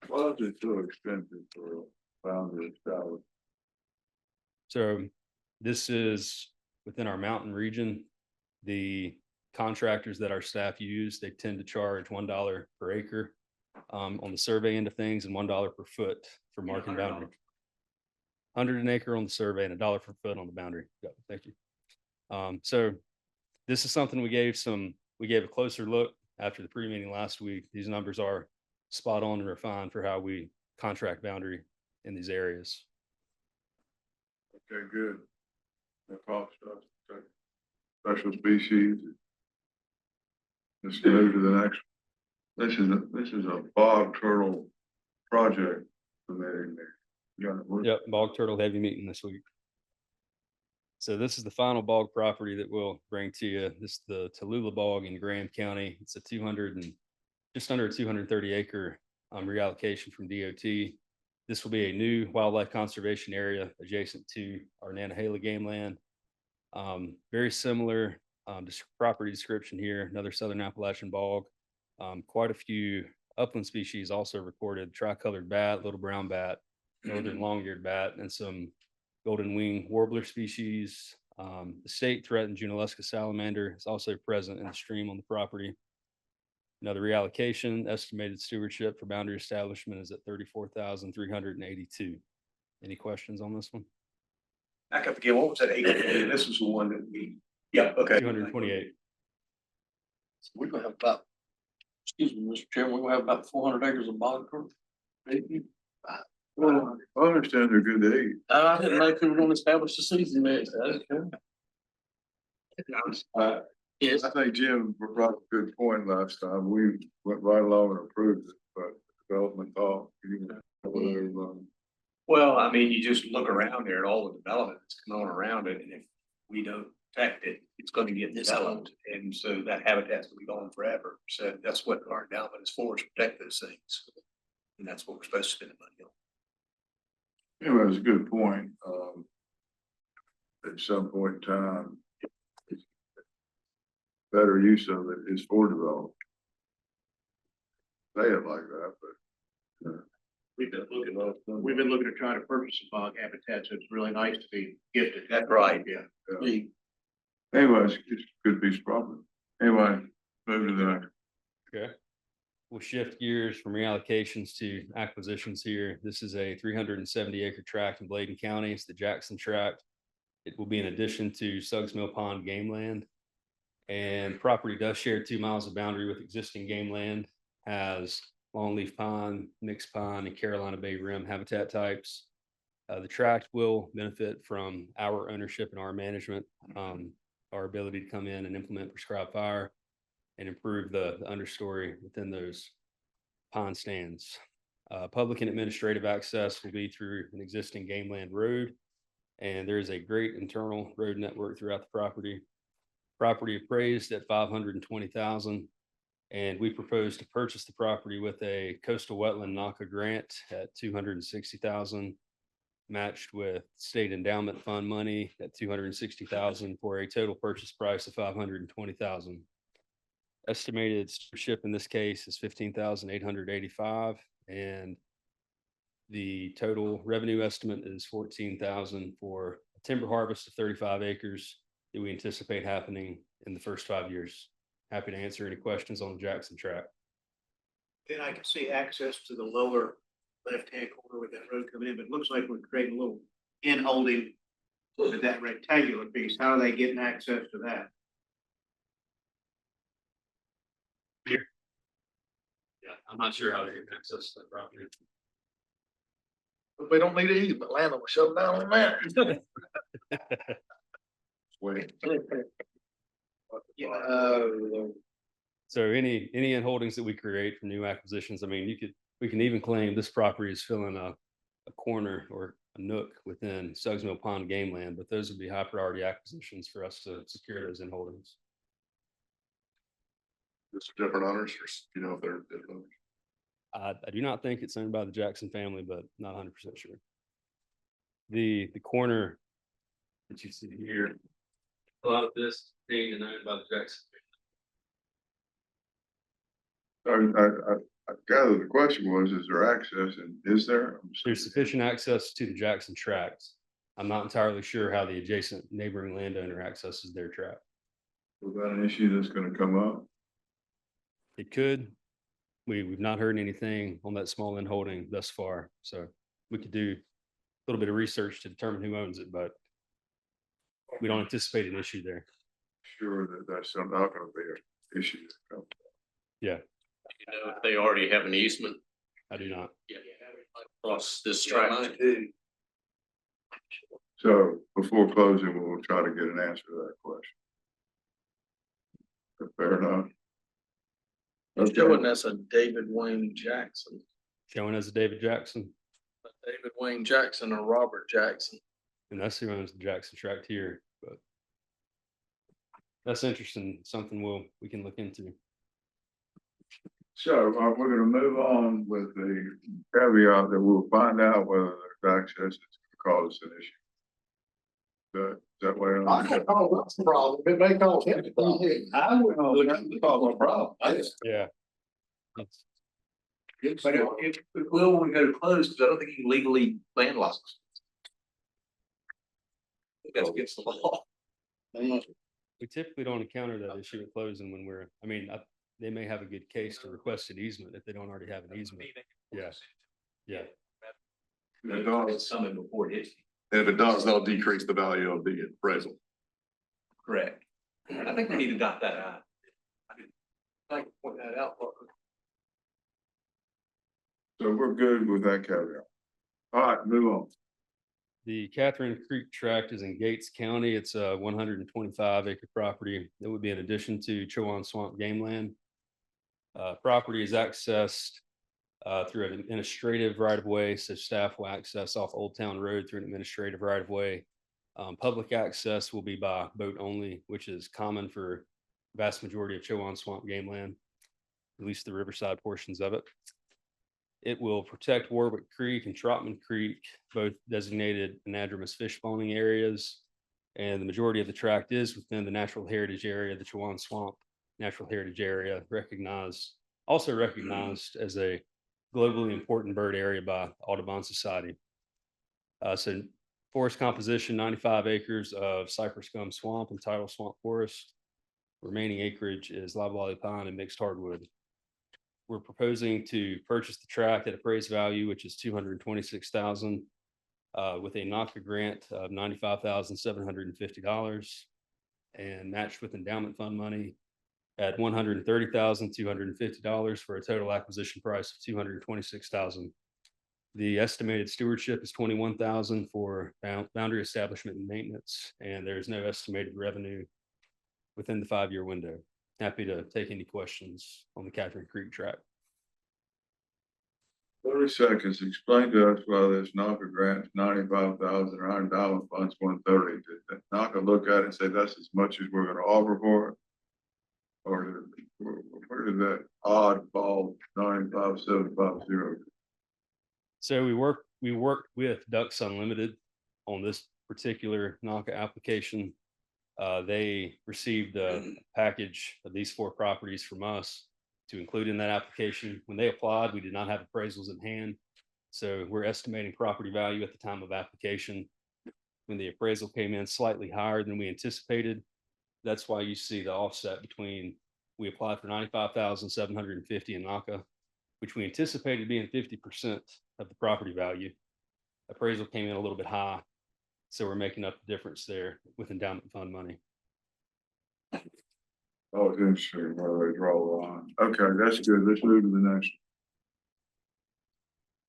Why is it so expensive for a boundary establishment? So this is within our mountain region. The contractors that our staff use, they tend to charge $1 per acre on the survey end of things and $1 per foot for marking boundary. 100 an acre on the survey and $1 per foot on the boundary. Yep, thank you. So this is something we gave a closer look after the pre-meeting last week. These numbers are spot on and refined for how we contract boundary in these areas. Okay, good. Special species. Let's move to the next. This is a bog turtle project. Yep, bog turtle heavy meeting this week. So this is the final bog property that we'll bring to you. This is the Tallulah Bog in Graham County. It's a just under a 230 acre reallocation from DOT. This will be a new wildlife conservation area adjacent to our Nantahala game land. Very similar property description here, another southern Appalachian bog. Quite a few upland species also recorded: tricolored bat, little brown bat, northern long-eared bat, and some golden wing warbler species. The state threatened Junaluska salamander is also present in the stream on the property. Another reallocation, estimated stewardship for boundary establishment is at $34,382. Any questions on this one? Back up again, what was that acre? This was the one that we Yeah, okay. 228. So we're gonna have about, excuse me, Mr. Chairman, we're gonna have about 400 acres of bog turf. Maybe. Well, I understand they're good to eat. I didn't know if we were gonna establish the season next. Yes. I think Jim brought a good point last time. We went right along and approved it, but development thought. Well, I mean, you just look around there at all the development that's going on around it, and if we don't protect it, it's gonna get developed. And so that habitat's gonna be gone forever. So that's what our endowment is for, is protect those things. And that's what we're supposed to spend the money on. Anyway, it's a good point. At some point in time, better use of it is for development. Say it like that, but. We've been looking at trying to purchase a bog habitat, so it's really nice to be gifted. That's right. Yeah. Anyways, it's a good piece of property. Anyway, move to the next. Okay. We'll shift gears from reallocations to acquisitions here. This is a 370 acre tract in Bladen County. It's the Jackson tract. It will be in addition to Suggs Mill Pond game land. And property does share 2 miles of boundary with existing game land, has longleaf pine, mixed pine, and Carolina Bay rim habitat types. The tract will benefit from our ownership and our management, our ability to come in and implement prescribed fire and improve the understory within those pond stands. Public and administrative access will be through an existing game land road, and there is a great internal road network throughout the property. Property appraised at $520,000. And we propose to purchase the property with a coastal wetland NACA grant at $260,000, matched with state endowment fund money at $260,000 for a total purchase price of $520,000. Estimated stewardship in this case is $15,885, and the total revenue estimate is $14,000 for a timber harvest of 35 acres that we anticipate happening in the first 5 years. Happy to answer any questions on the Jackson tract. Then I can see access to the lower left-hand corner with that road coming in, but it looks like we're creating a little in holding with that rectangular piece. How are they getting access to that? Here. Yeah, I'm not sure how they get access to that property. But we don't need it either, but land will shut down on that. Wait. So any in holdings that we create for new acquisitions, I mean, we can even claim this property is filling a corner or a nook within Suggs Mill Pond game land, but those would be high priority acquisitions for us to secure those in holdings. Just different owners, or you know if they're different owners? I do not think it's owned by the Jackson family, but not 100% sure. The corner that you see here, a lot of this being owned by the Jackson. I gather the question was, is there access, and is there? There's sufficient access to the Jackson tract. I'm not entirely sure how the adjacent neighboring landowner accesses their tract. Was that an issue that's gonna come up? It could. We've not heard anything on that small end holding thus far, so we could do a little bit of research to determine who owns it, but we don't anticipate an issue there. Sure that that's not gonna be an issue. Yeah. You know, if they already have an easement. I do not. Across this tract. So before closing, we'll try to get an answer to that question. Fair enough. It's showing that's a David Wayne Jackson. Showing as a David Jackson. David Wayne Jackson or Robert Jackson. And that's who owns the Jackson tract here, but that's interesting, something we can look into. So we're gonna move on with the caveat that we'll find out whether there's access to cause an issue. That way. I can't call that's the problem. It may cause him the problem. I wouldn't look at the problem. I just. Yeah. But it will when we go to close, because I don't think you can legally landlock. That's against the law. We typically don't encounter that issue at closing when they may have a good case to request an easement if they don't already have an easement. Yeah. Yeah. It's something before it hits. And if it does, that'll decrease the value of the appraisal. Correct. I think we need to dot that out. I didn't like to point that out. So we're good with that caveat. All right, move on. The Catherine Creek tract is in Gates County. It's a 125 acre property. That would be in addition to Chowan Swamp Game Land. Property is accessed through an administrative right of way, so staff will access off Old Town Road through an administrative right of way. Public access will be by boat only, which is common for vast majority of Chowan Swamp Game Land, at least the riverside portions of it. It will protect Warwick Creek and Trotman Creek, both designated anadromous fish spawning areas. And the majority of the tract is within the natural heritage area, the Chowan Swamp Natural Heritage Area, also recognized as a globally important bird area by Audubon Society. So forest composition, 95 acres of cypress gum swamp and tidal swamp forest. Remaining acreage is loblolly pine and mixed hardwood. We're proposing to purchase the tract at appraised value, which is $226,000, with a NACA grant of $95,750 and matched with endowment fund money at $130,250 for a total acquisition price of $226,000. The estimated stewardship is $21,000 for boundary establishment and maintenance, and there's no estimated revenue within the 5-year window. Happy to take any questions on the Catherine Creek tract. 30 seconds, explain to us why this NACA grant is 95,000 or our endowment funds 130. Did NACA look at it and say that's as much as we're gonna offer for it? Or where did that oddball 95750? So we worked with Ducks Unlimited on this particular NACA application. They received a package of these 4 properties from us to include in that application. When they applied, we did not have appraisals in hand. So we're estimating property value at the time of application. When the appraisal came in slightly higher than we anticipated, that's why you see the offset between, we applied for 95,750 in NACA, which we anticipated being 50% of the property value. Appraisal came in a little bit high. So we're making up the difference there with endowment fund money. Oh, it's interesting where they draw the line. Okay, that's good. Let's move to the next.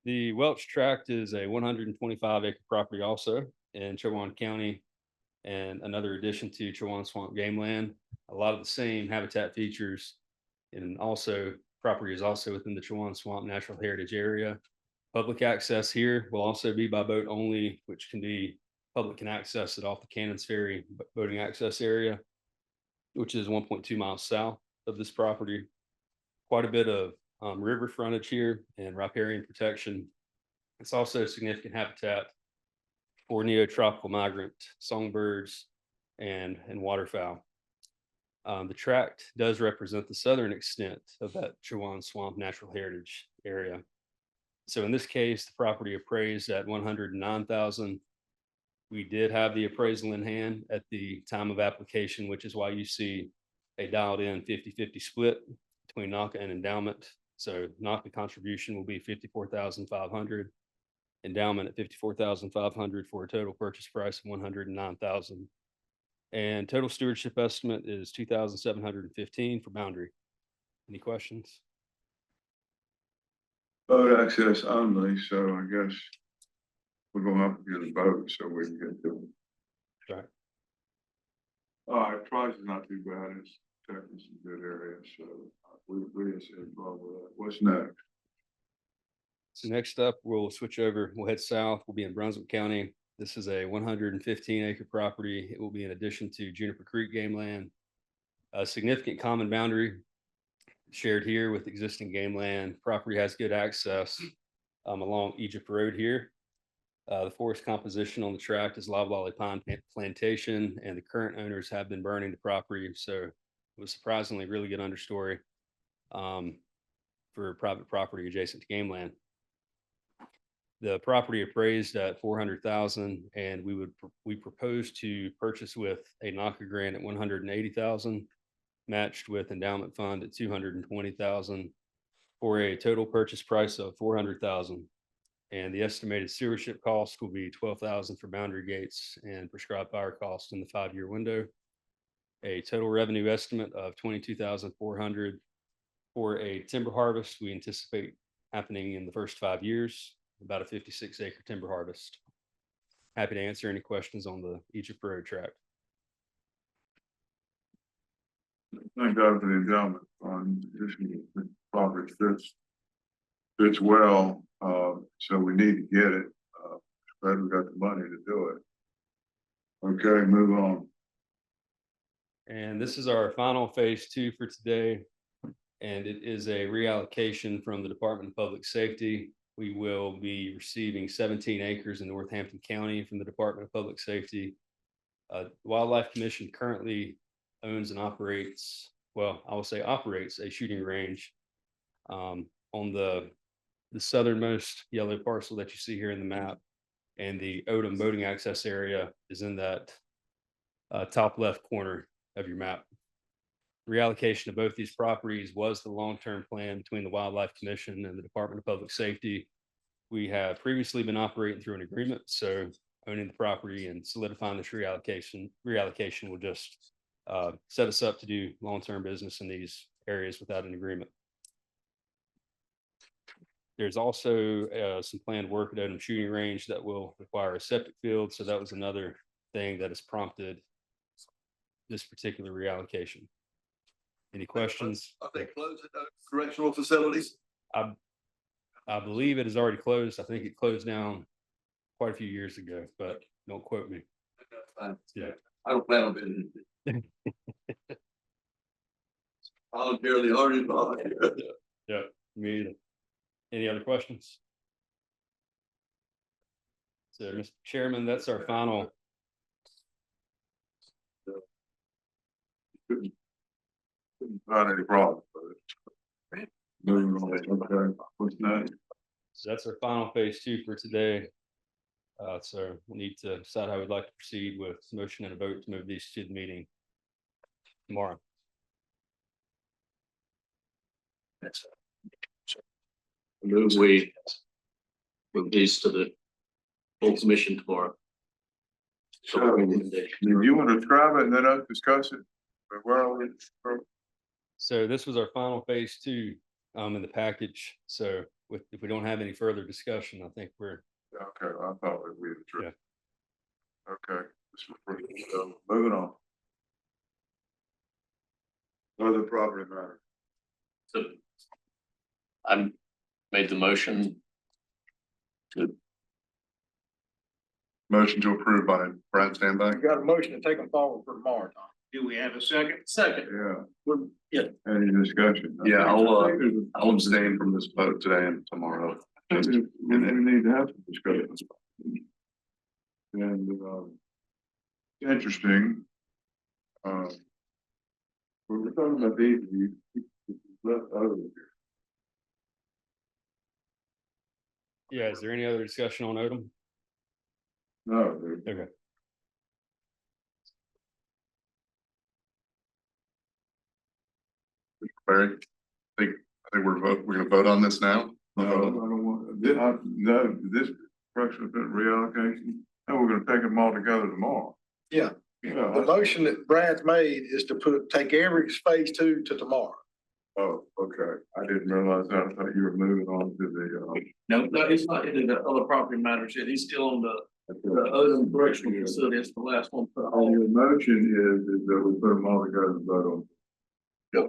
The Welch tract is a 125 acre property also in Chowan County, and another addition to Chowan Swamp Game Land. A lot of the same habitat features, and also property is also within the Chowan Swamp Natural Heritage Area. Public access here will also be by boat only, which public can access it off the Cannons Ferry boating access area, which is 1.2 miles south of this property. Quite a bit of river frontage here and riparian protection. It's also significant habitat for neotropical migrant songbirds and waterfowl. The tract does represent the southern extent of that Chowan Swamp Natural Heritage Area. So in this case, the property appraised at $109,000. We did have the appraisal in hand at the time of application, which is why you see a dialed in 50-50 split between NACA and endowment. So NACA contribution will be $54,500, endowment at $54,500 for a total purchase price of $109,000. And total stewardship estimate is $2,715 for boundary. Any questions? Boat access only, so I guess we're gonna have to get a boat so we can get to it. Right. All right, price is not too bad. It's technically some good areas, so we just involved with that. What's next? So next up, we'll switch over. We'll head south. We'll be in Brunswick County. This is a 115 acre property. It will be in addition to Juniper Creek Game Land. A significant common boundary shared here with existing game land. Property has good access along Egypt Road here. The forest composition on the tract is loblolly pine plantation, and the current owners have been burning the property. So it was surprisingly really good understory for private property adjacent to game land. The property appraised at $400,000, and we propose to purchase with a NACA grant at $180,000, matched with endowment fund at $220,000 for a total purchase price of $400,000. And the estimated stewardship cost will be $12,000 for boundary gates and prescribed fire costs in the 5-year window. a total revenue estimate of 22,400 for a timber harvest we anticipate happening in the first 5 years, about a 56-acre timber harvest. Happy to answer any questions on the Egypt Road tract. Thank God for the endowment on this property fits well, so we need to get it. Glad we got the money to do it. Okay, move on. And this is our final phase 2 for today. And it is a reallocation from the Department of Public Safety. We will be receiving 17 acres in Northampton County from the Department of Public Safety. Wildlife Commission currently owns and operates, well, I will say operates a shooting range on the southernmost yellow parcel that you see here in the map. And the Odom boating access area is in that top left corner of your map. Reallocation of both these properties was the long-term plan between the Wildlife Commission and the Department of Public Safety. We have previously been operating through an agreement, so owning the property and solidifying this reallocation will just set us up to do long-term business in these areas without an agreement. There's also some planned work at Odom Shooting Range that will require a septic field, so that was another thing that has prompted this particular reallocation. Any questions? Are they closing those correctional facilities? I believe it has already closed. I think it closed down quite a few years ago, but don't quote me. Yeah. I don't plan on visiting. Voluntarily already bought. Yeah, me either. Any other questions? So, Mr. Chairman, that's our final. Couldn't find any problem with it. Moving on, okay, what's next? So that's our final phase 2 for today. So we need to decide how we'd like to proceed with motion and a vote to move these to the meeting tomorrow. Move we move these to the full commission tomorrow. So, do you want to describe it and then us discuss it? But where are we? So this was our final phase 2 in the package. So if we don't have any further discussion, I think we're. Okay, I thought we had addressed. Okay, moving on. Other property matter. So I made the motion to. Motion to approve by Brad Standback. You got a motion to take them forward for tomorrow, Tom. Do we have a second? Second. Yeah. Any discussion? Yeah, I'll abstain from this vote today and tomorrow. And we need to have some discussion. And interesting. When we're talking about these, you left over here. Yeah, is there any other discussion on Odom? No. Okay. Barry, I think we're gonna vote on this now. No, I don't want, no, this structure reallocation, and we're gonna take them all together tomorrow. Yeah. You know, The motion that Brad's made is to take every phase 2 to tomorrow. Oh, okay. I didn't realize that. I thought you were moving on to the, No, he's not into the other property matters yet. He's still on the Odom correctional facility. It's the last one. your motion is that we put them all together and vote on. That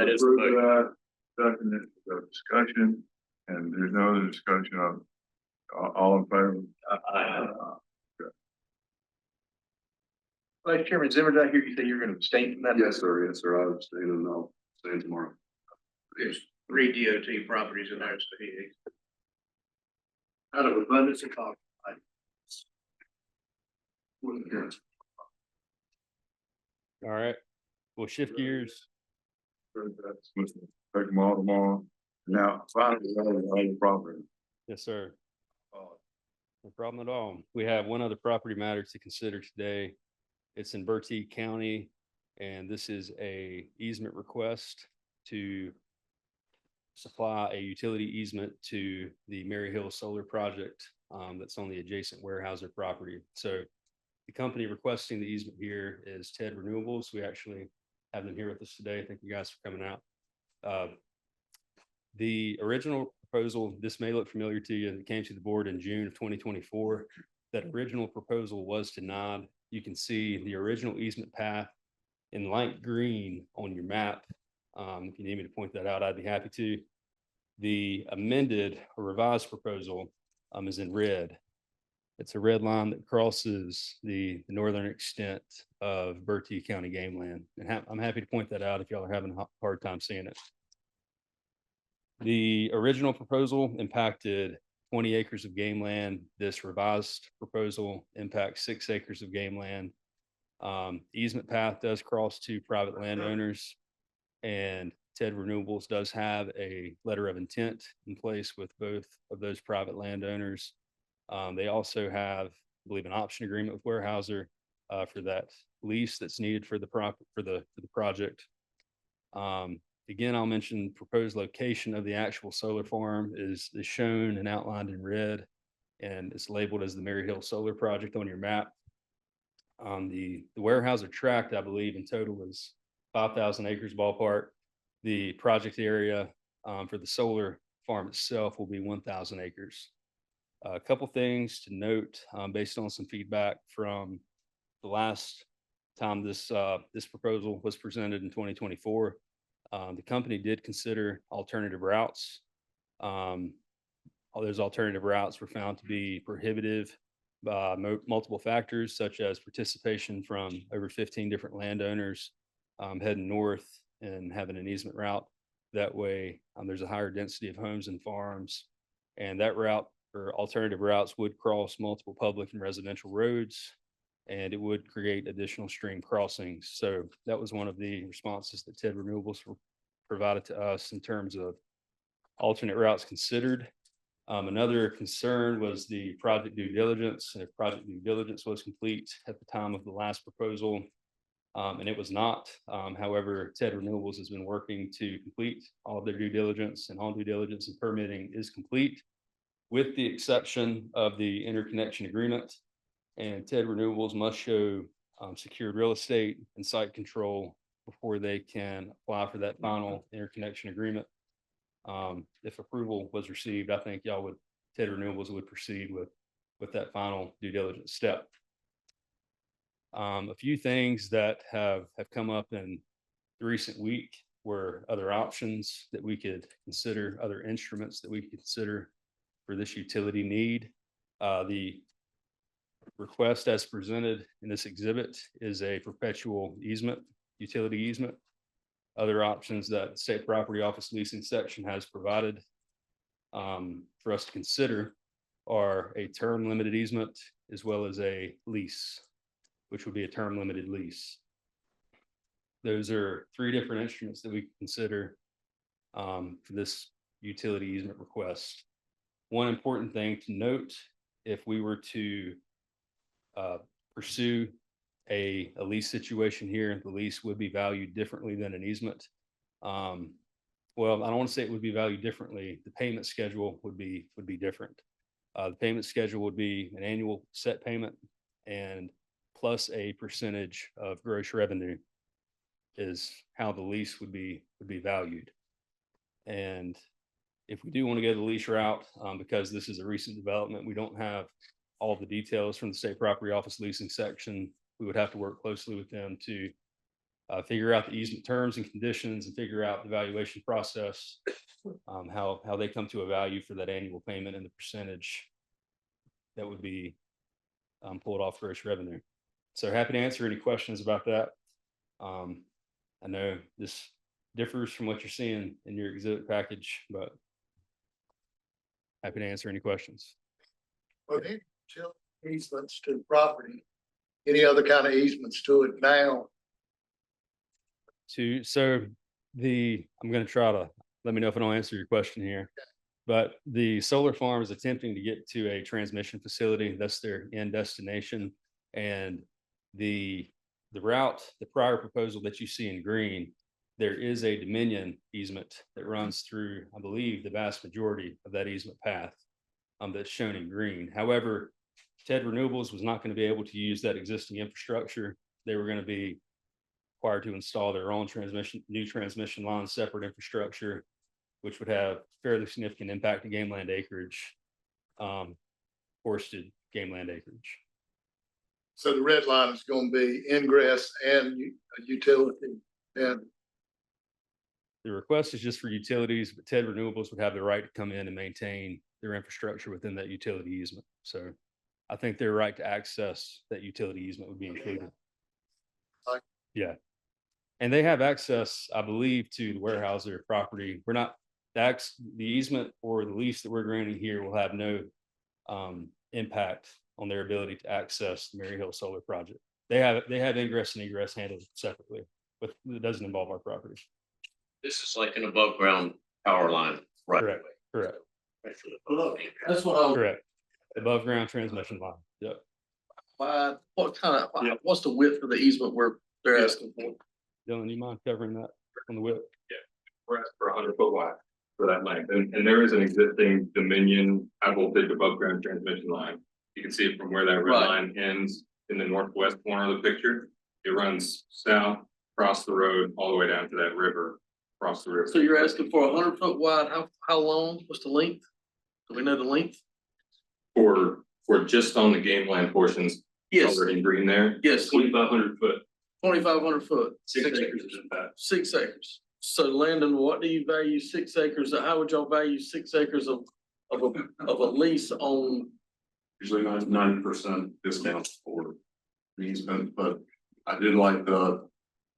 is the Approve motion. that, second it, the discussion, and there's no other discussion of, all in favor? Vice Chairman Zimmer, did I hear you say you're gonna abstain from that? Yes, sir. Yes, sir. I'll abstain and I'll abstain tomorrow. There's 3 DOT properties in there, so he. Out of abundance of caution. All right, we'll shift gears. Take them all tomorrow. Now, finally, the property. Yes, sir. No problem at all. We have one other property matter to consider today. It's in Bertie County, and this is a easement request to supply a utility easement to the Mary Hill Solar Project that's on the adjacent Weyerhaeuser property. So The company requesting the easement here is TED Renewables. We actually have them here with us today. Thank you guys for coming out. The original proposal, this may look familiar to you, it came to the board in June of 2024. That original proposal was denied. You can see the original easement path in light green on your map. If you need me to point that out, I'd be happy to. The amended or revised proposal is in red. It's a red line that crosses the northern extent of Bertie County game land. And I'm happy to point that out if y'all are having a hard time seeing it. The original proposal impacted 20 acres of game land. This revised proposal impacts 6 acres of game land. Easement path does cross to private landowners, and TED Renewables does have a letter of intent in place with both of those private landowners. They also have, I believe, an option agreement with Weyerhaeuser for that lease that's needed for the project. Again, I'll mention proposed location of the actual solar farm is shown and outlined in red, and it's labeled as the Mary Hill Solar Project on your map. The Weyerhaeuser tract, I believe, in total is 5,000 acres ballpark. The project area for the solar farm itself will be 1,000 acres. A couple things to note based on some feedback from the last time this proposal was presented in 2024. The company did consider alternative routes. All those alternative routes were found to be prohibitive by multiple factors, such as participation from over 15 different landowners heading north and having an easement route. That way, there's a higher density of homes and farms, and that route or alternative routes would cross multiple public and residential roads, and it would create additional stream crossings. So that was one of the responses that TED Renewables provided to us in terms of alternate routes considered. Another concern was the project due diligence, and if project due diligence was complete at the time of the last proposal, and it was not. However, TED Renewables has been working to complete all of their due diligence, and all due diligence and permitting is complete, with the exception of the interconnection agreement. And TED Renewables must show secured real estate and site control before they can apply for that final interconnection agreement. If approval was received, I think TED Renewables would proceed with that final due diligence step. A few things that have come up in the recent week were other options that we could consider, other instruments that we could consider for this utility need. The request as presented in this exhibit is a perpetual easement, utility easement. Other options that the State Property Office leasing section has provided for us to consider are a term limited easement as well as a lease, which would be a term limited lease. Those are 3 different instruments that we can consider for this utility easement request. One important thing to note, if we were to pursue a lease situation here, the lease would be valued differently than an easement. Well, I don't want to say it would be valued differently. The payment schedule would be different. The payment schedule would be an annual set payment and plus a percentage of gross revenue is how the lease would be valued. And if we do want to go the lease route, because this is a recent development, we don't have all the details from the State Property Office leasing section. We would have to work closely with them to figure out the easement terms and conditions and figure out the valuation process, how they come to a value for that annual payment and the percentage that would be pulled off gross revenue. So happy to answer any questions about that. I know this differs from what you're seeing in your exhibit package, but happy to answer any questions. Well, these easements to the property, any other kind of easements to it now? I'm going to try to let me know if I don't answer your question here, but the solar farm is attempting to get to a transmission facility. That's their end destination. And the route, the prior proposal that you see in green, there is a Dominion easement that runs through, I believe, the vast majority of that easement path that's shown in green. However, TED Renewables was not going to be able to use that existing infrastructure. They were going to be required to install their own new transmission lines, separate infrastructure, which would have fairly significant impact to game land acreage, forested game land acreage. So the red line is gonna be ingress and utility and. The request is just for utilities, but TED Renewables would have the right to come in and maintain their infrastructure within that utility easement. So I think their right to access that utility easement would be included. Yeah. And they have access, I believe, to the Weyerhaeuser property. We're not, the easement or the lease that we're granting here will have no impact on their ability to access the Mary Hill Solar Project. They have ingress and egress handled separately, but it doesn't involve our properties. This is like an above ground power line, right? Correct, correct. That's what I was. Correct. Above ground transmission line. Yep. What's the width of the easement where they're asking for? Dylan, you mind covering that on the width? Yeah, we're asking for 100-foot wide for that length, and there is an existing Dominion high voltage above ground transmission line. You can see it from where that red line ends in the northwest corner of the picture. It runs south, across the road, all the way down to that river, across the river. So you're asking for 100-foot wide, how long, what's the length? Do we know the length? For just on the game land portions. Yes. Colored in green there. Yes. 2,500 foot. 2,500 foot. 6 acres is in fact. 6 acres. So Landon, what do you value 6 acres? How would y'all value 6 acres of a lease on? Usually 90% discount for the easement, but I did like the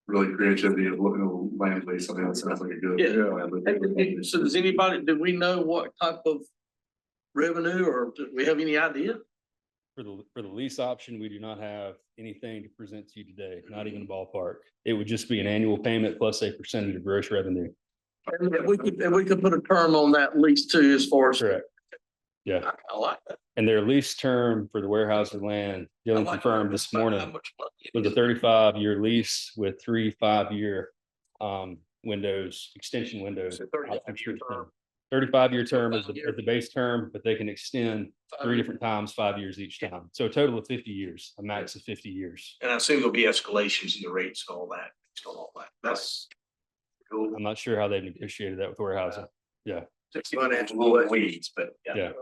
really creativity of looking at land lease. I mean, that sounds like a good. Yeah. So does anybody, do we know what type of revenue or do we have any idea? For the lease option, we do not have anything to present to you today, not even a ballpark. It would just be an annual payment plus a percentage of gross revenue. And we could put a term on that lease too, as far as. Correct. Yeah. I like that. And their lease term for the Weyerhaeuser land, Dylan confirmed this morning, was a 35-year lease with 3 5-year windows, extension windows. 35-year term is the base term, but they can extend 3 different times, 5 years each time. So a total of 50 years, a max of 50 years. And I assume there'll be escalations in the rates and all that, That's. I'm not sure how they negotiated that with Weyerhaeuser. Yeah. Financial weeds, but Yeah.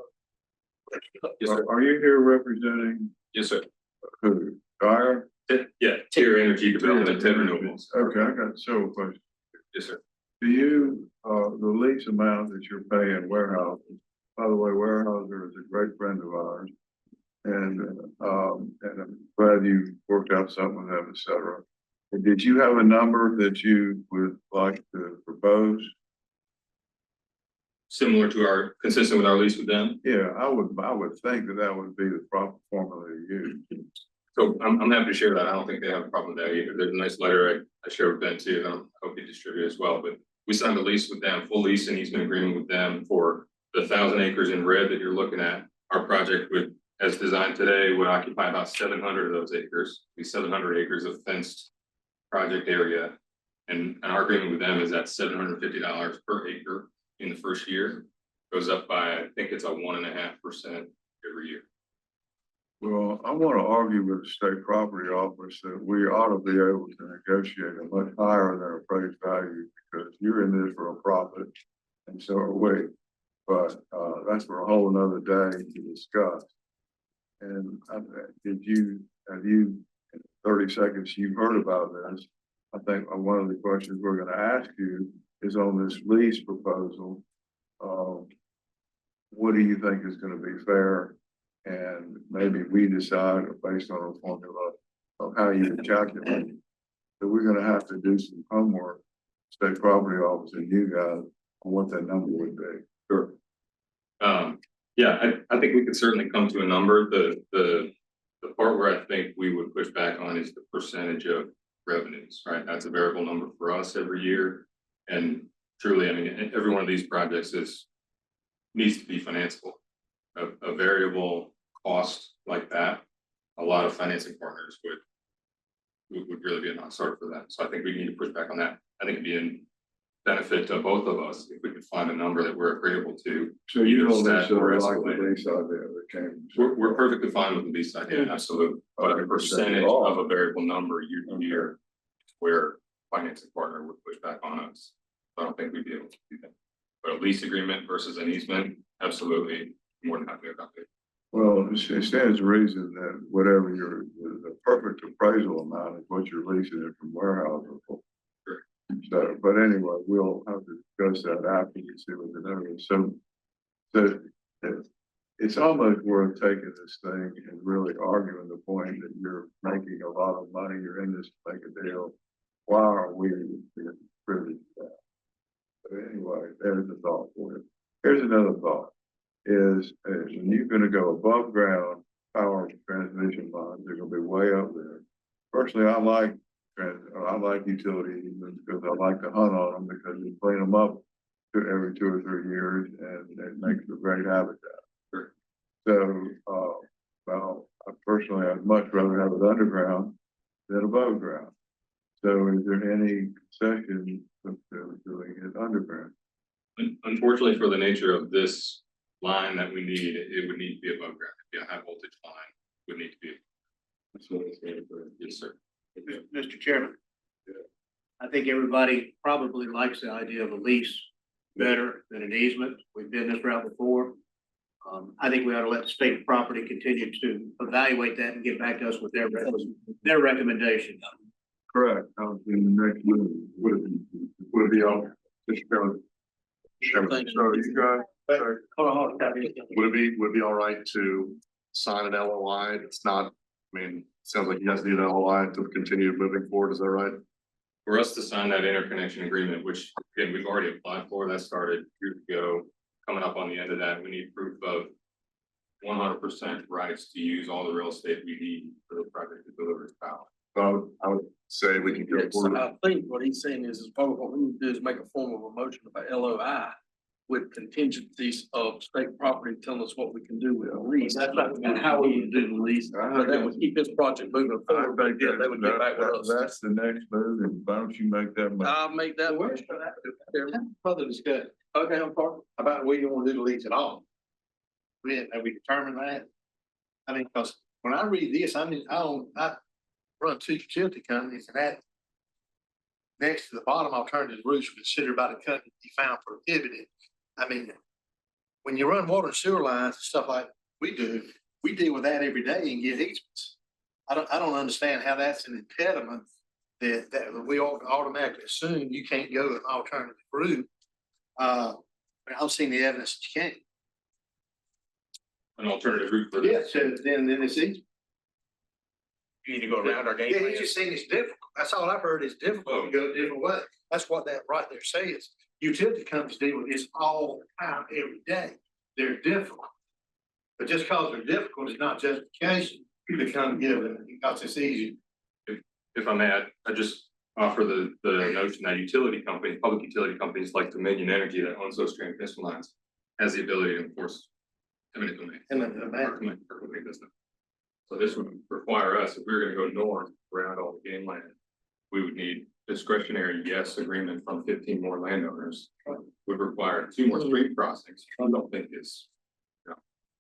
Are you here representing? Yes, sir. Who? Dyer? Yeah, Tier Energy Development, TED Renewables. Okay, I got several questions. Yes, sir. Do you, the lease amount that you're paying Weyerhaeuser, by the way, Weyerhaeuser is a great friend of ours. And I'm glad you worked out something with them, et cetera. Did you have a number that you would like to propose? Similar to consistent with our lease with them? Yeah, I would think that would be the proper formula to use. So I'm happy to share that. I don't think they have a problem with that either. There's a nice letter I shared with Ben too, and I hope you distribute as well. But we signed a lease with them, full lease and easement agreement with them for the 1,000 acres in red that you're looking at. Our project would, as designed today, would occupy about 700 of those acres, be 700 acres of fenced project area. And our agreement with them is at $750 per acre in the first year. Goes up by, I think it's a 1.5% every year. Well, I want to argue with the state property office that we ought to be able to negotiate a much higher than appraised value because you're in this for a profit and so are we. But that's for a whole nother day to discuss. And have you, in 30 seconds, you've heard about this. I think one of the questions we're going to ask you is on this lease proposal. What do you think is going to be fair? And maybe we decide based on a formula of how you calculate it. So we're going to have to do some homework, state property office and you guys, on what that number would be. Sure. Yeah, I think we could certainly come to a number. The part where I think we would push back on is the percentage of revenues, right? That's a variable number for us every year. And truly, I mean, every one of these projects needs to be financeable. A variable cost like that, a lot of financing partners would really be a non-starter for that. So I think we need to push back on that. I think it'd be benefit to both of us if we could find a number that we're agreeable to. So you either don't set or necessarily like escalate. the lease idea that came. We're perfectly fine with the lease idea, absolutely, but a percentage of a variable number year to year where financing partner would push back on us. I don't think we'd be able to do that. But a lease agreement versus an easement, absolutely, more than happy about it. Well, it stands to reason that whatever the perfect appraisal amount is what you're leasing it from warehouses for. So, but anyway, we'll have to discuss that after you see what the number is. So it's almost worth taking this thing and really arguing the point that you're making a lot of money, you're in this to make a deal. Why are we privy to that? But anyway, there's a thought for it. Here's another thought is when you're gonna go above ground power transmission lines, they're gonna be way up there. Personally, I like utility easements because I like to hunt on them because you clean them up every 2 or 3 years and it makes a great habitat. Sure. So, well, personally, I'd much rather have it underground than above ground. So is there any concession to doing it underground? Unfortunately, for the nature of this line that we need, it would need to be above ground. It'd be a high voltage line, would need to be. Yes, sir. Mr. Chairman. I think everybody probably likes the idea of a lease better than an easement. We've been this route before. I think we ought to let the state property continue to evaluate that and get back to us with their recommendation. Correct. In the next move, would it be all? Chairman, So you guys, Hold on. would it be all right to sign an LOI? It's not, I mean, sounds like you guys need an LOI to continue moving forward, is that right? For us to sign that interconnection agreement, which again, we've already applied for, that started years ago. Coming up on the end of that, we need proof of 100% rights to use all the real estate we need for the project to deliver its power. So I would say we can go forward. I think what he's saying is probably what we need to do is make a form of a motion about LOI with contingencies of state property telling us what we can do with a lease. That's not how we would do the lease. But that would keep this project moving forward. But yeah, they would get back with us. That's the next move, and why don't you make that? I'll make that motion. Further discussion. Okay, I'm sorry. About we don't want to do the lease at all. Have we determined that? I mean, because when I read this, I run 2 utility companies and that next to the bottom alternative routes are considered by the company to be found prohibited. I mean, when you run water and sewer lines and stuff like we do, we deal with that every day and get easements. I don't understand how that's an impediment that we automatically assume you can't go an alternative route. I don't see any evidence that you can't. An alternative route for Yeah, this. so then it's easy. You need to go around our game Yeah, plan. he's just saying it's difficult. That's all I've heard is difficult to go a different way. That's what that right there says. Utility companies deal with this all the time, every day. They're difficult. But just because they're difficult is not justification to come give it because it's easy. If I may, I just offer the notion that utility companies, public utility companies like Dominion Energy that owns those transmission lines has the ability to enforce eminent domain. Eminent business. So this would require us, if we were gonna go north around all the game land, we would need discretionary yes agreement from 15 more landowners. Would require 2 more street crossings. I don't think it's,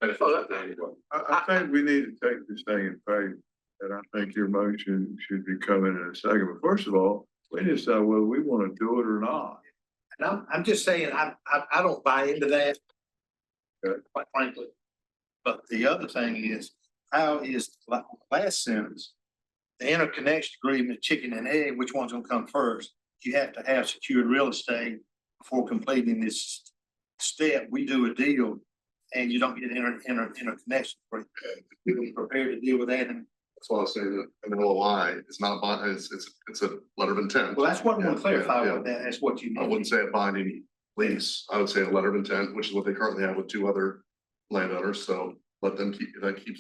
beneficial to anyone. I think we need to take this thing in faith, and I think your motion should be coming in a second. But first of all, we decide whether we want to do it or not. And I'm just saying, I don't buy into that. Quite frankly. But the other thing is, how is, like, last sentence, the interconnection agreement, chicken and egg, which one's gonna come first? You have to have secured real estate before completing this step. We do a deal and you don't get interconnection. You're prepared to deal with that. And That's why I was saying that an LOI is not binding, it's a letter of intent. well, that's what I want to clarify Yeah, with that. That's what you I need. wouldn't say a binding lease, I would say a letter of intent, which is what they currently have with 2 other landowners, so let them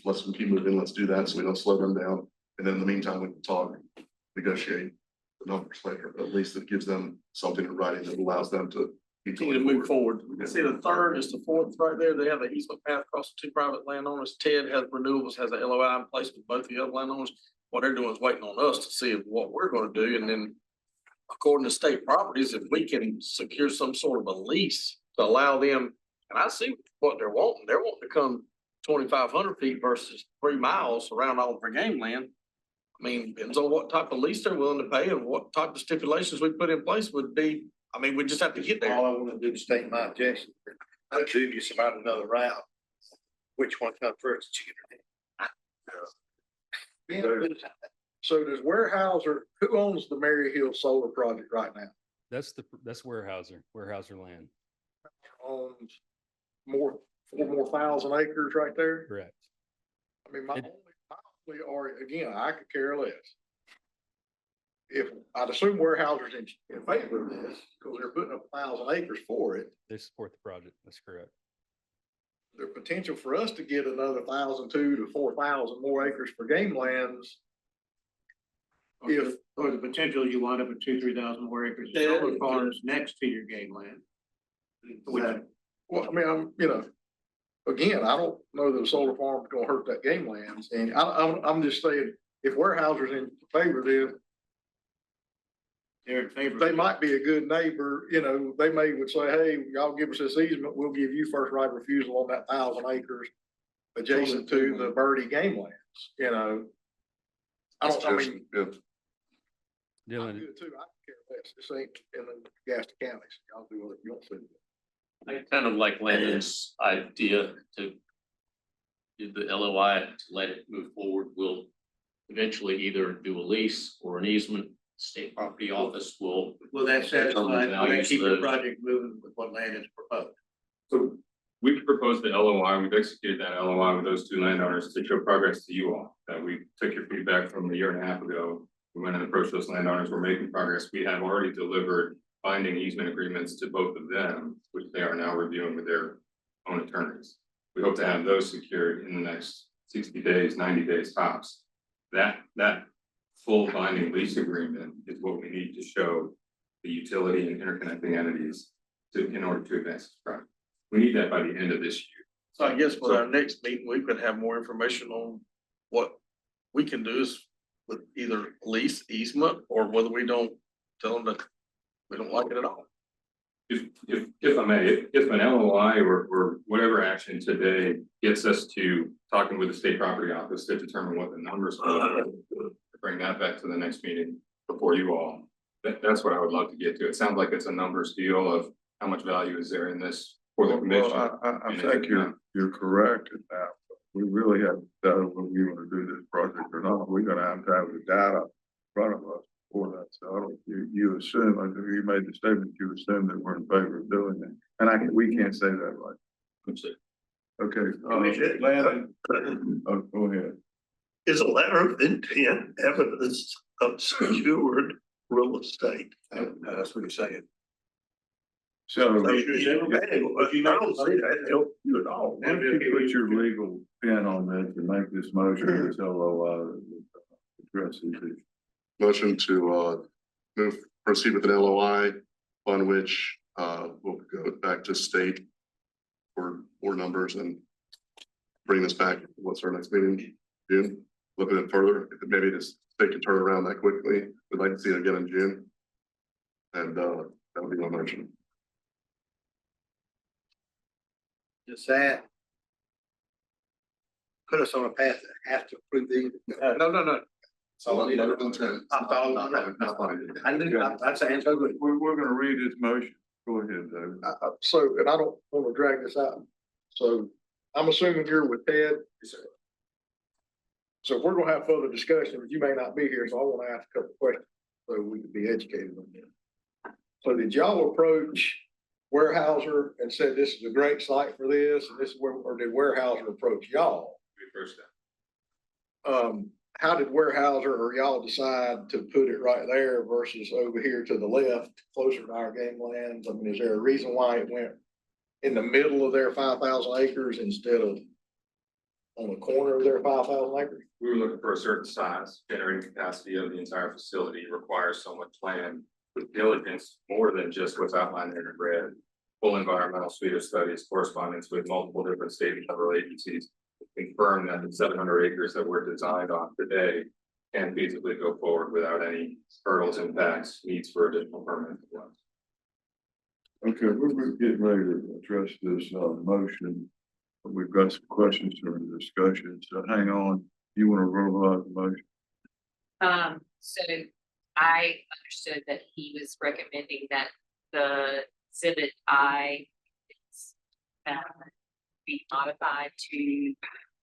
lets them keep moving, let's do that, so we don't slow them down. And then in the meantime, we can talk, negotiate the numbers later, but at least it gives them something in writing that allows them to. Continue to move forward. You can see the third is the fourth right there. They have the easement path across the 2 private landowners. Ted has renewables, has an LOI in place with both the other landowners. What they're doing is waiting on us to see what we're gonna do, and then according to state properties, if we can secure some sort of a lease to allow them, and I see what they're wanting. They're wanting to come 2,500 feet versus 3 miles around all of their game land. I mean, depends on what type of lease they're willing to pay and what type of stipulations we put in place would be. I mean, we just have to get there. All I want to do is state my objection. I'm dubious about another route. Which one comes first, chicken or egg? So does Weyerhaeuser, who owns the Mary Hill Solar Project right now? That's Weyerhaeuser land. Owns four more thousand acres right there? Correct. I mean, my only argument, again, I could care less. If, I'd assume Weyerhaeuser's in favor of this, because they're putting up 1,000 acres for it. They support the project. That's correct. The potential for us to get another 1,002 to 4,000 more acres for game lands. Or the potential you wind up with 2,000-3,000 more acres of solar farms next to your game land. Well, I mean, again, I don't know that a solar farm is gonna hurt that game lands, and I'm just saying, if Weyerhaeuser's in favor of this, they're in favor. They might be a good neighbor, they would say, hey, y'all give us this easement, we'll give you first right of refusal on that 1,000 acres adjacent to the Birdie game lands, I mean. Dylan. I do too. I don't care less. This ain't in the Gaston County, so y'all do what you want to do. I kind of like Landon's idea to do the LOI to let it move forward. We'll eventually either do a lease or an easement. State property office will. Will that satisfy, will that keep the the- project moving with what Landon's proposed? So we proposed the LOI, we've executed that LOI with those 2 landowners to show progress to you all. That we took your feedback from a year and a half ago. We went and approached those landowners, we're making progress. We have already delivered binding easement agreements to both of them, which they are now reviewing with their own attorneys. We hope to have those secured in the next 60 days, 90 days tops. That full binding lease agreement is what we need to show the utility and interconnecting entities in order to advance this project. We need that by the end of this year. So I guess with our next meeting, we could have more information on what we can do is with either lease easement or whether we don't tell them that we don't like it at all. If I may, if an LOI or whatever action today gets us to talking with the state property office to determine what the numbers are, to bring that back to the next meeting before you all, that's what I would love to get to. It sounds like it's a numbers deal of how much value is there in this for the commission. Well, I think you're correct in that. We really have to decide whether we want to do this project or not. We're gonna have to have the data in front of us for that. So I don't, you assume, like you made the statement, you assume that we're in favor of doing that. And we can't say that right. Okay. Landon. Oh, go ahead. Is a letter of intent evidence of secured real estate? That's what you're saying. So. I don't see that help you at all. Why don't you put your legal pen on this and make this motion, this LOI addresses it. Motion to proceed with an LOI on which we'll go back to state for more numbers and bring this back. What's our next meeting? June? Look at it further. If maybe this they can turn around that quickly. We'd like to see it again in June. And that would be my motion. Just that. Put us on a path that has to approve these. No. So I knew, that's the answer. We're gonna read this motion. Go ahead, David. So, and I don't want to drag this out. So I'm assuming you're with Ted. So if we're gonna have further discussion, you may not be here, so I want to ask a couple of questions so we can be educated on this. So did y'all approach Weyerhaeuser and said this is a great site for this, and this is where, or did Weyerhaeuser approach y'all? First How did Weyerhaeuser or y'all decide to put it right there versus over here to the left, closer to our game lands? I mean, is there a reason why it went in the middle of their 5,000 acres instead of on the corner of their 5,000 acres? We were looking for a certain size, generating capacity of the entire facility requires so much land with diligence, more than just what's outlined in red. Full environmental suite of studies, correspondence with multiple different state and federal agencies confirm that the 700 acres that we're designed on today can feasibly go forward without any hurdles, impacts, needs for additional permits. Okay, we're getting ready to address this, motion. We've got some questions during the discussion, so hang on. You want to roll out the motion? So I understood that he was recommending that the exhibit I is, be modified to,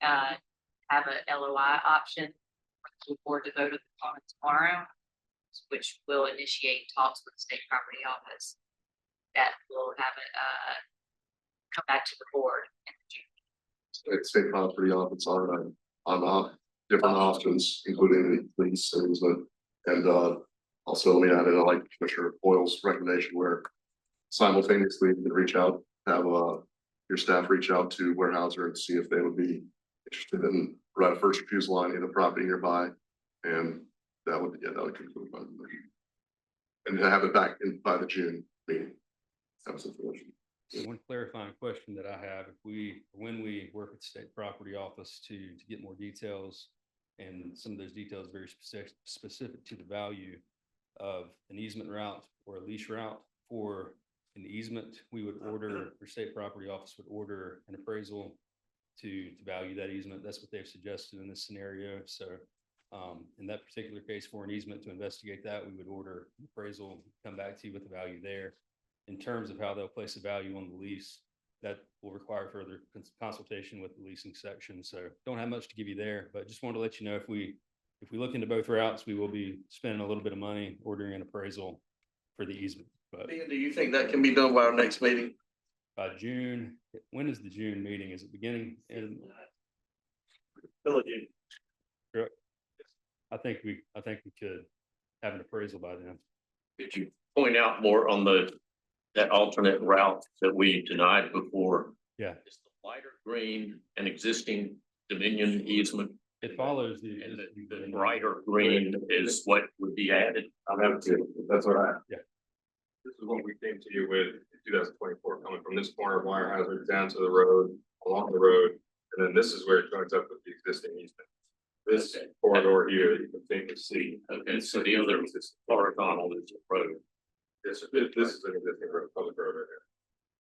have a LOI option for the board to vote on tomorrow, which will initiate talks with the state property office. That will have it, come back to the board in June. It's state property office on different options, including the lease and easement. And also, let me add in, I like Commissioner Boyle's recommendation where simultaneously you can reach out, have your staff reach out to Weyerhaeuser and see if they would be interested in right of first refusal on any property nearby. And that would conclude my motion. And to have it back in by the June meeting. That was the motion. So one clarifying question that I have, when we work with the state property office to get more details, and some of those details very specific to the value of an easement route or a leash route. For an easement, we would order, or state property office would order an appraisal to value that easement. That's what they've suggested in this scenario. So in that particular case, for an easement to investigate that, we would order an appraisal, come back to you with the value there. In terms of how they'll place a value on the lease, that will require further consultation with the leasing section. So don't have much to give you there, but just wanted to let you know if we look into both routes, we will be spending a little bit of money ordering an appraisal for the easement. But Dan, do you think that can be done by our next meeting? by June, when is the June meeting? Is it beginning? Correct. I think we could have an appraisal by then. Could you point out more on that alternate route that we denied before? Yeah. Is the lighter green an existing Dominion easement? It follows the. And the brighter green is what would be added? That's what I. Yeah. This is what we came to you with in 2024, coming from this corner of Weyerhaeuser down to the road, along the road, and then this is where it joins up with the existing easement. This corridor here, you can think of see. Okay, so the other horizontal is the road. This is an existing road, public road right here.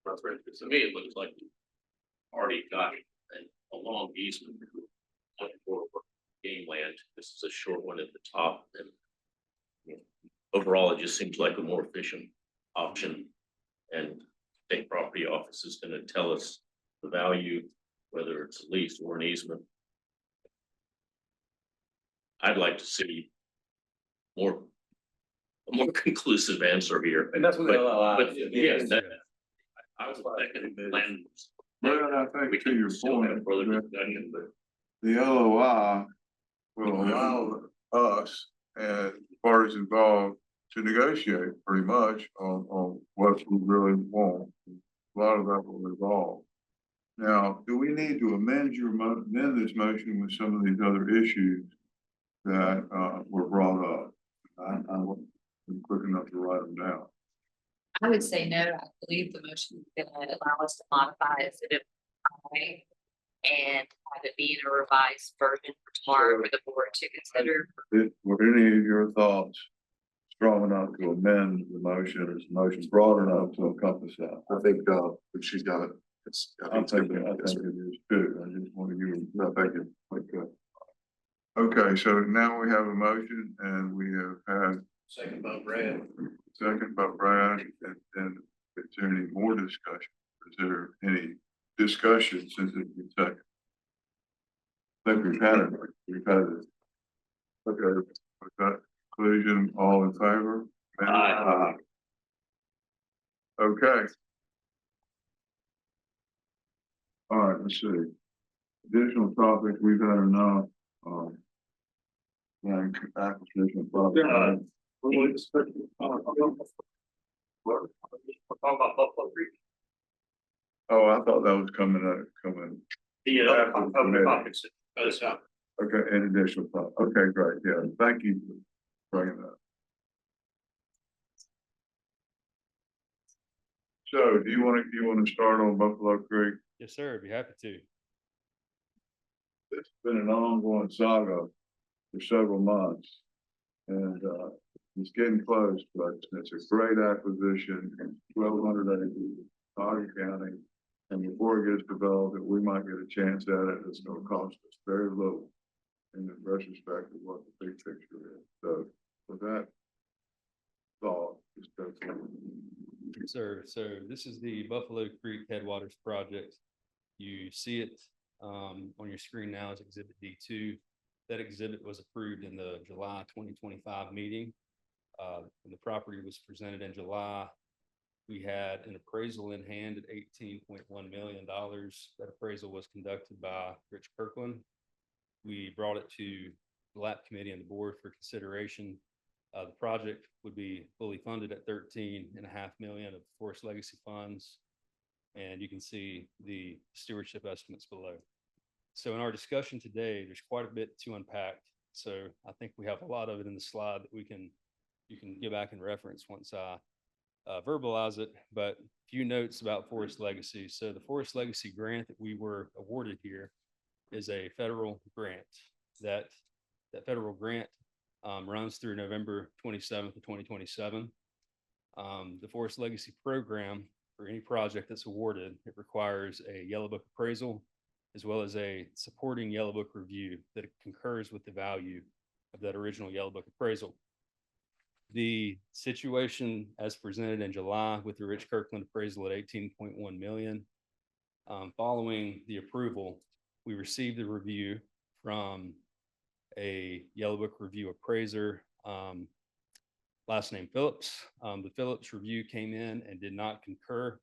That's right. To me, it looks like we already got a long easement for game land. This is a short one at the top, and overall, it just seems like a more efficient option. And state property office is going to tell us the value, whether it's a lease or an easement. I'd like to see a more conclusive answer here. And that's what but yes, I was thinking plan. Well, I think to your point, Further discussion, but the LOI will allow us and parties involved to negotiate pretty much on what we really want. A lot of that will evolve. Now, do we need to amend this motion with some of these other issues that were brought up? I wasn't quick enough to write them down. I would say no. I believe the motion is going to allow us to modify it and have it be in a revised version for tomorrow for the board to consider. Were any of your thoughts strong enough to amend the motion? Is the motion broad enough to encompass that? I think she's got it. I think it is too. I just want to give you, I think it. Okay, so now we have a motion and we have had. Second by Brad. Second by Brad, and then is there any more discussion? Is there any discussion since it's been second? I think we've had it. Okay, with that conclusion, all in favor? Aye. Okay. All right, let's see. Additional topics, we've had enough, acquisition of property. Oh, I thought that was coming. Okay, and additional thought. Okay, great. Yeah, thank you for bringing that. So do you want to start on Buffalo Creek? Yes, sir. I'd be happy to. It's been an ongoing saga for several months. And, it's getting close, but it's a great acquisition, 1,200 acres, Ogden County. And before it gets developed, we might get a chance at it. It's gonna cost us very little in the retrospect of what the big picture is. So with that thought, just go through. Sir, so this is the Buffalo Creek Headwaters project. You see it on your screen now as Exhibit D2. That exhibit was approved in the July 2025 meeting. When the property was presented in July, we had an appraisal in hand at $18.1 million. That appraisal was conducted by Rich Kirkland. We brought it to the LAP committee and the board for consideration. The project would be fully funded at $13.5 million of Forest Legacy funds. And you can see the stewardship estimates below. So in our discussion today, there's quite a bit to unpack. So I think we have a lot of it in the slide that you can get back and reference once I verbalize it. But a few notes about Forest Legacy. So the Forest Legacy grant that we were awarded here is a federal grant. That federal grant runs through November 27th of 2027. The Forest Legacy program, for any project that's awarded, it requires a Yellow Book appraisal as well as a supporting Yellow Book review that concurs with the value of that original Yellow Book appraisal. The situation as presented in July with the Rich Kirkland appraisal at 18.1 million. Following the approval, we received a review from a Yellow Book review appraiser, last name Phillips. The Phillips review came in and did not concur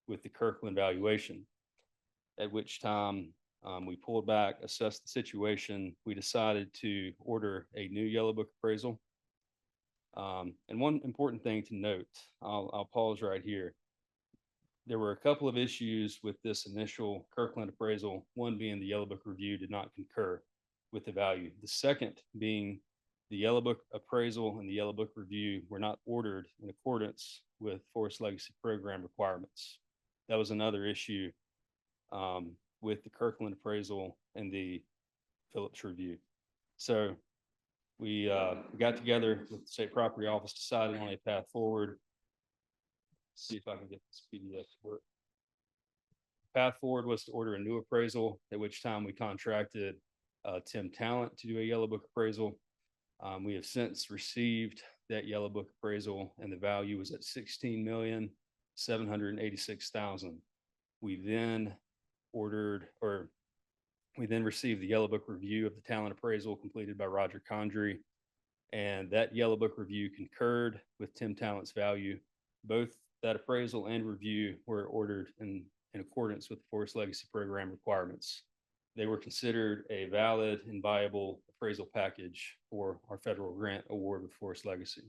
with the Kirkland valuation, at which time we pulled back, assessed the situation. We decided to order a new Yellow Book appraisal. And one important thing to note, I'll pause right here. There were a couple of issues with this initial Kirkland appraisal, one being the Yellow Book review did not concur with the value. The second being the Yellow Book appraisal and the Yellow Book review were not ordered in accordance with Forest Legacy program requirements. That was another issue with the Kirkland appraisal and the Phillips review. So we got together with the state property office, decided on a path forward. See if I can get this PDF to work. Path forward was to order a new appraisal, at which time we contracted Tim Talent to do a Yellow Book appraisal. We have since received that Yellow Book appraisal and the value was at $16,786,000. We then received the Yellow Book review of the Talent appraisal completed by Roger Condry. And that Yellow Book review concurred with Tim Talent's value. Both that appraisal and review were ordered in accordance with the Forest Legacy program requirements. They were considered a valid and viable appraisal package for our federal grant award with Forest Legacy.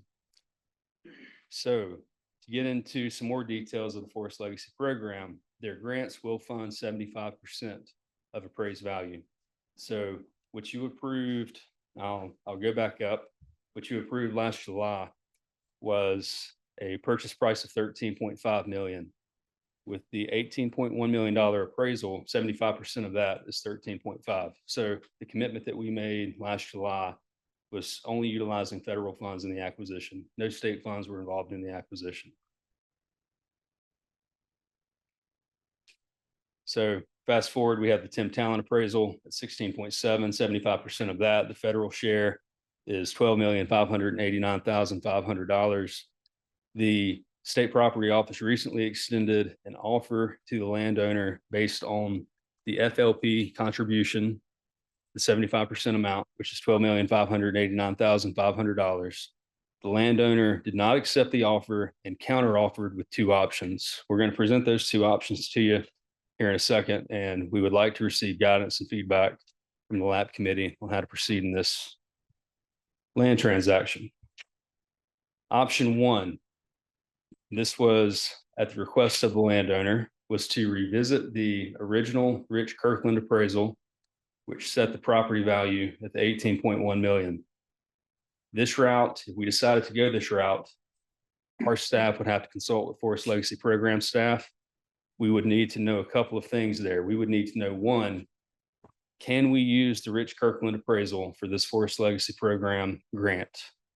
So to get into some more details of the Forest Legacy program, their grants will fund 75% of appraised value. So what you approved, I'll go back up. What you approved last July was a purchase price of $13.5 million. With the $18.1 million appraisal, 75% of that is 13.5. So the commitment that we made last July was only utilizing federal funds in the acquisition. No state funds were involved in the acquisition. So fast forward, we have the Tim Talent appraisal at 16.7, 75% of that. The federal share is $12,589,500. The state property office recently extended an offer to the landowner based on the FLP contribution, the 75% amount, which is $12,589,500. The landowner did not accept the offer and counter offered with two options. We're going to present those two options to you here in a second, and we would like to receive guidance and feedback from the LAP committee on how to proceed in this land transaction. Option one, this was at the request of the landowner, was to revisit the original Rich Kirkland appraisal, which set the property value at the 18.1 million. This route, if we decided to go this route, our staff would have to consult with Forest Legacy program staff. We would need to know a couple of things there. We would need to know, one, can we use the Rich Kirkland appraisal for this Forest Legacy Program grant?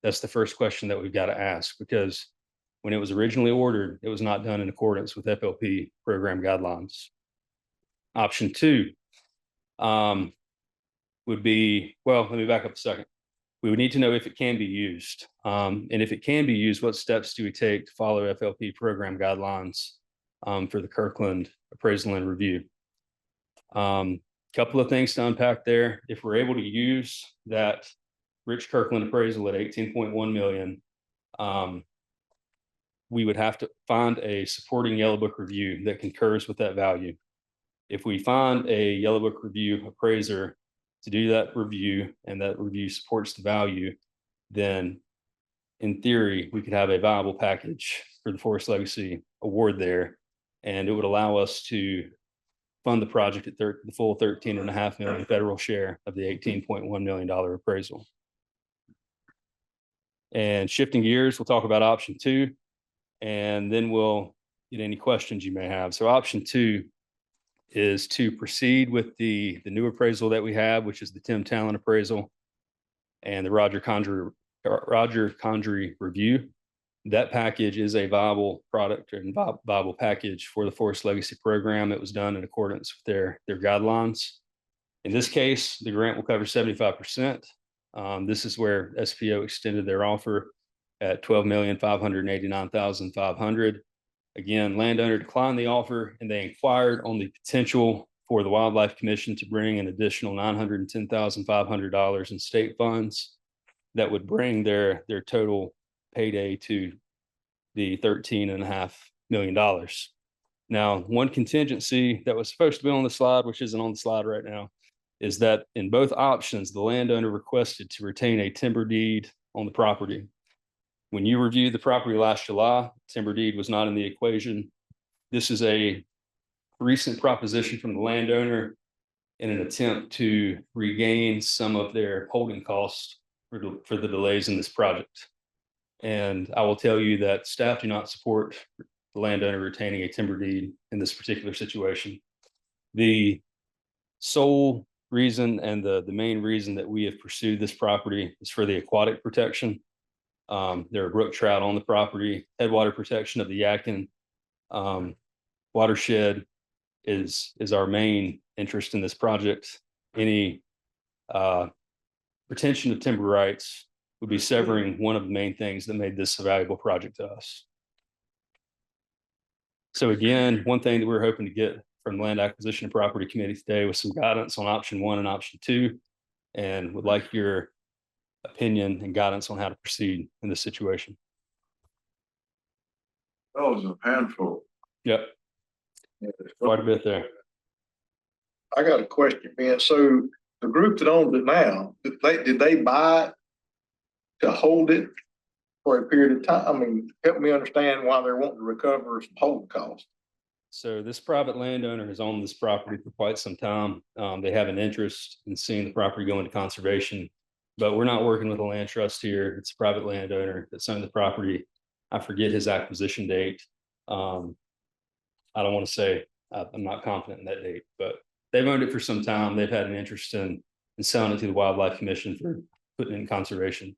That's the first question that we've got to ask, because when it was originally ordered, it was not done in accordance with FLP program guidelines. Option two would be, well, let me back up a second. We would need to know if it can be used. And if it can be used, what steps do we take to follow FLP program guidelines for the Kirkland appraisal and review? Couple of things to unpack there. If we're able to use that Rich Kirkland appraisal at 18.1 million, we would have to find a supporting Yellow Book review that concurs with that value. If we find a Yellow Book review appraiser to do that review and that review supports the value, then in theory, we could have a viable package for the Forest Legacy award there. And it would allow us to fund the project at the full 13.5 million federal share of the $18.1 million appraisal. And shifting gears, we'll talk about option two, and then we'll get any questions you may have. So option two is to proceed with the new appraisal that we have, which is the Tim Talent appraisal and the Roger Condrey review. That package is a viable product and viable package for the Forest Legacy Program. It was done in accordance with their guidelines. In this case, the grant will cover 75%. This is where SPO extended their offer at $12,589,500. Again, landowner declined the offer, and they inquired on the potential for the Wildlife Commission to bring an additional $910,500 in state funds that would bring their total payday to the $13.5 million. Now, one contingency that was supposed to be on the slide, which isn't on the slide right now, is that in both options, the landowner requested to retain a timber deed on the property. When you reviewed the property last July, timber deed was not in the equation. This is a recent proposition from the landowner in an attempt to regain some of their holding costs for the delays in this project. And I will tell you that staff do not support the landowner retaining a timber deed in this particular situation. The sole reason and the main reason that we have pursued this property is for the aquatic protection. There are brook trout on the property, headwater protection of the Yadkin watershed is our main interest in this project. Any retention of timber rights would be severing one of the main things that made this a valuable project to us. So again, one thing that we're hoping to get from the Land Acquisition and Property Committee today was some guidance on option one and option two, and would like your opinion and guidance on how to proceed in this situation. That was a handful. Yep. Quite a bit there. I got a question, Ben. So the group that owns it now, did they buy it to hold it for a period of time? I mean, help me understand why they're wanting to recover some holding costs. So this private landowner has owned this property for quite some time. They have an interest in seeing the property go into conservation, but we're not working with a land trust here. It's a private landowner that's owned the property. I forget his acquisition date. I don't want to say, I'm not confident in that date, but they've owned it for some time. They've had an interest in selling it to the Wildlife Commission for putting it in conservation.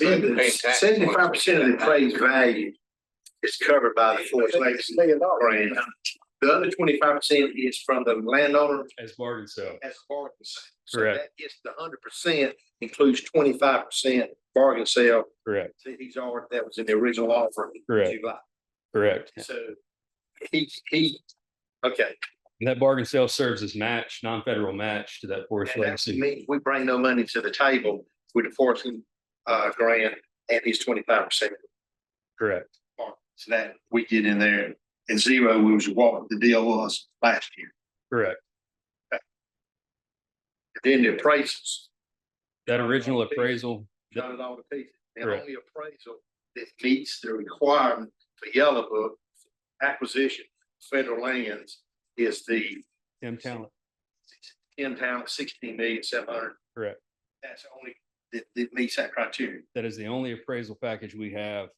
75% of the appraised value is covered by the Forest Legacy grant. The other 25% is from the landowner. As bargain sale. As bargain sale. So Correct. that gets the 100% includes 25% bargain sale. Correct. He's already, that was in the original offer. Correct. July. Correct. So he, okay. And that bargain sale serves as match, non-federal match to that Forest And that Legacy. means we bring no money to the table with the Forest grant and his 25%. Correct. So that we get in there and zero, was what the deal was last year. Correct. And then the appraisals. That original appraisal. Got it all to pieces. The Correct. only appraisal that meets the requirement for Yellow Book acquisition federal lands is the Tim Talent. in town 16,700,000. Correct. That's the only that meets that criteria. That is the only appraisal package we have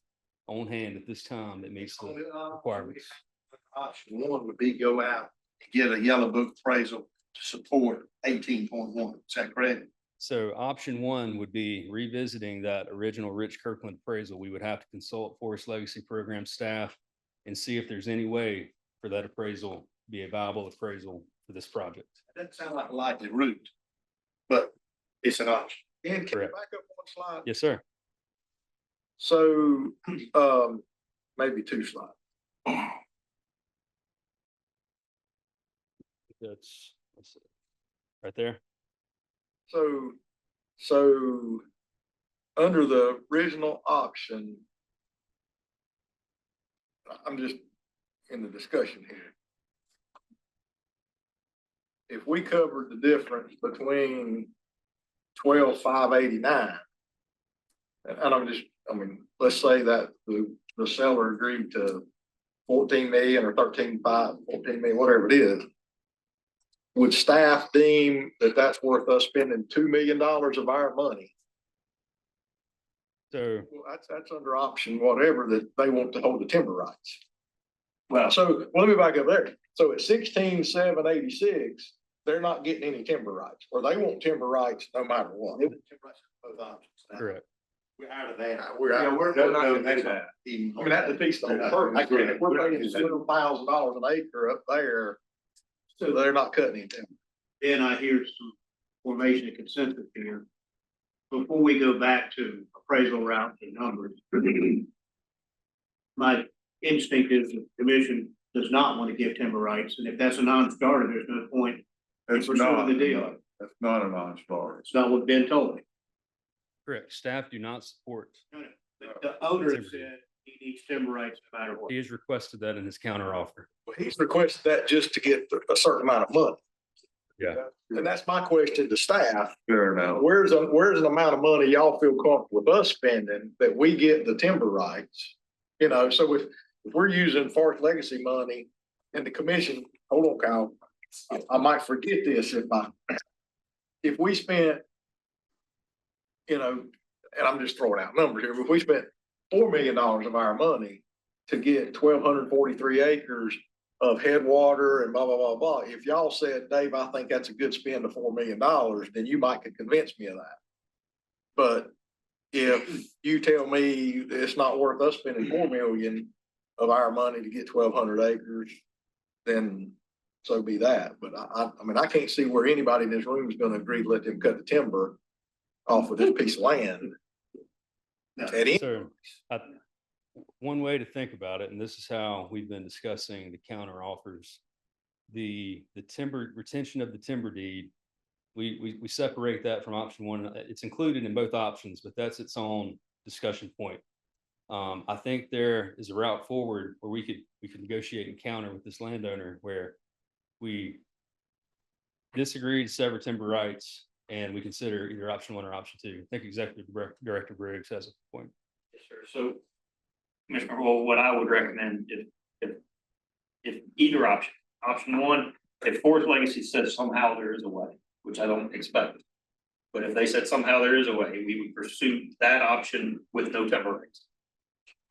on hand at this time that meets the requirements. Option one would be go out get a yellow book appraisal to support 18.1. Is that correct? So option one would be revisiting that original Rich Kirkland appraisal. We would have to consult Forest Legacy Program staff and see if there's any way for that appraisal to be a viable appraisal for this project. That doesn't sound like a likely route, but it's an option. And can you Correct. back up one slide? Yes, sir. So, maybe two slides. Let's see, right there. So under the original option, I'm just in the discussion here. If we covered the difference between 12,589, and I mean, let's say that the seller agreed to 14 million or 13.5, 14 million, whatever it is. Would staff deem that that's worth us spending $2 million of our money? So Well, that's under option, whatever, that they want to hold the timber rights. Well, so, well, let me back up there. So at 16,786, they're not getting any timber rights, or they want timber rights no matter what. Both options. correct. We're out of that. Yeah, We're not gonna do that. I mean, that defeats the whole purpose. I agree. If we're paying $7,000 an acre up there, so they're not cutting any timber. Then I hear some formation of consensus here. Before we go back to appraisal route and numbers. My instinct is the commission does not want to give timber rights, and if that's a non-starter, there's no point in That's pursuing not, the deal. that's not a non-starter. It's not what Ben told me. Correct. Staff do not support. The owner said he needs timber rights no matter what. He has requested that in his counter offer. Well, he's requested that just to get a certain amount of money. Yeah. And that's my question to staff. Fair enough. Where's an amount of money y'all feel comfortable with us spending that we get the timber rights? You know, so if we're using Forest Legacy money and the commission, hold on, Kyle, I might forget this if we spent, you know, and I'm just throwing out numbers here, but if we spent $4 million of our money to get 1,243 acres of headwater and blah, blah, blah, blah. If y'all said, Dave, I think that's a good spend of $4 million, then you might could convince me of that. But if you tell me it's not worth us spending 4 million of our money to get 1,200 acres, then so be that. But I mean, I can't see where anybody in this room is gonna agree to let them cut the timber off of this piece of land. So one way to think about it, and this is how we've been discussing the counter offers, the timber retention of the timber deed. We separate that from option one. It's included in both options, but that's its own discussion point. I think there is a route forward where we could negotiate and counter with this landowner where we disagree to sever timber rights and we consider either option one or option two. I think Executive Director Briggs has a point. Yes, sir. So, Commissioner, well, what I would recommend if either option one, if Forest Legacy says somehow there is a way, which I don't expect. But if they said somehow there is a way, we would pursue that option with no timber rights.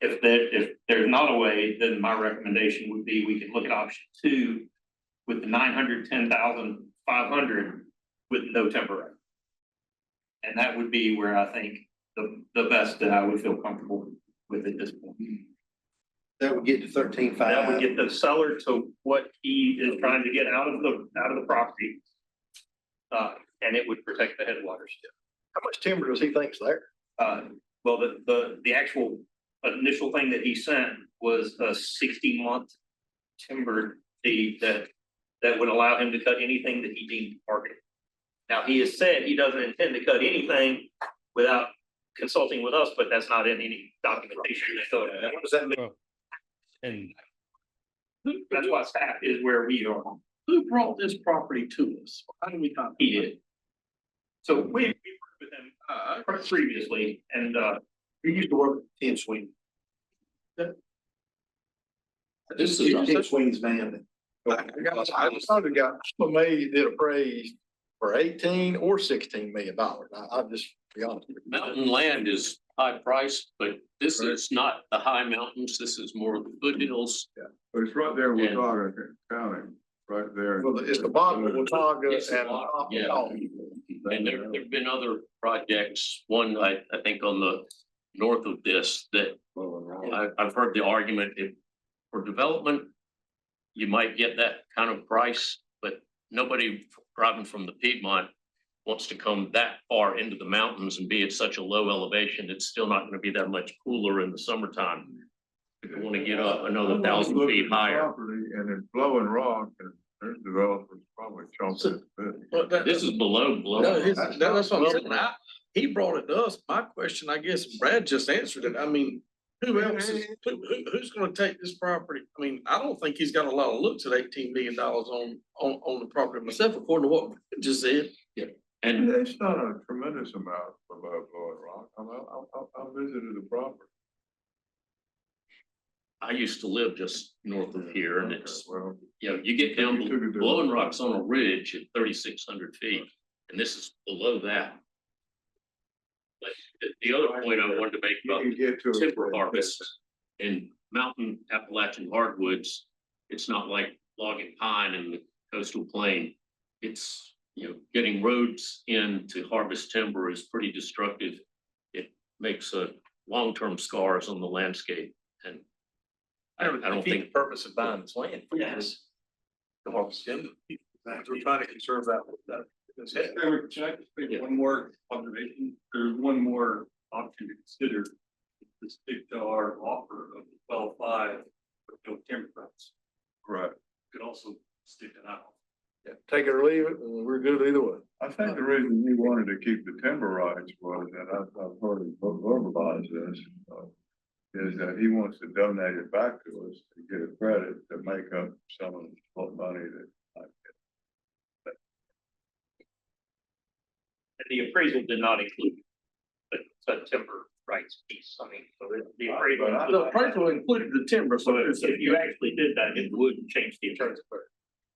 If there's not a way, then my recommendation would be we could look at option two with the 910,500 with no timber rights. And that would be where I think the best that I would feel comfortable with at this point. That would get to 13.5. That would get the seller to what he is trying to get out of the property. And it would protect the headwaters. How much timber does he think's there? Well, the actual initial thing that he sent was a 60-month timber deed that would allow him to cut anything that he deemed targeted. Now, he has said he doesn't intend to cut anything without consulting with us, but that's not in any documentation. So what does that mean? And that's why staff is where we are. Who brought this property to us? How do we contact? He did. So we worked with him previously, and We used to work with Tim Swing. This is Tim Swing's man. I just thought the guy, maybe did appraise for 18 or 16 million dollars. I'll just be honest with you. Mountain land is high price, but this is not the high mountains. This is more of the foothills. Yeah, but it's right there with Otter County. right there. Well, it's the bottom of Watauga It's a and. lot, yeah. And there've been other projects, one I think on the north of this, that I've heard the argument, if for development, you might get that kind of price, but nobody driving from the Piedmont wants to come that far into the mountains and be at such a low elevation, it's still not gonna be that much cooler in the summertime. If you wanna get up another 1,000 feet higher. Property and it's blowing rock and there's developers probably chomping at the bit. This is below. No, that's what I'm saying. He brought it to us. My question, I guess Brad just answered it. I mean, who else is, who's gonna take this property? I mean, I don't think he's got a lot of looks at $18 million on the property myself, according to what you just said. Yeah. And It's not a tremendous amount above blowing rock. I visited the property. I used to live just north of here and it's, Well, you know, you get down, You took it to- Blowing Rock's on a ridge at 3,600 feet, and this is below that. But the other point I wanted to make about you get to timber harvest in mountain Appalachian hardwoods, it's not like logging pine in the coastal plain. It's, you know, getting roads in to harvest timber is pretty destructive. It makes long-term scars on the landscape, and I don't defeat think. the purpose of buying this land. Yes. The harvest timber. We're trying to conserve that. Can I just make one more observation? There's one more option to consider. To stick to our offer of 12.5 with no timber rights. Right. Could also stick to that. Yeah, take it or leave it, and we're good either way. I think the reason he wanted to keep the timber rights was, and I've heard him verbalize this, is that he wants to donate it back to us to get a credit to make up some of the money that. And the appraisal did not include the timber rights piece. I mean, so the appraisal. The appraisal included the timber, so If you actually did that, it would change the appraisal.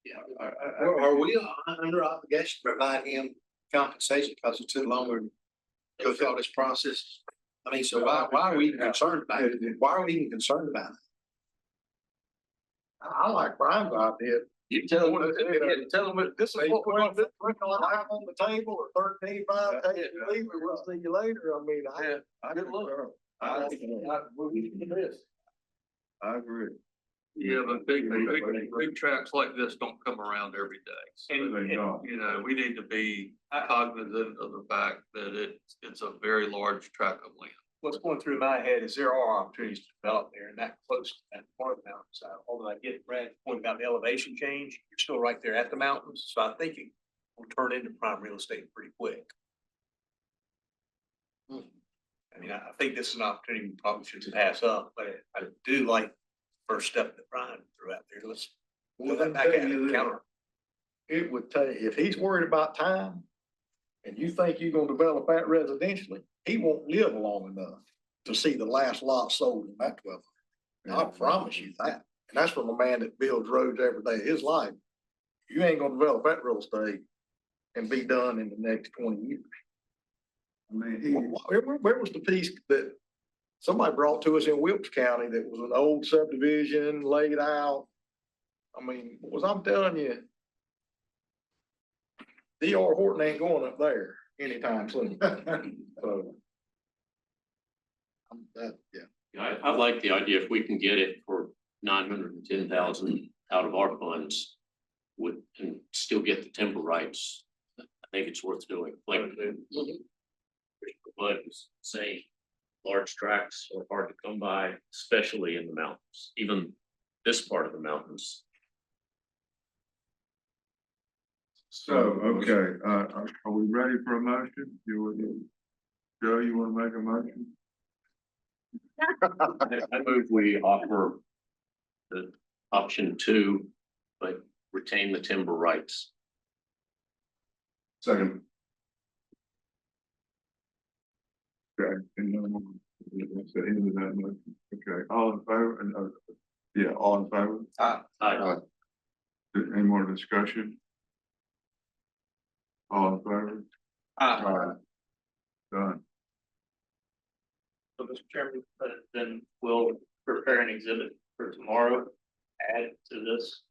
Yeah. Are we under obligation to provide him compensation because it took longer to go through all this process? I mean, so why are we even concerned about it? Why are we even concerned about it? I like Brian's idea. You tell him that This is what we're gonna do, we're gonna have on the table or 13.5, take it, leave it, we'll see you later. I mean, good luck. I agree. Yeah, but big tracks like this don't come around every day. So, They don't. you know, we need to be cognizant of the fact that it's a very large tract of land. What's going through my head is there are opportunities to develop there and that close to that part of the mountain side. Although I get Brad's point about the elevation change, you're still right there at the mountains. So I think it will turn into prime real estate pretty quick. I mean, I think this is an opportunity we probably shouldn't pass up, but I do like the first step that Brian threw out there. Let's put that back at it, counter. It would take, if he's worried about time and you think you're gonna develop that residentially, he won't live long enough to see the last lot sold in that 12. I promise you that. And that's from a man that builds roads every day of his life. You ain't gonna develop that real estate and be done in the next 20 years. I mean, Where was the piece that somebody brought to us in Wilkes County that was an old subdivision laid out? I mean, I'm telling you, D.R. Horton ain't going up there anytime soon. So. I like the idea if we can get it for 910,000 out of our funds and still get the timber rights. I think it's worth doing. Like, but say large tracts are hard to come by, especially in the mountains, even this part of the mountains. So, okay, are we ready for a motion? Joe, you wanna make a motion? I move we offer the option 2, but retain the timber rights. Second. Okay, and that's the end of that motion. Okay, all in favor? Yeah, all in favor? Aye. Any more discussion? All in favor? Aye. Done. So, Mr. Chairman, then we'll prepare an exhibit for tomorrow, add to this,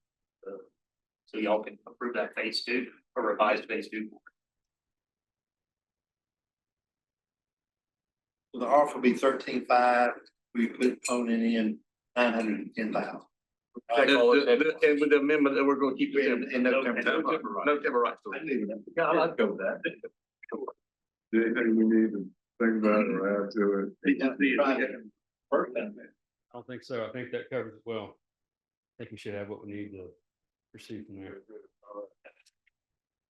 So y'all can approve that phase two or revised phase two. The offer will be 13.5. We put owning in 910,000. And with the amendment that we're gonna keep it In no timber right. No timber rights. Yeah, I'd go with that. Anything we need to think about or add to it? I don't think so. I think that covers it well. I think we should have what we need to proceed from there.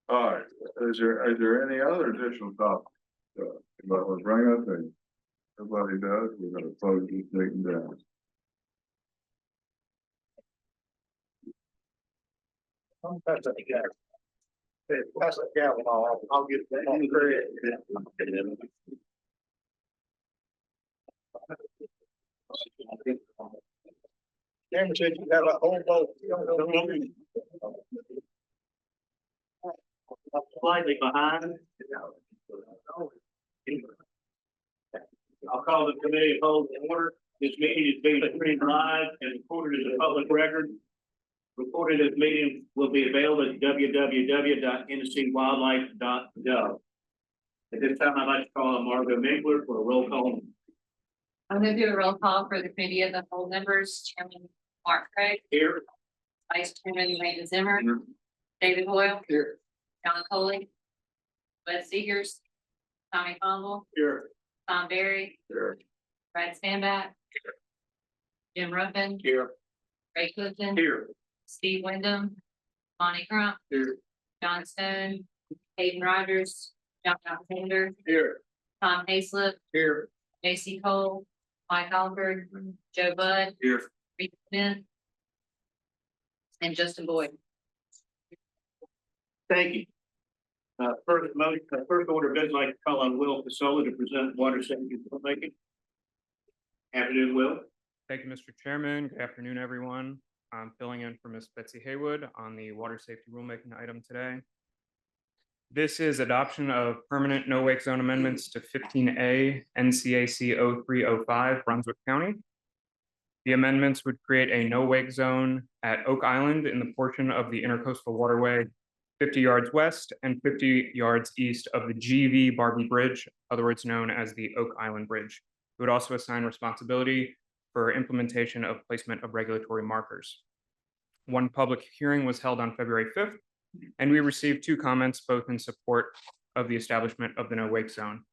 All right, is there any other additional topics? Anybody want to bring up? And everybody does, we're gonna close this meeting down. Pass that gavel, I'll get that. Cameron said you have a whole boat. Slightly behind. I'll call the committee of whole to order. This meeting is being streamed live and recorded as a public record. Recorded of meeting will be available at www.tennessewildlife.gov. At this time, I'd like to call on Margot Mingler for a roll call. I'm gonna do a roll call for the committee of the whole members, Chairman Mark Craig, Here. Vice Chairman Raymond Zimmer, David Hoyle. Here. John Coley. Wes Seegers, Tommy Conville, Here. Tom Berry, Here. Brad Standback, Jim Ruffin, Here. Ray Clifton, Here. Steve Wyndham, Monty Crump, Here. John Stone, Hayden Rogers, John Alexander, Here. Tom Hayslip, Here. J.C. Cole, Mike Alford, Joe Bud, Here. Reed Smith, and Justin Boyd. Thank you. First order of business, I'd like to call on Will Fasola to present water safety rulemaking. Afternoon, Will. Thank you, Mr. Chairman. Good afternoon, everyone. I'm filling in for Ms. Betsy Haywood on the water safety rulemaking item today. This is adoption of permanent no-wake zone amendments to 15A NCAC 0305 Brunswick County. The amendments would create a no-wake zone at Oak Island in the portion of the Intercoastal Waterway 50 yards west and 50 yards east of the GV Barbie Bridge, otherwise known as the Oak Island Bridge. It would also assign responsibility for implementation of placement of regulatory markers. One public hearing was held on February 5th, and we received 2 comments, both in support of the establishment of the no-wake zone.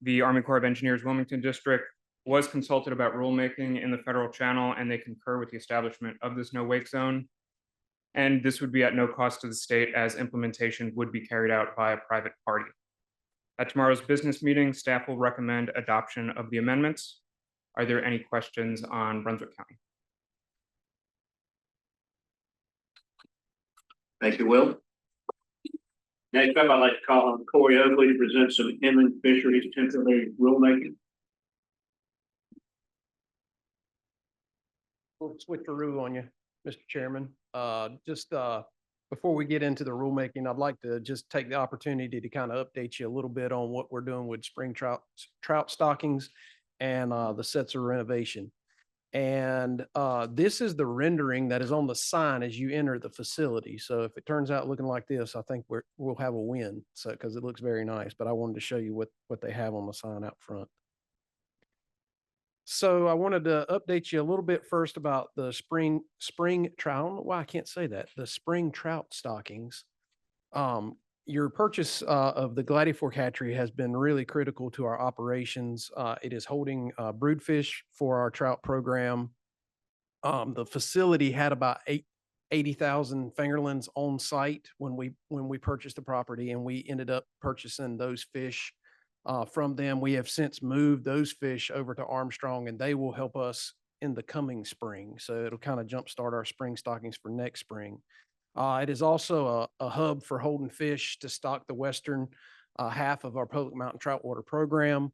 The Army Corps of Engineers Wilmington District was consulted about rulemaking in the federal channel, and they concur with the establishment of this no-wake zone. And this would be at no cost to the state, as implementation would be carried out by a private party. At tomorrow's business meeting, staff will recommend adoption of the amendments. Are there any questions on Brunswick County? Thank you, Will. Next up, I'd like to call on Corey Oakley to present some inland fisheries temporary rulemaking. We'll switcheroo on you, Mr. Chairman. Before we get into the rulemaking, I'd like to just take the opportunity to kind of update you a little bit on what we're doing with spring trout stockings and the Setzer renovation. And this is the rendering that is on the sign as you enter the facility. So if it turns out looking like this, I think we'll have a win. So because it looks very nice, but I wanted to show you what they have on the sign out front. So I wanted to update you a little bit first about the spring trout. I don't know why I can't say that. The spring trout stockings. Your purchase of the Gladiator hatchery has been really critical to our operations. It is holding broodfish for our trout program. The facility had about 80,000 fingerlings on site when we purchased the property, and we ended up purchasing those fish from them. We have since moved those fish over to Armstrong, and they will help us in the coming spring. So it'll kind of jumpstart our spring stockings for next spring. It is also a hub for holding fish to stock the western half of our public mountain trout water program.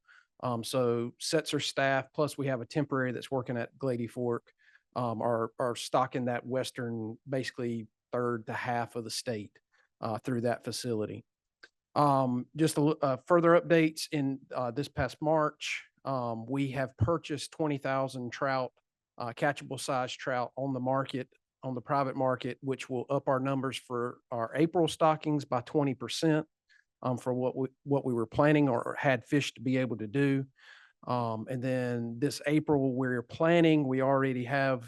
So Setzer staff, plus we have a temporary that's working at Glady Fork, are stocking that western, basically third to half of the state through that facility. Just further updates in this past March, we have purchased 20,000 trout, catchable size trout on the market on the private market, which will up our numbers for our April stockings by 20%, for what we were planning or had fish to be able to do. And then this April, we're planning, we already have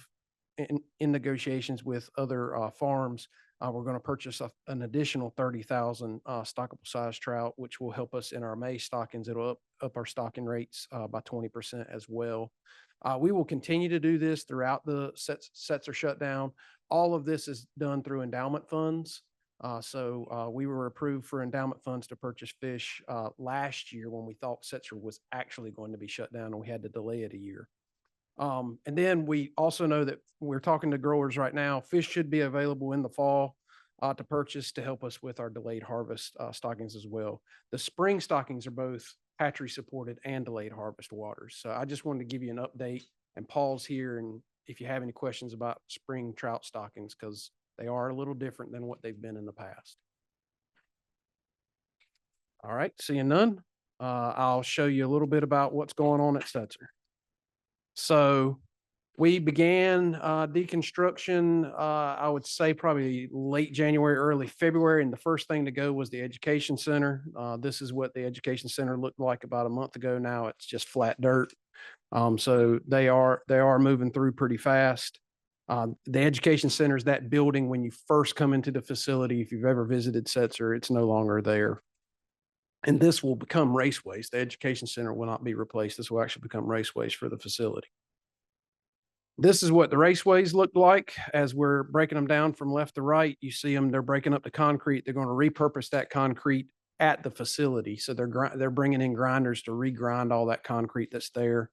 in negotiations with other farms. We're going to purchase an additional 30,000 stockable size trout, which will help us in our May stockings. It'll up our stocking rates by 20% as well. We will continue to do this throughout the Setzer shutdown. All of this is done through endowment funds. So we were approved for endowment funds to purchase fish last year when we thought Setzer was actually going to be shut down and we had to delay it a year. And then we also know that we're talking to growers right now. Fish should be available in the fall to purchase to help us with our delayed harvest stockings as well. The spring stockings are both hatchery supported and delayed harvest waters. So I just wanted to give you an update and pause here. And if you have any questions about spring trout stockings, because they are a little different than what they've been in the past. All right, seeing none, I'll show you a little bit about what's going on at Setzer. So we began deconstruction, I would say probably late January, early February. And the first thing to go was the education center. This is what the education center looked like about a month ago. Now it's just flat dirt. So they are moving through pretty fast. The education center is that building when you first come into the facility. If you've ever visited Setzer, it's no longer there. And this will become raceways. The education center will not be replaced. This will actually become raceways for the facility. This is what the raceways look like as we're breaking them down from left to right. You see them, they're breaking up the concrete. They're going to repurpose that concrete at the facility. So they're bringing in grinders to regrind all that concrete that's there.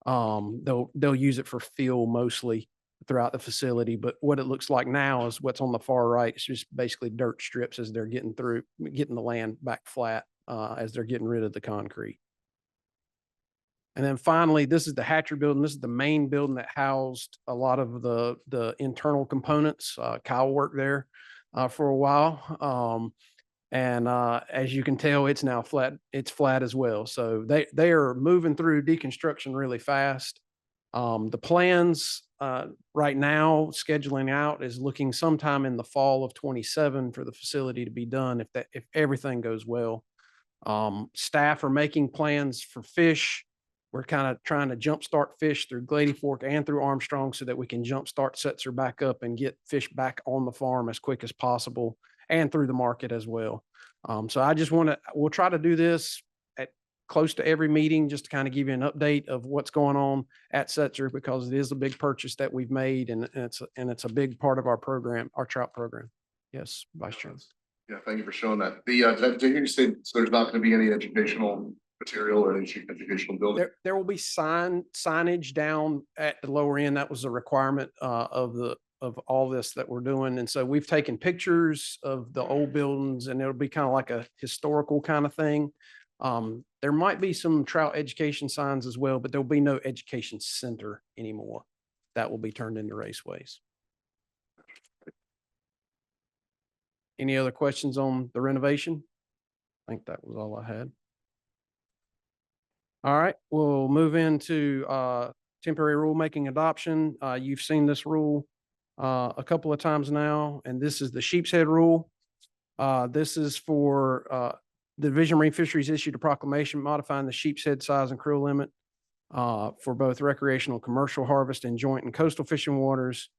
They'll use it for fill mostly throughout the facility. But what it looks like now is what's on the far right. It's just basically dirt strips as they're getting the land back flat as they're getting rid of the concrete. And then finally, this is the hatchery building. This is the main building that housed a lot of the internal components. Kyle worked there for a while. As you can tell, it's now flat. It's flat as well. So they are moving through deconstruction really fast. The plans right now, scheduling out, is looking sometime in the fall of 27 for the facility to be done if everything goes well. Staff are making plans for fish. We're kind of trying to jumpstart fish through Glady Fork and through Armstrong so that we can jumpstart Setzer back up and get fish back on the farm as quick as possible and through the market as well. So I just we'll try to do this at close to every meeting just to kind of give you an update of what's going on at Setzer, because it is a big purchase that we've made and it's a big part of our program, our trout program. Yes, Vice Chairman. Yeah, thank you for showing that. Did you say so there's not going to be any educational material or any educational building? There will be signage down at the lower end. That was a requirement of all this that we're doing. And so we've taken pictures of the old buildings and it'll be kind of like a historical kind of thing. There might be some trout education signs as well, but there'll be no education center anymore. That will be turned into raceways. Any other questions on the renovation? I think that was all I had. All right, we'll move into temporary rulemaking adoption. You've seen this rule a couple of times now, and this is the sheep's head rule. This is for the Division of Marine Fisheries issued a proclamation modifying the sheep's head size and creel limit for both recreational, commercial harvest in joint and coastal fishing waters.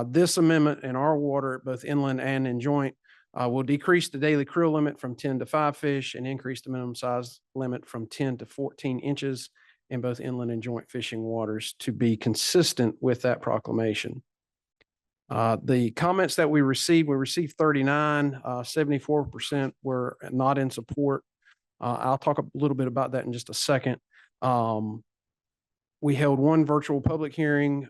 This amendment in our water, both inland and in joint, will decrease the daily creel limit from 10 to 5 fish and increase the minimum size limit from 10 to 14 inches in both inland and joint fishing waters to be consistent with that proclamation. The comments that we received 39, 74% were not in support. I'll talk a little bit about that in just a second. We held one virtual public hearing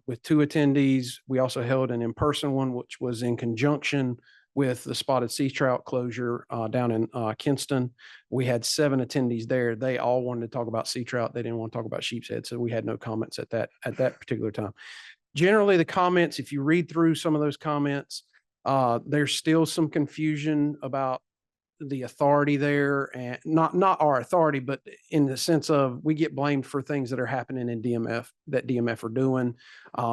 with 2 attendees. We also held an in-person one, which was in conjunction with the spotted sea trout closure down in Kinston. We had 7 attendees there. They all wanted to talk about sea trout. They didn't want to talk about sheep's head, so we had no comments at that particular time. Generally, the comments, if you read through some of those comments, there's still some confusion about the authority there, and not our authority, but in the sense of we get blamed for things that are happening in DMF that DMF are doing.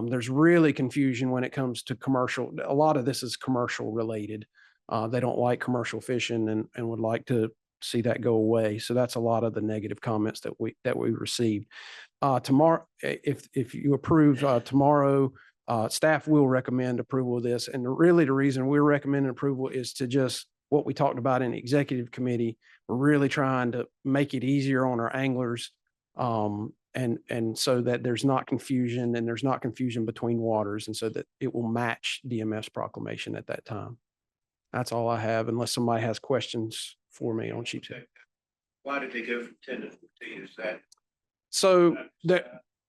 There's really confusion when it comes to commercial. A lot of this is commercial related. They don't like commercial fishing and would like to see that go away. So that's a lot of the negative comments that we received. Tomorrow, if you approve tomorrow, staff will recommend approval of this. And really the reason we're recommending approval is to just what we talked about in the executive committee. We're really trying to make it easier on our anglers. And so that there's not confusion and there's not confusion between waters, and so that it will match DMF's proclamation at that time. That's all I have, unless somebody has questions for me on Sheepshead. Why did they go from 10 to 14? Is that? So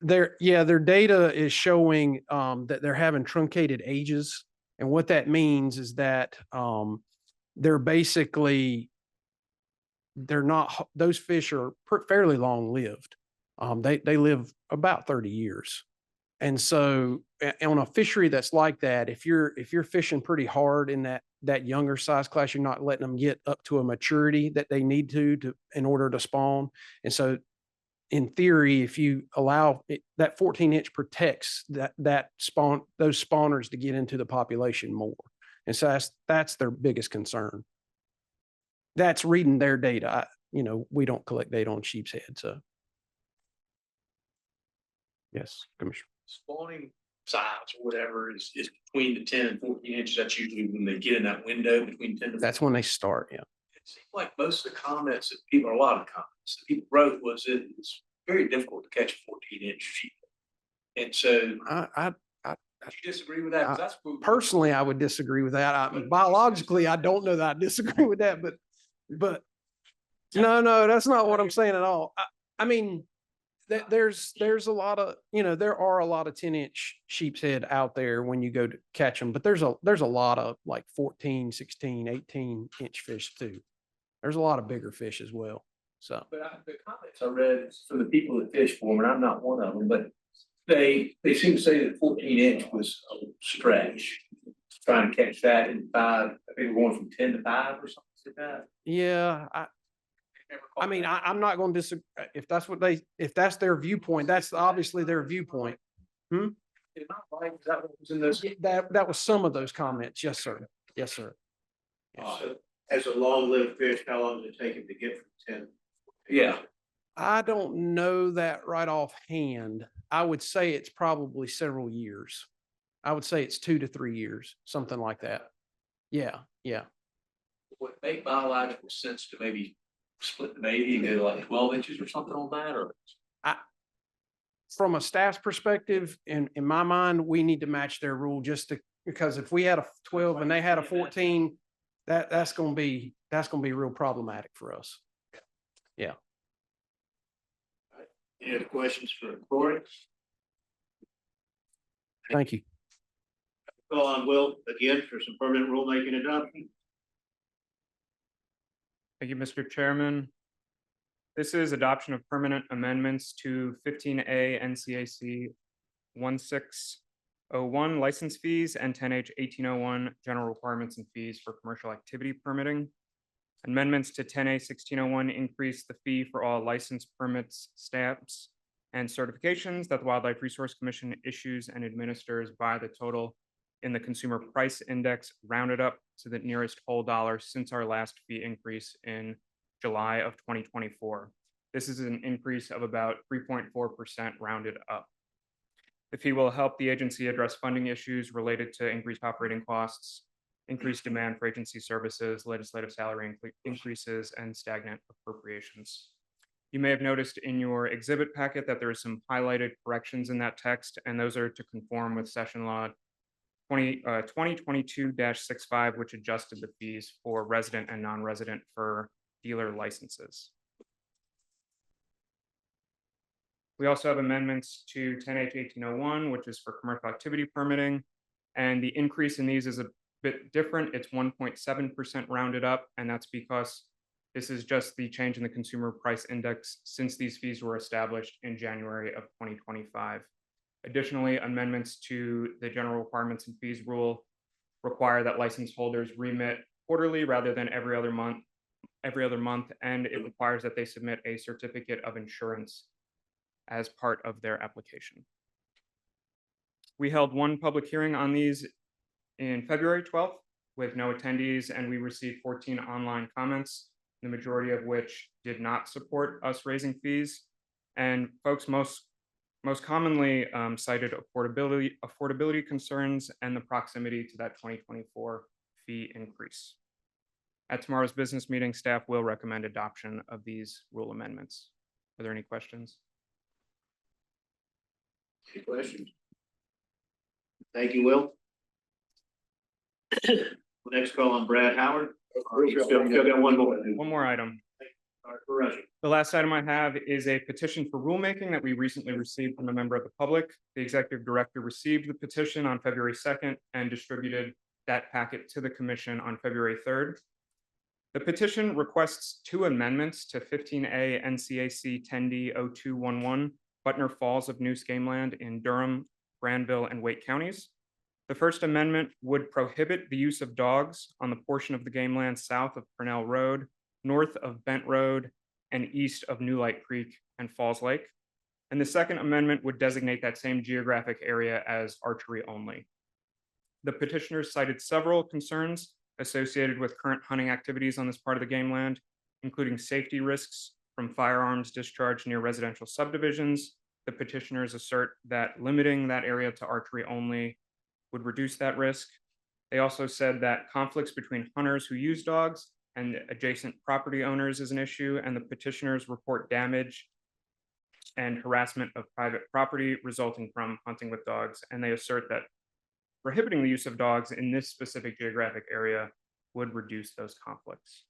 their data is showing that they're having truncated ages. And what that means is that they're basically, those fish are fairly long lived. They live about 30 years. And so on a fishery that's like that, if you're fishing pretty hard in that younger size class, you're not letting them get up to a maturity that they need to in order to spawn. And so in theory, if you allow it, that 14-inch protects those spawners to get into the population more. And so that's their biggest concern. That's reading their data. We don't collect data on Sheepshead. So yes, Commissioner. Spawning size or whatever is between the 10 and 14 inches. That's usually when they get in that window between 10 to 14. That's when they start. Yeah. It seemed like most of the comments that people, a lot of comments that people wrote was it's very difficult to catch a 14-inch sheep. And so I you disagree with that? 'Cause that's personally, I would disagree with that. Biologically, I don't know that I disagree with that, but no, that's not what I'm saying at all. I mean, there's a lot of, there are a lot of 10-inch sheepshead out there when you go to catch them, but there's a lot of like 14, 16, 18-inch fish too. There's a lot of bigger fish as well. So, but the comments I read from the people that fish for them, and I'm not one of them, but they seem to say that 14-inch was a stretch. Trying to catch that in 5, I think we're going from 10 to 5 or something like that. Yeah, I mean, I'm not going to disagree if that's their viewpoint. That's obviously their viewpoint. Is that what was in those? That was some of those comments. Yes, sir. Yes, sir. So as a long-lived fish, how long did it take him to get from 10? Yeah. I don't know that right offhand. I would say it's probably several years. I would say it's 2 to 3 years, something like that. Yeah. Would it make biological sense to maybe split the baby and go to like 12 inches or something on that? Or from a staff's perspective, in my mind, we need to match their rule because if we had a 12 and they had a 14, that's going to be real problematic for us. Yeah. Any other questions for Corey? Thank you. Call on Will again for some permanent rulemaking adoption. Thank you, Mr. Chairman. This is adoption of permanent amendments to 15A NCAC 1601 license fees and 10H 1801 general requirements and fees for commercial activity permitting. Amendments to 10A 1601 increase the fee for all license permits, stamps, and certifications that the Wildlife Resource Commission issues and administers by the total in the Consumer Price Index, rounded up to the nearest whole dollar since our last fee increase in July of 2024. This is an increase of about 3.4% rounded up. The fee will help the agency address funding issues related to increased operating costs, increased demand for agency services, legislative salary increases, and stagnant appropriations. You may have noticed in your exhibit packet that there are some highlighted corrections in that text, and those are to conform with Session Law 2022-65, which adjusted the fees for resident and non-resident for dealer licenses. We also have amendments to 10H 1801, which is for commercial activity permitting, and the increase in these is a bit different. It's 1.7% rounded up, and that's because this is just the change in the Consumer Price Index since these fees were established in January of 2025. Additionally, amendments to the general requirements and fees rule require that license holders remit quarterly rather than every other month every other month, and it requires that they submit a certificate of insurance as part of their application. We held one public hearing on these in February 12th with no attendees, and we received 14 online comments, the majority of which did not support us raising fees. And folks most commonly cited affordability concerns and the proximity to that 2024 fee increase. At tomorrow's business meeting, staff will recommend adoption of these rule amendments. Are there any questions? Any questions? Thank you, Will. Next call on Brad Howard. Still got one more. One more item. All right, for Russia. The last item I have is a petition for rulemaking that we recently received from a member of the public. The executive director received the petition on February 2nd and distributed that packet to the commission on February 3rd. The petition requests 2 amendments to 15A NCAC 10D0211 Butner Falls of New Skaneland in Durham, Granville, and Wake counties. The first amendment would prohibit the use of dogs on the portion of the game land south of Purnell Road, north of Bent Road, and east of New Light Creek and Falls Lake. And the second amendment would designate that same geographic area as archery only. The petitioners cited several concerns associated with current hunting activities on this part of the game land, including safety risks from firearms discharged near residential subdivisions. The petitioners assert that limiting that area to archery only would reduce that risk. They also said that conflicts between hunters who use dogs and adjacent property owners is an issue, and the petitioners report damage and harassment of private property resulting from hunting with dogs, and they assert that prohibiting the use of dogs in this specific geographic area would reduce those conflicts.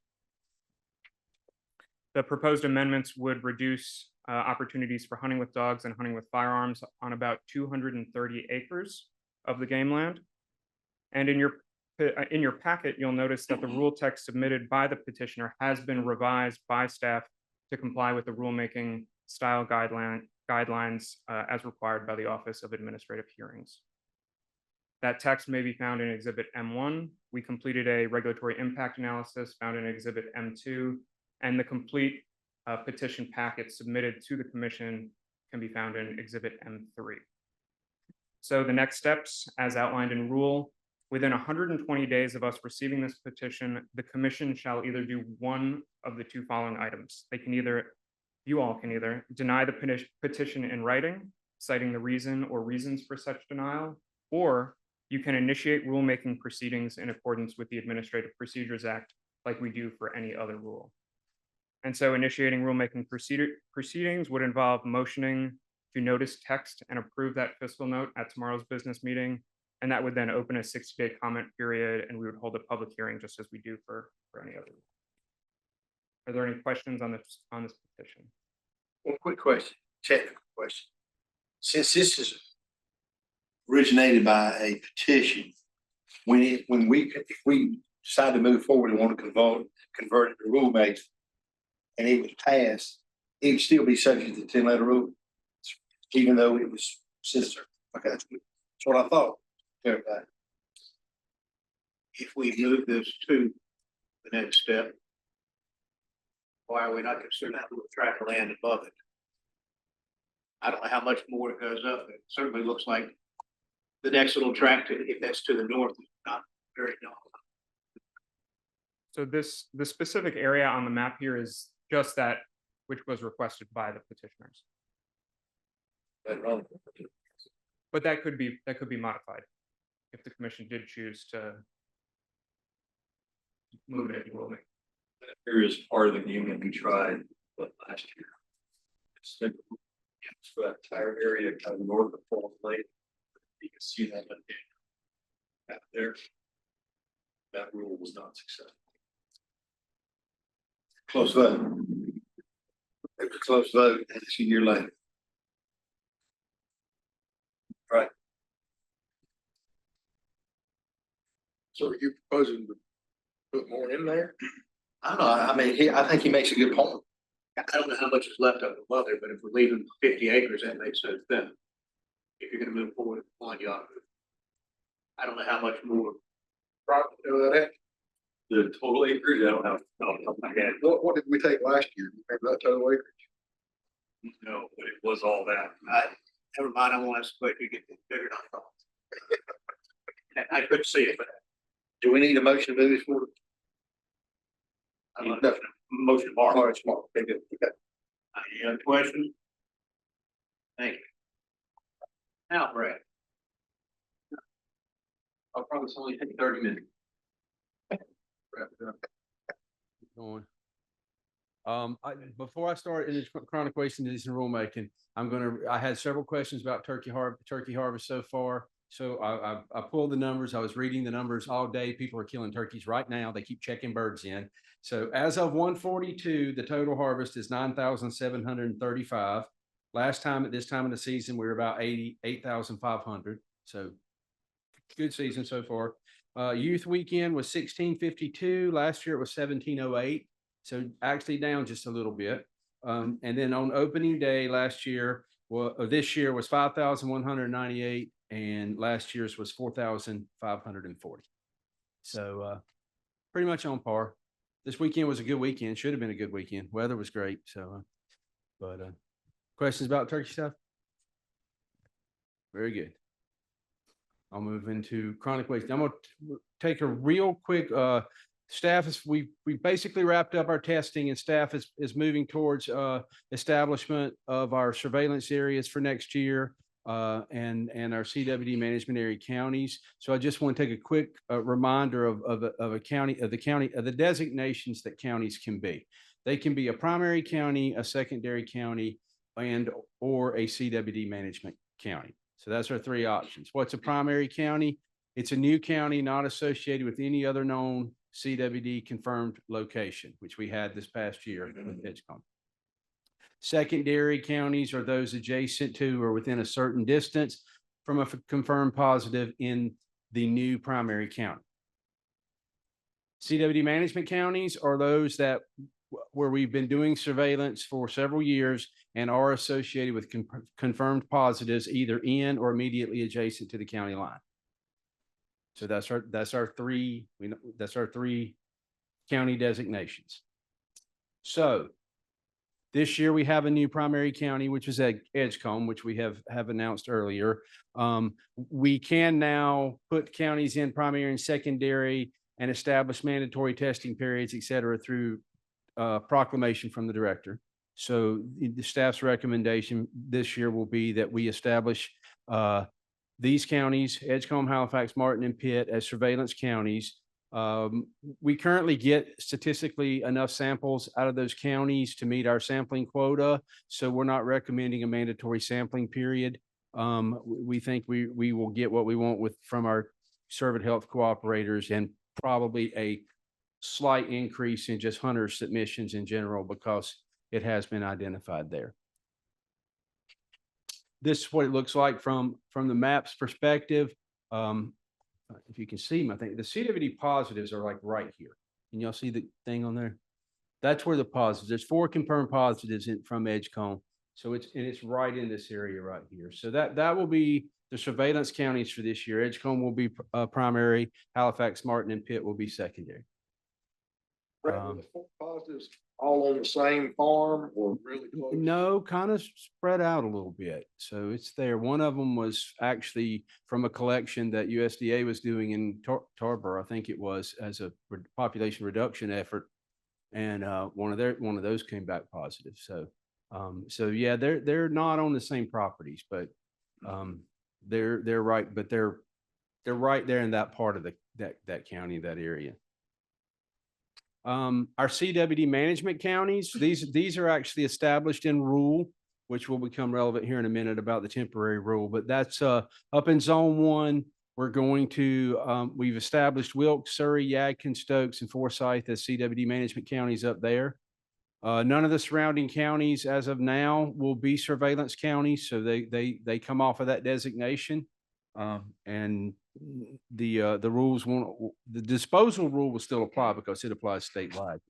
The proposed amendments would reduce opportunities for hunting with dogs and hunting with firearms on about 230 acres of the game land. And in your packet, you'll notice that the rule text submitted by the petitioner has been revised by staff to comply with the rulemaking style guidelines as required by the Office of Administrative Hearings. That text may be found in Exhibit M1. We completed a regulatory impact analysis found in Exhibit M2, and the complete petition packet submitted to the commission can be found in Exhibit M3. So the next steps, as outlined in rule, within 120 days of us receiving this petition, the commission shall either do one of the 2 following items. You all can either deny the petition in writing, citing the reason or reasons for such denial, or you can initiate rulemaking proceedings in accordance with the Administrative Procedures Act, like we do for any other rule. And so initiating rulemaking proceedings would involve motioning to notice text and approve that fiscal note at tomorrow's business meeting. And that would then open a 60-day comment period, and we would hold a public hearing just as we do for any other. Are there any questions on this petition? One quick question, technical question. Since this is originated by a petition, if we decide to move forward and want to convert it to rulemaking, and it was passed, it would still be subject to the 10-letter rule, even though it was sister. Okay, that's what I thought. Clarify. If we move this to the next step, why are we not considering that little tract of land above it? I don't know how much more it goes up. It certainly looks like the next little tract, if that's to the north, is not very long. So the specific area on the map here is just that which was requested by the petitioners. But that could be modified if the commission did choose to move it. Here is part of the game that we tried last year. It's that entire area kind of north of Falls Lake. You can see that out there. That rule was not successful. Close vote. It was a close vote, and it's a year later. Right. So are you proposing to put more in there? I don't know, I mean, I think he makes a good point. I don't know how much is left of above there, but if we're leaving 50 acres, that makes sense then. If you're gonna move forward with the pond yard. I don't know how much more. Probably that. The total acreage, I don't have, off the top of my head. What did we take last year? Remember that total acreage? No, but it was all that. Never mind, I won't ask the question, you get bigger than I thought. I couldn't see it, but. Do we need a motion to move this forward? Motion, Mark. All right, smart. Okay, good. Okay. Any other questions? Thank you. Now, Brad. I'll probably only take 30 minutes. Going. Before I start in the chronic waste and decision rulemaking, I had several questions about turkey harvest so far. So I pulled the numbers. I was reading the numbers all day. People are killing turkeys right now. They keep checking birds in. So as of 142, the total harvest is 9,735. Last time at this time of the season, we were about 8,500. So good season so far. Youth weekend was 1652. Last year it was 1708. So actually down just a little bit. And then on opening day last year, this year was 5,198 and last year's was 4,540. So pretty much on par. This weekend was a good weekend. Should have been a good weekend. Weather was great. So, questions about turkey stuff? Very good. I'll move into chronic waste. I'm going to take a real quick, staff is, we basically wrapped up our testing and staff is moving towards establishment of our surveillance areas for next year and our CWD management area counties. So I just want to take a quick reminder of the designations that counties can be. They can be a primary county, a secondary county, and or a CWD management county. So that's our three options. What's a primary county? It's a new county not associated with any other known CWD confirmed location, which we had this past year with Edgecombe. Secondary counties are those adjacent to or within a certain distance from a confirmed positive in the new primary county. CWD management counties are those that where we've been doing surveillance for several years and are associated with confirmed positives either in or immediately adjacent to the county line. So that's our three county designations. So this year we have a new primary county, which is at Edgecombe, which we have announced earlier. We can now put counties in primary and secondary and establish mandatory testing periods, et cetera, through proclamation from the director. So the staff's recommendation this year will be that we establish these counties, Edgecombe, Halifax, Martin, and Pitt, as surveillance counties. We currently get statistically enough samples out of those counties to meet our sampling quota. So we're not recommending a mandatory sampling period. We think we will get what we want from our Servant Health cooperators and probably a slight increase in just hunter submissions in general because it has been identified there. This is what it looks like from the map's perspective. If you can see them, I think the CWD positives are like right here. Can y'all see the thing on there? That's where the positives, there's 4 confirmed positives from Edgecombe. So it's right in this area right here. So that will be the surveillance counties for this year. Edgecombe will be primary, Halifax, Martin, and Pitt will be secondary. Positives all on the same farm or really close? No, kind of spread out a little bit. So it's there. One of them was actually from a collection that USDA was doing in Tarboro, I think it was, as a population reduction effort. And one of those came back positive. So yeah, they're not on the same properties, but they're right, but they're right there in that part of that county, that area. Our CWD management counties, these are actually established in rule, which will become relevant here in a minute about the temporary rule, but that's up in zone 1. We're going to, we've established Wilkes, Surrey, Yadkin, Stokes, and Forsyth as CWD management counties up there. None of the surrounding counties as of now will be surveillance counties, so they come off of that designation. And the rules won't, the disposal rule will still apply because it applies statewide.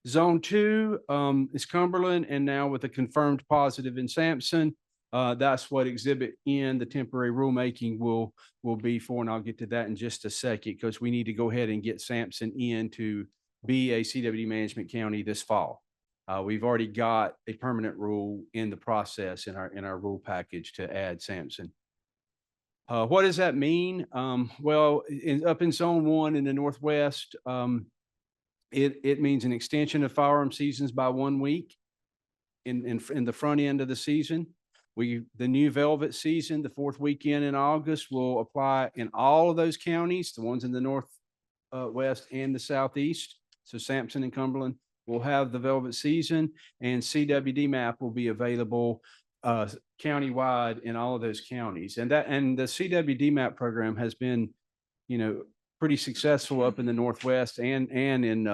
Zone 2 is Cumberland, and now with a confirmed positive in Sampson, That's what Exhibit N, the temporary rulemaking will be for, and I'll get to that in just a second, because we need to go ahead and get Sampson in to be a CWD management county this fall. We've already got a permanent rule in the process in our rule package to add Sampson. What does that mean? Well, up in Zone 1 in the Northwest, it means an extension of firearm seasons by 1 week in the front end of the season. The new velvet season, the 4th weekend in August, will apply in all of those counties, the ones in the Northwest and the Southeast. So Sampson and Cumberland will have the velvet season, and CWD map will be available countywide in all of those counties. And the CWD map program has been, pretty successful up in the Northwest and in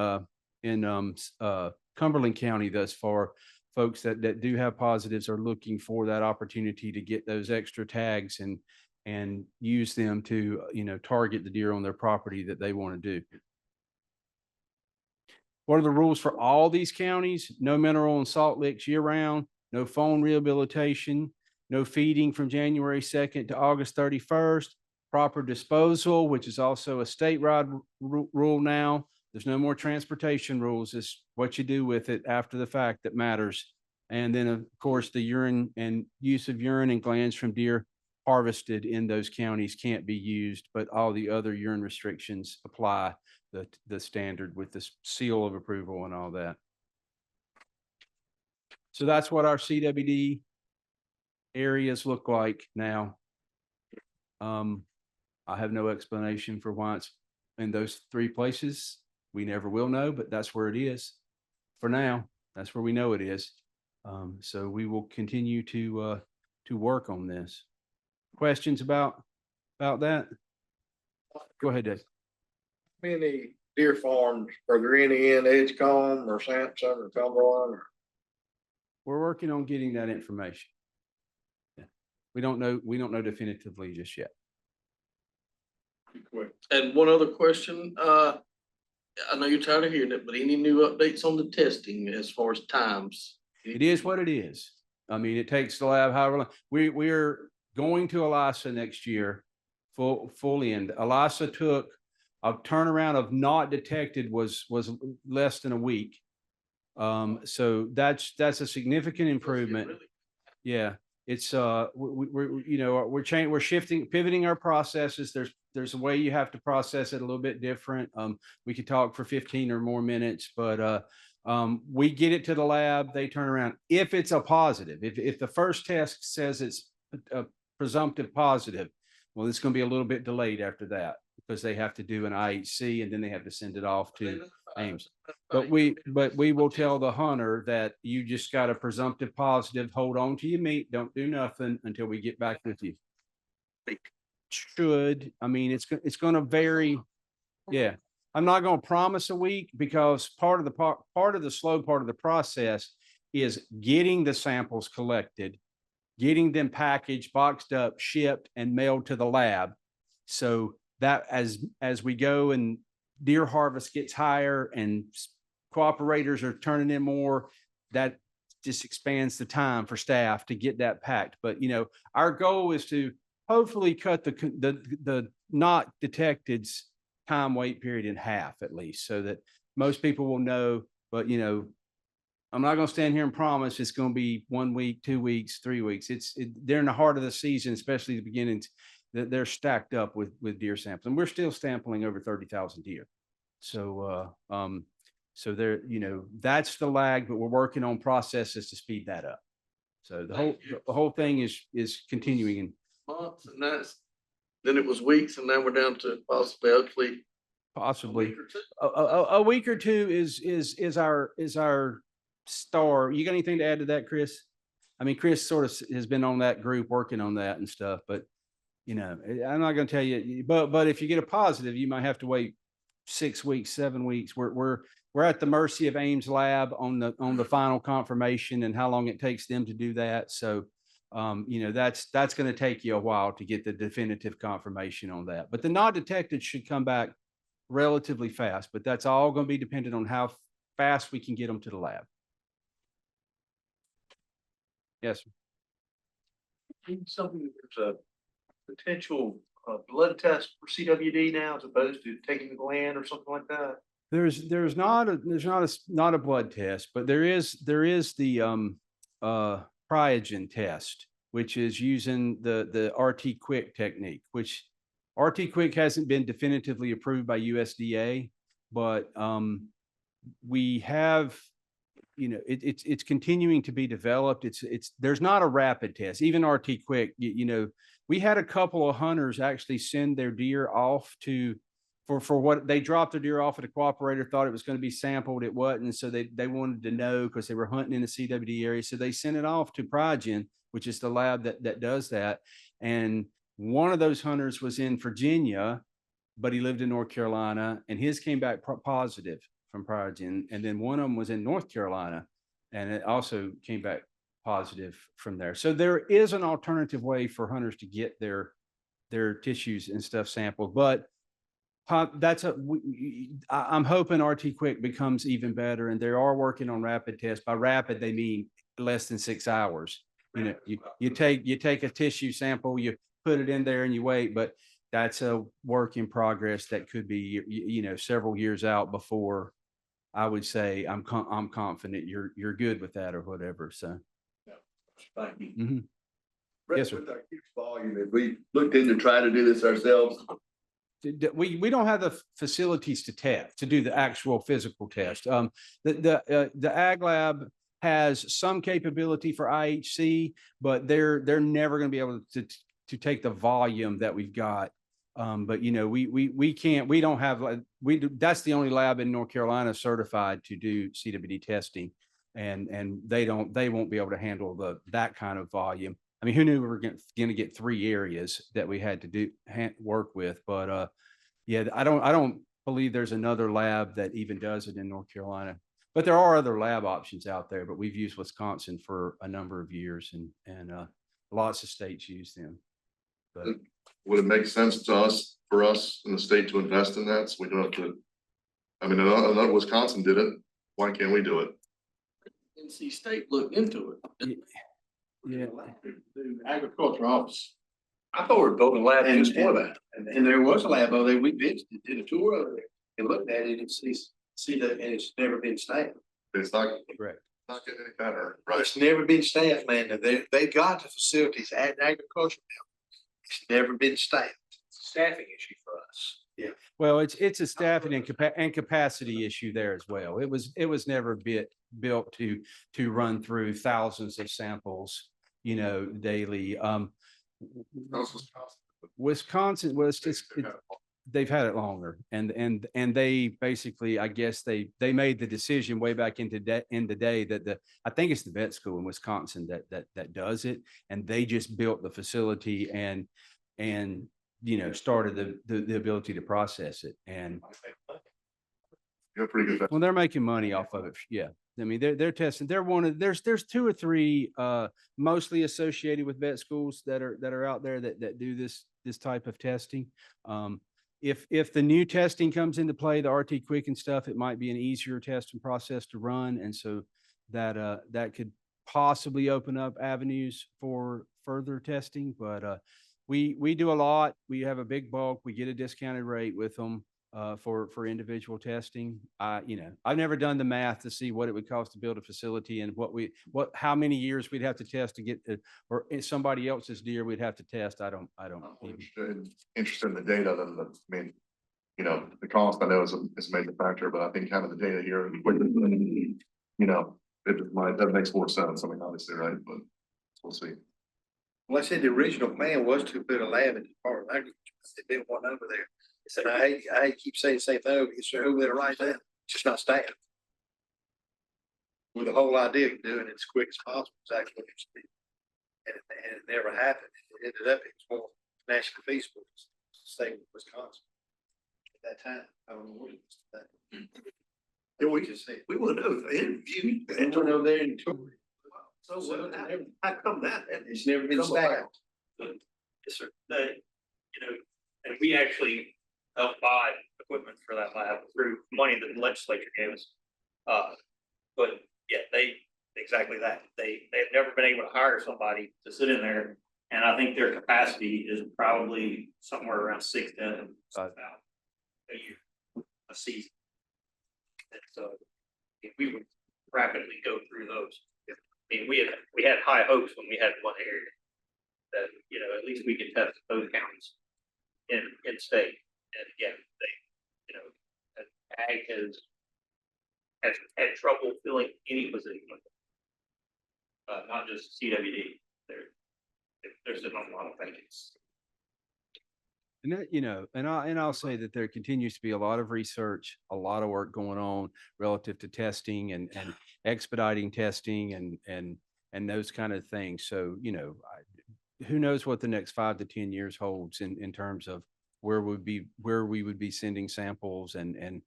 Cumberland County thus far. Folks that do have positives are looking for that opportunity to get those extra tags and use them to, target the deer on their property that they want to do. What are the rules for all these counties? No mineral and salt licks year round, no phone rehabilitation, no feeding from January 2nd to August 31st, proper disposal, which is also a statewide rule now. There's no more transportation rules. It's what you do with it after the fact that matters. And then, of course, the urine and use of urine and glands from deer harvested in those counties can't be used, but all the other urine restrictions apply, the standard with the seal of approval and all that. So that's what our CWD areas look like now. I have no explanation for why it's in those 3 places. We never will know, but that's where it is for now. That's where we know it is. So we will continue to work on this. Questions about that? Go ahead, Dave. Many deer farms, are there any in Edgecombe or Sampson or Cumberland? We're working on getting that information. Yeah. We don't know definitively just yet. And one other question, I know you're tired of hearing it, but any new updates on the testing as far as times? It is what it is. I mean, it takes the lab however long. We are going to ELISA next year, full end. ELISA took a turnaround of not detected was less than a week. So that's a significant improvement. Yeah, it's we're shifting, pivoting our processes. There's a way you have to process it a little bit different. We could talk for 15 or more minutes, but we get it to the lab, they turn around. If it's a positive, if the first test says it's a presumptive positive, well, it's going to be a little bit delayed after that because they have to do an IHC and then they have to send it off to Ames. But we will tell the hunter that you just got a presumptive positive, hold on to your meat, don't do nothing until we get back with you. I mean, it's going to vary. Yeah. I'm not going to promise a week because part of the slow part of the process is getting the samples collected, getting them packaged, boxed up, shipped, and mailed to the lab. So that as we go and deer harvest gets higher and cooperators are turning in more, that just expands the time for staff to get that packed. But our goal is to hopefully cut the not detected's time wait period in half at least, so that most people will know. But I'm not going to stand here and promise it's going to be 1 week, 2 weeks, 3 weeks. They're in the heart of the season, especially the beginnings, that they're stacked up with deer samples, and we're still sampling over 30,000 deer. So so there, that's the lag, but we're working on processes to speed that up. So the whole thing is continuing. Months, and then it was weeks, and now we're down to possibly a week or two is our star. You got anything to add to that, Chris? I mean, Chris sort of has been on that group working on that and stuff, but I'm not going to tell you. But if you get a positive, you might have to wait 6 weeks, 7 weeks. We're at the mercy of Ames Lab on the final confirmation and how long it takes them to do that. So that's going to take you a while to get the definitive confirmation on that. But the not detected should come back relatively fast, but that's all going to be dependent on how fast we can get them to the lab. Yes. Something, there's a potential blood test for CWD now as opposed to taking the gland or something like that? There's not a blood test, but there is the Cryogen test, which is using the RT Quick technique, which RT Quick hasn't been definitively approved by USDA, but we have, you know, it's continuing to be developed. There's not a rapid test, even RT Quick, you know, we had a couple of hunters actually send their deer off to for what they dropped their deer off at a cooperator, thought it was going to be sampled. It wasn't. So they wanted to know because they were hunting in the CWD area. So they sent it off to Cryogen, which is the lab that does that. And one of those hunters was in Virginia, but he lived in North Carolina, and his came back positive from Cryogen. And then one of them was in North Carolina, and it also came back positive from there. So there is an alternative way for hunters to get their tissues and stuff sampled, but I'm hoping RT Quick becomes even better, and they are working on rapid tests. By rapid, they mean less than 6 hours. You know, you take a tissue sample, you put it in there and you wait, but that's a work in progress that could be, you know, several years out before I would say I'm confident you're good with that or whatever. So. Thank you. Mhm. Brett, Yes, sir. with our huge volume, if we looked into trying to do this ourselves, We don't have the facilities to do the actual physical test. The Ag Lab has some capability for IHC, but they're never going to be able to take the volume that we've got. But you know, we can't, we don't have, that's the only lab in North Carolina certified to do CWD testing. And they won't be able to handle that kind of volume. I mean, who knew we were going to get 3 areas that we had to work with, but yeah, I don't believe there's another lab that even does it in North Carolina, but there are other lab options out there, but we've used Wisconsin for a number of years, and lots of states use them. But would it make sense to us, for us in the state to invest in that? So we don't have to, I mean, another Wisconsin did it. Why can't we do it? NC State looked into it. Yeah. Agriculture office. I thought we were building a lab just for that. And there was a lab over there. We visited, did a tour over there and looked at it and see that, and it's never been staffed. It's not correct. Not getting any better. It's never been staffed, man. They got the facilities at agriculture now. It's never been staffed. Staffing issue for us. Yeah. Well, it's a staffing and capacity issue there as well. It was never built to run through thousands of samples, you know, daily. Wisconsin was just, they've had it longer, and they basically, I guess they made the decision way back in the day that I think it's the vet school in Wisconsin that does it, and they just built the facility and you know, started the ability to process it. And you're pretty good. well, they're making money off of it. Yeah. I mean, they're testing, there's 2 or 3 mostly associated with vet schools that are out there that do this type of testing. If the new testing comes into play, the RT Quick and stuff, it might be an easier test and process to run. And so that could possibly open up avenues for further testing. But we do a lot. We have a big bulk. We get a discounted rate with them for individual testing. You know, I've never done the math to see what it would cost to build a facility and how many years we'd have to test to get or somebody else's deer we'd have to test. I don't Interested in the data than I mean, you know, the cost I know is a major factor, but I think having the data here, you know, that makes more sense. I mean, obviously, right? But we'll see. Well, I said the original plan was to put a lab in the Department of Agriculture. They built one over there. And I hate to keep saying the same thing. It's over there right now. It's just not staffed. With the whole idea of doing it as quick as possible, is actually, and it never happened. It ended up, it was more nationally feasible to stay with Wisconsin at that time. I don't know what it was today. Yeah, we went over there, interviewed. And went over there and took. So how come that? It's never been staffed. Yes, sir. You know, and we actually helped buy equipment for that lab through money that the legislature gave us. But yeah, exactly that. They've never been able to hire somebody to sit in there And I think their capacity is probably somewhere around 6,000 a year, a season. And so if we would rapidly go through those, I mean, we had high hopes when we had one area that, you know, at least we could test those counties in state. And again, they, you know, ag has had trouble filling any position. Not just CWD. There's been a lot of vacancies. And that, you know, and I'll say that there continues to be a lot of research, a lot of work going on relative to testing and expediting testing and those kind of things. So, you know, who knows what the next 5 to 10 years holds in terms of where we would be sending samples and,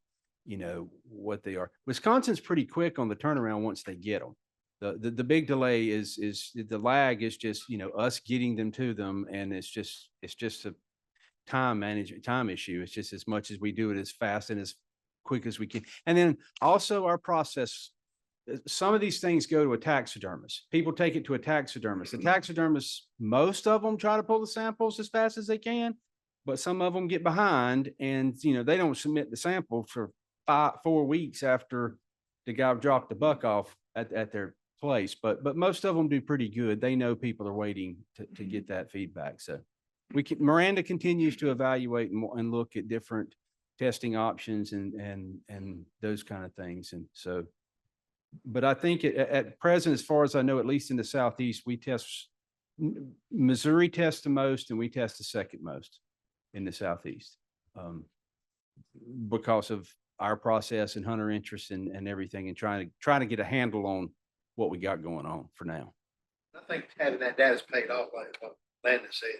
you know, what they are. Wisconsin's pretty quick on the turnaround once they get them. The big delay is the lag is just, you know, us getting them to them. And it's just a time issue. It's just as much as we do it as fast and as quick as we can. And then also our process, some of these things go to a taxidermist. People take it to a taxidermist. The taxidermists, most of them try to pull the samples as fast as they can, but some of them get behind and, you know, they don't submit the sample for 4 weeks after the guy dropped the buck off at their place. But most of them do pretty good. They know people are waiting to get that feedback. So Miranda continues to evaluate and look at different testing options and those kind of things. And so, but I think at present, as far as I know, at least in the Southeast, we test, Missouri tests the most and we test the second most in the Southeast because of our process and hunter interest and everything and trying to get a handle on what we got going on for now. I think having that data's paid off, like what Landon said,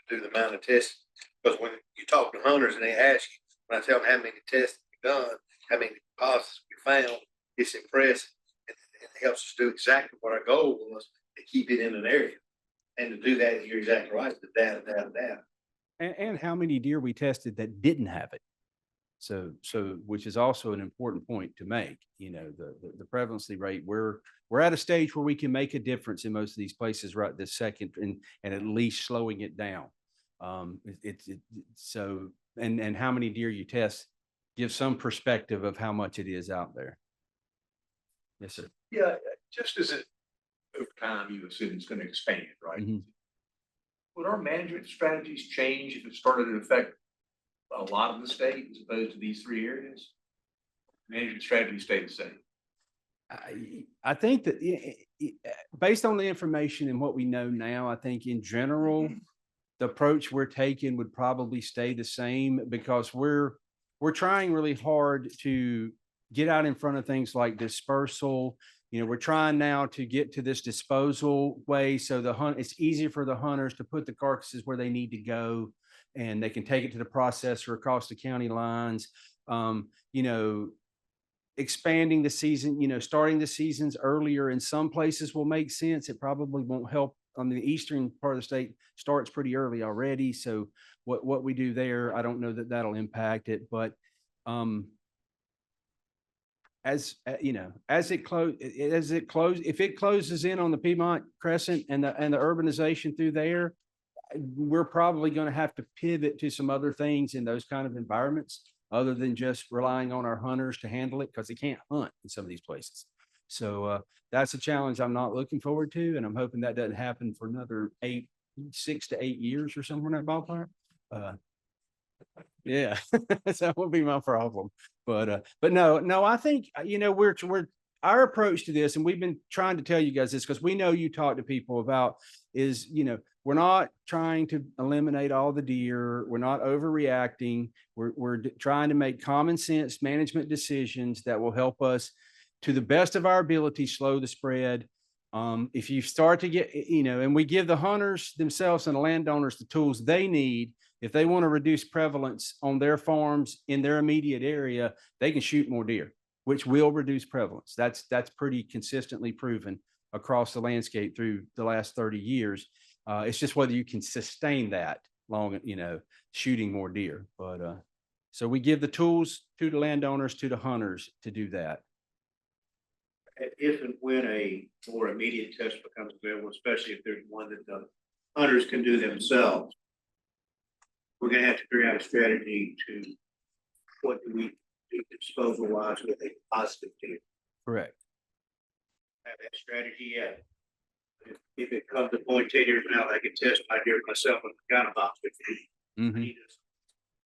to do the amount of tests. Because when you talk to hunters and they ask you, when I tell them how many tests we've done, how many deposits we found, it's impressive. And it helps us do exactly what our goal was, to keep it in an area. And to do that, you're exactly right, the data. And how many deer we tested that didn't have it. So which is also an important point to make, you know, the prevalency rate, we're at a stage where we can make a difference in most of these places right this second and at least slowing it down. So how many deer you test gives some perspective of how much it is out there. Yes, sir. Yeah, just as over time, you assume it's going to expand, right? Mhm. Would our management strategies change if it started to affect a lot of the state as opposed to these 3 areas? Management strategy stay the same. I think that based on the information and what we know now, I think in general, the approach we're taking would probably stay the same because we're trying really hard to get out in front of things like dispersal. You know, we're trying now to get to this disposal way. So it's easier for the hunters to put the carcasses where they need to go and they can take it to the processor across the county lines. You know, expanding the season, you know, starting the seasons earlier in some places will make sense. It probably won't help. On the eastern part of the state starts pretty early already. So what we do there, I don't know that that'll impact it, but as you know, if it closes in on the Piedmont Crescent and the urbanization through there, we're probably going to have to pivot to some other things in those kind of environments other than just relying on our hunters to handle it because they can't hunt in some of these places. So that's a challenge I'm not looking forward to. And I'm hoping that doesn't happen for another 6 to 8 years or somewhere in that ballpark. Yeah, that would be my problem. But no, I think, you know, our approach to this, and we've been trying to tell you guys this because we know you talk to people about is, you know, we're not trying to eliminate all the deer. We're not overreacting. We're trying to make common sense management decisions that will help us to the best of our ability, slow the spread. If you start to get, you know, and we give the hunters themselves and the landowners the tools they need, if they want to reduce prevalence on their farms in their immediate area, they can shoot more deer, which will reduce prevalence. That's pretty consistently proven across the landscape through the last 30 years. It's just whether you can sustain that long, you know, shooting more deer. But so we give the tools to the landowners, to the hunters to do that. If and when a more immediate test becomes available, especially if there's one that the hunters can do themselves. We're gonna have to figure out a strategy to, what do we do disposal wise with a positive deal? Correct. Have that strategy yet? If it comes to point 10 years now, I can test my deer myself with the gun box with me. Mhm.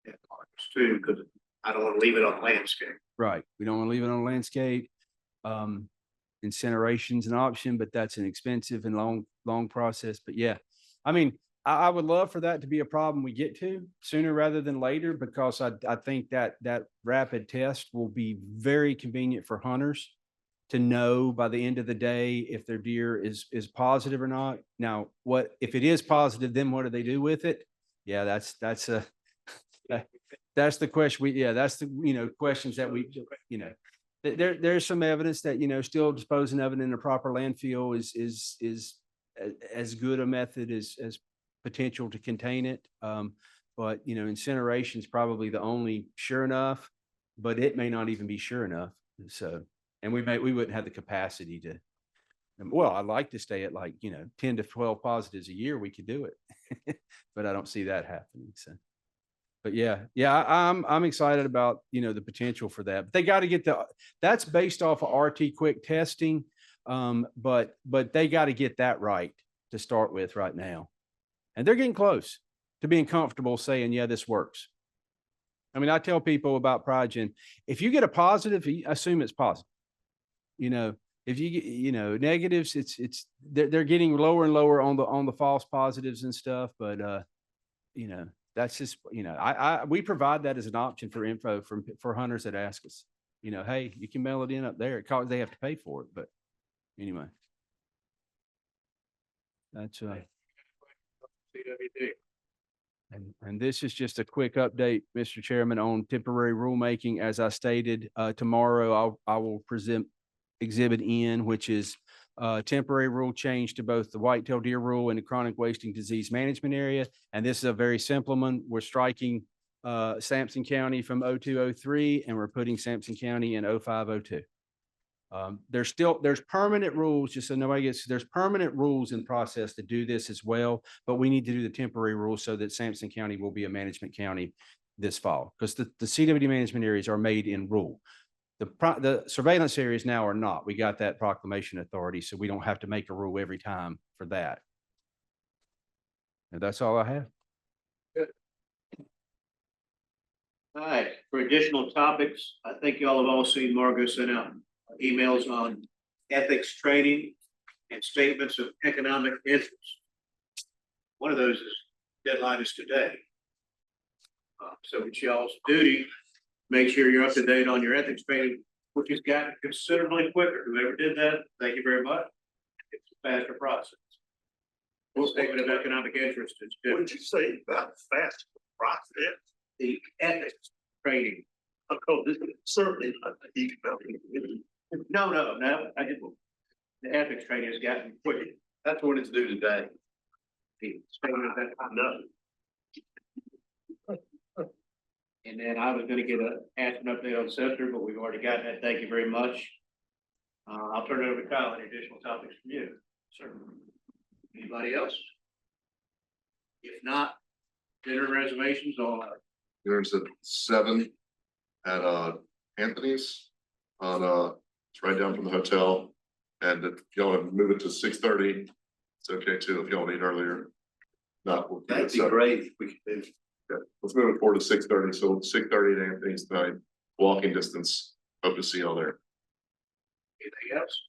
That part too, because I don't want to leave it on landscape. Right. We don't want to leave it on landscape. Incineration's an option, but that's an expensive and long process. But yeah, I mean, I would love for that to be a problem we get to sooner rather than later, because I think that rapid test will be very convenient for hunters to know by the end of the day if their deer is positive or not. Now, if it is positive, then what do they do with it? Yeah, that's the question that's the, questions that we, there's some evidence that, still disposing of it in a proper landfill is as good a method as potential to contain it. But, incineration is probably the only sure enough, but it may not even be sure enough. So, and we wouldn't have the capacity to, well, I'd like to stay at 10 to 12 positives a year. We could do it, but I don't see that happening. So. But yeah, I'm excited about, the potential for that. But they got to get that's based off of RT quick testing. But they got to get that right to start with right now. And they're getting close to being comfortable saying, yeah, this works. I mean, I tell people about Progen, if you get a positive, assume it's positive. If you get, negatives, they're getting lower and lower on the false positives and stuff. But, that's just, we provide that as an option for info for hunters that ask us, hey, you can mail it in up there. They have to pay for it. But anyway, that's, and this is just a quick update, Mr. Chairman, on temporary rulemaking. As I stated, tomorrow I will present Exhibit N, which is temporary rule change to both the whitetail deer rule and the chronic wasting disease management area. And this is a very simple one. We're striking Sampson County from 0203 and we're putting Sampson County in 0502. There's permanent rules, just so nobody gets, there's permanent rules in process to do this as well, but we need to do the temporary rules so that Sampson County will be a management county this fall, because the CWD management areas are made in rule. The surveillance areas now are not. We got that proclamation authority, so we don't have to make a rule every time for that. And that's all I have. Good. All right, for additional topics, I think y'all have all seen Margo sent out emails on ethics training and statements of economic interest. One of those is deadline is today. So it's y'all's duty, make sure you're up to date on your ethics training, which has gotten considerably quicker. Whoever did that, thank you very much. It's a faster process. Statement of economic interest is good. What did you say about fast process? The ethics training. Oh, this is certainly not the economic. No, I didn't. The ethics training has gotten quicker. That's what it's due today. The statement of that, no. And then I was gonna ask an update on Center, but we've already got that. Thank you very much. I'll turn it over to Kyle. Any additional topics from you? Sir. Anybody else? If not, dinner reservations on. There's at 7 at Anthony's on it's right down from the hotel. And if y'all want to move it to 6:30, it's okay too if y'all need earlier. Not, we'll keep it That'd be 7. great if we could do. Okay, let's move it forward to 6:30. So 6:30 at Anthony's tonight, walking distance. Hope to see y'all there. Anything else?